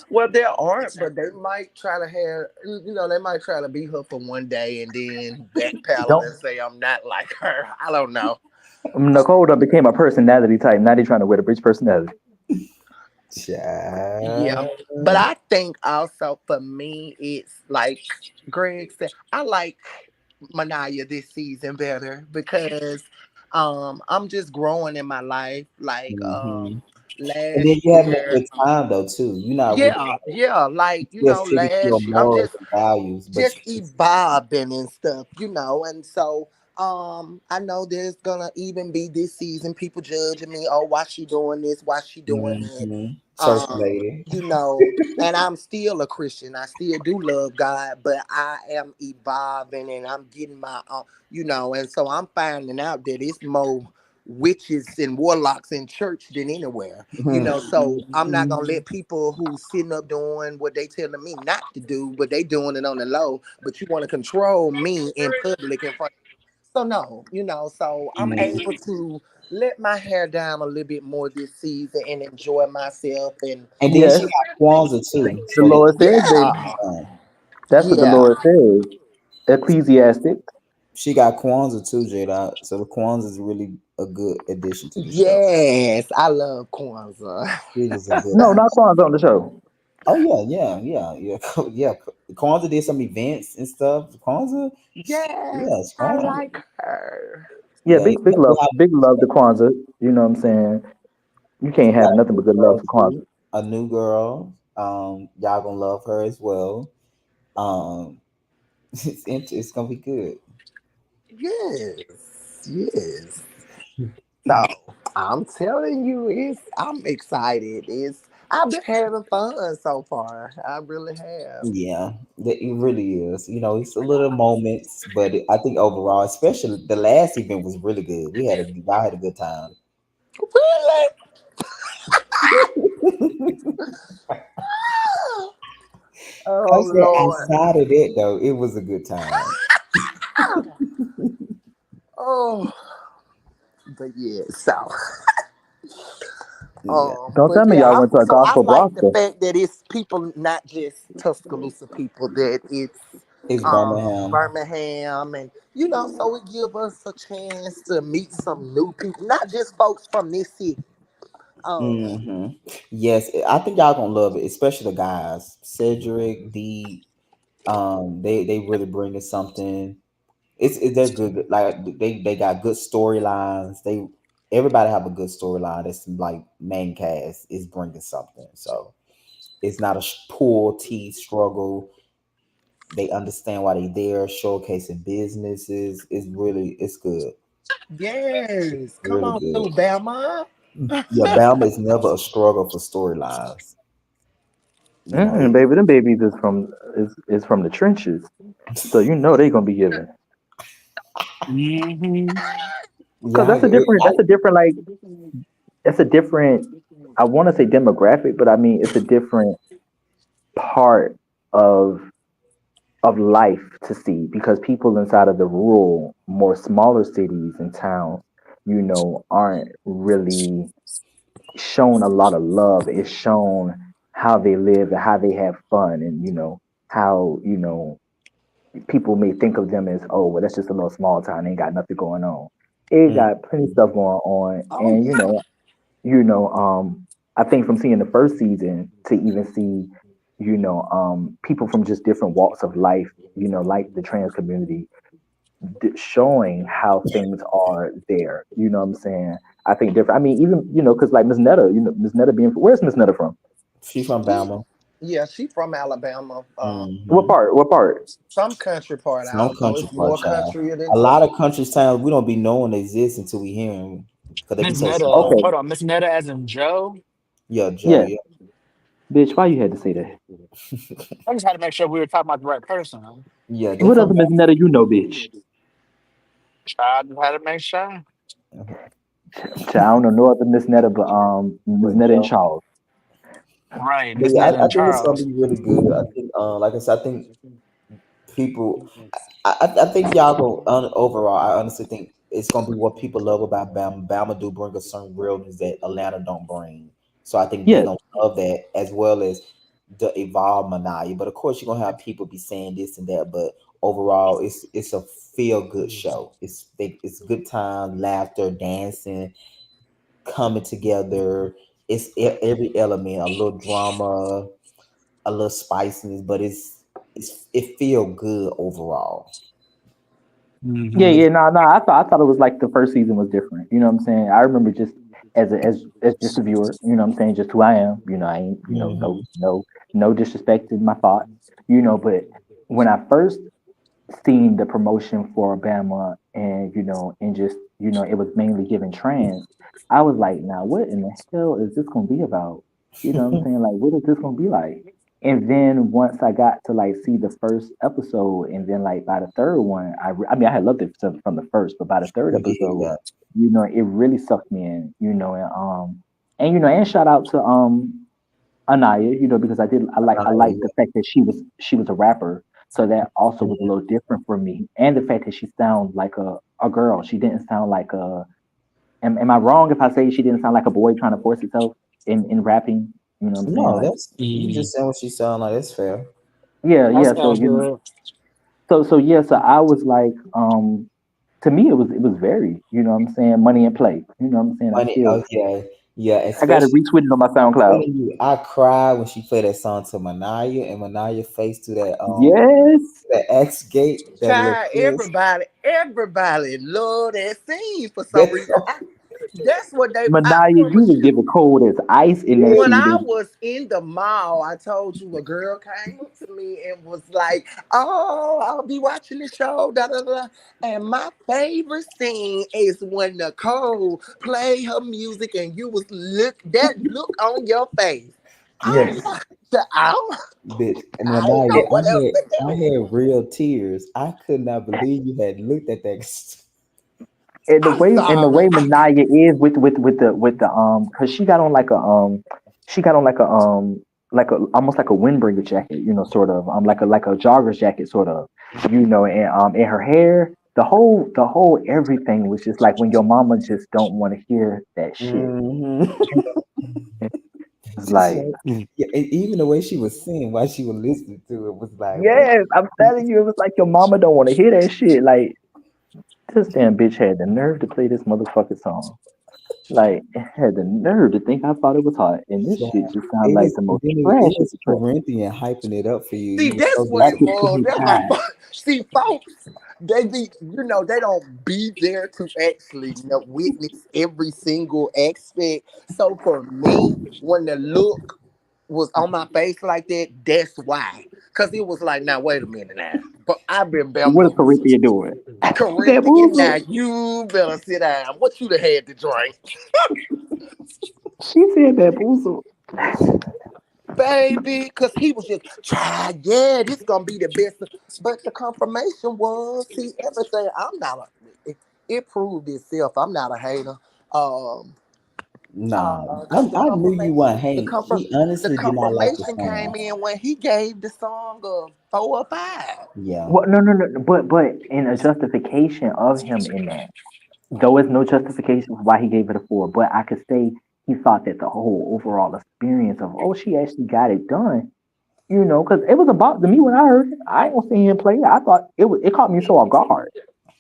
Well, there aren't, but they might try to have, they might try to be her for one day and then backpedal and Don't say I'm not like her. I don't know. Nicole done became a personality type. Now they trying to wear the bridge personality. Yeah, child. but I think also for me, it's like Greg said, I like Manaya this season better because I'm just growing in my life. Like Hmm. And then last you having a year, good time though too. You're not really yeah, like still sticking to your last year I'm morals just and values, but just evolving and stuff, and so I know there's gonna even be this season people judging me, oh, why she doing this, why she doing that. church um lady. and I'm still a Christian, I still do love God, but I am evolving and I'm getting my and so I'm finding out that it's more witches and warlocks in church than anywhere, so I'm not gonna let people who sitting up doing what they telling me not to do, but they doing it on the low, but you want to control me in public in front. So no, so I'm able to let my hair down a little bit more this season and enjoy myself and And then Yes, she got Kwanzaa too. the So Lord says, baby. yeah, That's what the yeah, Lord says. Ecclesiastic. she got Kwanzaa too, Jada. So the Kwanzaa is really a good addition to the show. yes, I love Kwanzaa. It is a good No, one. not Kwanzaa on the show. Oh yeah. Yeah. Kwanzaa did some events and stuff. Kwanzaa, Yes, yeah, I strong. like her. Yeah, Yeah, big love to Kwanzaa. You know what I'm saying? You she can't got have a nothing new but good love girl for Kwanzaa. too. A new girl. Y'all gonna love her as well. Um, it's gonna be good. Yes, yes. So I'm telling you, I'm excited. I've been having fun so far. I really have. Yeah, it really is. You know, it's a little moments, but I think overall, especially the last event was really good. Y'all had a good time. Really? I Oh said Lord. outside of it though, it was a good time. Oh, but yeah. So, Yeah, Don't but tell me yeah. y'all went to a I gospel like the brothel. fact that it's people, not just Tuscaloosa people. That it's it's Birmingham. Birmingham, and so it give us a chance to meet some new people, not just folks from this city. Um, hmm Yes, I think y'all gonna love it, especially the guys. Cedric, they really bringing something. They're good. Like they got good storylines. Everybody have a good storyline. That's like main cast is bringing something. So it's not a poor teeth struggle. They understand why they there, showcasing businesses. It's good, yes, come really on good. through, Bama. Yeah, Bama is never a struggle for storylines. You know, Mm-mm, baby, them babies is from the trenches, so you know they gonna be giving. Hmm. Cause yeah, that's a different like that's a different. I want to say demographic, but I mean it's a different part of life to see because people inside of the rural, more smaller cities and towns, aren't really shown a lot of love. It's shown how they live and how they have fun, and how people may think of them as, oh, well, that's just a little small town, ain't got nothing going on. It mm, got plenty of stuff going on, Oh and yeah, I think from seeing the first season to even see, people from just different walks of life, like the trans community, showing how things are there. You know what I'm saying? I think different. I mean, even because like Miss Netta, Miss Netta being where's Miss Netta from? she from she, Bama. yeah, she from Alabama. What hmm part? What part? Some country part. I Some don't know. country It's part, more child. country than A lot of Tuscaloosa. country towns we don't be knowing they exist until we hear them because they be Miss so Netta, small. Okay, hold on, Miss Netta as in Joe. Yeah, Joe. yeah, Yeah. bitch. Why you had to say that? I just had to make sure we were talking about the right person. Huh? Yeah, they What from other Miss Netta you know, bitch? I just had to make sure. Bama. I don't know no other Miss Netta but Miss But Netta and Joe. Charles. Right, But Miss yeah, Netta I and think it's gonna Charles. be really good. I think, like I said, I think people. I think y'all go overall. I honestly think it's gonna be what people love about Bama. Bama do bring a certain realness that Atlanta don't bring. So I think they Yes, gonna love that as well as the evolved Manaya. But of course, you're gonna have people be saying this and that. But overall, it's a feel good show. It's good time, laughter, dancing, coming together. It's every element, a little drama, a little spiciness, but it feel good overall. yeah, Hmm. yeah, no, no. I thought it was like the first season was different. You know what I'm saying? I remember just as just a viewer. You know what I'm saying? Just who I am. I ain't hmm no disrespect in my thoughts. But when I first seen the promotion for Bama and and just it was mainly given trans, I was like, now what in the hell is this gonna be about? You know what I'm saying? Like, what is this gonna be like? And then once I got to like see the first episode, and then like by the third one, I mean I had loved it from the first, but by the third You did, episode, yeah. it really sucked me in. And shout out to Anaya, because I Nah, like the yeah. fact that she was a rapper, so that also was a little different for me, and the fact that she sounds like a girl. She didn't sound like a. Am I wrong if I say she didn't sound like a boy trying to force itself in rapping? You know what I'm saying? No, Like, that's you just saying what she sound like. That's fair. yeah, That yeah. So sounds you know, good. so yeah. So I was like, to me it was very, you know what I'm saying, money and play. You know what I'm saying? Money. Oh yeah, yeah. I got it Especially retweeted on my SoundCloud. telling you, I cried when she played that song to Manaya, and Manaya face to Yes, that X gate, that little Child, kiss. everybody love that scene for some That, reason. That's what they. I Manaya, you promise was you. giving cold as ice in that When CD. I was in the mall, I told you a girl came up to me and was like, "Oh, I'll be watching the show." Da da da. And my favorite scene is when Nicole play her music and you was look on your face. I'm Yes, like, I bitch, and I don't know Manaya, what else to I do. had real tears. I could not believe you had looked at that. and the I'm way sorry. Manaya is with the because she got on like a almost like a windbreaker jacket, you know, sort of like a jogger's jacket, sort of, you know, and her hair, the whole everything was just like when your mama just don't want to hear that shit. Mm-hmm. It's like, Yeah, and even the way she was singing while she was listening to it was like, what? yes, I'm telling you, it was like your mama don't want to hear that shit. Like, this damn bitch had the nerve to play this motherfucking song. Like, it had the nerve to think I thought it was hot, and this Yeah. shit just sounded like the most It trash of was the trash. Corinthian hyping it up for you. See, You were that's so what That it shit put was. me That's why, tired. see, folks, they be, they don't be there to actually, witness every single aspect. So for me, when the look was on my face like that, that's why. Cause it was like, now wait a minute now, but I've been What is bamboozled. Corinthia doing? Corinthian, now Bamboozle. you better sit down. What you'd have had to drink? She said bamboozle. Baby, because he was just try, yeah, this gonna be the best. But the confirmation was, see, everything. I'm not it proved itself. I'm not a hater. Um, nah. because the I knew you weren't confirmation, hating. He the honestly did not like the confirmation song. came in when he gave the song a 4 or 5. Yeah. Well, no, no, no. But in a justification of him in that, though it's no justification for why he gave it a 4, but I could say he thought that the whole overall experience of, oh, she actually got it done, you know, because it was about to me when I heard it. I ain't gonna see him play it. I thought it caught me so off guard.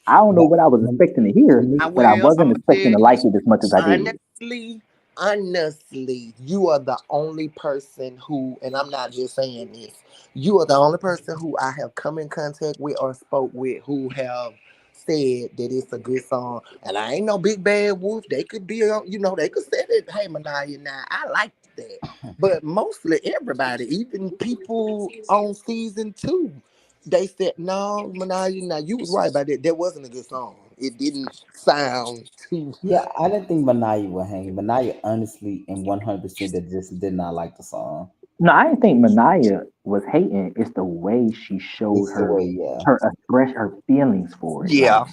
I don't know But what I was expecting to hear, me, but I Well, I'm wasn't gonna expecting tell to you like it as much as I did. honestly, honestly, you are the only person who, and I'm not just saying this, you are the only person who I have come in contact with or spoke with who have said that it's a good song. And I ain't no big bad wolf. They could be, they could say that, hey, Manaya, now I like that. But mostly everybody, even people on season 2, they said, no, Manaya, now you was right about that. That wasn't a good song. It didn't sound too. yeah, I didn't think Manaya would hang. Manaya honestly and 100% that just did not like the song. No, I didn't think Manaya was hating. It's the way she showed It's the her way, yeah. her express her feelings for it. Like, Yeah.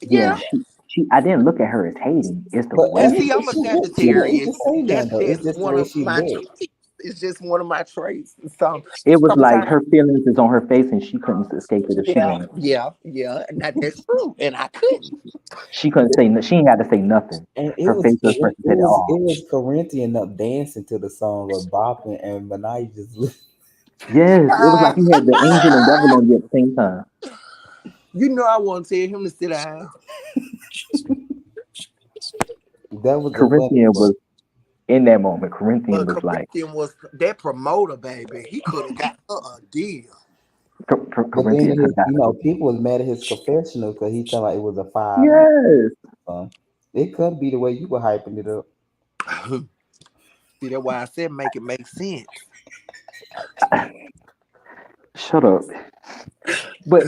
yeah, Yeah. she I didn't look at her as hating. It's the But And way see, she I'm a she didn't Sagittarius. even say nothing That's though. It's just just the one way of she my looked. traits. It's just one of my traits. So it was like sometimes, her feelings is on her face and she couldn't escape it if she yeah, wanted. yeah, yeah. And that's true. And I couldn't. She couldn't say she ain't had to say nothing. And Her facial expression said it all. it was Corinthian up dancing to the song or bopping, and Manaya just Yes, it was like you had the angel and devil on you at the same time. You know, I want to tell him to sit down. that was a funny Corinthian part. was in that moment. Corinthian But was like Corinthian was that promoter, baby. He could have got her a deal. But then Corinthian could have got her. people was mad at his confessional because he told like it was a 5. Yes. It could be the way you were hyping it up. See, that's why I said make it make sense. Shut up. But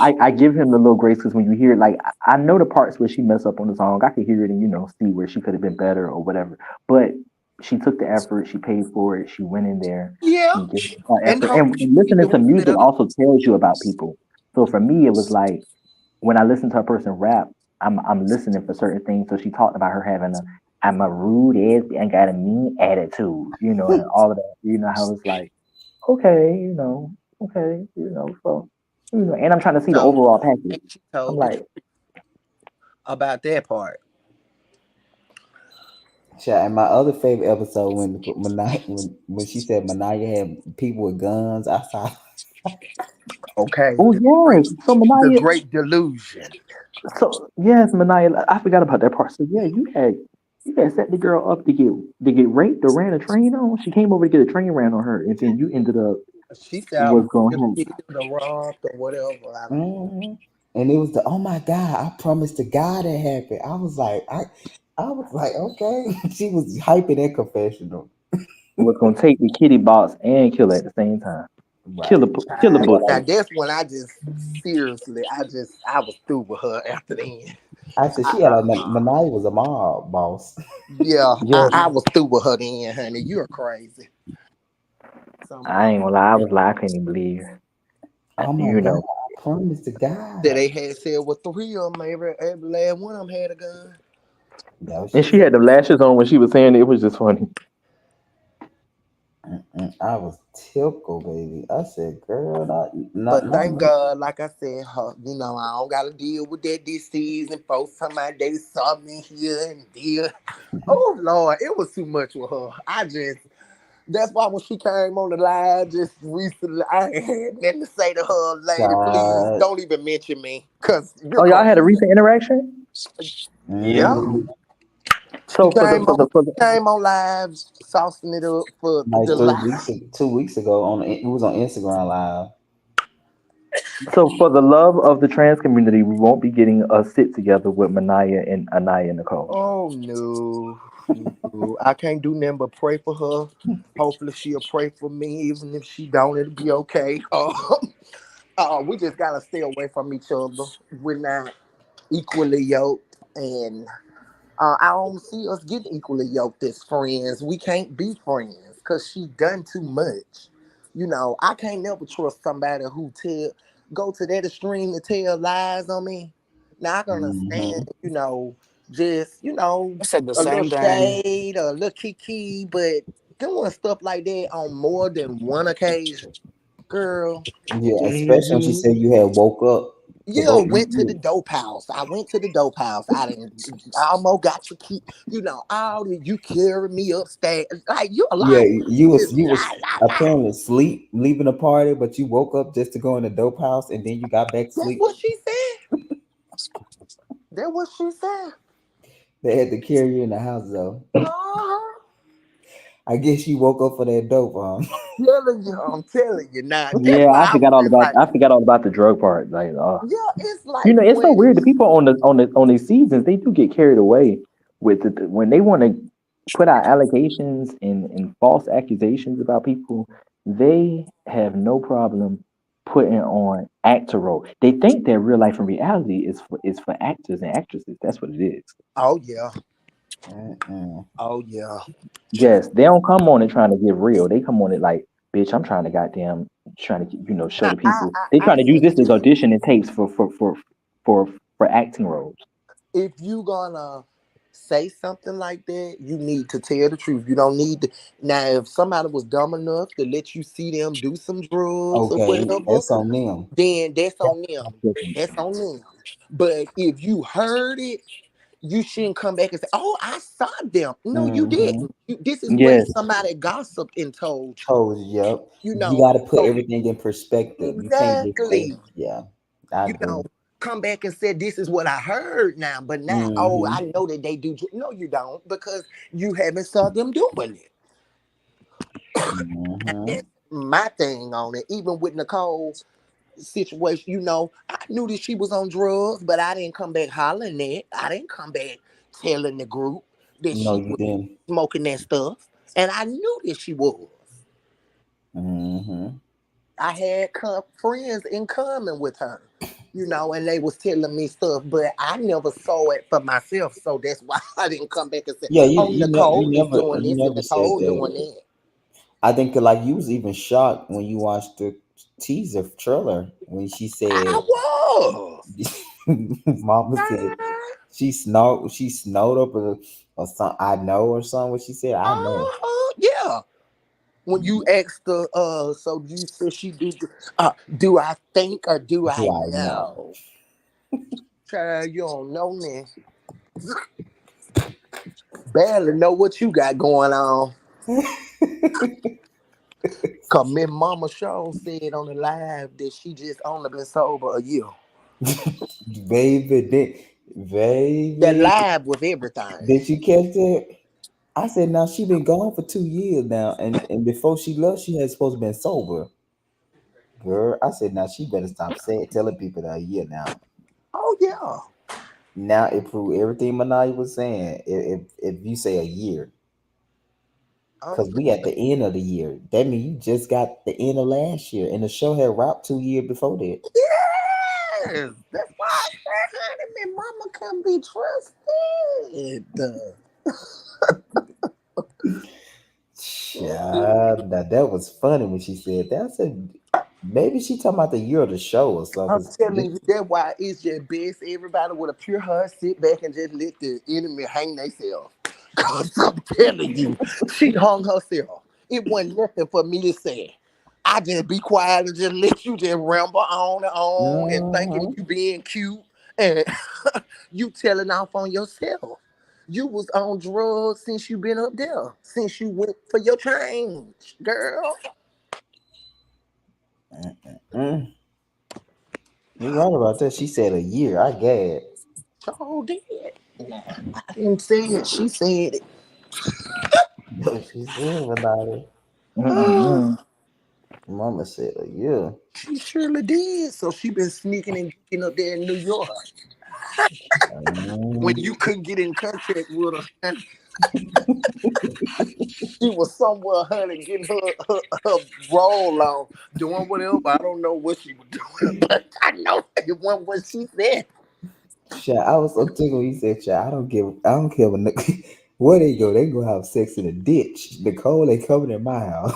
I give him the little grace because when you hear it, like I know the parts where she messed up on the song, I could hear it and see where she could have been better or whatever. But she took the effort, she paid for it, she went in there, Yeah. she gave her And effort, don't and be listening to doing music that. also tells you about people. So for me, it was like when I listen to a person rap, I'm listening for certain things. So she talked about her having I'm a rude ass and got a mean attitude, and all of that. How it's like okay, okay, so and I'm trying to see the Told overall you. package. And she I'm told the like, truth. about that part. Child, and my other favorite episode when she said Manaya had people with guns outside. Okay, Oh yes. So the Manaya. great delusion. So yes, Manaya. I forgot about that part. So yeah, you had set the girl up to get raped or ran a train on. She came over to get a train ran on her, and then you ended up She said I was was going just home. killed or robbed or whatever. I don't. Mhm. And it was the oh my god, I promised to God it happened. I was like, okay. She was hyping that confessional. Was gonna take the kitty box and kill her at the same time. Kill Right. the kill the Now butcher. that's when I just seriously, I was through with her after then. After she had a Manaya was a mob boss. Yeah, Yeah, I was through with her then, honey. You're crazy. Some I ain't gonna lie. I was like, I couldn't even believe. Oh my You god, know, I promised to that God. they had said with three of them, every last one of them had a gun. That was and she she said. had the lashes on when she was saying it. It was just funny. I was tickled, baby. I said, girl, But not thank me. God, like I said, I don't gotta deal with that this season. Folks talking about they saw me here and there. Oh Lord, it was too much with her. That's why when she came on the live just recently, I ain't had nothing to say to her, lady. Please God. don't even mention me, cause you're Oh, y'all had a crazy. recent interaction. Yeah, Mhm. she So for the for the for the came on live, saucing it up for Like the live. 2 weeks ago it was on Instagram Live. for the love of the trans community, we won't be getting a sit together with Manaya and Anaya Nicole. Oh no, no, I can't do nothing but pray for her. Hopefully she'll pray for me, even if she don't, it'll be okay. We just gotta stay away from each other. We're not equally yoked, and I don't see us getting equally yoked as friends. We can't be friends because she done too much. I can't never trust somebody who go to that extreme to tell lies on me. Now I can understand, Hmm. just I said the a little same thing. shade, a little kiki, but doing stuff like that on more than one occasion, girl. Yeah, especially when she Mhm. said you had woke up to Yeah, go eat went to the you. dope house. I went to the dope house. I almost got you keep, all that you carry me upstairs. Like you a Yeah, lie. you was Lie, lie, lie. apparently asleep leaving the party, but you woke up just to go in the dope house and then you got back to That's sleep. what she said. That's what she said. They had to carry you in the house though. Uh-huh. I guess you woke up for that dope, I'm telling you now. That's Yeah, why I was just like, I forgot all about the drug part. Like, yeah, it's like it's so when weird. The people on the seasons, they do get carried away with when they want to put out allegations and false accusations about people. They have no problem putting on actor role. They think that real life and reality is for actors and actresses. That's what it is. oh yeah. Mm-mm. Oh yeah. Yes, they don't come on it trying to get real. They come on it like, bitch, I'm trying to goddamn trying to show I the I people. I, They I trying to use say this as this. audition and tapes for for acting roles. If you gonna say something like that, you need to tell the truth. You don't need to. Now, if somebody was dumb enough to let you see them do some drugs or Okay, whatever, that's on them. then that's on them. Absolutely. That's on them. But if you heard it, you shouldn't come back and say, "Oh, I saw them." No, you Mm-hmm. didn't. This is what Yes, somebody gossiped and told you. Told you, yep. You You know, got to put so everything in perspective. You can't just say, exactly. yeah, I You know, agree. come back and say this is what I heard now, but now, oh, Mm-hmm. I know that they do. No, you don't, because you haven't saw them doing it. And Mm-hmm. that's my thing on it. Even with Nicole situation, I knew that she was on drugs, but I didn't come back hollering that. I didn't come back telling the group that No, she you was didn't. smoking that stuff, and I knew that she was. Mm-hmm. I had friends in common with her, and they was telling me stuff, but I never saw it for myself. So that's why I didn't come back and say, Yeah, "Oh, Nicole is doing you this and never said Nicole that. doing that." I think that, like you was even shocked when you watched the teaser trailer when she I said, was. "Mama said she snowed up or something. I know or something. What she said, I know. Yeah. When you asked the so you said she do I think or do Do I I know? know? Child, you don't know me. Barely know what you got going on. Cause Miss Mama Shaw said on the live that she just only been sober a year. Baby, That baby, live with everything. did you catch that? I said, now she been gone for 2 years now, and before she left, she had supposed to been sober. Girl, I said, now she better stop saying telling people that a year now. Oh yeah. Now it proved everything Manaya was saying. If you say a year, Oh because we at the end of the year, that means you just got the end of last year, and the show had wrapped 2 years before that. yes. That's why I said, honey, Miss Mama can be trusted. Child, now that was funny when she said that. I said, maybe she talking about the year of the show or I'm something. telling you, that's why it's just best everybody with a pure heart sit back and just let the enemy hang themselves. Cause I'm telling you, she hung herself. It wasn't nothing for me to say. I just be quiet and just let you just ramble on and thinking Uh-huh. you being cute and you telling off on yourself. You was on drugs since you been up there, since you went for your change, girl. Mm. You right about that. She said a year. I gad. So did. Nah, I didn't say it. She said She said about it. it. Mm-mm-mm. Mama said a year. She surely did. So she been sneaking and geeking up there in New York when Mm. you couldn't get in contact with her. And she was somewhere, honey, getting her roll on, doing whatever. I don't know what she was doing, but I know it wasn't what she said. Child, I was so tickled when he said, "Child, I don't care what, where they go. They go have sex in a ditch. The cold they covered in my house."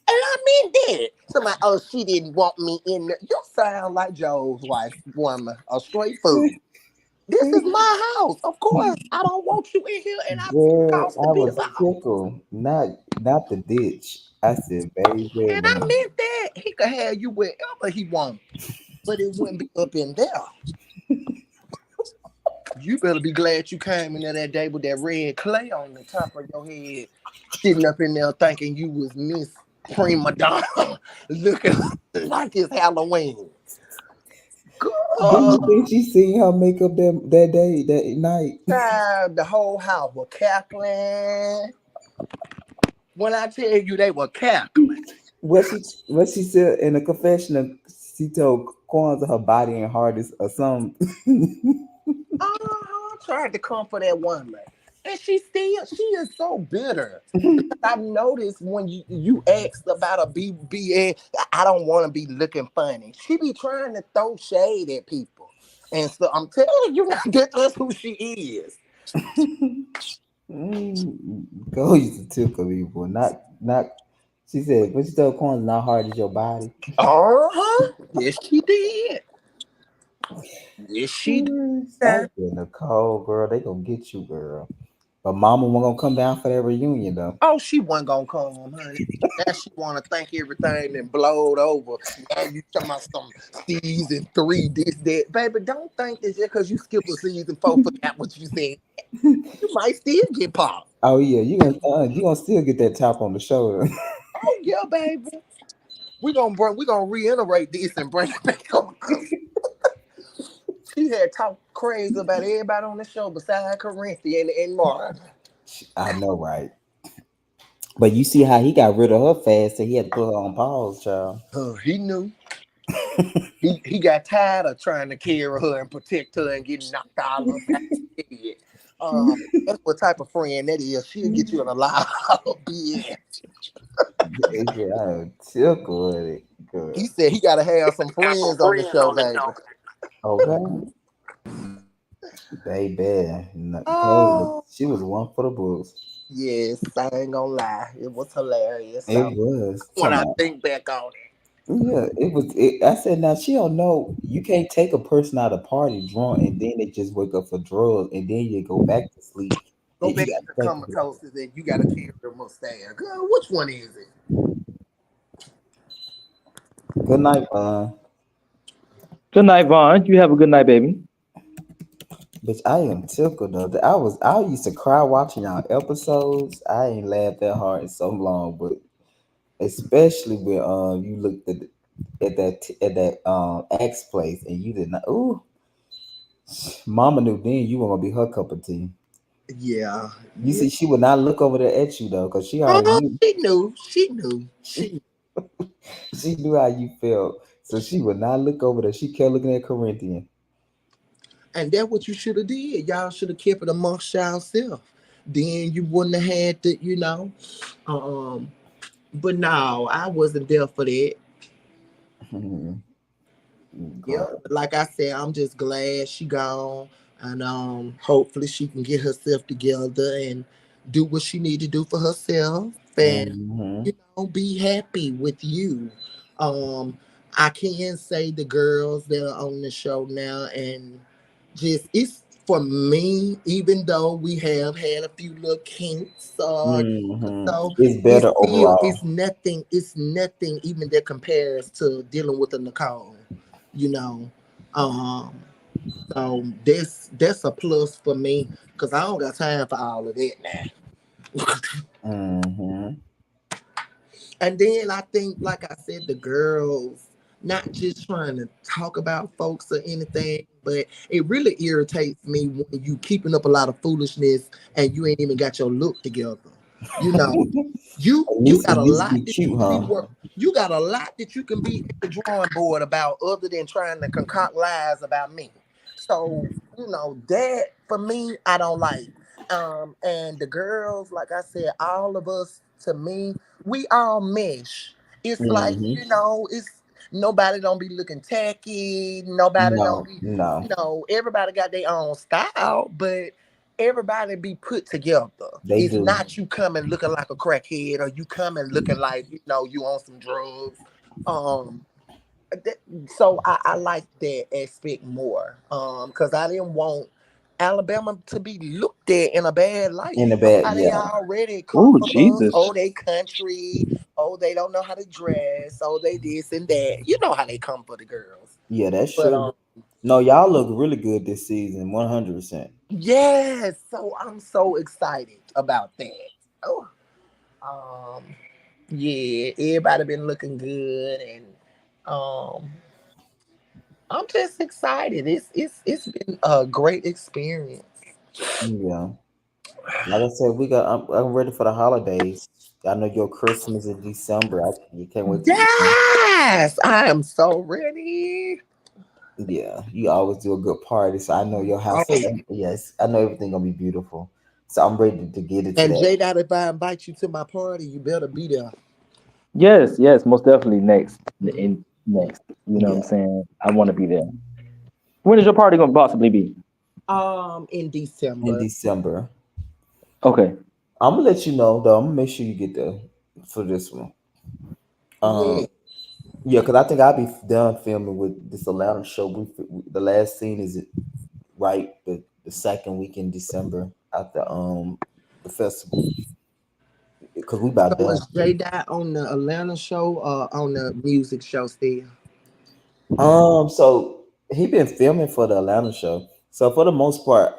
And I mean that. Somebody, oh, she didn't want me in there. You sound like Joe's wife, woman, a straight fool. This is my house. Of course, I don't want you in here, and I Girl, cost to I be was about. tickled. Not the ditch. I said, baby, And I when meant that. He could have you wherever he want, but it wouldn't be up in there. You better be glad you came in there that day with that red clay on the top of your head, sitting up in there thinking you was Miss Prima Donna, looking like it's Halloween. do you Good. think she seen her makeup that day, that night? Child, the whole house was cackling. When I tell you they were cackling. What she said in the confession, she told Kwanzaa her body ain't hard as or something. I tried to comfort that woman. And she is so bitter. I've noticed when you asked about a BBA, I don't want to be looking funny. She be trying to throw shade at people. And so I'm telling you, that's who she is. Go used to tickle people, not. She said, "What you told Kwanzaa not hard as your body." Uh-huh. Yes, she did. Yes, she I did. said, Nicole, girl, they gonna get you, girl. But Mama won't gonna come down for that reunion though. Oh, she wasn't gonna come, honey. Now she wanna think everything and blowed over. Now you talking about some season 3, this, that. Baby, don't think that just because you skip a season 4 forgot what you said. You might still get popped. Oh yeah, you gonna still get that tap on the shoulder. Oh yeah, baby. We gonna reiterate this and bring it back up. She had talked crazy about everybody on the show besides Corinthia and Mark. I know, right? But you see how he got rid of her fast, so he had to put her on pause, child. He knew. He got tired of trying to carry her and protect her and getting knocked out of her head. That's what type of friend that is. She'll get you in a lot of BS. Yeah, I tickled with it. He Good. said he gotta have some friends on the show, baby. Okay, baby. Nicole, Oh she was one for the books. yes, I ain't gonna lie. It was hilarious. It So was. when I Talking think back on it. Yeah, it was. I said, now she don't know. You can't take a person out of party drunk and then they just wake up for drugs and then you go back to sleep Go and you back got to to think of it. comatose and you gotta carry the mustache. Girl, which one is it? Good night, Good night, Vaughn. You have a good night, baby. But I am tickled though. I used to cry watching y'all episodes. I ain't laughed that hard in so long, but especially when you looked at that X place and you did not. Ooh, Mama knew then you were gonna be her cup of tea. Yeah, You yeah. see, she would not look over there at you though, cause she already Oh, knew. she knew. She knew. She She knew how you felt, so she would not look over there. She kept looking at Corinthian. and that's what you should have did. Y'all should have kept it amongst yourself. Then you wouldn't have had to, you know. Um, but no, I wasn't there for that. Yeah, Girl. but like I said, I'm just glad she gone, and hopefully she can get herself together and do what she need to do for herself, and Mm-hmm. be happy with you. Um, I can say the girls that are on the show now, and just it's for me, even though we have had a few little kinks, Mm-hmm. so It's it's better still overall. it's nothing even that compares to dealing with a Nicole, you know. Um, so that's a plus for me because I don't got time for all of that now. Mm-hmm. And then I think, like I said, the girls not just trying to talk about folks or anything, but it really irritates me when you keeping up a lot of foolishness and you ain't even got your look together. You know, you got At a least lot be that you cute, can be huh? work. You got a lot that you can be at the drawing board about, other than trying to concoct lies about me. So that for me, I don't like. And the girls, like I said, all of us, to me, we all mesh. It's like Mm-hmm. it's nobody don't be looking tacky. Nobody don't No, be. no, Everybody got their own style, but everybody be put together. they It's do. not you coming looking like a crackhead or you coming looking like you on some drugs. Um, that, so I like that aspect more. Because I didn't want Alabama to be looked at in a bad light. In the You know back, how they yeah, already come Oh for us. Jesus. Oh, they country. Oh, they don't know how to dress. Oh, they this and that. You know how they come for the girls. yeah, that's But true. No, y'all look really good this season, 100%. yes. So I'm so excited about that. Oh, um, yeah. Everybody been looking good, and um, I'm just excited. It's been a great experience. Yeah, like I said, I'm ready for the holidays. I know your Christmas in December. You can't wait to get them. Yes, I am so ready. Yeah, you always do a good party, so I know your house. Oh, Yes, I know everything gonna be beautiful. So I'm ready to get into and that. J Dot, if I invite you to my party, you better be there. Yes, yes, most definitely next. Mhm. In next. You know what I'm Yeah, saying? I want to be there. When is your party gonna possibly be? In in December. December. Okay. I'm gonna let you know though. I'm gonna make sure you get there for this one. Yeah. Um, yeah, because I think I'll be done filming with this Atlanta show. The last scene is right the second week in December at the festival because we about So done. is J Dot on the Atlanta show or on the music show still? So he been filming for the Atlanta show. So for the most part,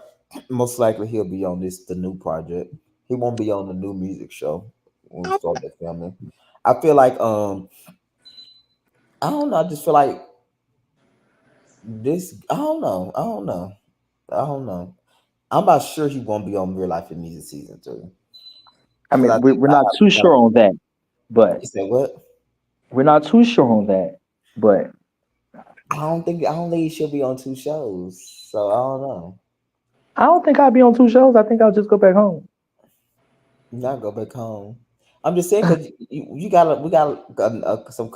most likely he'll be on the new project. He won't be on the new music show when we start Okay. the filming. I feel like I don't know. I just feel like this. I don't know. I don't know. I don't know. I'm not sure he won't be on Real Life and Music season 2 I because I mean, think we're not too sure on that, you but said what? we're not too sure on that. But I don't think he should be on two shows. So I don't know. I don't think I'll be on two shows. I think I'll just go back home. Not go back home. I'm just saying because you got we got some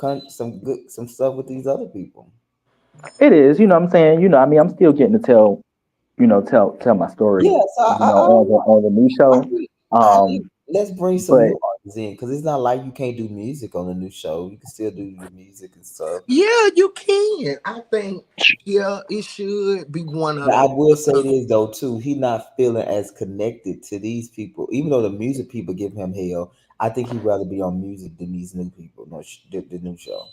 good some stuff with these other people. It is, you know what I'm saying? You know, I mean, I'm still getting to tell, tell my story, Yeah, so I on don't the know. new I show. think I think Um, let's bring some but new artists in because it's not like you can't do music on the new show. You can still do your music and stuff. Yeah, you can. I think yeah, it should be one of But I those will say because this though too, he not feeling as connected to these people, even though the music people give him hell. I think he'd rather be on music than these new people. No, the new show.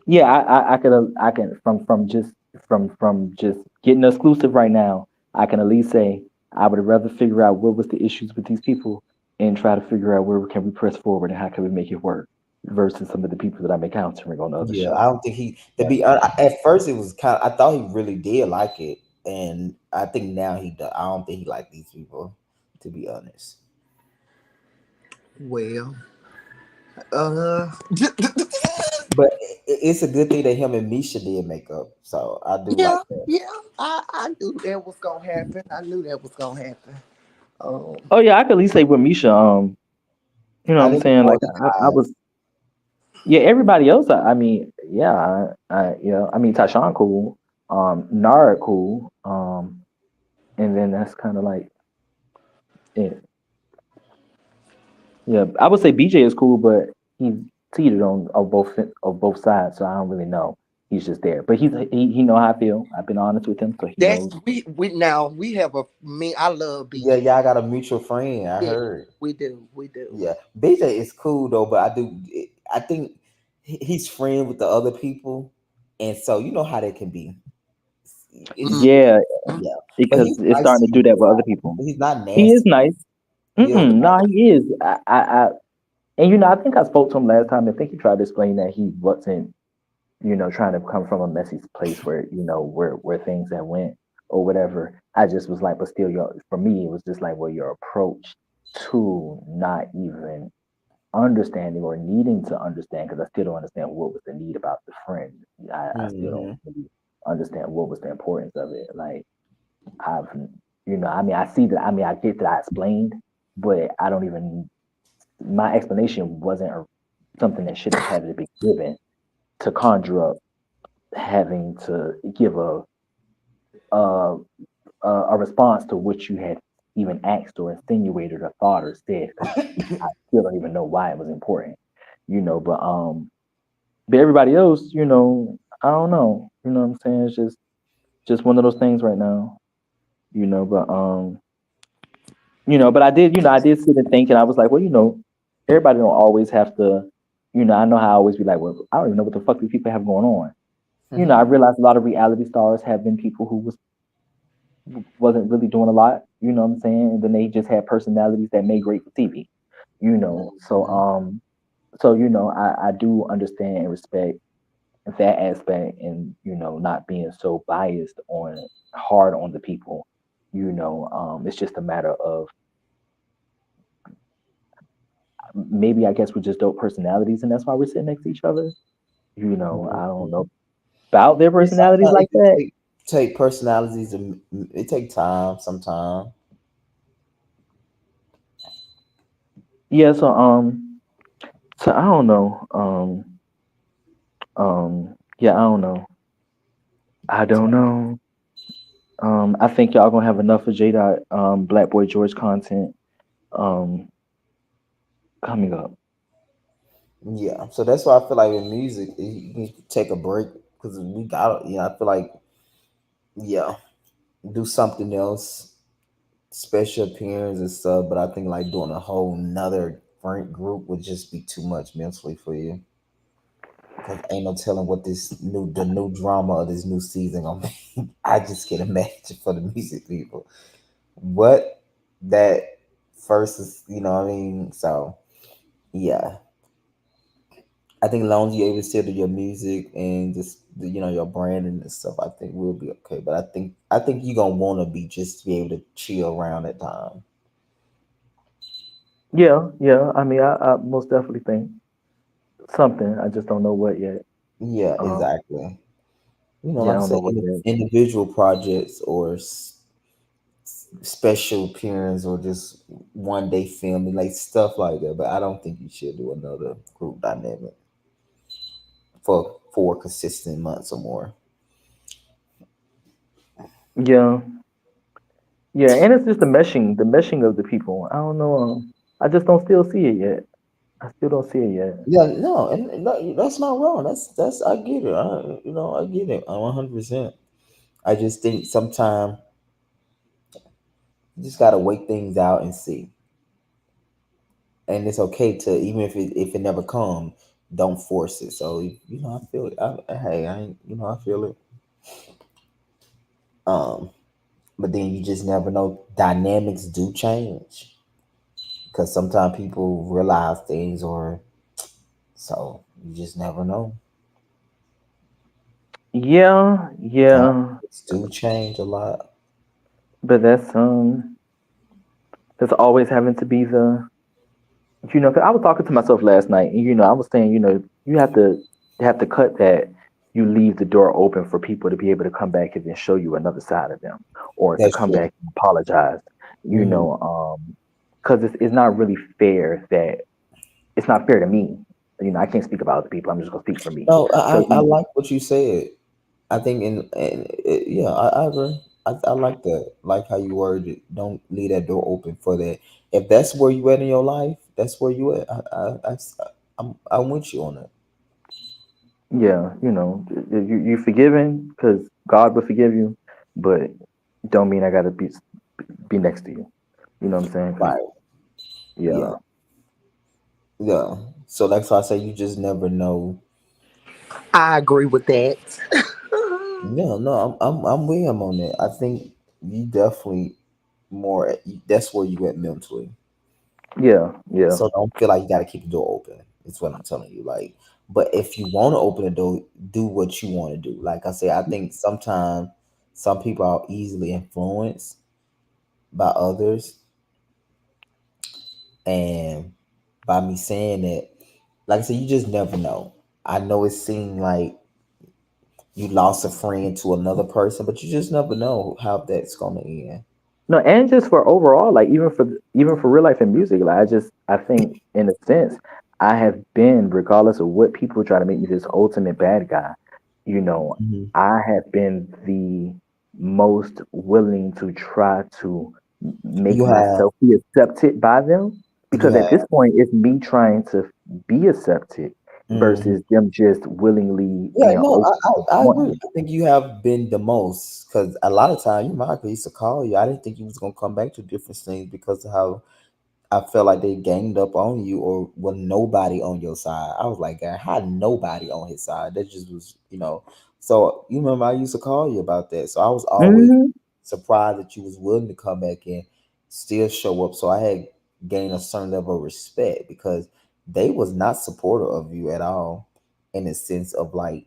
yeah, I can from just from just getting exclusive right now, I can at least say I would rather figure out what was the issues with these people and try to figure out where we can we press forward and how can we make it work versus some of the people that I'm encountering on the other Yeah, show. I don't think he. To Yeah. be honest, at first it was kind. I thought he really did like it, and I think now he does. I don't think he like these people. To be honest, Well, uh, but it's a good thing that him and Misha did make up. So I do like yeah, that. yeah. I knew that was gonna happen. I knew that was gonna happen. Um, Oh yeah, I could at least say with Misha, you know what I I'm think saying? more Like than I was yeah, everybody else I mean, yeah, I mean Tyshawn cool, Nard cool, and then that's kinda like it. Yeah, I would say BJ is cool, but he's teetered on of both sides, so I don't really know. He's just there, but he know how I feel. I've been honest with him, so he that's knows. we now we have a me. I love yeah, BJ. y'all got a mutual friend. I Yeah, heard. we do. We do. Yeah, BJ is cool though, but I do. I think he's friend with the other people, and so you know how they can be. It's Yeah, yeah, but because he's it's nice starting to to do you. that with other people. He's not He is nasty. nice. He is No, nice. he is. And I think I spoke to him last time. I think he tried to explain that he wasn't, trying to come from a messy place where, where things have went or whatever. I just was like, but still, for me, it was just like, well, your approach to not even understanding or needing to understand, because I still don't understand what was the need about the friend. I still don't Hmm. really understand what was the importance of it. Like, I've, I mean, I see that, I mean, I get that I explained, but I don't even, my explanation wasn't something that should have had to be given to conjure up having to give a a response to what you had even asked or insinuated or thought or said because I still don't even know why it was important, but everybody else, I don't know, what I'm saying? It's just one of those things right now, but but I did sit and think and I was like, well, everybody don't always have to, I know how I always be like, well, I don't even know what the fuck these people have going on. I realized a lot of reality stars have been people who wasn't really doing a lot, you know what I'm saying? And then they just had personalities that made great for TV, you know. So I do understand and respect that aspect and not being so biased on hard on the people. It's just a matter of maybe I guess we're just dope personalities and that's why we're sitting next to each other. I don't know about their Yeah, personalities sometimes like it just that. take personalities and it take time sometimes. Yeah, so I don't know. Yeah, I don't know. I don't know. I think y'all gonna have enough of J Dot Black Boy George content um coming up. Yeah, so that's why I feel like with music, you need to take a break because we got, I feel like, yeah, do something else, special appearance and stuff. But I think like doing a whole nother frank group would just be too much mentally for you because ain't no telling what the new drama of this new season gonna be. I just can't imagine for the music people what that first is, what I mean? So yeah, I think as long as you're able to still do your music and just your branding and stuff, I think we'll be okay. But I think you're gonna want to be just to be able to chill around that time. Yeah, yeah. I mean, I most definitely think something. I just don't know what yet. Yeah, Um, exactly. yeah, I Like I don't know said, what yet. individual projects or special appearance or just one day filming, like stuff like that. But I don't think you should do another group dynamic for 4 consistent months or more. Yeah, yeah, and it's just the meshing of the people. I don't know. I just don't still see it yet. I still don't see it yet. Yeah, no, and no, that's not wrong. That's I get it. I get it. I 100%. I just think sometimes you just gotta wait things out and see, and it's okay to even if it never come, don't force it. So I feel it. Hey, I ain't, I feel it. Um, but then you just never know. Dynamics do change because sometimes people realize things, or so you just never know. Yeah, yeah, Dynamics do change a lot. but that's always having to be the, 'cause I was talking to myself last night, and I was saying, you have to cut that. You leave the door open for people to be able to come back and then show you another side of them, or to That's come true. back and apologize. Hmm. Because it's not really fair that it's not fair to me. I can't speak about other people. I'm just gonna speak for me. No, Because I like what you said. I think yeah, I agree. I like that. Like how you worded it. Don't leave that door open for that. If that's where you at in your life, that's where you at. I'm with you on that. yeah, you're forgiven because God will forgive you, but don't mean I gotta be next to you. You know what I'm saying? Because Right. yeah, Yeah. Yeah. So that's why I say you just never know. I agree with that. No, no, I'm with him on that. I think you definitely more. That's where you at mentally. yeah, yeah. So don't feel like you got to keep the door open. It's what I'm telling you. Like, but if you want to open the door, do what you want to do. Like I say, I think sometimes some people are easily influenced by others, and by me saying that, like I said, you just never know. I know it seemed like you lost a friend to another person, but you just never know how that's gonna end. No, and just for overall, like even for real life and music, like I think in a sense, I have been, regardless of what people try to make me this ultimate bad guy, you know, Mhm. I have been the most willing to try to make You have, myself be accepted by them, you because at have. this point it's me trying to be accepted Mhm. versus them just willingly Yeah, being no, open to I wanting agree. me. I think you have been the most because a lot of time, Michael used to call you. I didn't think you was gonna come back to different things because of how I felt like they ganged up on you or was nobody on your side. I was like, God, how nobody on his side? That just was. So you remember I used to call you about that. So I was always Hmm. surprised that you was willing to come back and still show up. So I had gained a certain level of respect because they was not supportive of you at all in the sense of like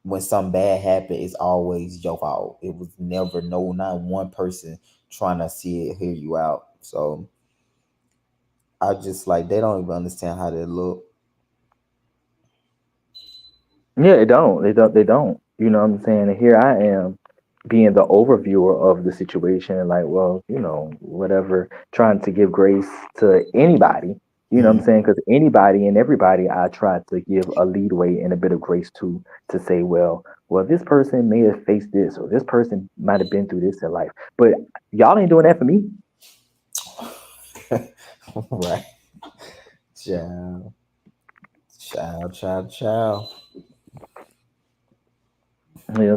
when something bad happened, it's always your fault. It was never no not one person trying to see it hear you out. So I just like they don't even understand how they look. Yeah, they don't. They don't. They don't. You know what I'm saying? And here I am being the overviewer of the situation, like, well, whatever, trying to give grace to anybody. You know what Mm. I'm saying? Because anybody and everybody, I try to give a leadway and a bit of grace to say, well, this person may have faced this, or this person might have been through this in life, but y'all ain't doing that for me. Right. Child, child, child, child.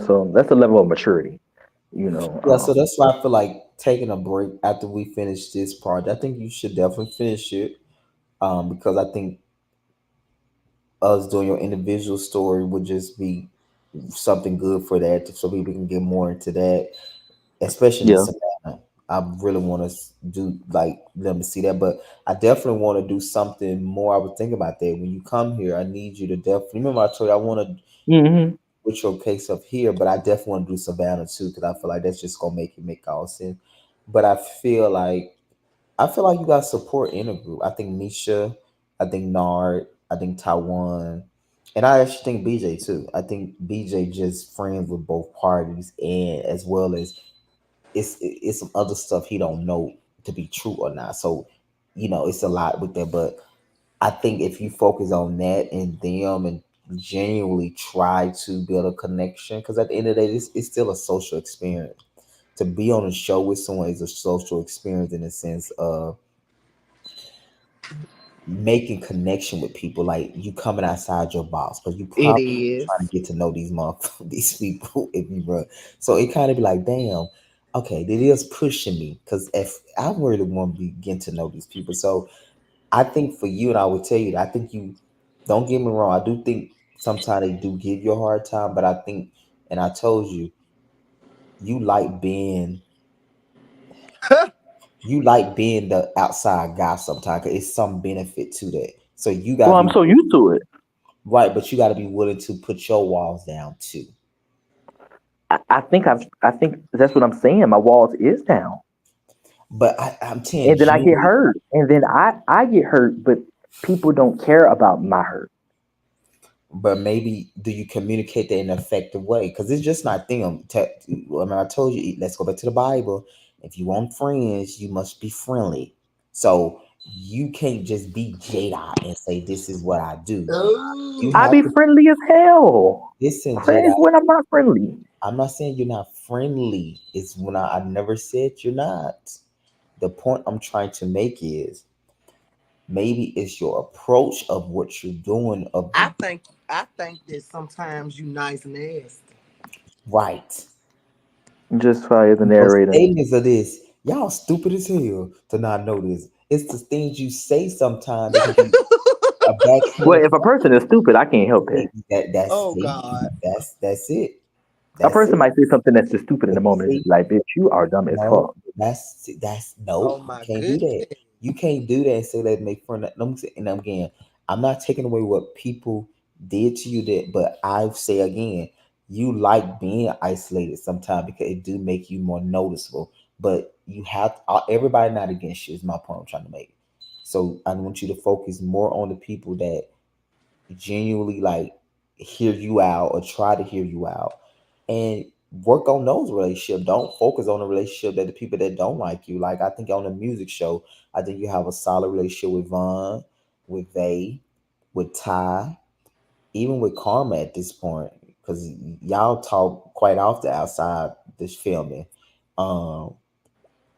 So that's a level of maturity. You know, Yeah, so that's why I feel like taking a break after we finish this project. I think you should definitely finish it. Because I think us doing your individual story would just be something good for that, so people can get more into that, especially in yeah. Savannah. I really want to do like let me see that, but I definitely want to do something more. I was thinking about that when you come here. I need you to definitely remember I told you I want to Hmm. put your case up here, but I definitely want to do Savannah too because I feel like that's just gonna make it make all sense. But I feel like you got support in a group. I think Nisha, I think Nard, I think Taiwan, and I actually think BJ too. I think BJ just friends with both parties, and as well as it's some other stuff he don't know to be true or not. So, it's a lot with that. But I think if you focus on that and them and genuinely try to build a connection, because at the end of the day, it's still a social experience. To be on a show with someone is a social experience in the sense of making connection with people, like you coming outside your box, because you It probably trying is. to get to know these these people if you run. So it kind of be like, damn, okay, it is pushing me because if I really want to begin to know these people. So I think for you, and I would tell you that I think you don't get me wrong. I do think sometimes they do give you a hard time, but I think, and I told you, you like being you like being the outside guy sometimes. 'Cause it's some benefit to that. So you Well, gotta I'm be so used to it. right, but you gotta be willing to put your walls down too. I think that's what I'm saying. My walls is down, But I'm telling and then I get you, hurt, and then I get hurt, but people don't care about my hurt. but maybe do you communicate that in an effective way? Because it's just not them. I mean, I told you, let's go back to the Bible. If you want friends, you must be friendly. So you can't just be Jada and say this is what I do. You Ooh. I have be to friendly as hell. listen, Friends Jada. when I'm not friendly. I'm not saying you're not friendly. It's when I never said you're not. The point I'm trying to make is maybe it's your approach of what you're doing of I think that sometimes you nice and nasty. right. Just fire the Those narrator. statements of this, y'all stupid as hell to not know this. It's the things you say sometimes that can be a Well, backhanded if a person is stupid, I can't help that. that's Oh see, God. that's it. A That's person it. might say something that's just stupid in But the moment. It's see, just like, bitch, you are dumb as no, fuck. that's no, Oh you my can't do that. goodness. You can't do that and say that make fun of and again, I'm not taking away what people did to you that but I say again, you like being isolated sometimes because it do make you more noticeable. But you have everybody not against you is my point I'm trying to make. So I want you to focus more on the people that genuinely like hear you out or try to hear you out and work on those relationships. Don't focus on the relationship that the people that don't like you. Like I think on the music show, I think you have a solid relationship with Vaughn, with Vay, with Ty, even with Karma at this point, because y'all talk quite often outside this filming. Um,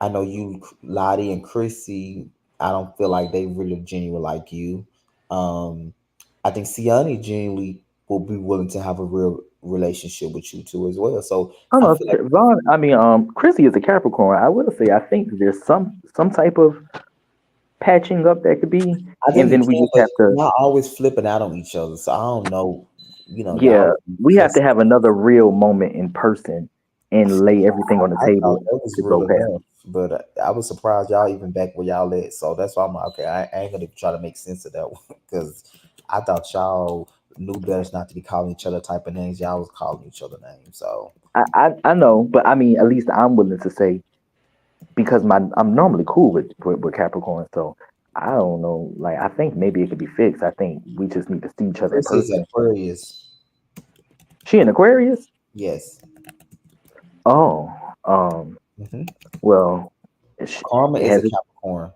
I know you, Lottie and Chrissy. I don't feel like they really genuine like you. Um, I think Siani genuinely will be willing to have a real relationship with you too as well. So I don't I know. feel like Vaughn, I mean, Chrissy is a Capricorn. I will say, I think there's some type of patching up that could be, I and think you then we can, just but have to, y'all always flipping out on each other. So I don't know. yeah, Y'all be we have to cussing. have another real moment in person and lay everything on the I thought table that was to go real past. enough, but I was surprised y'all even back where y'all at. So that's why I'm like, okay. I ain't gonna try to make sense of that one because I thought y'all knew better not to be calling each other type of names. Y'all was calling each other names. So I know, but I mean, at least I'm willing to say because I'm normally cool with Capricorn, so I don't know. Like, I think maybe it could be fixed. I think we just need to see each other in Chris is person. Aquarius. She an Aquarius? Yes. Oh, um, hmm well, Karma is has a it? Capricorn.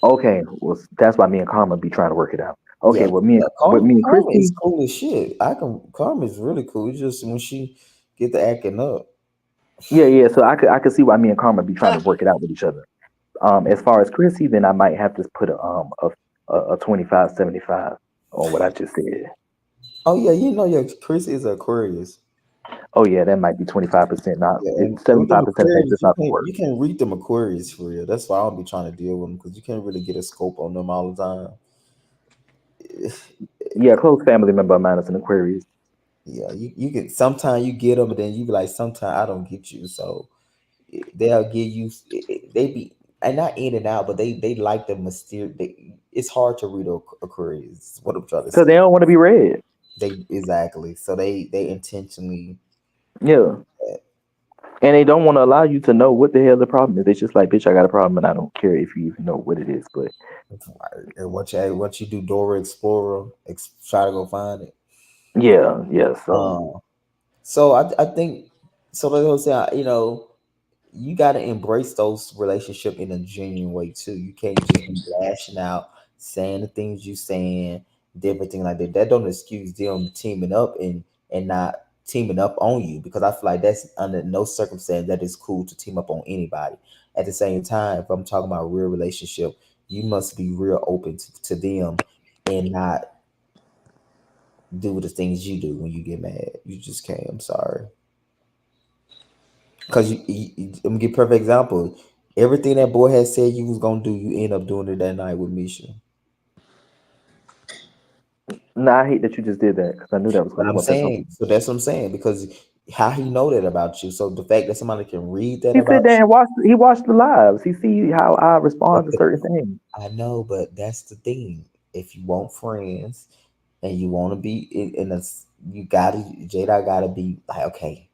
Okay, well, that's why me and Karma be trying to work it out. Okay, Yeah, well, yeah, but me and Karma is Christy, cool as shit. I can Karma is really cool. It's just when she get to acting up. yeah, yeah. So I could see why me and Karma be trying to work it out with each other. As far as Chrissy, then I might have to put a 25-75 on what I just said. Oh yeah, yeah. Chris is Aquarius. Oh yeah, that might be 25%. Not Yeah, and with them 75% of that Aquarius, just not gonna work. you can't read them Aquarius for real. That's why I don't be trying to deal with them because you can't really get a scope on them all the time. Yeah, close family member of mine is an Aquarius. Yeah, you can sometimes you get them, but then you be like, sometimes I don't get you. So they'll give you they be and not in and out, but they like the mysterious. It's hard to read Aquarius. Is what I'm trying to Because say. they don't want to be read. They exactly. So they intentionally. Yeah. And they don't want to allow you to know what the hell the problem is. It's just like, bitch, I got a problem and I don't care if you even know what it is. But And what you do, Dora Explorer, try to go find it. yeah, yeah. So So I think so. Like I was saying, you got to embrace those relationship in a genuine way too. You can't just be lashing out, saying the things you saying, different thing like that. That don't excuse them teaming up and not teaming up on you because I feel like that's under no circumstance that is cool to team up on anybody. At the same time, if I'm talking about real relationship, you must be real open to them and not do the things you do when you get mad. You just can't. I'm sorry. Because I'm gonna give a perfect example. Everything that boy had said you was gonna do, you end up doing it that night with Misha. nah, I hate that you just did that because I knew that was But going to I'm come up at some saying, point. so that's what I'm saying because How he know that about you? So the fact that somebody can read that He sit about there and watch. He watched the lives. He see how I respond to you. certain things. I know, but that's the thing. If you want friends and you want to be in a, you gotta Jada gotta be like, okay,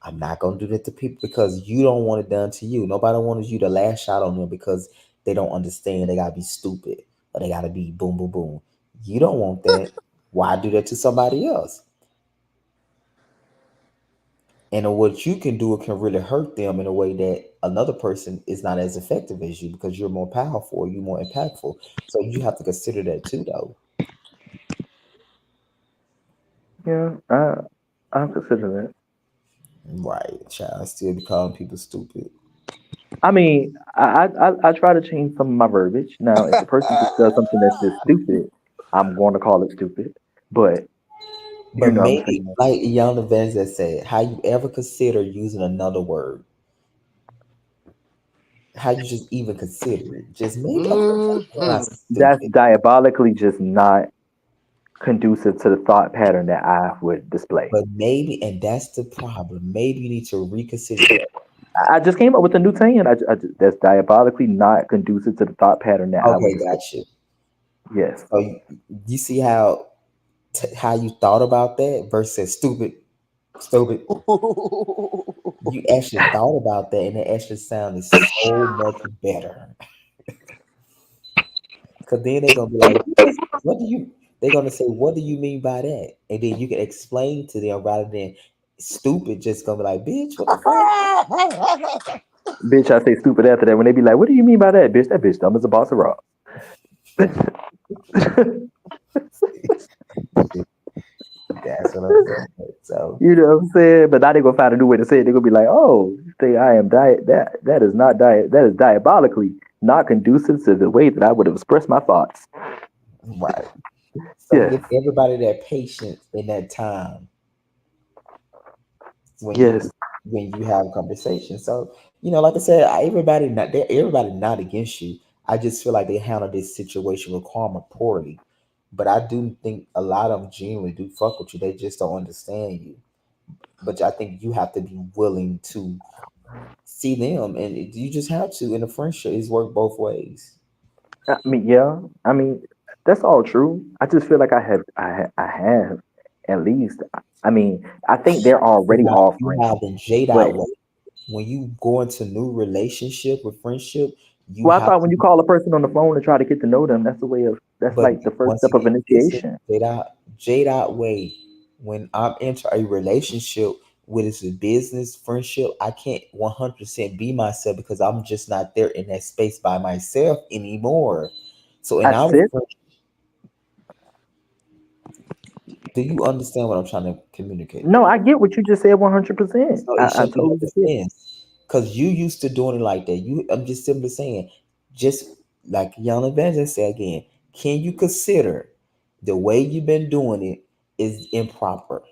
I'm not gonna do that to people because you don't want it done to you. Nobody wants you to lash out on them because they don't understand. They gotta be stupid or they gotta be boom, boom, boom. You don't want that. Why do that to somebody else? And what you can do, it can really hurt them in a way that another person is not as effective as you because you're more powerful, you're more impactful. So you have to consider that too, though. Yeah, I consider that. Right, child. Still be calling people stupid. I mean, I try to change some of my verbiage. Now, if a person just does something that's just stupid, I'm going to call it stupid. But you But know what I'm maybe saying? like young events that said, how you ever consider using another word? How you just even consider it? Just maybe okay, maybe you're not Hmm. That's stupid. diabolically just not conducive to the thought pattern that I would display. But maybe, and that's the problem. Maybe you need to reconsider that. I just came up with a new saying. That's diabolically not conducive to the thought pattern that I would Okay, display. got you. Yes. So you see how you thought about that versus stupid, stupid. You actually thought about that, and it actually sounded so much better. Because then they're gonna be like, "What do you?" They're gonna say, "What do you mean by that?" And then you can explain to them rather than stupid. Just gonna be like, "Bitch, what the fuck?" Bitch, I say stupid after that when they be like, "What do you mean by that, bitch? That bitch dumb as a boss of rock." That's what I'm saying. So You know what I'm saying? But now they gonna find a new way to say it. They're gonna be like, "Oh, you think I am diet? That is not diet. That is diabolically not conducive to the way that I would have expressed my thoughts." right. So Yes, give everybody that patience in that time when you yes. when you have a conversation. So like I said, everybody not against you. I just feel like they handle this situation with karma poorly. But I do think a lot of them genuinely do fuck with you. They just don't understand you. But I think you have to be willing to see them, and you just have to. In a friendship, it's work both ways. I mean, yeah. I mean, that's all true. I just feel like I have at least. I mean, I think they're already Now, all you friends, have the Jade but out way. When you go into new relationship with friendship, you well, I have thought to when you be. call a person on the phone to try to get to know them, that's the way of. That's But like the first once step of again, listen, initiation. Jade out way. When I'm into a relationship, whether it's a business friendship, I can't 100% be myself because I'm just not there in that space by myself anymore. So in I our said do you understand what I'm trying to communicate? no. I get what you just said 100%. So it I should be totally get. understands because you used to doing it like that. I'm just simply saying, just like Young Evangelist said again, can you consider the way you've been doing it is improper?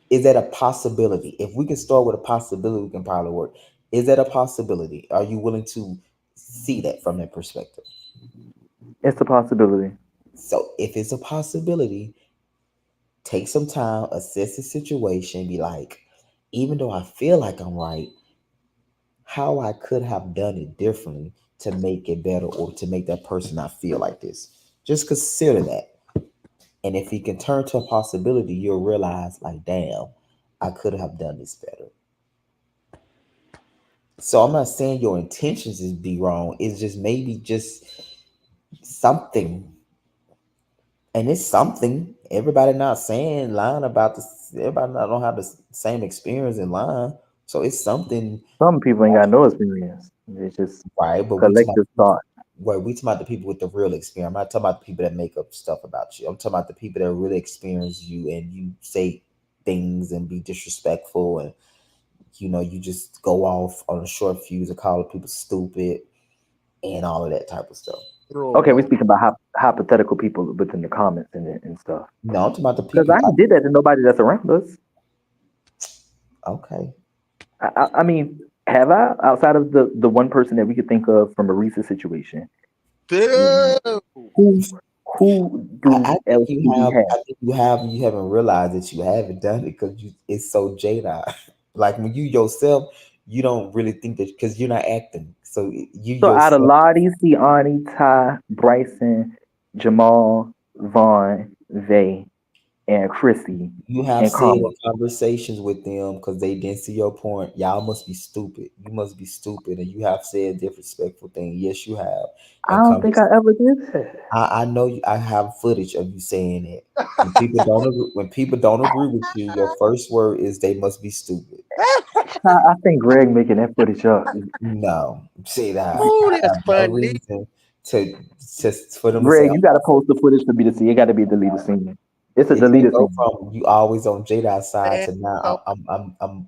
Is that a possibility? If we can start with a possibility, we can probably work. Is that a possibility? Are you willing to see that from that perspective? It's a possibility. So if it's a possibility, take some time, assess the situation, be like, even though I feel like I'm right, how I could have done it differently to make it better or to make that person not feel like this. Just consider that. And if you can turn to a possibility, you'll realize, like, damn, I could have done this better. So I'm not saying your intentions is be wrong. It's just maybe just something. And it's something. Everybody not saying lying about this. Everybody not don't have the same experience in lying. So it's something, Some people ain't got no experience. It's just right? But we talking about collective thought. we talking about the people with the real experience. I'm not talking about the people that make up stuff about you. I'm talking about the people that really experience you and you say things and be disrespectful and you just go off on a short fuse and call people stupid and all of that type of stuff. Okay, we Bro. speaking about hypothetical people within the comments and stuff. No, I'm talking about the Because people I ain't did that to nobody that's around us. okay. I mean, have I outside of the one person that we could think of from a recent situation? Dude. Who Who I do think else do we have? you haven't realized that you haven't done it because it's so Jada. Like when you yourself, you don't really think that because you're not acting. So you So out of yourself, Lottie, Siani, Ty, Bryson, Jamal, Vaughn, Vay, and Chrissy, you have and said Karma. in conversations with them because they didn't see your point. Y'all must be stupid. You must be stupid, and you have said disrespectful things. Yes, you have. I And don't think I ever did that. I know I have footage of you saying it. When people don't agree with you, your first word is they must be stupid. I think Greg making that footage up. No, say that. Oh, I that's have no funny. reason to just for them to say, Greg, you "Oh, got to post the footage for me to see. It got to be a deleted scene. It's a it can't deleted go scene. from you always on Jada side Man, to so now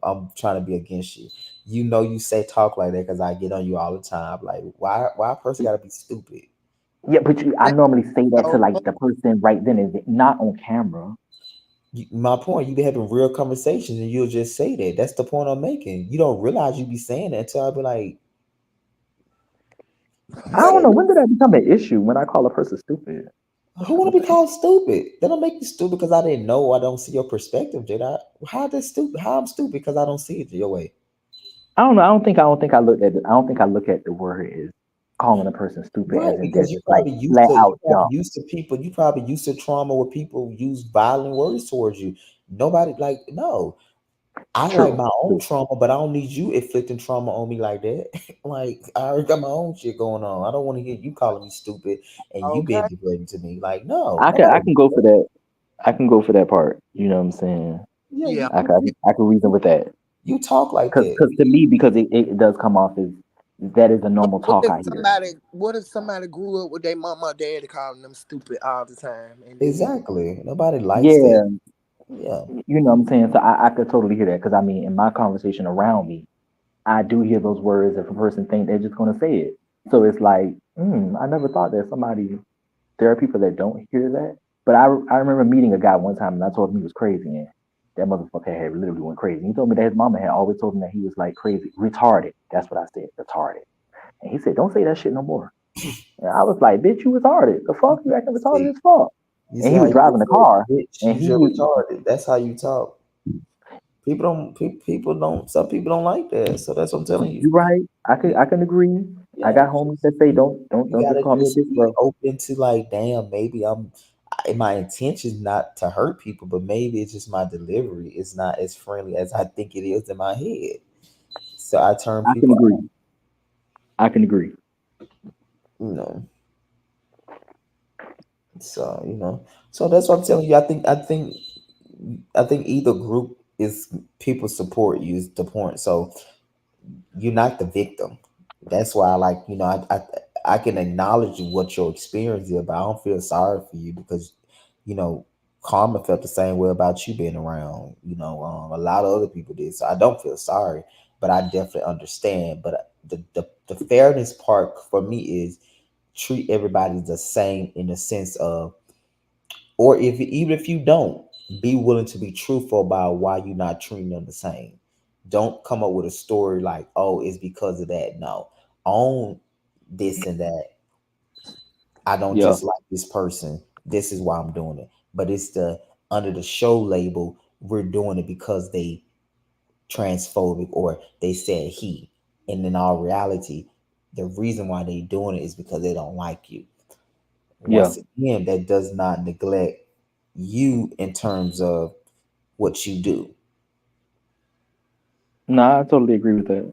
I'm trying to be against you. You know you say talk like that because I get on you all the time. Like why a person gotta be stupid? Yeah, but I that's normally say that to so like the person right then and there, not on camera. My point, you be having real conversations and you'll just say that. That's the point I'm making. You don't realize you be saying that until I be like, you I don't said know when this. did that become an issue when I call a person stupid. Who want to be called stupid? That don't make you stupid because I didn't know. I don't see your perspective, Jada. How that stupid? How I'm stupid because I don't see it your way. I don't know. I don't think I look at it. I don't think I look at the word as calling a person stupid Right, as in they're because just like flat you out probably dumb. used to people, you probably used to trauma where people use violent words towards you. Nobody like no. I like True. my own True. trauma, but I don't need you inflicting trauma on me like that. Like I already got my own shit going on. I don't want to hear you calling me stupid and you okay. being degrading to me. Like no, I can I nobody. can go for that. I can go for that part. You know what I'm saying? Yeah, Yeah. I can reason with that. you talk like Cause, that. cause to me, because it does come off as that is a So normal what talk if I hear. somebody grew up with their mama or daddy calling them stupid all the time and then Exactly. Nobody likes that. Yeah, Yeah. you know what I'm saying. So I could totally hear that because I mean, in my conversation around me, I do hear those words if a person think they're just gonna say it. So it's like, I never thought that somebody. There are people that don't hear that. But I remember meeting a guy one time and I told him he was crazy and that motherfucker had literally went crazy. He told me that his mama had always told him that he was like crazy, retarded. That's what I said, retarded. And he said, "Don't say that shit no more." And I was like, "Bitch, you retarded. The fuck you acting retarded See, as fuck." you And see he how was you driving just the said, car, bitch, and use your he, retarded. That's how you talk. People don't. Some people don't like that. So that's what I'm telling you. you right. I can You, I can agree. I yeah, got homies that say, you don't just gotta call me a just bitch, be bro." open to like, damn, maybe my intention not to hurt people, but maybe it's just my delivery. It's not as friendly as I think it is in my head. So I turn I can people agree. out. I can agree. You know. So So that's what I'm telling you. I think either group is people support you is the point. So you're not the victim. That's why I like, I can acknowledge what your experience is, but I don't feel sorry for you because, you know, Karma felt the same way about you being around. A lot of other people did. So I don't feel sorry, but I definitely understand. But the fairness part for me is treat everybody the same in the sense of, or if even if you don't, be willing to be truthful about why you're not treating them the same. Don't come up with a story like, oh, it's because of that. No, own this and that. I don't Yeah, just like this person. This is why I'm doing it. But it's the under the show label, we're doing it because they transphobic or they said he. And in all reality, the reason why they doing it is because they don't like you. yeah. Once again, that does not neglect you in terms of what you do. No, I totally agree with that.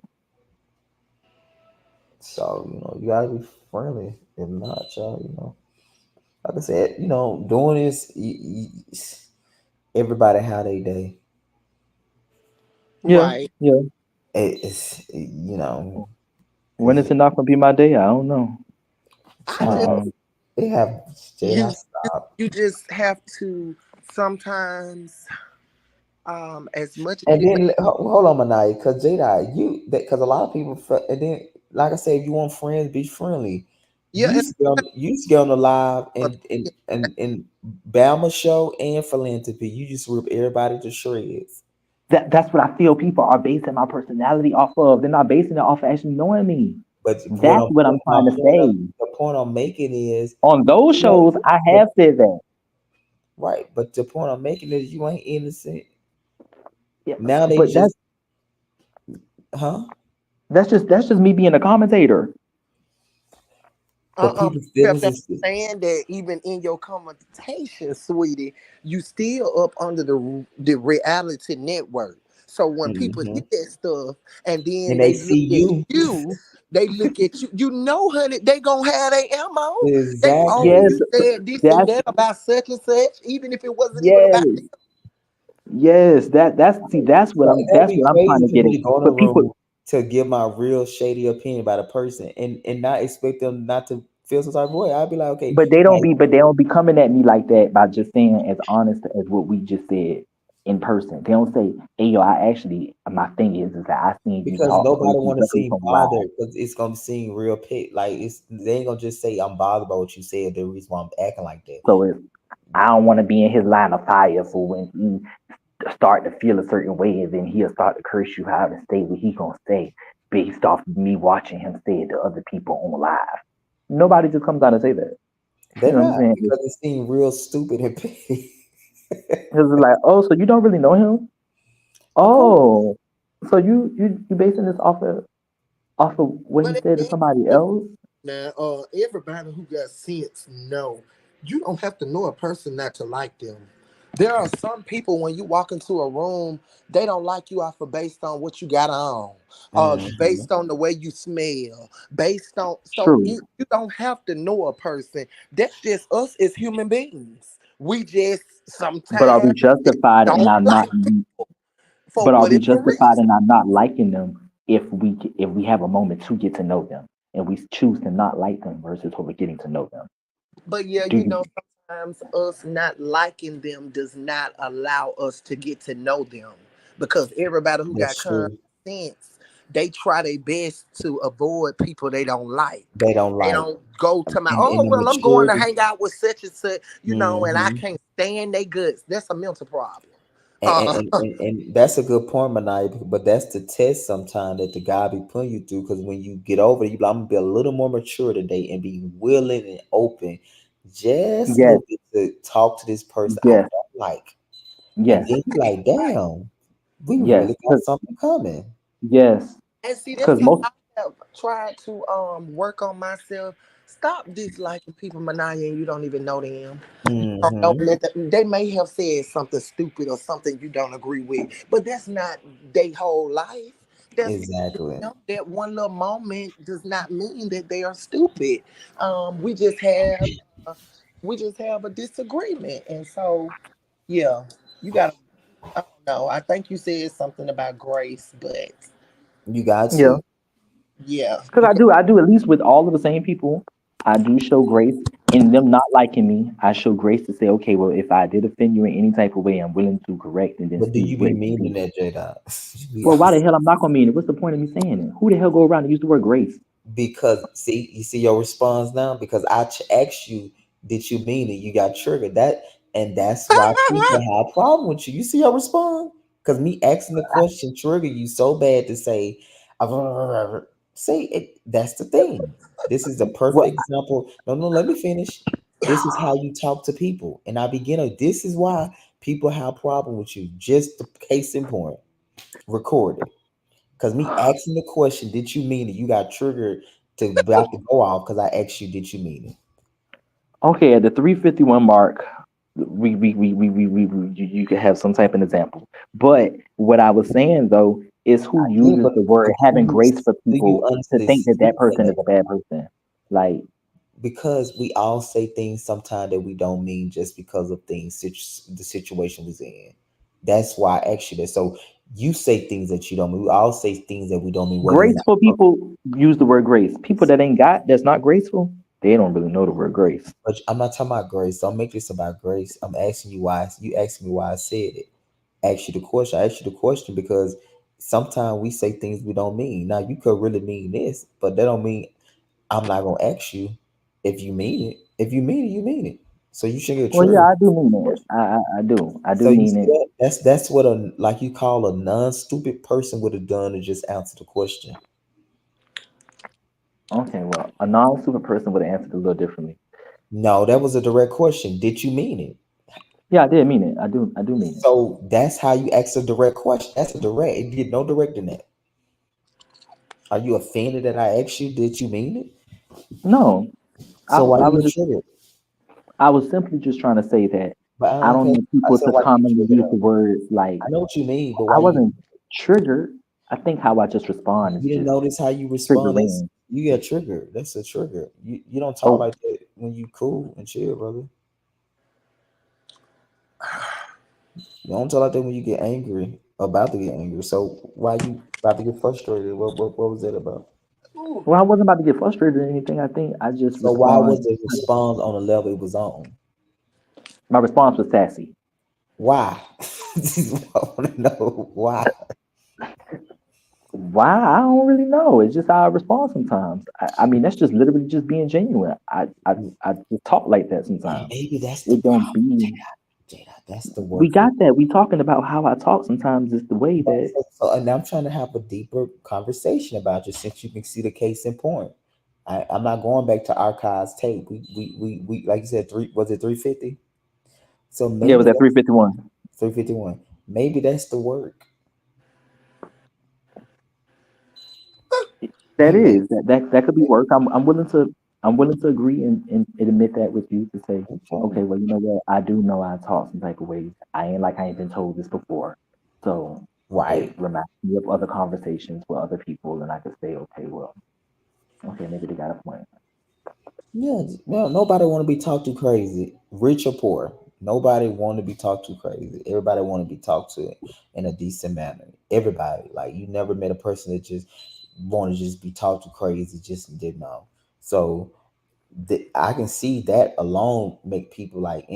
So, you gotta be friendly. If not, y'all, like I said, doing this, everybody how they day. Yeah, right. yeah. It's, When it's not gonna be my day, I don't know. I just child, Um, they have Jade, I you stop. you just have to sometimes as much as And it may then hold on, Manai, because Jada, because a lot of people, and then like I said, if you want friends, be friendly. yeah You used to get on the live and, and Bama show and philanthropy. You just rip everybody to shreds. that's what I feel people are basing my personality off of. They're not basing it off of actually knowing me. But That's what I'm my trying to point of say. point I'm making is, On those you know, shows, I but have said that. right, but the point I'm making is you ain't innocent. Yeah, Now they but just, huh? that's just me being a commentator. But But people's you have feelings to is understand that even in your commentation, sweetie, you still up under the reality network. So when people hmm hit that stuff and then and they they look see at you. you, they look at you. You know, honey, they gonna have their ammo. They oh, Yes, Exactly. you said this and that's that about such and such, even if it wasn't even yes, about yes. That's see, Like that'd that's be what I'm trying crazy to for get me at. to go in a But people, room to give my real shady opinion about a person and not expect them not to feel some type of way. I'd be like, okay, like but they don't be coming at me like that by just saying as honest as what we just said in person. They don't say, "Hey, yo, I actually my thing is that I seen you because talk nobody crazy want to directly seem from live." bothered because it's gonna seem real pit. Like it's they ain't gonna just say I'm bothered by what you said. The reason why I'm acting like that. So it's I don't want to be in his line of fire for when he start to feel a certain way, and then he'll start to curse you out and say what he gonna say based off of me watching him say it to other people on live. Nobody just comes out and say that. You They're know what I'm not saying? because it seems real stupid and petty. Because it's like, oh, so you don't really know him? Of course, Oh, so you basing this off of what he but said to somebody else? now, everybody who got sense know you don't have to know a person not to like them. There are some people when you walk into a room, they don't like you off of based on what you got on, hmm based on the way you smell, based on True, you don't have to know a person. That's just us as human beings. We just but are we sometimes justified in don't our not? like people for But are we whatever justified reason. in our not liking them if we have a moment to get to know them and we choose to not like them versus what we're getting to know them? But yeah, Do you you? know, sometimes us not liking them does not allow us to get to know them because everybody who got that's common true. sense, they try their best to avoid people they don't like. They don't They like, don't go to my, and oh, the well, I'm going to maturity. hang out with such and such, and I hmm can't stand their guts. That's a mental problem. And, and, Uh, and, and and that's a good point, Manai. But that's the test sometimes that the guy be putting you through. Because when you get over it, you be like, I'm gonna be a little more mature today and be willing and open, just a Yes, little bit to talk to this person I yes, don't like. And yes, then you like, damn, we yes, really got something coming. yes. And see, that's Because how most I have tried to work on myself. Stop disliking people, Manaya, and you don't even know them. Don't Mm-hmm. let they may have said something stupid or something you don't agree with, but that's not their whole life. That's Exactly. that one little moment does not mean that they are stupid. We just have uh, we just have a disagreement, and so yeah, you gotta. I don't know. I think you said something about grace, but You got yeah, to. yeah, because I do at least with all of the same people. I do show grace in them not liking me. I show grace to say, okay, well, if I did offend you in any type of way, I'm willing to correct and then But do see you where be it can meaning be. that, J Dot? We Well, all why the hell I'm not gonna mean it? What's the point of me saying it? Who the hell go around and use the word grace? because see, you see your response now because asked you, did you mean it? You got triggered that, and that's why people have a problem with you. You see your response because me asking the question trigger you so bad to say, say it. That's the thing. This is the What? perfect example. No, no, let me finish. This is how you talk to people, and I begin. This is why people have a problem with you. Just the case in point. Record it. Because me asking the question, did you mean it? You got triggered to about to go off because I asked you, did you mean it? Okay, at the 351 mark, you could have some type of example. But what I was saying though is who Yeah, uses the word but having grace for do you people to honestly think that see that person that? is a bad person. Like Because we all say things sometimes that we don't mean just because of things, the situation was in. That's why I asked you that. So you say things that you don't mean. We all say things that we don't mean, whether it's graceful people use the word grace. People that ain't got that's not graceful, they don't really know the word grace. but I'm not talking about grace. Don't make this about grace. I'm asking you why. You asked me why I said it. Ask you the question. I asked you the question because sometimes we say things we don't mean. Now you could really mean this, but that don't mean I'm not gonna ask you if you mean it. If you mean it, you mean it. So you should get Well, yeah, triggered. I do mean it. I do So you mean see it. that? That's what a like you call a non-stupid person would have done to just answer the question. Okay, well, a non-super person would have answered a little differently. No, that was a direct question. Did you mean it? Yeah, I did mean it. I do mean it. So that's how you ask a direct question. That's a direct. It get no direct than that. Are you offended that I asked you? Did you mean it? No, So why I you was get just, triggered? I was simply just trying to say that But I don't okay, know I people said to why you get commonly triggered use the though. word like I know what you mean, but I why you wasn't triggered. I think how I just respond is you didn't just notice how you respond? That's triggering. you get triggered. That's a trigger. You don't talk Oh, like that when you cool and chill, brother. You don't talk like that when you get angry, about to get angry. So why you about to get frustrated? What was that about? well, I wasn't about to get frustrated or anything. I think I just So why was respond. the response on the level it was on? My response was sassy. Why? I want to know why. Why? I don't really know. It's just how I respond sometimes. I mean, that's just literally just being genuine. I just talk like that And sometimes. maybe that's the It don't problem, be. Jada. That's the We work. got that. We talking about how I talk sometimes is the way Right. that. And I'm trying to have a deeper conversation about you since you can see the case in point. I'm not going back to archives tape. We like you said, 350? So Yeah, with maybe that that's 351. 351. Maybe that's the work. That Maybe is that's that could be work. I'm willing to agree and admit that with you to say, okay. okay, well, you know what? I do know I talk some type of ways. I ain't been told this before. So it Right. reminds me of other conversations with other people and I could say, okay, well, okay, maybe they got a point. Yeah, well, nobody want to be talked to crazy, rich or poor. Nobody want to be talked to crazy. Everybody want to be talked to in a decent manner. Everybody, like you never met a person that just want to just be talked to crazy, just didn't know. So I can see that alone make people like,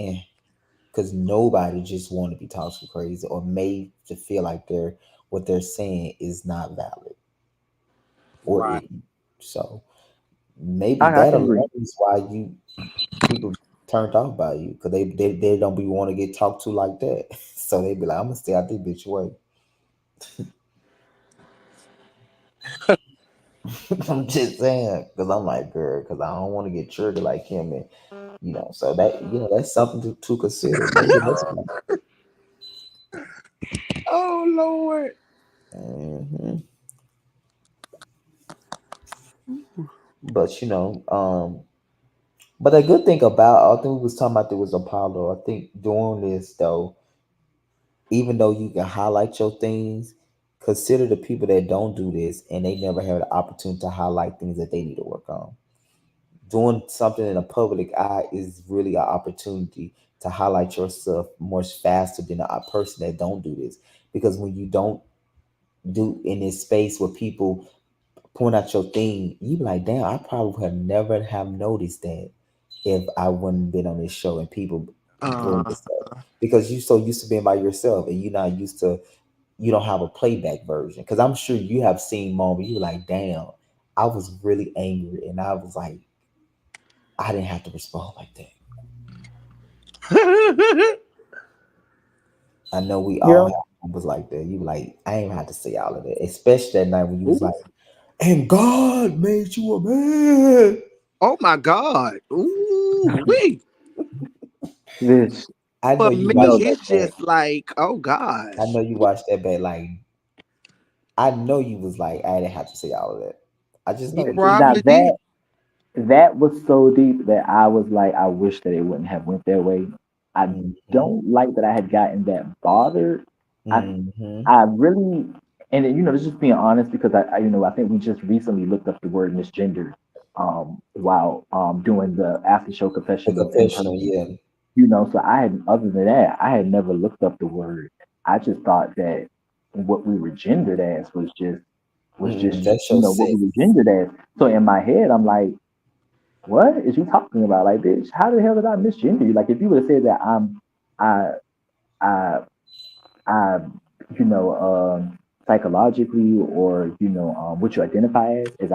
because nobody just want to be talked to crazy or made to feel like what they're saying is not valid or Right. ignorant. So maybe I that can agree. alone is why you people turned off by you because they don't be want to get talked to like that. So they be like, I'm gonna stay out this bitch way. I'm just saying because I'm like, girl, because I don't want to get triggered like him, and so that that's something to consider. Maybe that's why. Oh Lord. Mhm. But but the good thing about I think we was talking about there was Apollo. I think doing this though, even though you can highlight your things, consider the people that don't do this and they never have the opportunity to highlight things that they need to work on. Doing something in a public eye is really an opportunity to highlight yourself much faster than a person that don't do this. Because when you don't do in this space where people point out your thing, you be like, damn, I probably have never have noticed that if I wouldn't been on this show and people bring Uh, this up. Because you so used to being by yourself and you're not used to you don't have a playback version. Because I'm sure you have seen moments you're like, damn, I was really angry and I was like, I didn't have to respond like that. I know we all Yeah. have moments like that. You like, I ain't have to say all of that. Especially that night when you was Ooh, like, and God made you a man. oh my God. Ooh, wait. this I know For you me, watched no. that it's back. just like, oh I gosh. know you watched that back. Like, I know you was like, I didn't have to say all of that. I just He know it. Now probably did. that was so deep that I was like, I wish that it wouldn't have went that way. I Mm-hmm. don't like that I had gotten that bothered. I Mm-hmm. I really and then, this just being honest because I think we just recently looked up the word misgender while doing the after show The confessional in confessional, person. yeah. So I had other than that, I had never looked up the word. I just thought that what we were gendered as was just That's your what we sex. were gendered as. So in my head, I'm like, what is you talking about? Like, bitch, how the hell did I misgender you? Like, if you would have said that I, I, I, psychologically or what you identify as is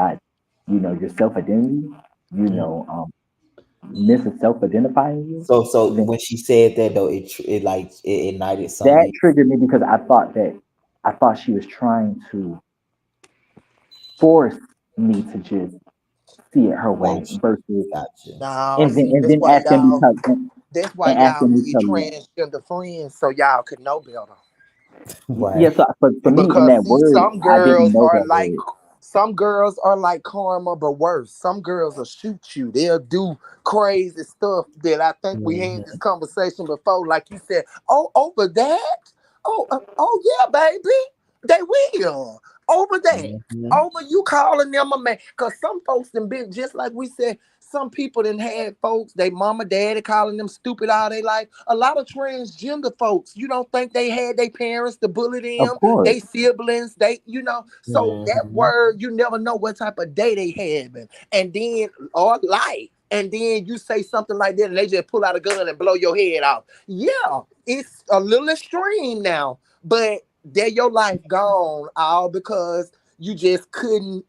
your self identity, you Mm. know, miss self identifying you, So then when she said that though, it like it ignited that something. triggered me because I thought she was trying to force me to just see it her way Gotcha. versus Gotcha. Now, and then see, and then asking me tell that's why and y'all asking me need tell you. transgender friends so y'all could know better. Yeah, Right. so for me in Because that see, word, I didn't know that word. some girls are like karma, but worse. Some girls will shoot you. They'll do crazy stuff that I think we had this Mhm. conversation before. Like you said, oh, over that? Oh yeah, baby. They will. Over that. Mhm. Over you calling them a man. Cause some folks done been just like we said, some people done had folks, they mama, daddy calling them stupid all their life. A lot of transgender folks, you don't think they had their parents to bully Of them, course. they siblings, so that Mhm. word, you never know what type of day they having. And then, or life. And then you say something like that and they just pull out a gun and blow your head off. Yeah, it's a little extreme now, but there your life gone all because you just couldn't,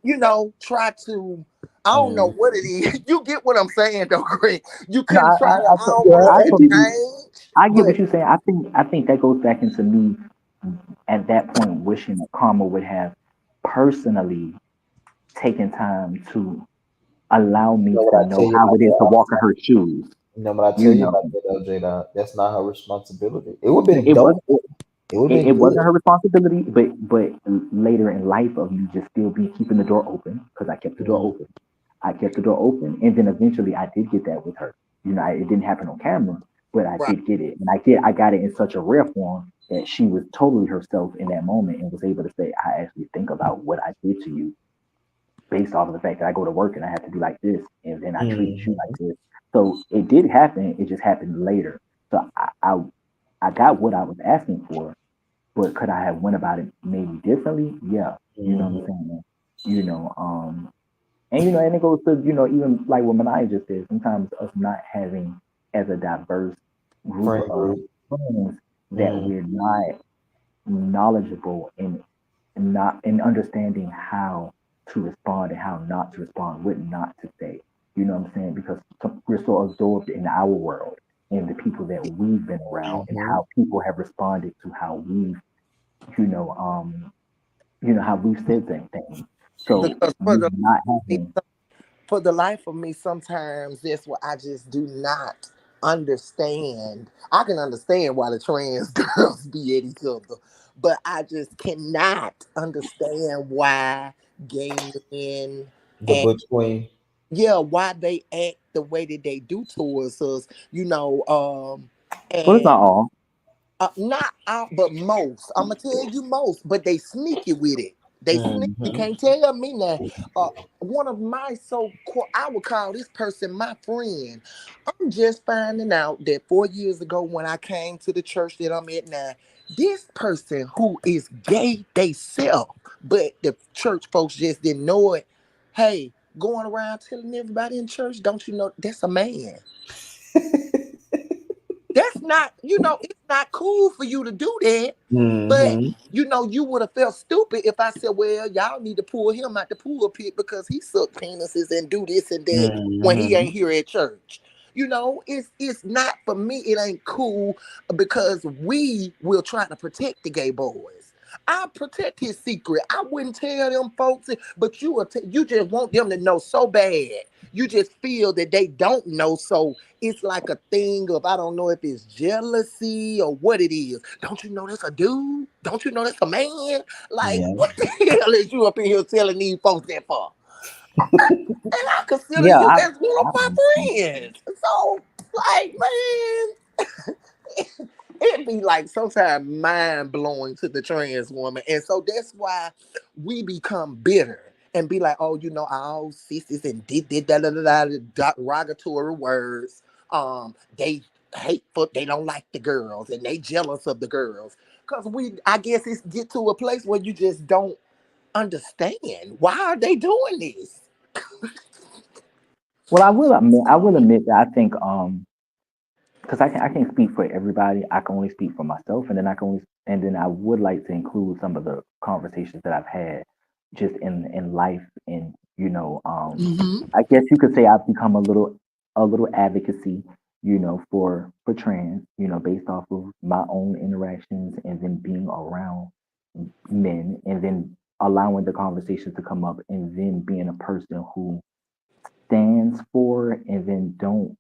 try to. I don't know what it Mhm. is. You get what I'm saying, though, Greg. You No, couldn't try to. I don't want to Yeah, I say I totally, change, I get but what you're saying. I think that goes back into me at that point wishing that Karma would have personally taken time to allow You me know to what I tell know you how about it is that to all walk the in time? her shoes. You know what I tell You you know, about that, LJ? That's not her responsibility. It would have been it was dope. It would have it been wasn't good. her responsibility, but later in life of me just still be keeping the door open because I kept the door Mhm. open. I kept the door open, and then eventually I did get that with her. It didn't happen on camera, but I right, did get it, and I got it in such a rare form that she was totally herself in that moment and was able to say, "I actually think about what I did to you based off of the fact that I go to work and I have to be like this, and then I treated you like Mhm. this." So it did happen. It just happened later. So I got what I was asking for, but could I have went about it maybe differently? Yeah, you know what I'm Mhm. saying. You know, and and it goes to even like what Manaya just said. Sometimes us not having as a diverse group Friend of group. friends that Mhm. we're not knowledgeable in not in understanding how to respond and how not to respond, what not to say. You know what I'm saying? Because we're so absorbed in our world and the people that we've been around and Mhm. how people have responded to how we've, you know, um, how we've said things. So because with not having, for the life of me, sometimes that's what I just do not understand. I can understand why the trans girls be at each other, but I just cannot understand why gay men The and Butch Queen. yeah, why they act the way that they do towards us, well, it's and not all. not out, but most. I'm gonna tell you most, but they sneaky with it. They sneaky. You Mhm. can't tell me now. One of my I would call this person my friend. I'm just finding out that 4 years ago when I came to the church that I'm at now, this person who is gay they self, but the church folks just didn't know it. Hey, going around telling everybody in church, don't you know that's a man? That's not, it's not cool for you to do that. But Mhm. you would have felt stupid if I said, well, y'all need to pull him out the pulpit because he suck penises and do this and that when he Mhm. ain't here at church. It's not for me, it ain't cool because we will try to protect the gay boys. I protect his secret. I wouldn't tell them folks, but you just want them to know so bad. You just feel that they don't know, so it's like a thing of I don't know if it's jealousy or what it is. Don't you know that's a dude? Don't you know that's a man? Like, Yeah. what the hell is you up in here telling these folks that for? And I consider Yeah, you as one of I my friends. So, like, man, it'd be like sometimes mind blowing to the trans woman. And so that's why we become bitter and be like, oh, all sissies and did derogatory words. They hateful, they don't like the girls and they jealous of the girls. Cause I guess it's get to a place where you just don't understand why are they doing this. well, I will admit that I think because I can't speak for everybody. I can only speak for myself, and then I would like to include some of the conversations that I've had just in life, and Mm-hmm. I guess you could say I've become a little advocacy, for trans, based off of my own interactions and then being around men, and then allowing the conversation to come up, and then being a person who stands for, and then don't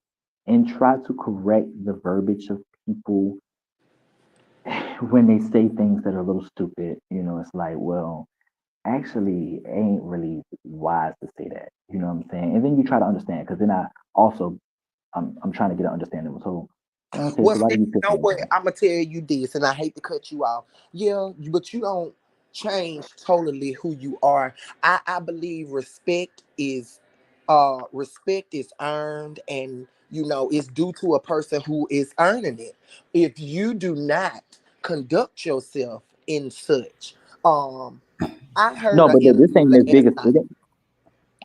and try to correct the verbiage of people when they say things that are a little stupid. It's like, well, actually, it ain't really wise to say that. You know what I'm saying? And then you try to understand, because then also I'm trying to get an understanding. So okay, Well, so why see, do you you feel know that what? way? I'm gonna tell you this, and I hate to cut you off. Yeah, but you don't change totally who you are. I believe respect is earned, and it's due to a person who is earning it. If you do not conduct yourself in such, um, I heard No, an but interview this ain't as big last as night. it.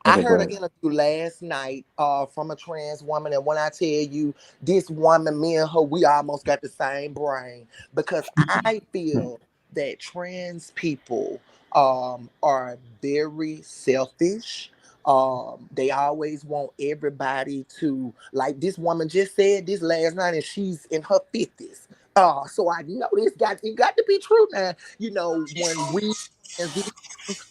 I Okay, go heard an ahead. interview last night from a trans woman, and when I tell you this woman, me and her, we almost got the same brain because I feel that trans people are very selfish. They always want everybody to, like this woman just said this last night, and she's in her 50s. So I know it got to be true now. When we transition,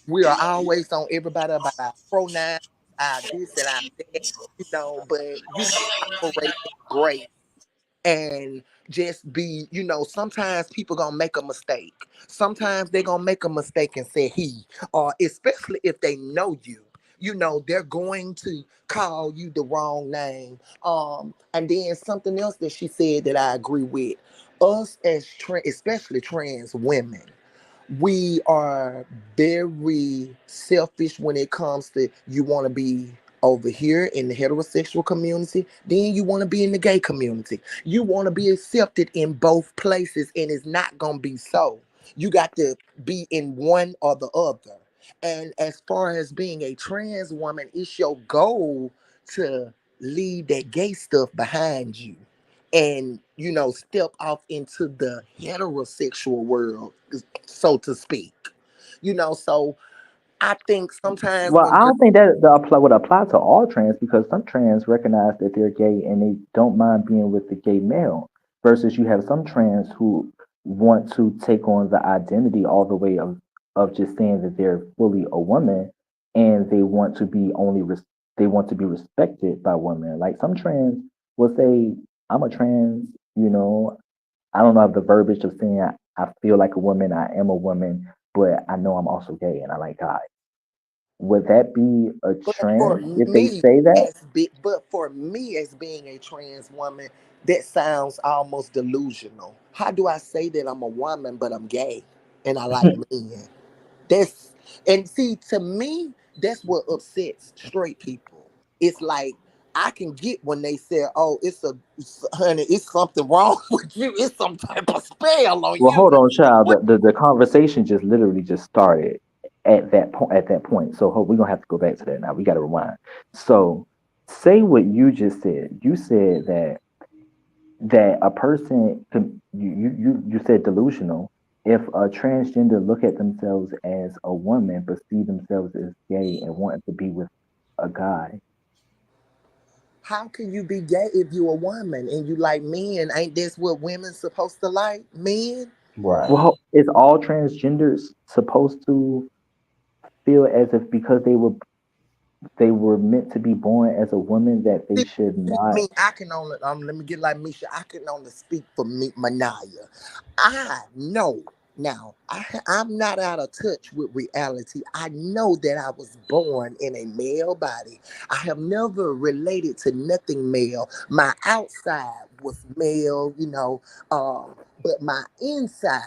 we are always on everybody about our pronouns, our this and our that, but we can operate in grace and just be, sometimes people gonna make a mistake. Sometimes they gonna make a mistake and say he, or especially if they know you. They're going to call you the wrong name. And then something else that she said that I agree with. Us as especially trans women, we are very selfish when it comes to you want to be over here in the heterosexual community, then you want to be in the gay community. You want to be accepted in both places, and it's not going to be so. You got to be in one or the other. And as far as being a trans woman, it's your goal to leave that gay stuff behind you and step off into the heterosexual world, so to speak. So I think sometimes Well, when I girls, don't think that would apply to all trans, because some trans recognize that they're gay and they don't mind being with the gay male. Versus you have some trans who want to take on the identity all the way of just saying that they're fully a woman, and they want to be they want to be respected by women. Like some trans will say, "I'm a trans," you know. I don't know the verbiage of saying I feel like a woman, I am a woman, but I know I'm also gay and I like guys. Would that be a but for trend if they me say that? as being a trans woman, that sounds almost delusional. How do I say that I'm a woman but I'm gay and I like men? That's and see, to me, that's what upsets straight people. It's like I can get when they say, "Oh, honey, it's something wrong with you. It's some type of spell on Well, you." hold on, child. What? The conversation just literally just started at that point. At that point, so we're gonna have to go back to that now. We got to rewind. So, say what you just said. You said that a person you said delusional if a transgender look at themselves as a woman but see themselves as gay and want to be with a guy. How can you be gay if you're a woman and you like men? Ain't this what women supposed to like? Men? Right. Well, is all transgenders supposed to feel as if because they were meant to be born as a woman that they See, should me, not? I can only let me get like Misha. I can only speak for me, Manaya. I know now. I'm not out of touch with reality. I know that I was born in a male body. I have never related to nothing male. My outside was male, but my inside.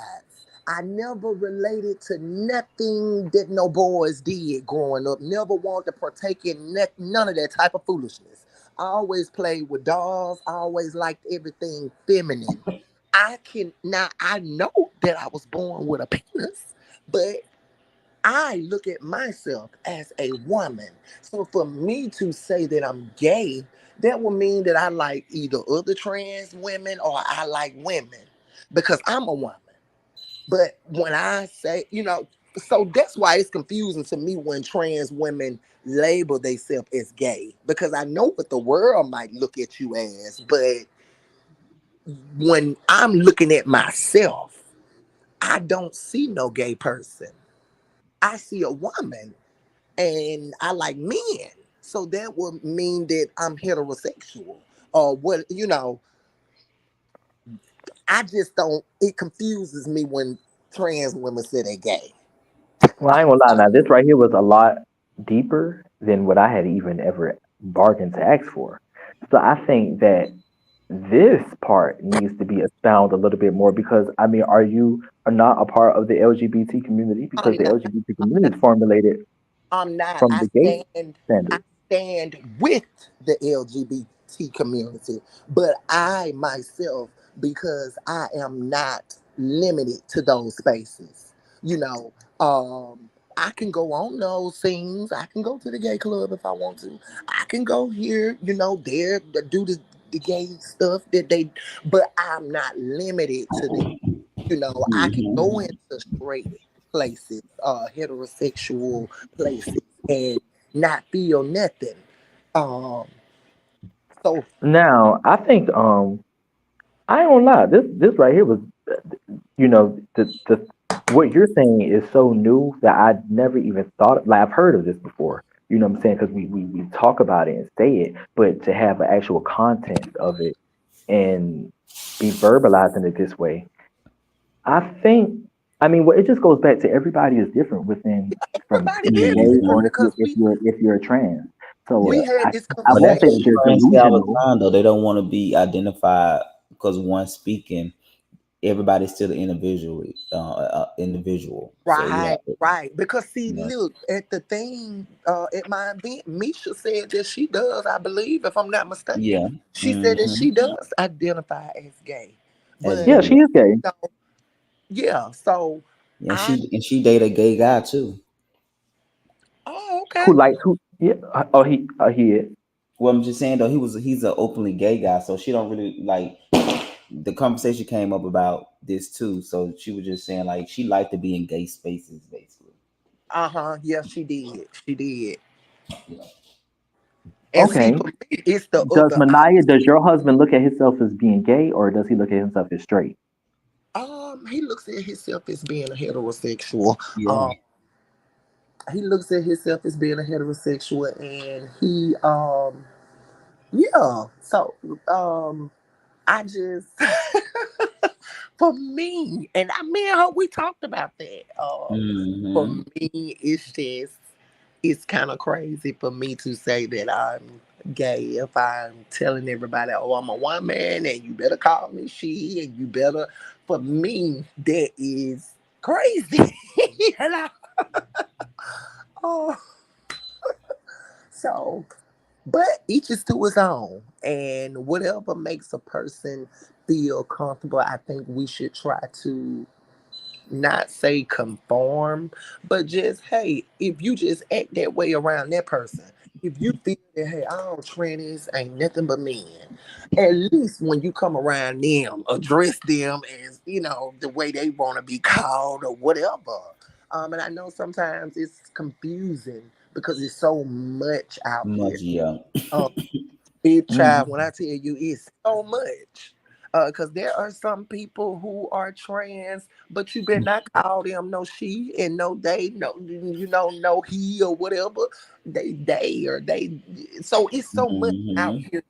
I never related to nothing that no boys did growing up. Never wanted to partake in none of that type of foolishness. I always played with dolls. I always liked everything feminine. I know that I was born with a penis, but I look at myself as a woman. So for me to say that I'm gay, that would mean that I like either other trans women or I like women because I'm a woman. But when I say, so that's why it's confusing to me when trans women label themselves as gay because I know what the world might look at you as, but when I'm looking at myself, I don't see no gay person. I see a woman and I like men. So that would mean that I'm heterosexual. Or what, I just don't, it confuses me when trans women say they're gay. Well, I ain't gonna lie. Now, this right here was a lot deeper than what I had even ever bargained to ask for. So I think that this part needs to be expounded a little bit more because I mean, are not a part of the LGBT community because I'm the not, LGBT community is formulated I'm not. from the gay I standard. stand with the LGBT community, but I myself, because I am not limited to those spaces. You know, I can go on those things. I can go to the gay club if I want to. I can go here, there to do the gay stuff that they. But I'm not limited to them. I can go Mhm. into straight places, heterosexual places, and not feel nothing. Um, so Now, I think I ain't gonna lie. This right here was the what you're saying is so new that I never even thought like I've heard of this before. You know what I'm saying? Because we talk about it and say it, but to have an actual content of it and be verbalizing it this way, I think. I mean, well, it just goes back to everybody is different within from everybody if you're is gay different or Mhm. if you because if you're a trans. So Yeah. we had this I But won't that's say what that conversation. they're friends say all the delusional. time, though. They don't want to be identified because one's speaking. Everybody's still an individual. So you Right, have to, right. Because see, you know. look at the thing at my event. Misha said that she does, I believe, if I'm not mistaken, Yeah. she said that Hmm. she does identify as gay. As But Yeah, gay. she is gay. you know, yeah, so And I she date a gay guy too. oh okay. Who likes who? Yeah. He is. Well, I'm just saying though, he's an openly gay guy, so she don't really like the conversation came up about this too. So she was just saying like she liked to be in gay spaces basically. Uh-huh. Yeah, she did. She did. Yeah. And see, Okay. for me, it's the Does other Manaya, opposite. does your husband look at himself as being gay or does he look at himself as straight? He looks at himself as being a heterosexual. Yeah. Um, he looks at himself as being a heterosexual, and yeah. So, I just, for me, and I mean, how we talked about that. For Hmm. me, it's kind of crazy for me to say that I'm gay if I'm telling everybody, oh, I'm a woman and you better call me she and you better, for me, that is crazy. You know? Oh, so, but each is to his own. And whatever makes a person feel comfortable, I think we should try to not say conform, but just hey, if you just act that way around that person, if you feel that hey, all trannies ain't nothing but men, at least when you come around them, address them as the way they want to be called or whatever. And I know sometimes it's confusing because it's so much out Much here. yeah. Um, Big child, Hmm. when I tell you it's so much. Because there are some people who are trans, but you better not call them no she and no they, no he or whatever. They or they. So it's so much out Hmm. here,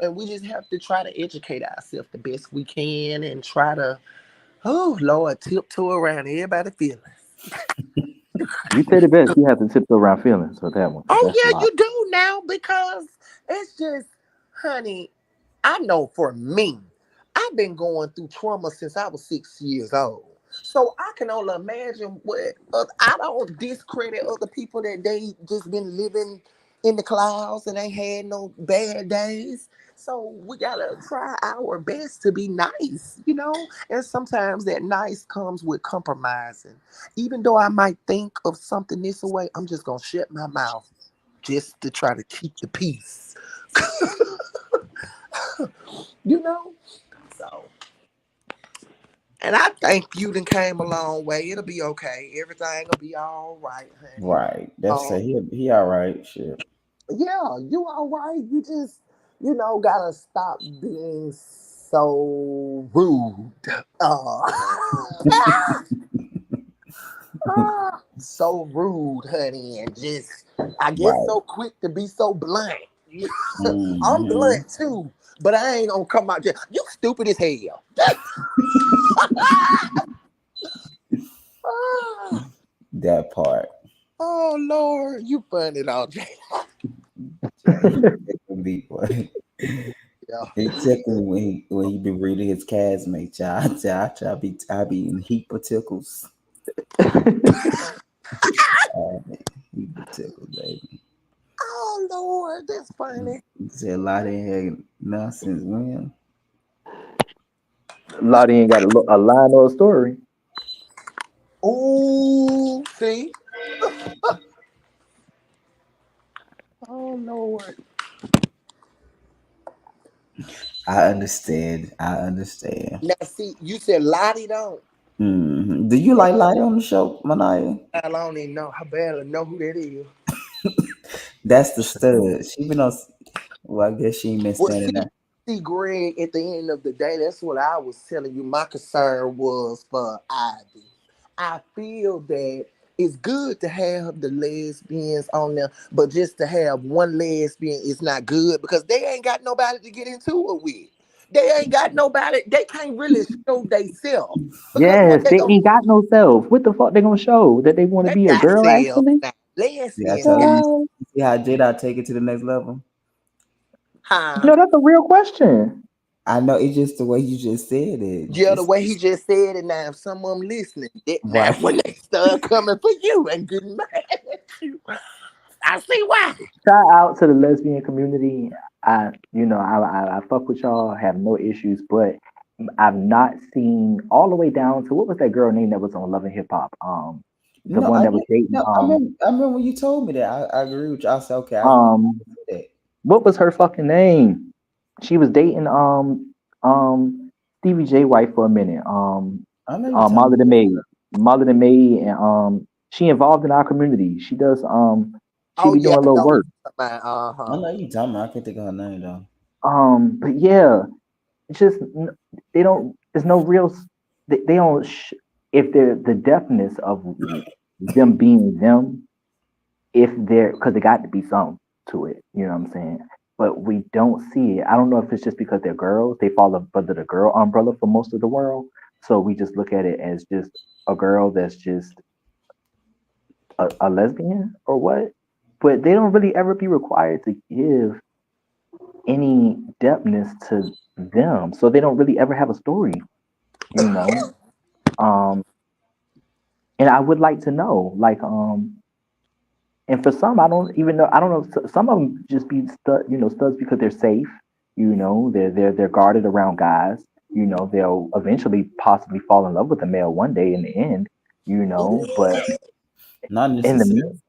and we just have to try to educate ourselves the best we can and try to, oh Lord, tiptoe around everybody's feelings. You say the best. You have to tiptoe around feelings with that one because Oh that's a yeah, lot. you do now because it's just, honey. I know for me, I've been going through trauma since I was 6 years old. So I can only imagine what I don't discredit other people that they just been living in the clouds and ain't had no bad days. So we gotta try our best to be nice. And sometimes that nice comes with compromising. Even though I might think of something this way, I'm just gonna shut my mouth just to try to keep the peace. you know? So, and I think you done came a long way. It'll be okay. Everything will be all right, honey. Right. That's Um, it. He all right. Shit. yeah, you all right. You just, gotta stop being so rude. Uh, so rude, honey, and just I guess Right. so quick to be so blunt. I'm Hmm. blunt too, but I ain't gonna come out just you stupid as hell. Ah, That part. oh Lord, you funny all Jay. Be boy. Yeah. He tickled when he be reading his castmates. I be in heap of tickles. Heap of tickles, baby. Oh Lord, that's funny. He said a lot of had nonsense, man. Lottie ain't got a line or a story. Ooh, see? Oh Lord. I understand. I understand. Now see, you said Lottie don't. Do you like Light on the show, Manaya? I don't even know. I barely know who that is. That's the stud. She been on. Well, I guess she ain't been Well, standing there. see, Greg, at the end of the day, that's what I was telling you. My concern was for Ivy. I feel that it's good to have the lesbians on there, but just to have one lesbian is not good because they ain't got nobody to get into it with. They ain't got nobody. They can't really show themselves because what Yes, they they gonna ain't got no self. What the fuck they gonna show? That they want to they be a got girl selves actually? now. See, I Lesbians told you. got What? You see how Jada take it to the next level? huh? No, that's a real question. I know it's just the way you just said it. Yeah, the Just way he just said it now, if some of them listening, that now right. when they start coming for you and getting mad at you, I see why. Shout out to the lesbian community. I fuck with y'all. Have no issues, but I've not seen all the way down to what was that girl name that was on Love and Hip Hop? The No, one I that was dating. no, I remember when you told me that. I agree with you. I said, okay, I can Um, do that. what was her fucking name? She was dating Stevie J wife for a minute. I know you talking Molly the about. Maid. Molly the Maid and she involved in our community. She does she Oh be yeah, doing a I little know who work. you're talking about. I Uh-huh. know you talking about. I can't think of her name though. But yeah, it's just they don't. There's no real. They don't. If they're the deafness of them being them, if they're because there got to be some to it. You know what I'm saying? But we don't see it. I don't know if it's just because they're girls. They fall under the girl umbrella for most of the world. So we just look at it as just a girl that's just a lesbian or what. But they don't really ever be required to give any depthness to them. So they don't really ever have a story, you know. Um, and I would like to know, like, and for some, I don't even know. I don't know. Some of them just be studs because they're safe. You know, they're guarded around guys. You know, they'll eventually possibly fall in love with a male one day in the end. You know, but Not in the necessarily.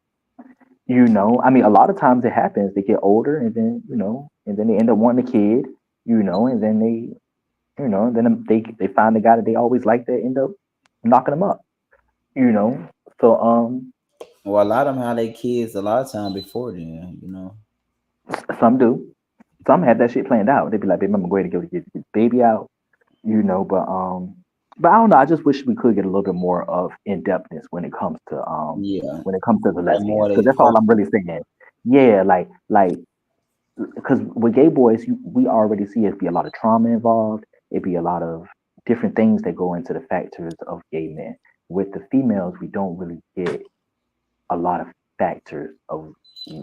mean, I mean, a lot of times it happens. They get older, and then and then they end up wanting a kid. And then then they find the guy that they always like that end up knocking them up. You know, so Well, a lot of them have their kids a lot of time before then. You know. some do. Some have that shit planned out. They'd be like, "Baby, I'm going to go to get this baby out." But I don't know. I just wish we could get a little bit more of in depthness Yeah. when it comes to the Like lesbians, more of because they that's all I'm personal. really saying. Yeah, like because with gay boys, we already see it be a lot of trauma involved. It be a lot of different things that go into the factors of gay men. With the females, we don't really get a lot of factors of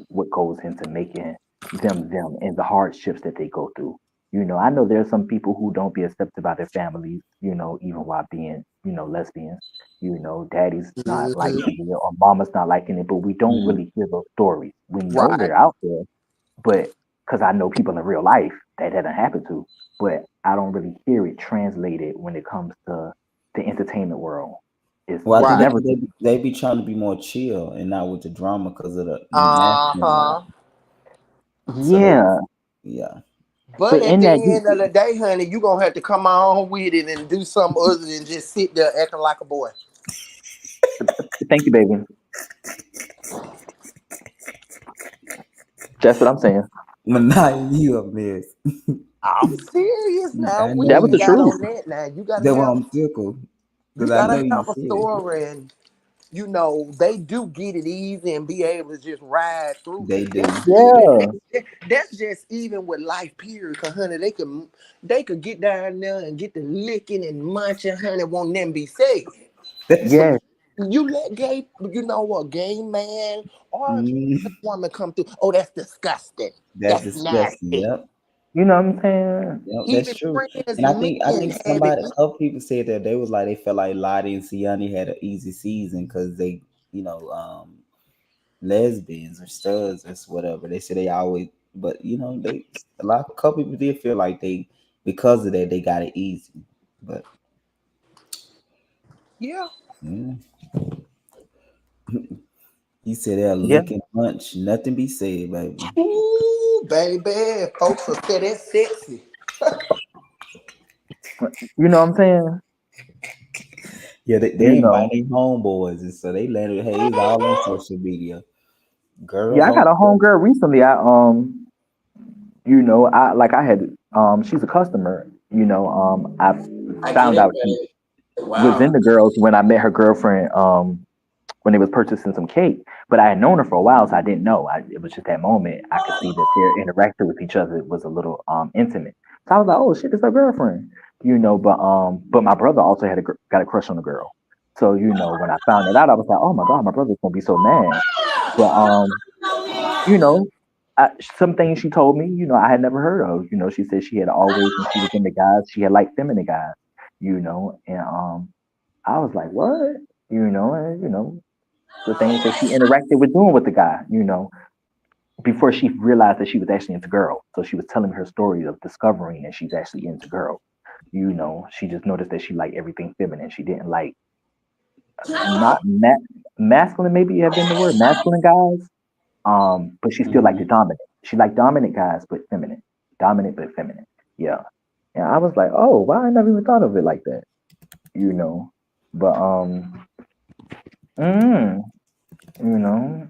what goes into making them and the hardships that they go through. I know there are some people who don't be accepted by their families, even while being, lesbians. Daddy's not Mhm. liking it or mama's not liking it, but we don't Mm. really hear those stories. We know Right. they're out there, but because I know people in real life that hasn't happened to, but I don't really hear it translated when it comes to the entertainment world. Well, I It's think Right. never. they be trying to be more chill and not with the drama because of the masculine. Uh-huh. So they, Yeah, yeah. But but at in that, the end of the day, honey, you gonna have to come on with it and do something other than just sit there acting like a boy. thank you, baby. That's what I'm saying. Manai, you a mess. I'm serious now. I We know That was ain't the you. got truth. on that now. You gotta That's why have I'm tickled you because I know gotta you have a serious. story and they do get it easy and be able to just ride through. They do. Yeah, That's just even with life, period. Cause honey, they could get down there and get the licking and munching, honey, won't then be said. That's yes, You let a gay man or a mm, woman come through. Oh, that's disgusting. that's That's disgusting. nasty. Yep. you know what I'm saying? Yep, that's Even true. friends, And I think men have it. somebody, a couple people said that they was like they felt like Lottie and Siani had an easy season because they, you know, lesbians or studs or whatever. They said they always, but they a couple people did feel like they because of that they got it easy. But Yeah. yeah, he said they'll Yeah, lick and punch, nothing be said, baby. Ooh, baby. Folks will say that's sexy. you know what I'm saying? Yeah, they You invite know, their homeboys, and so they let it. Hey, it's all on social media. Girls yeah, I on. got a homegirl recently. I had she's a customer. I I get found it, out she baby. was Wow. in the girls when I met her girlfriend when they was purchasing some cake. But I had known her for a while, so I didn't know. It was just that moment I could see that their interaction with each other was a little intimate. So I was like, oh shit, it's her girlfriend. But my brother also got a crush on the girl. So when I found it out, I was like, oh my god, my brother's gonna be so mad. But you know, some things she told me, I had never heard of. She said she had always, when she was into guys, she had liked feminine guys. And I was like, what? And the things that she interacted with doing with the guy, before she realized that she was actually into girls. So she was telling me her story of discovering that she's actually into girls. She just noticed that she liked everything feminine. She didn't like not masculine, maybe have been the word masculine guys. But she still liked Mhm. the dominant. She liked dominant guys, but feminine. Dominant but feminine. Yeah. And I was like, oh, wow, I never even thought of it like that. You know. But mm, you know,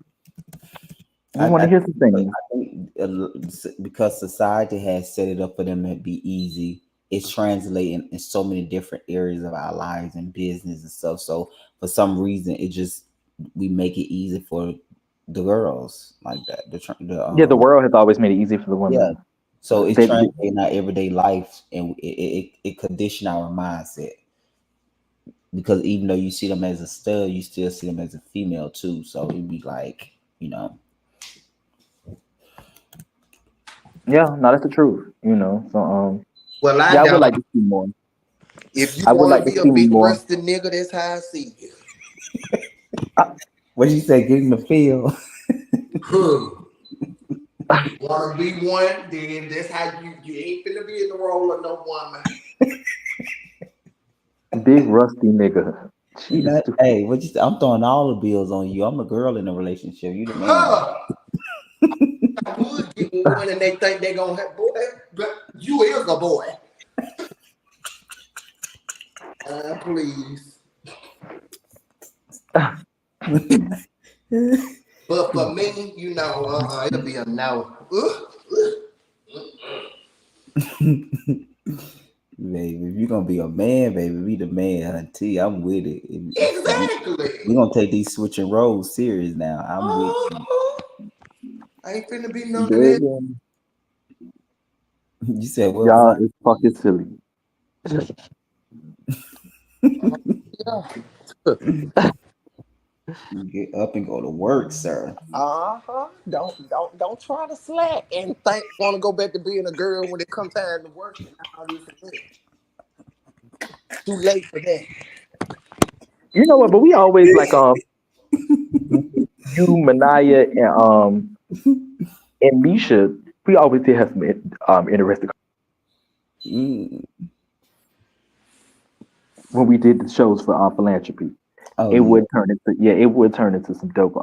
we want I to hear some but things. I think because society has set it up for them to be easy, it's translating in so many different areas of our lives and business and stuff. So for some reason, it just we make it easy for the girls like that. Yeah, the world has always made it easy for the Yeah. women. So it's They, translating our everyday life, and it condition our mindset because even though you see them as a stud, you still see them as a female too. So it'd be like, you know, yeah, no, that's the truth. So Well, I yeah, I would don't. like to see more. If you I would want like to to be a see big more. rusty nigga, that's how I see you. what you say, getting the feel. Huh. Want to be one, then that's how you ain't finna be in the role of no woman. Big rusty nigga. You She is know, stupid. hey, what you say? I'm throwing all the bills on you. I'm a girl in a relationship. You the man. Huh. I would get with one and they think they gonna have boy, but you is a boy. Please. But for me, it'll be a no. Baby, if you're gonna be a man, baby, be the man, hunty. I'm with it. Exactly. We're gonna take these switching roles serious now. I'm with you. Uh-huh. I ain't finna be none of that. Baby, You said what, y'all Vaughn? is fucking silly. Yeah. You get up and go to work, sir. Don't try to slack and think want to go back to being a girl when it comes time to work and all this and that. Too late for that. You know what? But we always like you, Manaya, and Misha. We always did have some interesting Mm. when we did the shows for philanthropy. Oh It yeah, would turn into it would turn into some dope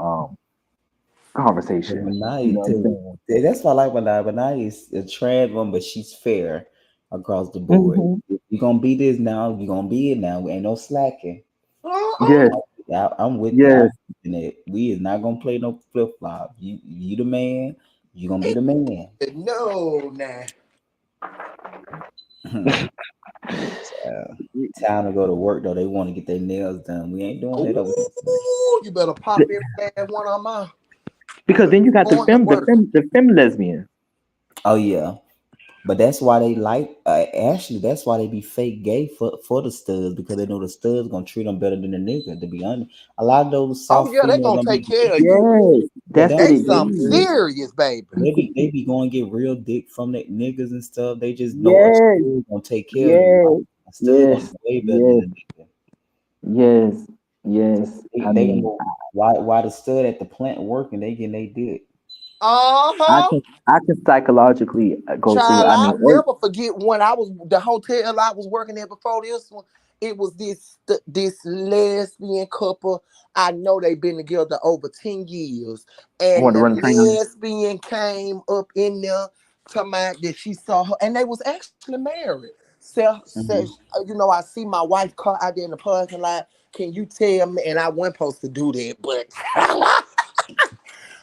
but conversation. You Manaya know what I'm too. saying? Yeah, that's why I like Manaya. Manaya is a trans woman, but she's fair across the board. Hmm. If you're gonna be this now, you're gonna be it now. Ain't no slacking. Uh-uh. Yes, I'm with that. yes. I'm with it. We is not gonna play no flip flop. You the man. You gonna be the man. No, nah. Time to go to work though. They want to get their nails done. We ain't doing that over here. Ooh, you better pop every last one of my Because then you got going to work. the femme lesbian. Oh yeah, but that's why they like actually. That's why they be fake gay for the studs because they know the studs gonna treat them better than the nigga. To be honest, a lot of those Oh soft yeah, they females gonna don't take be. care of you. Yes, They that's what They don't. it something is. serious, baby. They be going to get real dick from the niggas and stuff. They just know a Yes, stud gonna take care of you. yes, A stud gonna yes, be way better than yes, a nigga. yes, So yes. I they mean, gonna why the stud at the plant working, they getting they dick. I Uh-huh. can I can psychologically go through it. Child, I I'll mean, or never forget when I was the hotel I was working at before this one. It was this lesbian couple. I know they've been together over 10 years. And want to the run a train on you. lesbian came up in there to mind that she saw her, and they was actually married. So, Hmm. I see my wife car out there in the parking lot. Can you tell me? And I wasn't supposed to do that, but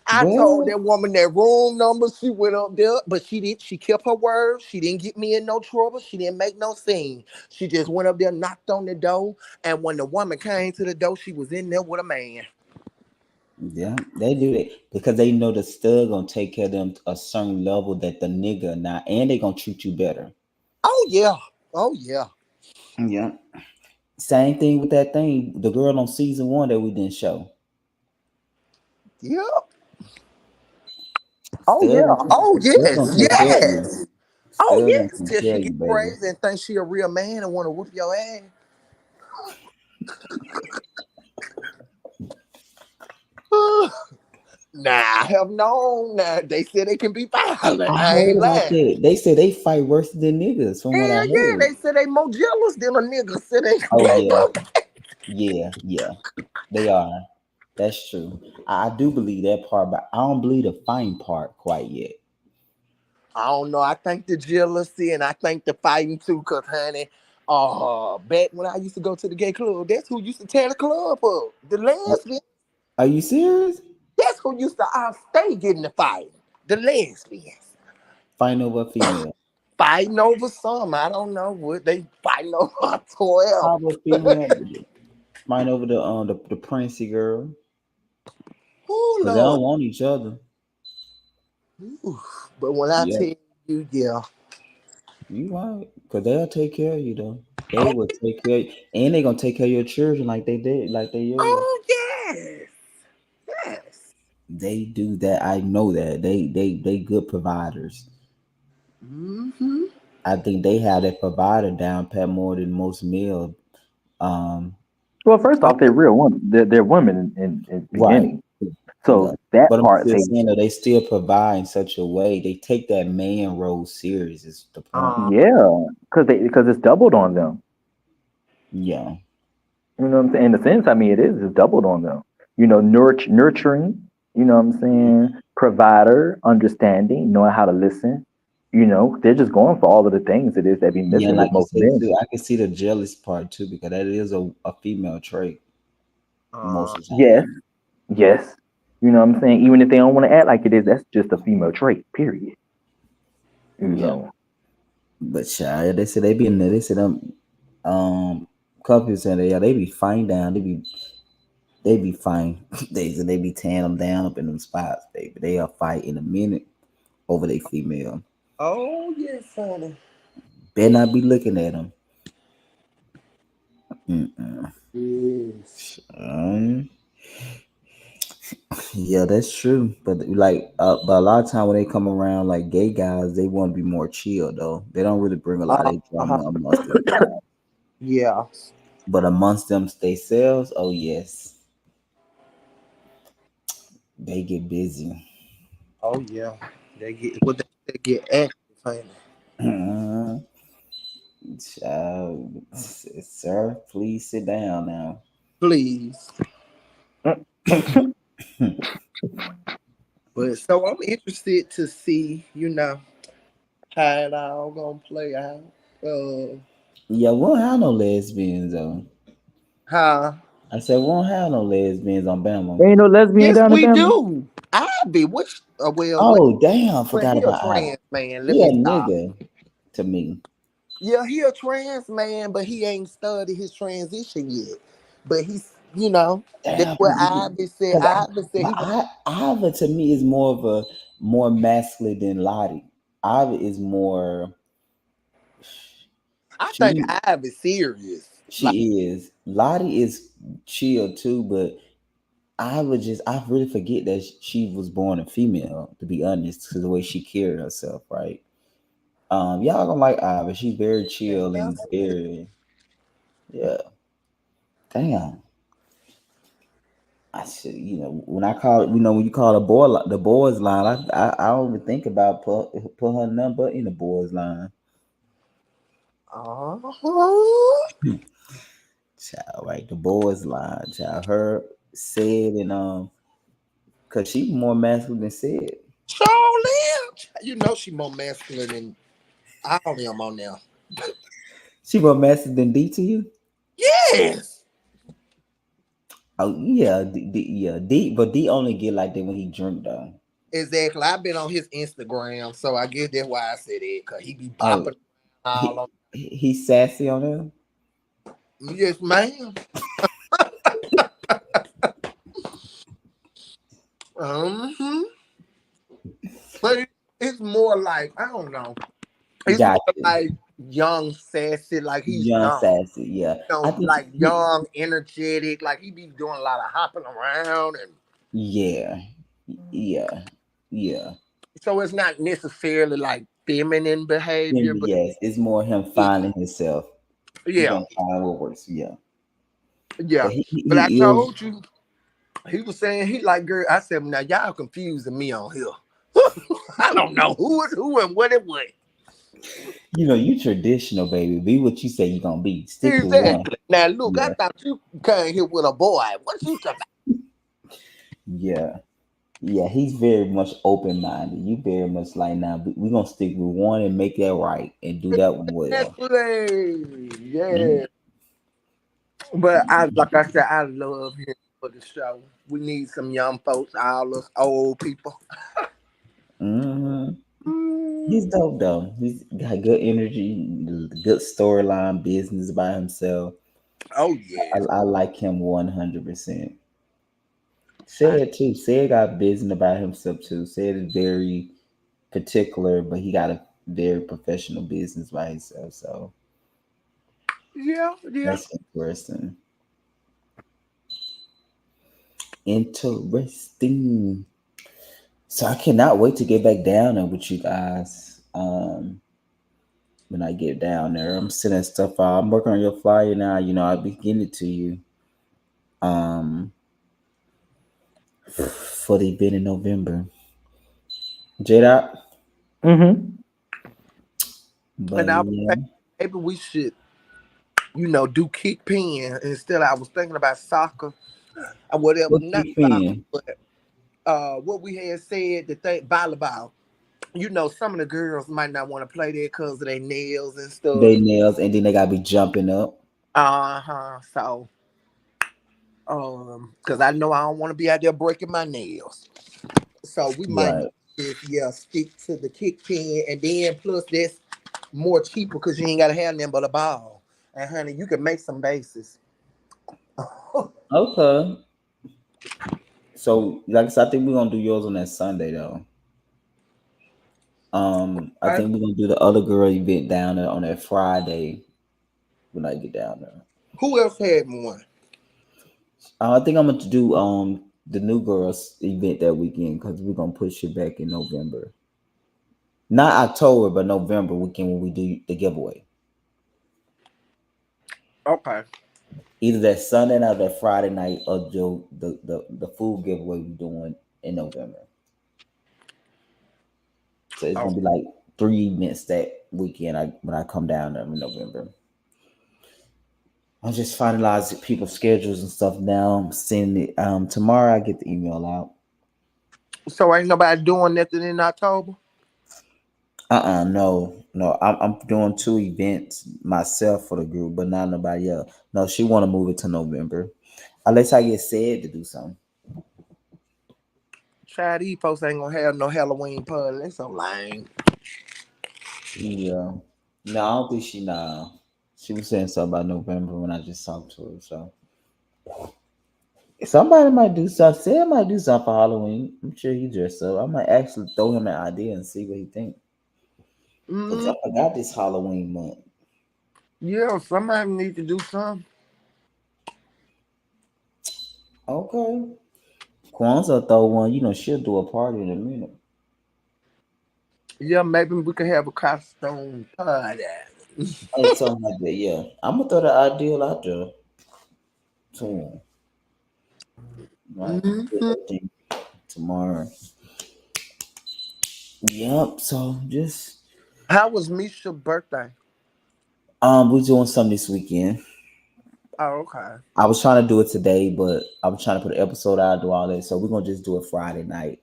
I told Well, that woman that room number. She went up there, but she did. She kept her word. She didn't get me in no trouble. She didn't make no scene. She just went up there, knocked on the door, and when the woman came to the door, she was in there with a man. yeah, they do that because they know the stud gonna take care of them to a certain level that the nigga not, and they gonna treat you better. Oh yeah, oh yeah, Yeah. Same thing with that thing. The girl on season one that we didn't show. yeah. Oh yeah. Oh Stud yes, gonna take care of you. yes. Oh Stud gonna yes. take Till care she of you, get baby. crazy and think she a real man and want to whoop your ass. Nah, I have known. Nah, they said they can be violent. I I heard ain't about lying. that. They said they fight worse than niggas, from what I Hell yeah, heard. they said they more jealous than a nigga sitting Oh yeah, gang. yeah, they are. That's true. I do believe that part, but I don't believe the fighting part quite yet. I don't know. I think the jealousy and I think the fighting too, cause honey, back when I used to go to the gay club, that's who used to tear the club up. The Are, lesbian. are you serious? That's who used to stay getting the fight. The lesbians. Fighting over a female? Fighting over some. I don't know what they fighting over 12. How about female fighting over the Princey girl? Oh Cause they Lord. don't want each other. Ooh. But when I Yeah, tell you, yeah. you right. Cause they'll take care of you though. They will take care of you. And they gonna take care of your children like they did, like they yours. Oh yes. Yes. They do that. I know that. They good providers. Mm-hmm. I think they have that provider down pat more than most male. Um, Well, first Oh, off, they're real women. They're women in the right. beginning. Yeah. So that But I'm part still they saying that they still provide in such a way. They take that man role serious is the point. uh, yeah, because it's doubled on them. Yeah. You know what I'm saying? In a sense, I mean, it's doubled on them. Nurturing. You know what I'm saying? Provider, understanding, knowing how to listen. They're just going for all of the things it is that be Yeah, missing and like with you most said men. too, I can see the jealous part too, because that is a female trait uh, most of the Yes, time. yes. You know what I'm saying? Even if they don't want to act like it is, that's just a female trait. Period. You Yeah. know. But child, they said they be in there, they said um couples and they be fine down, they be fine. They said they be tearing them down up in them spots, baby. They'll fight in a minute over their female. oh yes, honey. Better not be looking at them. Mm-mm. Yes. Yeah, that's true. But but a lot of time when they come around like gay guys, they want to be more chill though. They don't really bring a lot of Uh-huh. drama amongst themselves. Yeah. But amongst themselves, oh yes, they get busy. Oh yeah. They get active, honey. Child, sir, please sit down now. Please. But so I'm interested to see, how it all gonna play out. Yeah, we don't have no lesbians though. How? I said we don't have no lesbians on Bama. Ain't no lesbian Yes, down in we Bama. do. I be which well, Oh damn, well forgot he a about Ivy. trans man. Let He a me stop. nigga to me. Yeah, he a trans man, but he ain't started his transition yet. But he's, you know, that's Damn, what Ivy said. because Ivy said he was. Ava to me is more of a more masculine than Lottie. Ava is more I think she Ivy's serious. Like, she is. Lottie is chill too, but I really forget that she was born a female, to be honest, to the way she carried herself, right? Y'all gonna like Ava. She's very chill yeah, and very, yeah. Damn. I should, when I call, when you call the boys line, I don't even think about put her number in the boys line. uh-huh. Child, right? The boys line, child. Her said and cause she more masculine than said. Charlie, you know she more masculine than all them on there. She more masculine than D to you. Yes, Oh yeah, yeah, D. But D only get like that when he drink though. exactly. I've been on his Instagram, so I guess that's why I said it, cause he be Oh, bopping all on. he's sassy on there. Yes, ma'am. Mm-hmm. But it's more like I don't know. It's more Gotcha. like young, sassy, like he's Young young. sassy. Yeah, You I know, think. like young, energetic. Like he be doing a lot of hopping around, and Yeah, yeah, yeah. so it's not necessarily like feminine behavior, Then but yes, it's more him yeah, finding himself. He yeah, gonna find what works. Yeah, yeah. but he But I he is. told you, he was saying he like girl. I said, now y'all confusing me on here. I don't know who is who and what it was. You traditional, baby. Be what you say you gonna be. Stick to one. Exactly. Now look, I Yeah, thought you came here with a boy. What you talking yeah, yeah. He's very much open minded. You very much like now. We gonna stick with one and make that right and do that one well. Exactly. Mm-hmm. Yeah. But I like I said, I love him for the show. We need some young folks, all us old people. Mm-hmm. He's Mm. dope though. He's got good energy, good storyline, business by himself. Oh I, yes. I like him 100%. I, Said too. Said got business about himself too. Said is very particular, but he got a very professional business by himself. So yeah, yeah. that's interesting. Interesting. So I cannot wait to get back down there with you guys. When I get down there, I'm sending stuff out. I'm working on your flyer now. I'll be getting it to you. Um, for the event in November. J. Mm-hmm. But And I was yeah, thinking maybe we should, do kick pin instead. I was thinking about soccer or whatever. what Not keep soccer, in? but what we had said the thing volleyball. Some of the girls might not want to play there because of their nails and stuff. They nails, and then they gotta be jumping up. Uh-huh. So because I know I don't want to be out there breaking my nails. So we might Right. just stick to the kick pin, and then plus that's more cheaper because you ain't gotta have nothing but a ball. And honey, you can make some bases. Okay. So, like I said, I think we're gonna do yours on that Sunday though. I Okay. think we're gonna do the other girl event down there on that Friday when I get down there. Who else had one? I think I'm gonna do the new girls event that weekend because we're gonna push it back in November. Not October, but November weekend when we do the giveaway. Okay. Either that Sunday night or that Friday night or the food giveaway we're doing in November. So it's Oh, gonna be like 3 events that weekend when I come down there in November. I'm just finalizing people's schedules and stuff now. I'm sending it tomorrow I get the email out. so ain't nobody doing nothing in October? No. I'm doing 2 events myself for the group, but not nobody else. No, she wanna move it to November. Unless I get said to do something. Child, these folks ain't gonna have no Halloween party. They so lame. Yeah. No, I don't think she nah. She was saying something about November when I just talked to her. So somebody might do something. Sam might do something for Halloween. I'm sure he dressed up. I might actually throw him an idea and see what he think. Cause Mm, I forgot this Halloween month. yeah, somebody need to do something. Okay. Kwanzaa throw one. You know she'll do a party in a minute. Yeah, maybe we could have a costume party. Or something like that. Yeah, I'm gonna throw the ideal out there to him. Right. Get Hmm. that thing tomorrow. Yep. So just How was Misha's birthday? we're doing something this weekend. Oh, okay. I was trying to do it today, but I was trying to put an episode out, do all that. So we're gonna just do it Friday night.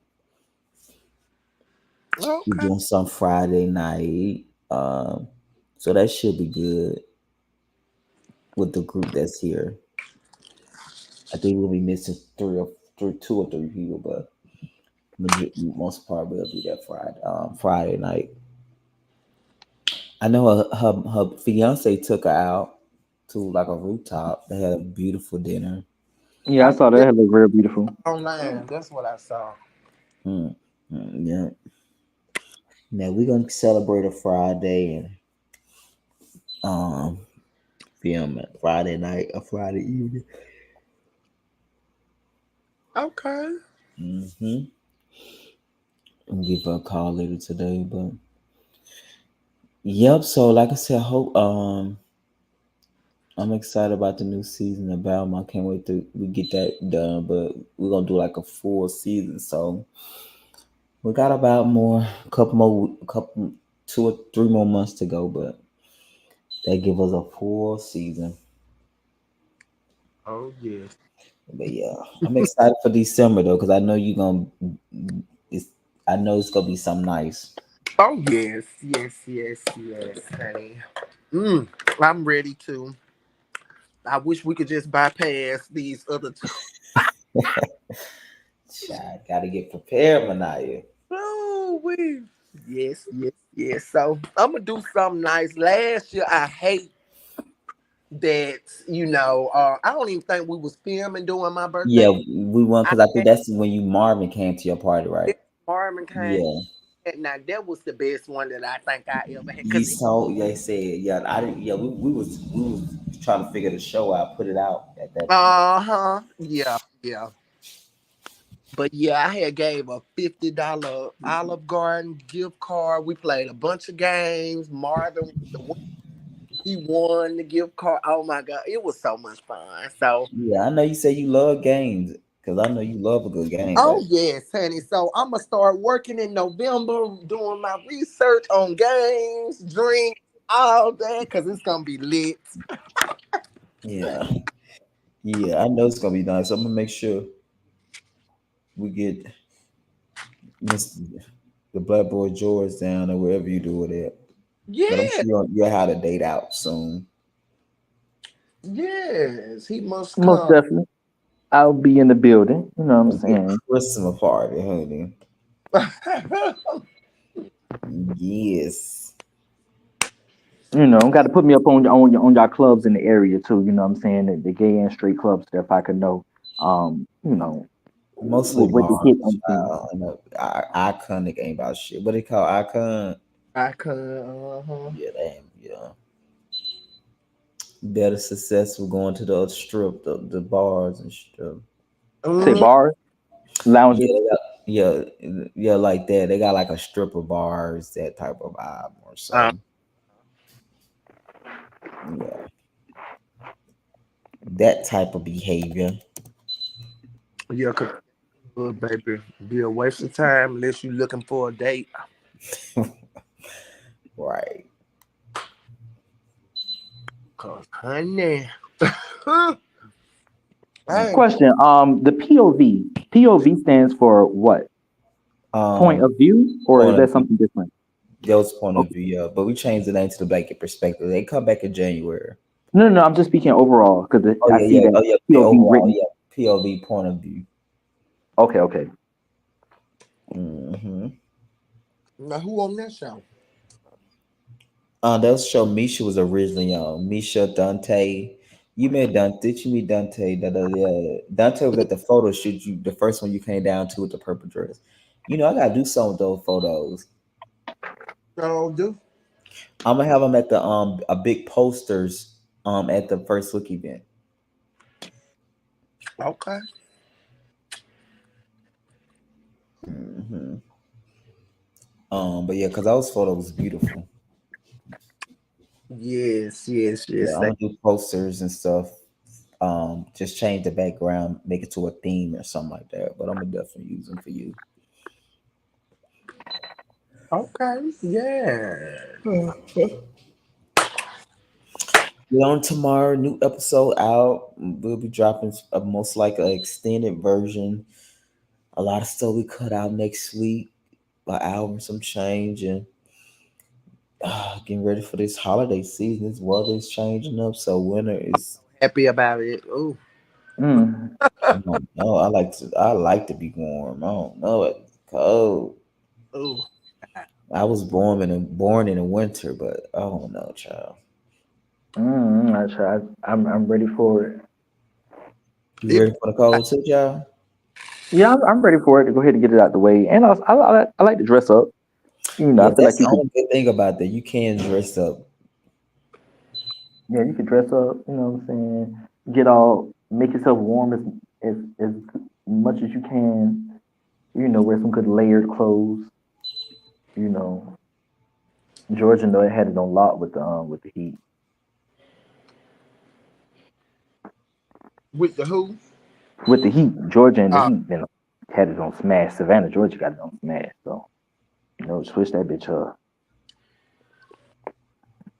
We're Okay. doing some Friday night. So that should be good with the group that's here. I think we'll be missing two or three people, but most part we'll be there Friday night. I know her fiance took her out to like a rooftop. They had a beautiful dinner. Yeah, I I saw that. did It looked real beautiful. online. That's what I saw. Mm, yeah. Now we're gonna celebrate a Friday and um film it Friday night or Friday evening. Okay. Mm-hmm. I'm give her a call later today, but yep. So like I said, hope I'm excited about the new season of Bama. I can't wait to we get that done. But we're gonna do like a full season, so we got about couple 2 or 3 more months to go. But they give us a full season. Oh yes. But yeah, I'm excited for December though, because I know you gonna. It's, I know it's gonna be something nice. Oh yes. Yes. Yes. Yes, honey. Mm, I'm ready to. I wish we could just bypass these other two. Child, gotta get prepared, Manaya. Oh, we. Yes. Yes. Yes. So I'm gonna do something nice. Last year, I hate that. I don't even think we was filming during my Yeah, birthday. we won I because I think had that's when you Marvin came to your party, right? this Marvin came. Yeah, Now that was the best one that I think I ever had. you Cause saw. They said, yeah, I didn't. Yeah, we was trying to figure the show out, put it out at that point. uh-huh. Yeah, yeah. But yeah, I had gave a $50 Olive Garden gift card. We played a bunch of games. Marvin was the winner. He won the gift card. Oh my god, it was so much fun. So Yeah, I know you say you love games because I know you love a good game, oh baby. yes, honey. So I'm gonna start working in November, doing my research on games, drinks, all that, cause it's gonna be lit. Yeah, yeah, I know it's gonna be nice. I'm gonna make sure we get Mr. the Black Boy George down or wherever you do it at. But I'm Yeah, sure you'll have a date out soon. yes, he must Most come. definitely. I'll be in the building. You know what I'm A good saying? Christmas party, honey. Yes. You know, got to put me up on y'all clubs in the area too. You know what I'm saying? The gay and straight clubs, if I could know. You know, Mostly what the hit bars, on the scene. child. And iconic ain't about shit. What they call icon? I could. Uh-huh. Yeah, they ain't. Yeah, better successful going to the strip, the bars and stuff. Say Mhm. bars, lounges. Yeah, yeah, like that. They got like a stripper bars, that type of vibe or Uh, so. Yeah, that type of behavior. yeah, cause good baby, be a waste of time unless you looking for a date. Right. Cause honey, I ain't Question. The POV. POV stands for what? Point Um, of view, or is point of that view. something different? That was point of Okay. view, yeah. But we changed the name to the blanket perspective. They come back in January. No, no, no. I'm just speaking overall because Oh I yeah, see yeah. that Oh yeah. POV Overall, written. yeah. POV point of view. Okay, okay. Hmm. now who on that show? They'll show Misha was originally on. Misha, Dante. You met Dante. Did you meet Dante? Dante was at the photo shoot. You the first one you came down to with the purple dress. I gotta do something with those photos. So do. I'm gonna have them at the a big posters at the first look event. Okay. hmm but yeah, cause those photos was beautiful. Yes, yes, Yeah, yes. I'm gonna do posters and stuff. Just change the background, make it to a theme or something like that. But I'm gonna definitely use them for you. Okay. Yeah. Get on tomorrow, new episode out. We'll be dropping a most like an extended version. A lot of stuff we cut out next week. An album, some change, and getting ready for this holiday season. This weather is changing up, so winter is. Happy about it. Ooh. Mm. I don't know. I like to be warm. I don't know. It's cold. Ooh. I was born in the winter, but I don't know, child. I try. I'm ready for it. You It ready for the cold too, y'all? Yeah, I'm ready for it to go ahead and get it out the way. And I like to dress up. Yeah, I feel that's like the you could, only good thing about that. You can dress up. yeah, you could dress up. You know what I'm saying? Get all, make yourself warm as much as you can. Wear some good layered clothes. You know, Georgia know it had it on lock with the heat. with the who? With the heat, Georgia and the Uh, heat, had it on smash. Savannah, Georgia got it on smash. So switch that bitch up.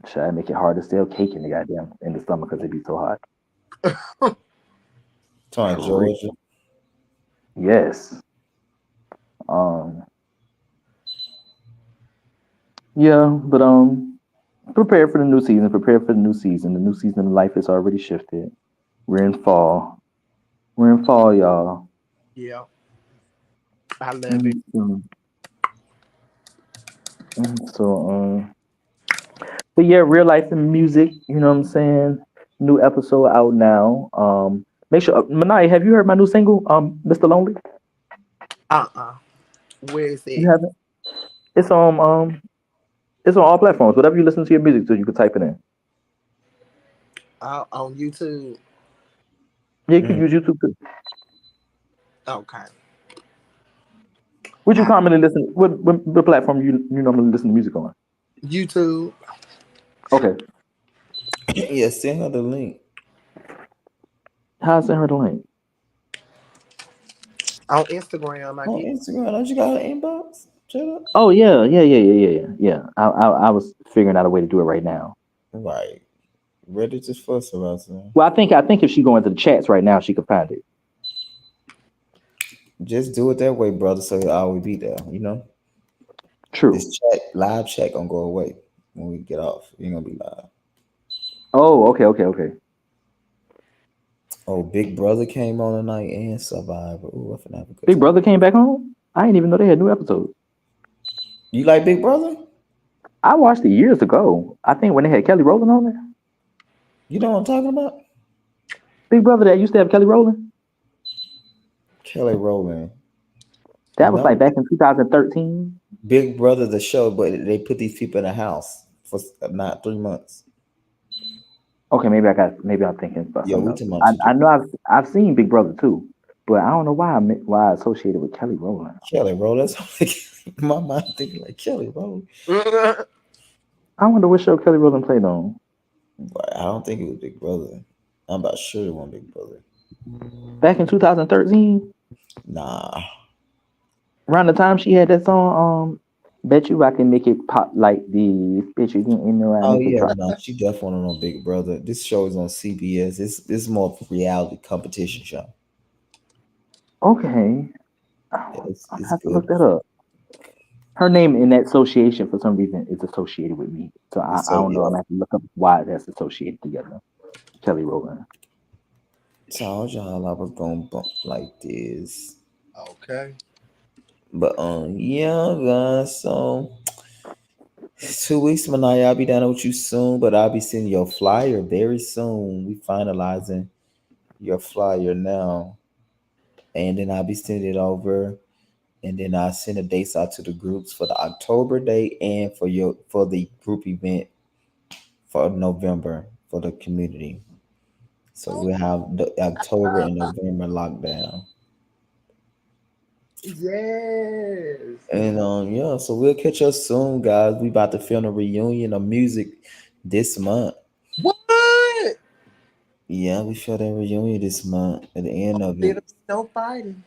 Should I make it hard to sell cake in the goddamn in the summer because it be so hot? Talking For real. Georgia. Yes. Um. Yeah, but prepare for the new season. Prepare for the new season. The new season of life has already shifted. We're in fall. We're in fall, y'all. yeah. I love it. Mm, mm, So, but yeah, real life and music. You know what I'm saying? New episode out now. Make sure, Manai, have you heard my new single, Mr. Lonely? Uh-uh. Where is it? You haven't? It's on it's on all platforms. Whatever you listen to your music to, you can type it in. On YouTube. Yeah, you could Mm. use YouTube too. Okay. Would you I, commonly listen? What platform you normally listen to music on? YouTube. Okay, Yeah, send her the link. how I send her the link? On Instagram, I On get. Instagram, don't you got her inbox? Shut up. Oh yeah. I was figuring out a way to do it right now. Right. Ready to fuss about something. Well, I think if she go into the chats right now, she could find it. Just do it that way, brother, so it'll always be there, This True. live chat gonna go away when we get off. You ain't gonna be live. Oh, okay. Oh, Big Brother came on tonight and Survivor. Ooh, I finna have a good Big time. Brother came back home. I didn't even know they had new episodes. You like Big Brother? I watched it years ago. I think when they had Kelly Rowland on there. You know what I'm talking about? Big Brother that used to have Kelly Rowland. Kelly Rowland. That was like No, back in 2013. Big Brother the show, but they put these people in a house for not 3 months. Okay, maybe I'm thinking about Yeah, something we else. talking about I, two I know different. I've seen Big Brother too, but I don't know why I associated with Kelly Rowland. Kelly Rowland. That's my mind thinking like Kelly Rowland. I wonder what show Kelly Rowland played on. But I don't think it was Big Brother. I'm about sure it wasn't Big Brother. Back in 2013, Nah. around the time she had that song, Bet You I Can Make It Pop Like This, Bet You Can In There I Oh Make It yeah, Drop. no, she definitely on Big Brother. This show is on CBS. It's more of a reality competition show. Okay, Yeah, I'm gonna it's have to good. look that up. Her name in that association for some reason is associated with me, so I So don't know. I'm yeah, gonna have to look up why that's associated together. Kelly Rowland. told y'all I was gonna bump like this. Okay. But yeah, guys. So 2 weeks, Manaya. I'll be down with you soon, but I'll be sending your flyer very soon. We finalizing your flyer now, and then I'll be sending it over, and then I'll send the dates out to the groups for the October date and for the group event for November for the community. So Oh, we'll have the October and November lockdown. yes. And yeah, so we'll catch us soon, guys. We about to film a reunion of music this month. What? Yeah, we filmed a reunion this month at the end of it. Little no fighting.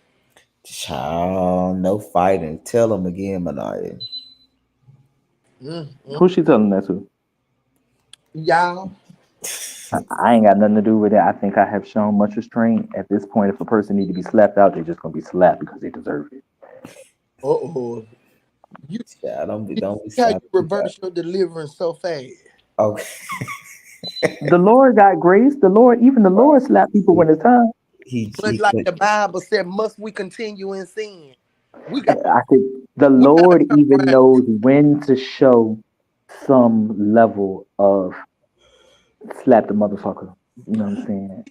Child, no fighting. Tell them again, Manaya. Mm, mm. Who's she telling that to? Y'all. I ain't got nothing to do with it. I think I have shown much restraint. At this point, if a person need to be slapped out, they're just gonna be slapped because they deserve it. Uh-oh. You Yeah, see don't be how you slapping people. reverse your deliverance so fast. Okay. The Lord got grace. Even the Lord slap people when it's time. But He like could. the Bible said, must we continue in sin? We got I think the we gotta Lord turn even around. knows when to show some level of slap the motherfucker. You know what I'm saying?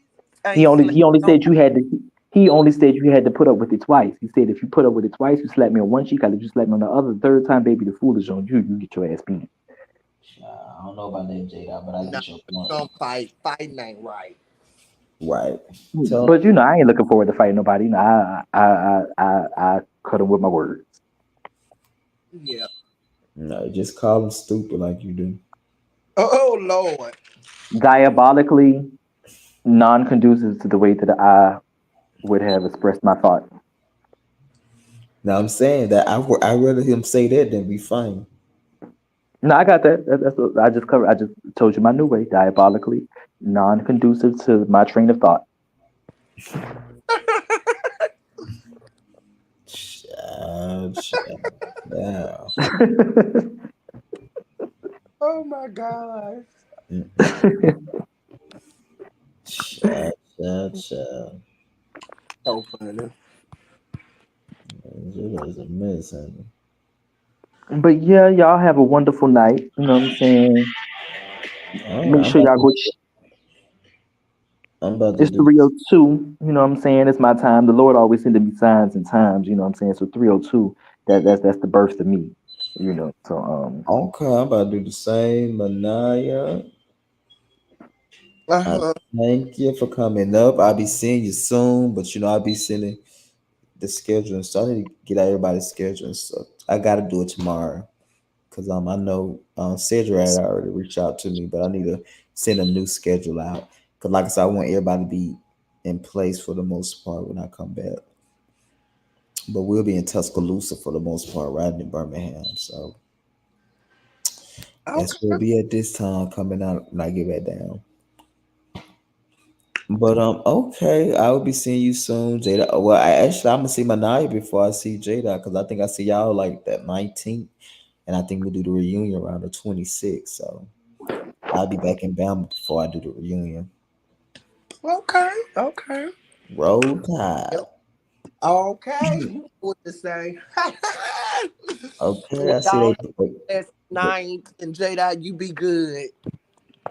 He Ain't only slapped he only nobody. said you had to he only said you had to put up with it twice. He said if you put up with it twice, you slap me on one cheek, I let you slap me on the other. The third time, baby, the fool is on you. You get your ass beat. I don't know about that, Jada, but I Nah, get your we point. gonna fight. Fighting ain't right. Right. Tell But I ain't looking forward to fighting nobody. I cut him with my words. Yeah. no, just call them stupid like you do. Oh Lord. Diabolically non-conducive to the way that I would have expressed my thought. Now I'm saying that I rather him say that than be fine. No, I got that. That's what I just covered. I just told you my new way. Diabolically non-conducive to my train of thought. Yeah. Oh my God. Mm-mm. Child. So funny. It is a mess, honey. But yeah, y'all have a wonderful night. You know what I'm saying? All right, Make sure y'all go. I'm about to It's do. 3:02. You know what I'm saying? It's my time. The Lord always sending me signs and times. You know what I'm saying? So 3:02. That's the birth of me. You know. So Okay, I'm about to do the same. Manaya, I Uh-huh. thank you for coming up. I'll be seeing you soon, but I'll be sending the schedule and stuff. I need to get out everybody's schedule and stuff. I gotta do it tomorrow because I know Cedric had already reached out to me, but I need to send a new schedule out because, like I said, I want everybody to be in place for the most part when I come back. But we'll be in Tuscaloosa for the most part, right in Birmingham. So Okay. that's where we'll be at this time coming out when I get back down. But okay, I will be seeing you soon, Jada. Well, I'm gonna see Manaya before I see Jada because I think I see y'all like that 19th, and I think we do the reunion around the 26th. So I'll be back in Bama before I do the reunion. Okay. Okay. Roll Yep. Tide. Okay. You know what to say. Okay, Well, I see y'all they. have a blessed night and Jada, you be good.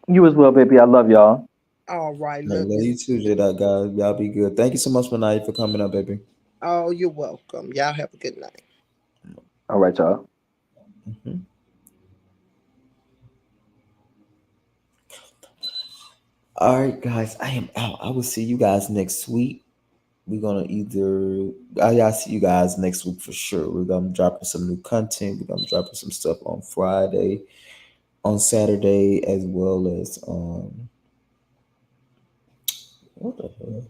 you as well, baby. I love y'all. All right, I love love you. you too, Jada, guys. Y'all be good. Thank you so much, Manaya, for coming up, baby. Oh, you're welcome. Y'all have a good night. All right, y'all. Mhm. All right, guys, I am out. I will see you guys next week. We're gonna either I'll see you guys next week for sure. We're gonna be dropping some new content. We're gonna be dropping some stuff on Friday, on Saturday, as well as what the hell?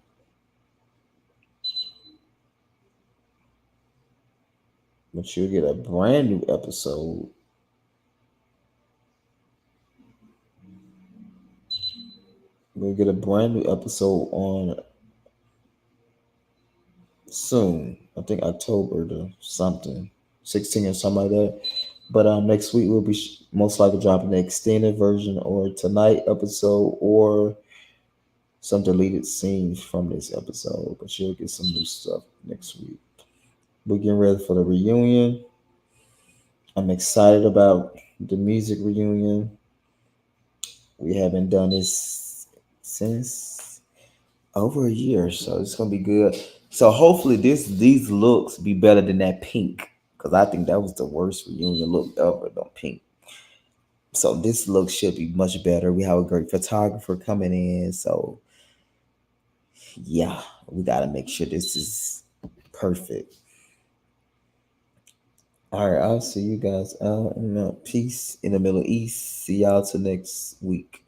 But you'll get a brand new episode. We'll get a brand new episode on soon. I think October the something, 16 or something like that. But next week we'll be most likely dropping the extended version or tonight episode or some deleted scenes from this episode. But you'll get some new stuff next week. We're getting ready for the reunion. I'm excited about the music reunion. We haven't done this since over a year, so it's gonna be good. So hopefully these looks be better than that pink, because I think that was the worst reunion look ever. The pink. So this look should be much better. We have a great photographer coming in, so yeah, we gotta make sure this is perfect. All right, I'll see you guys out in peace in the Middle East. See y'all till next week.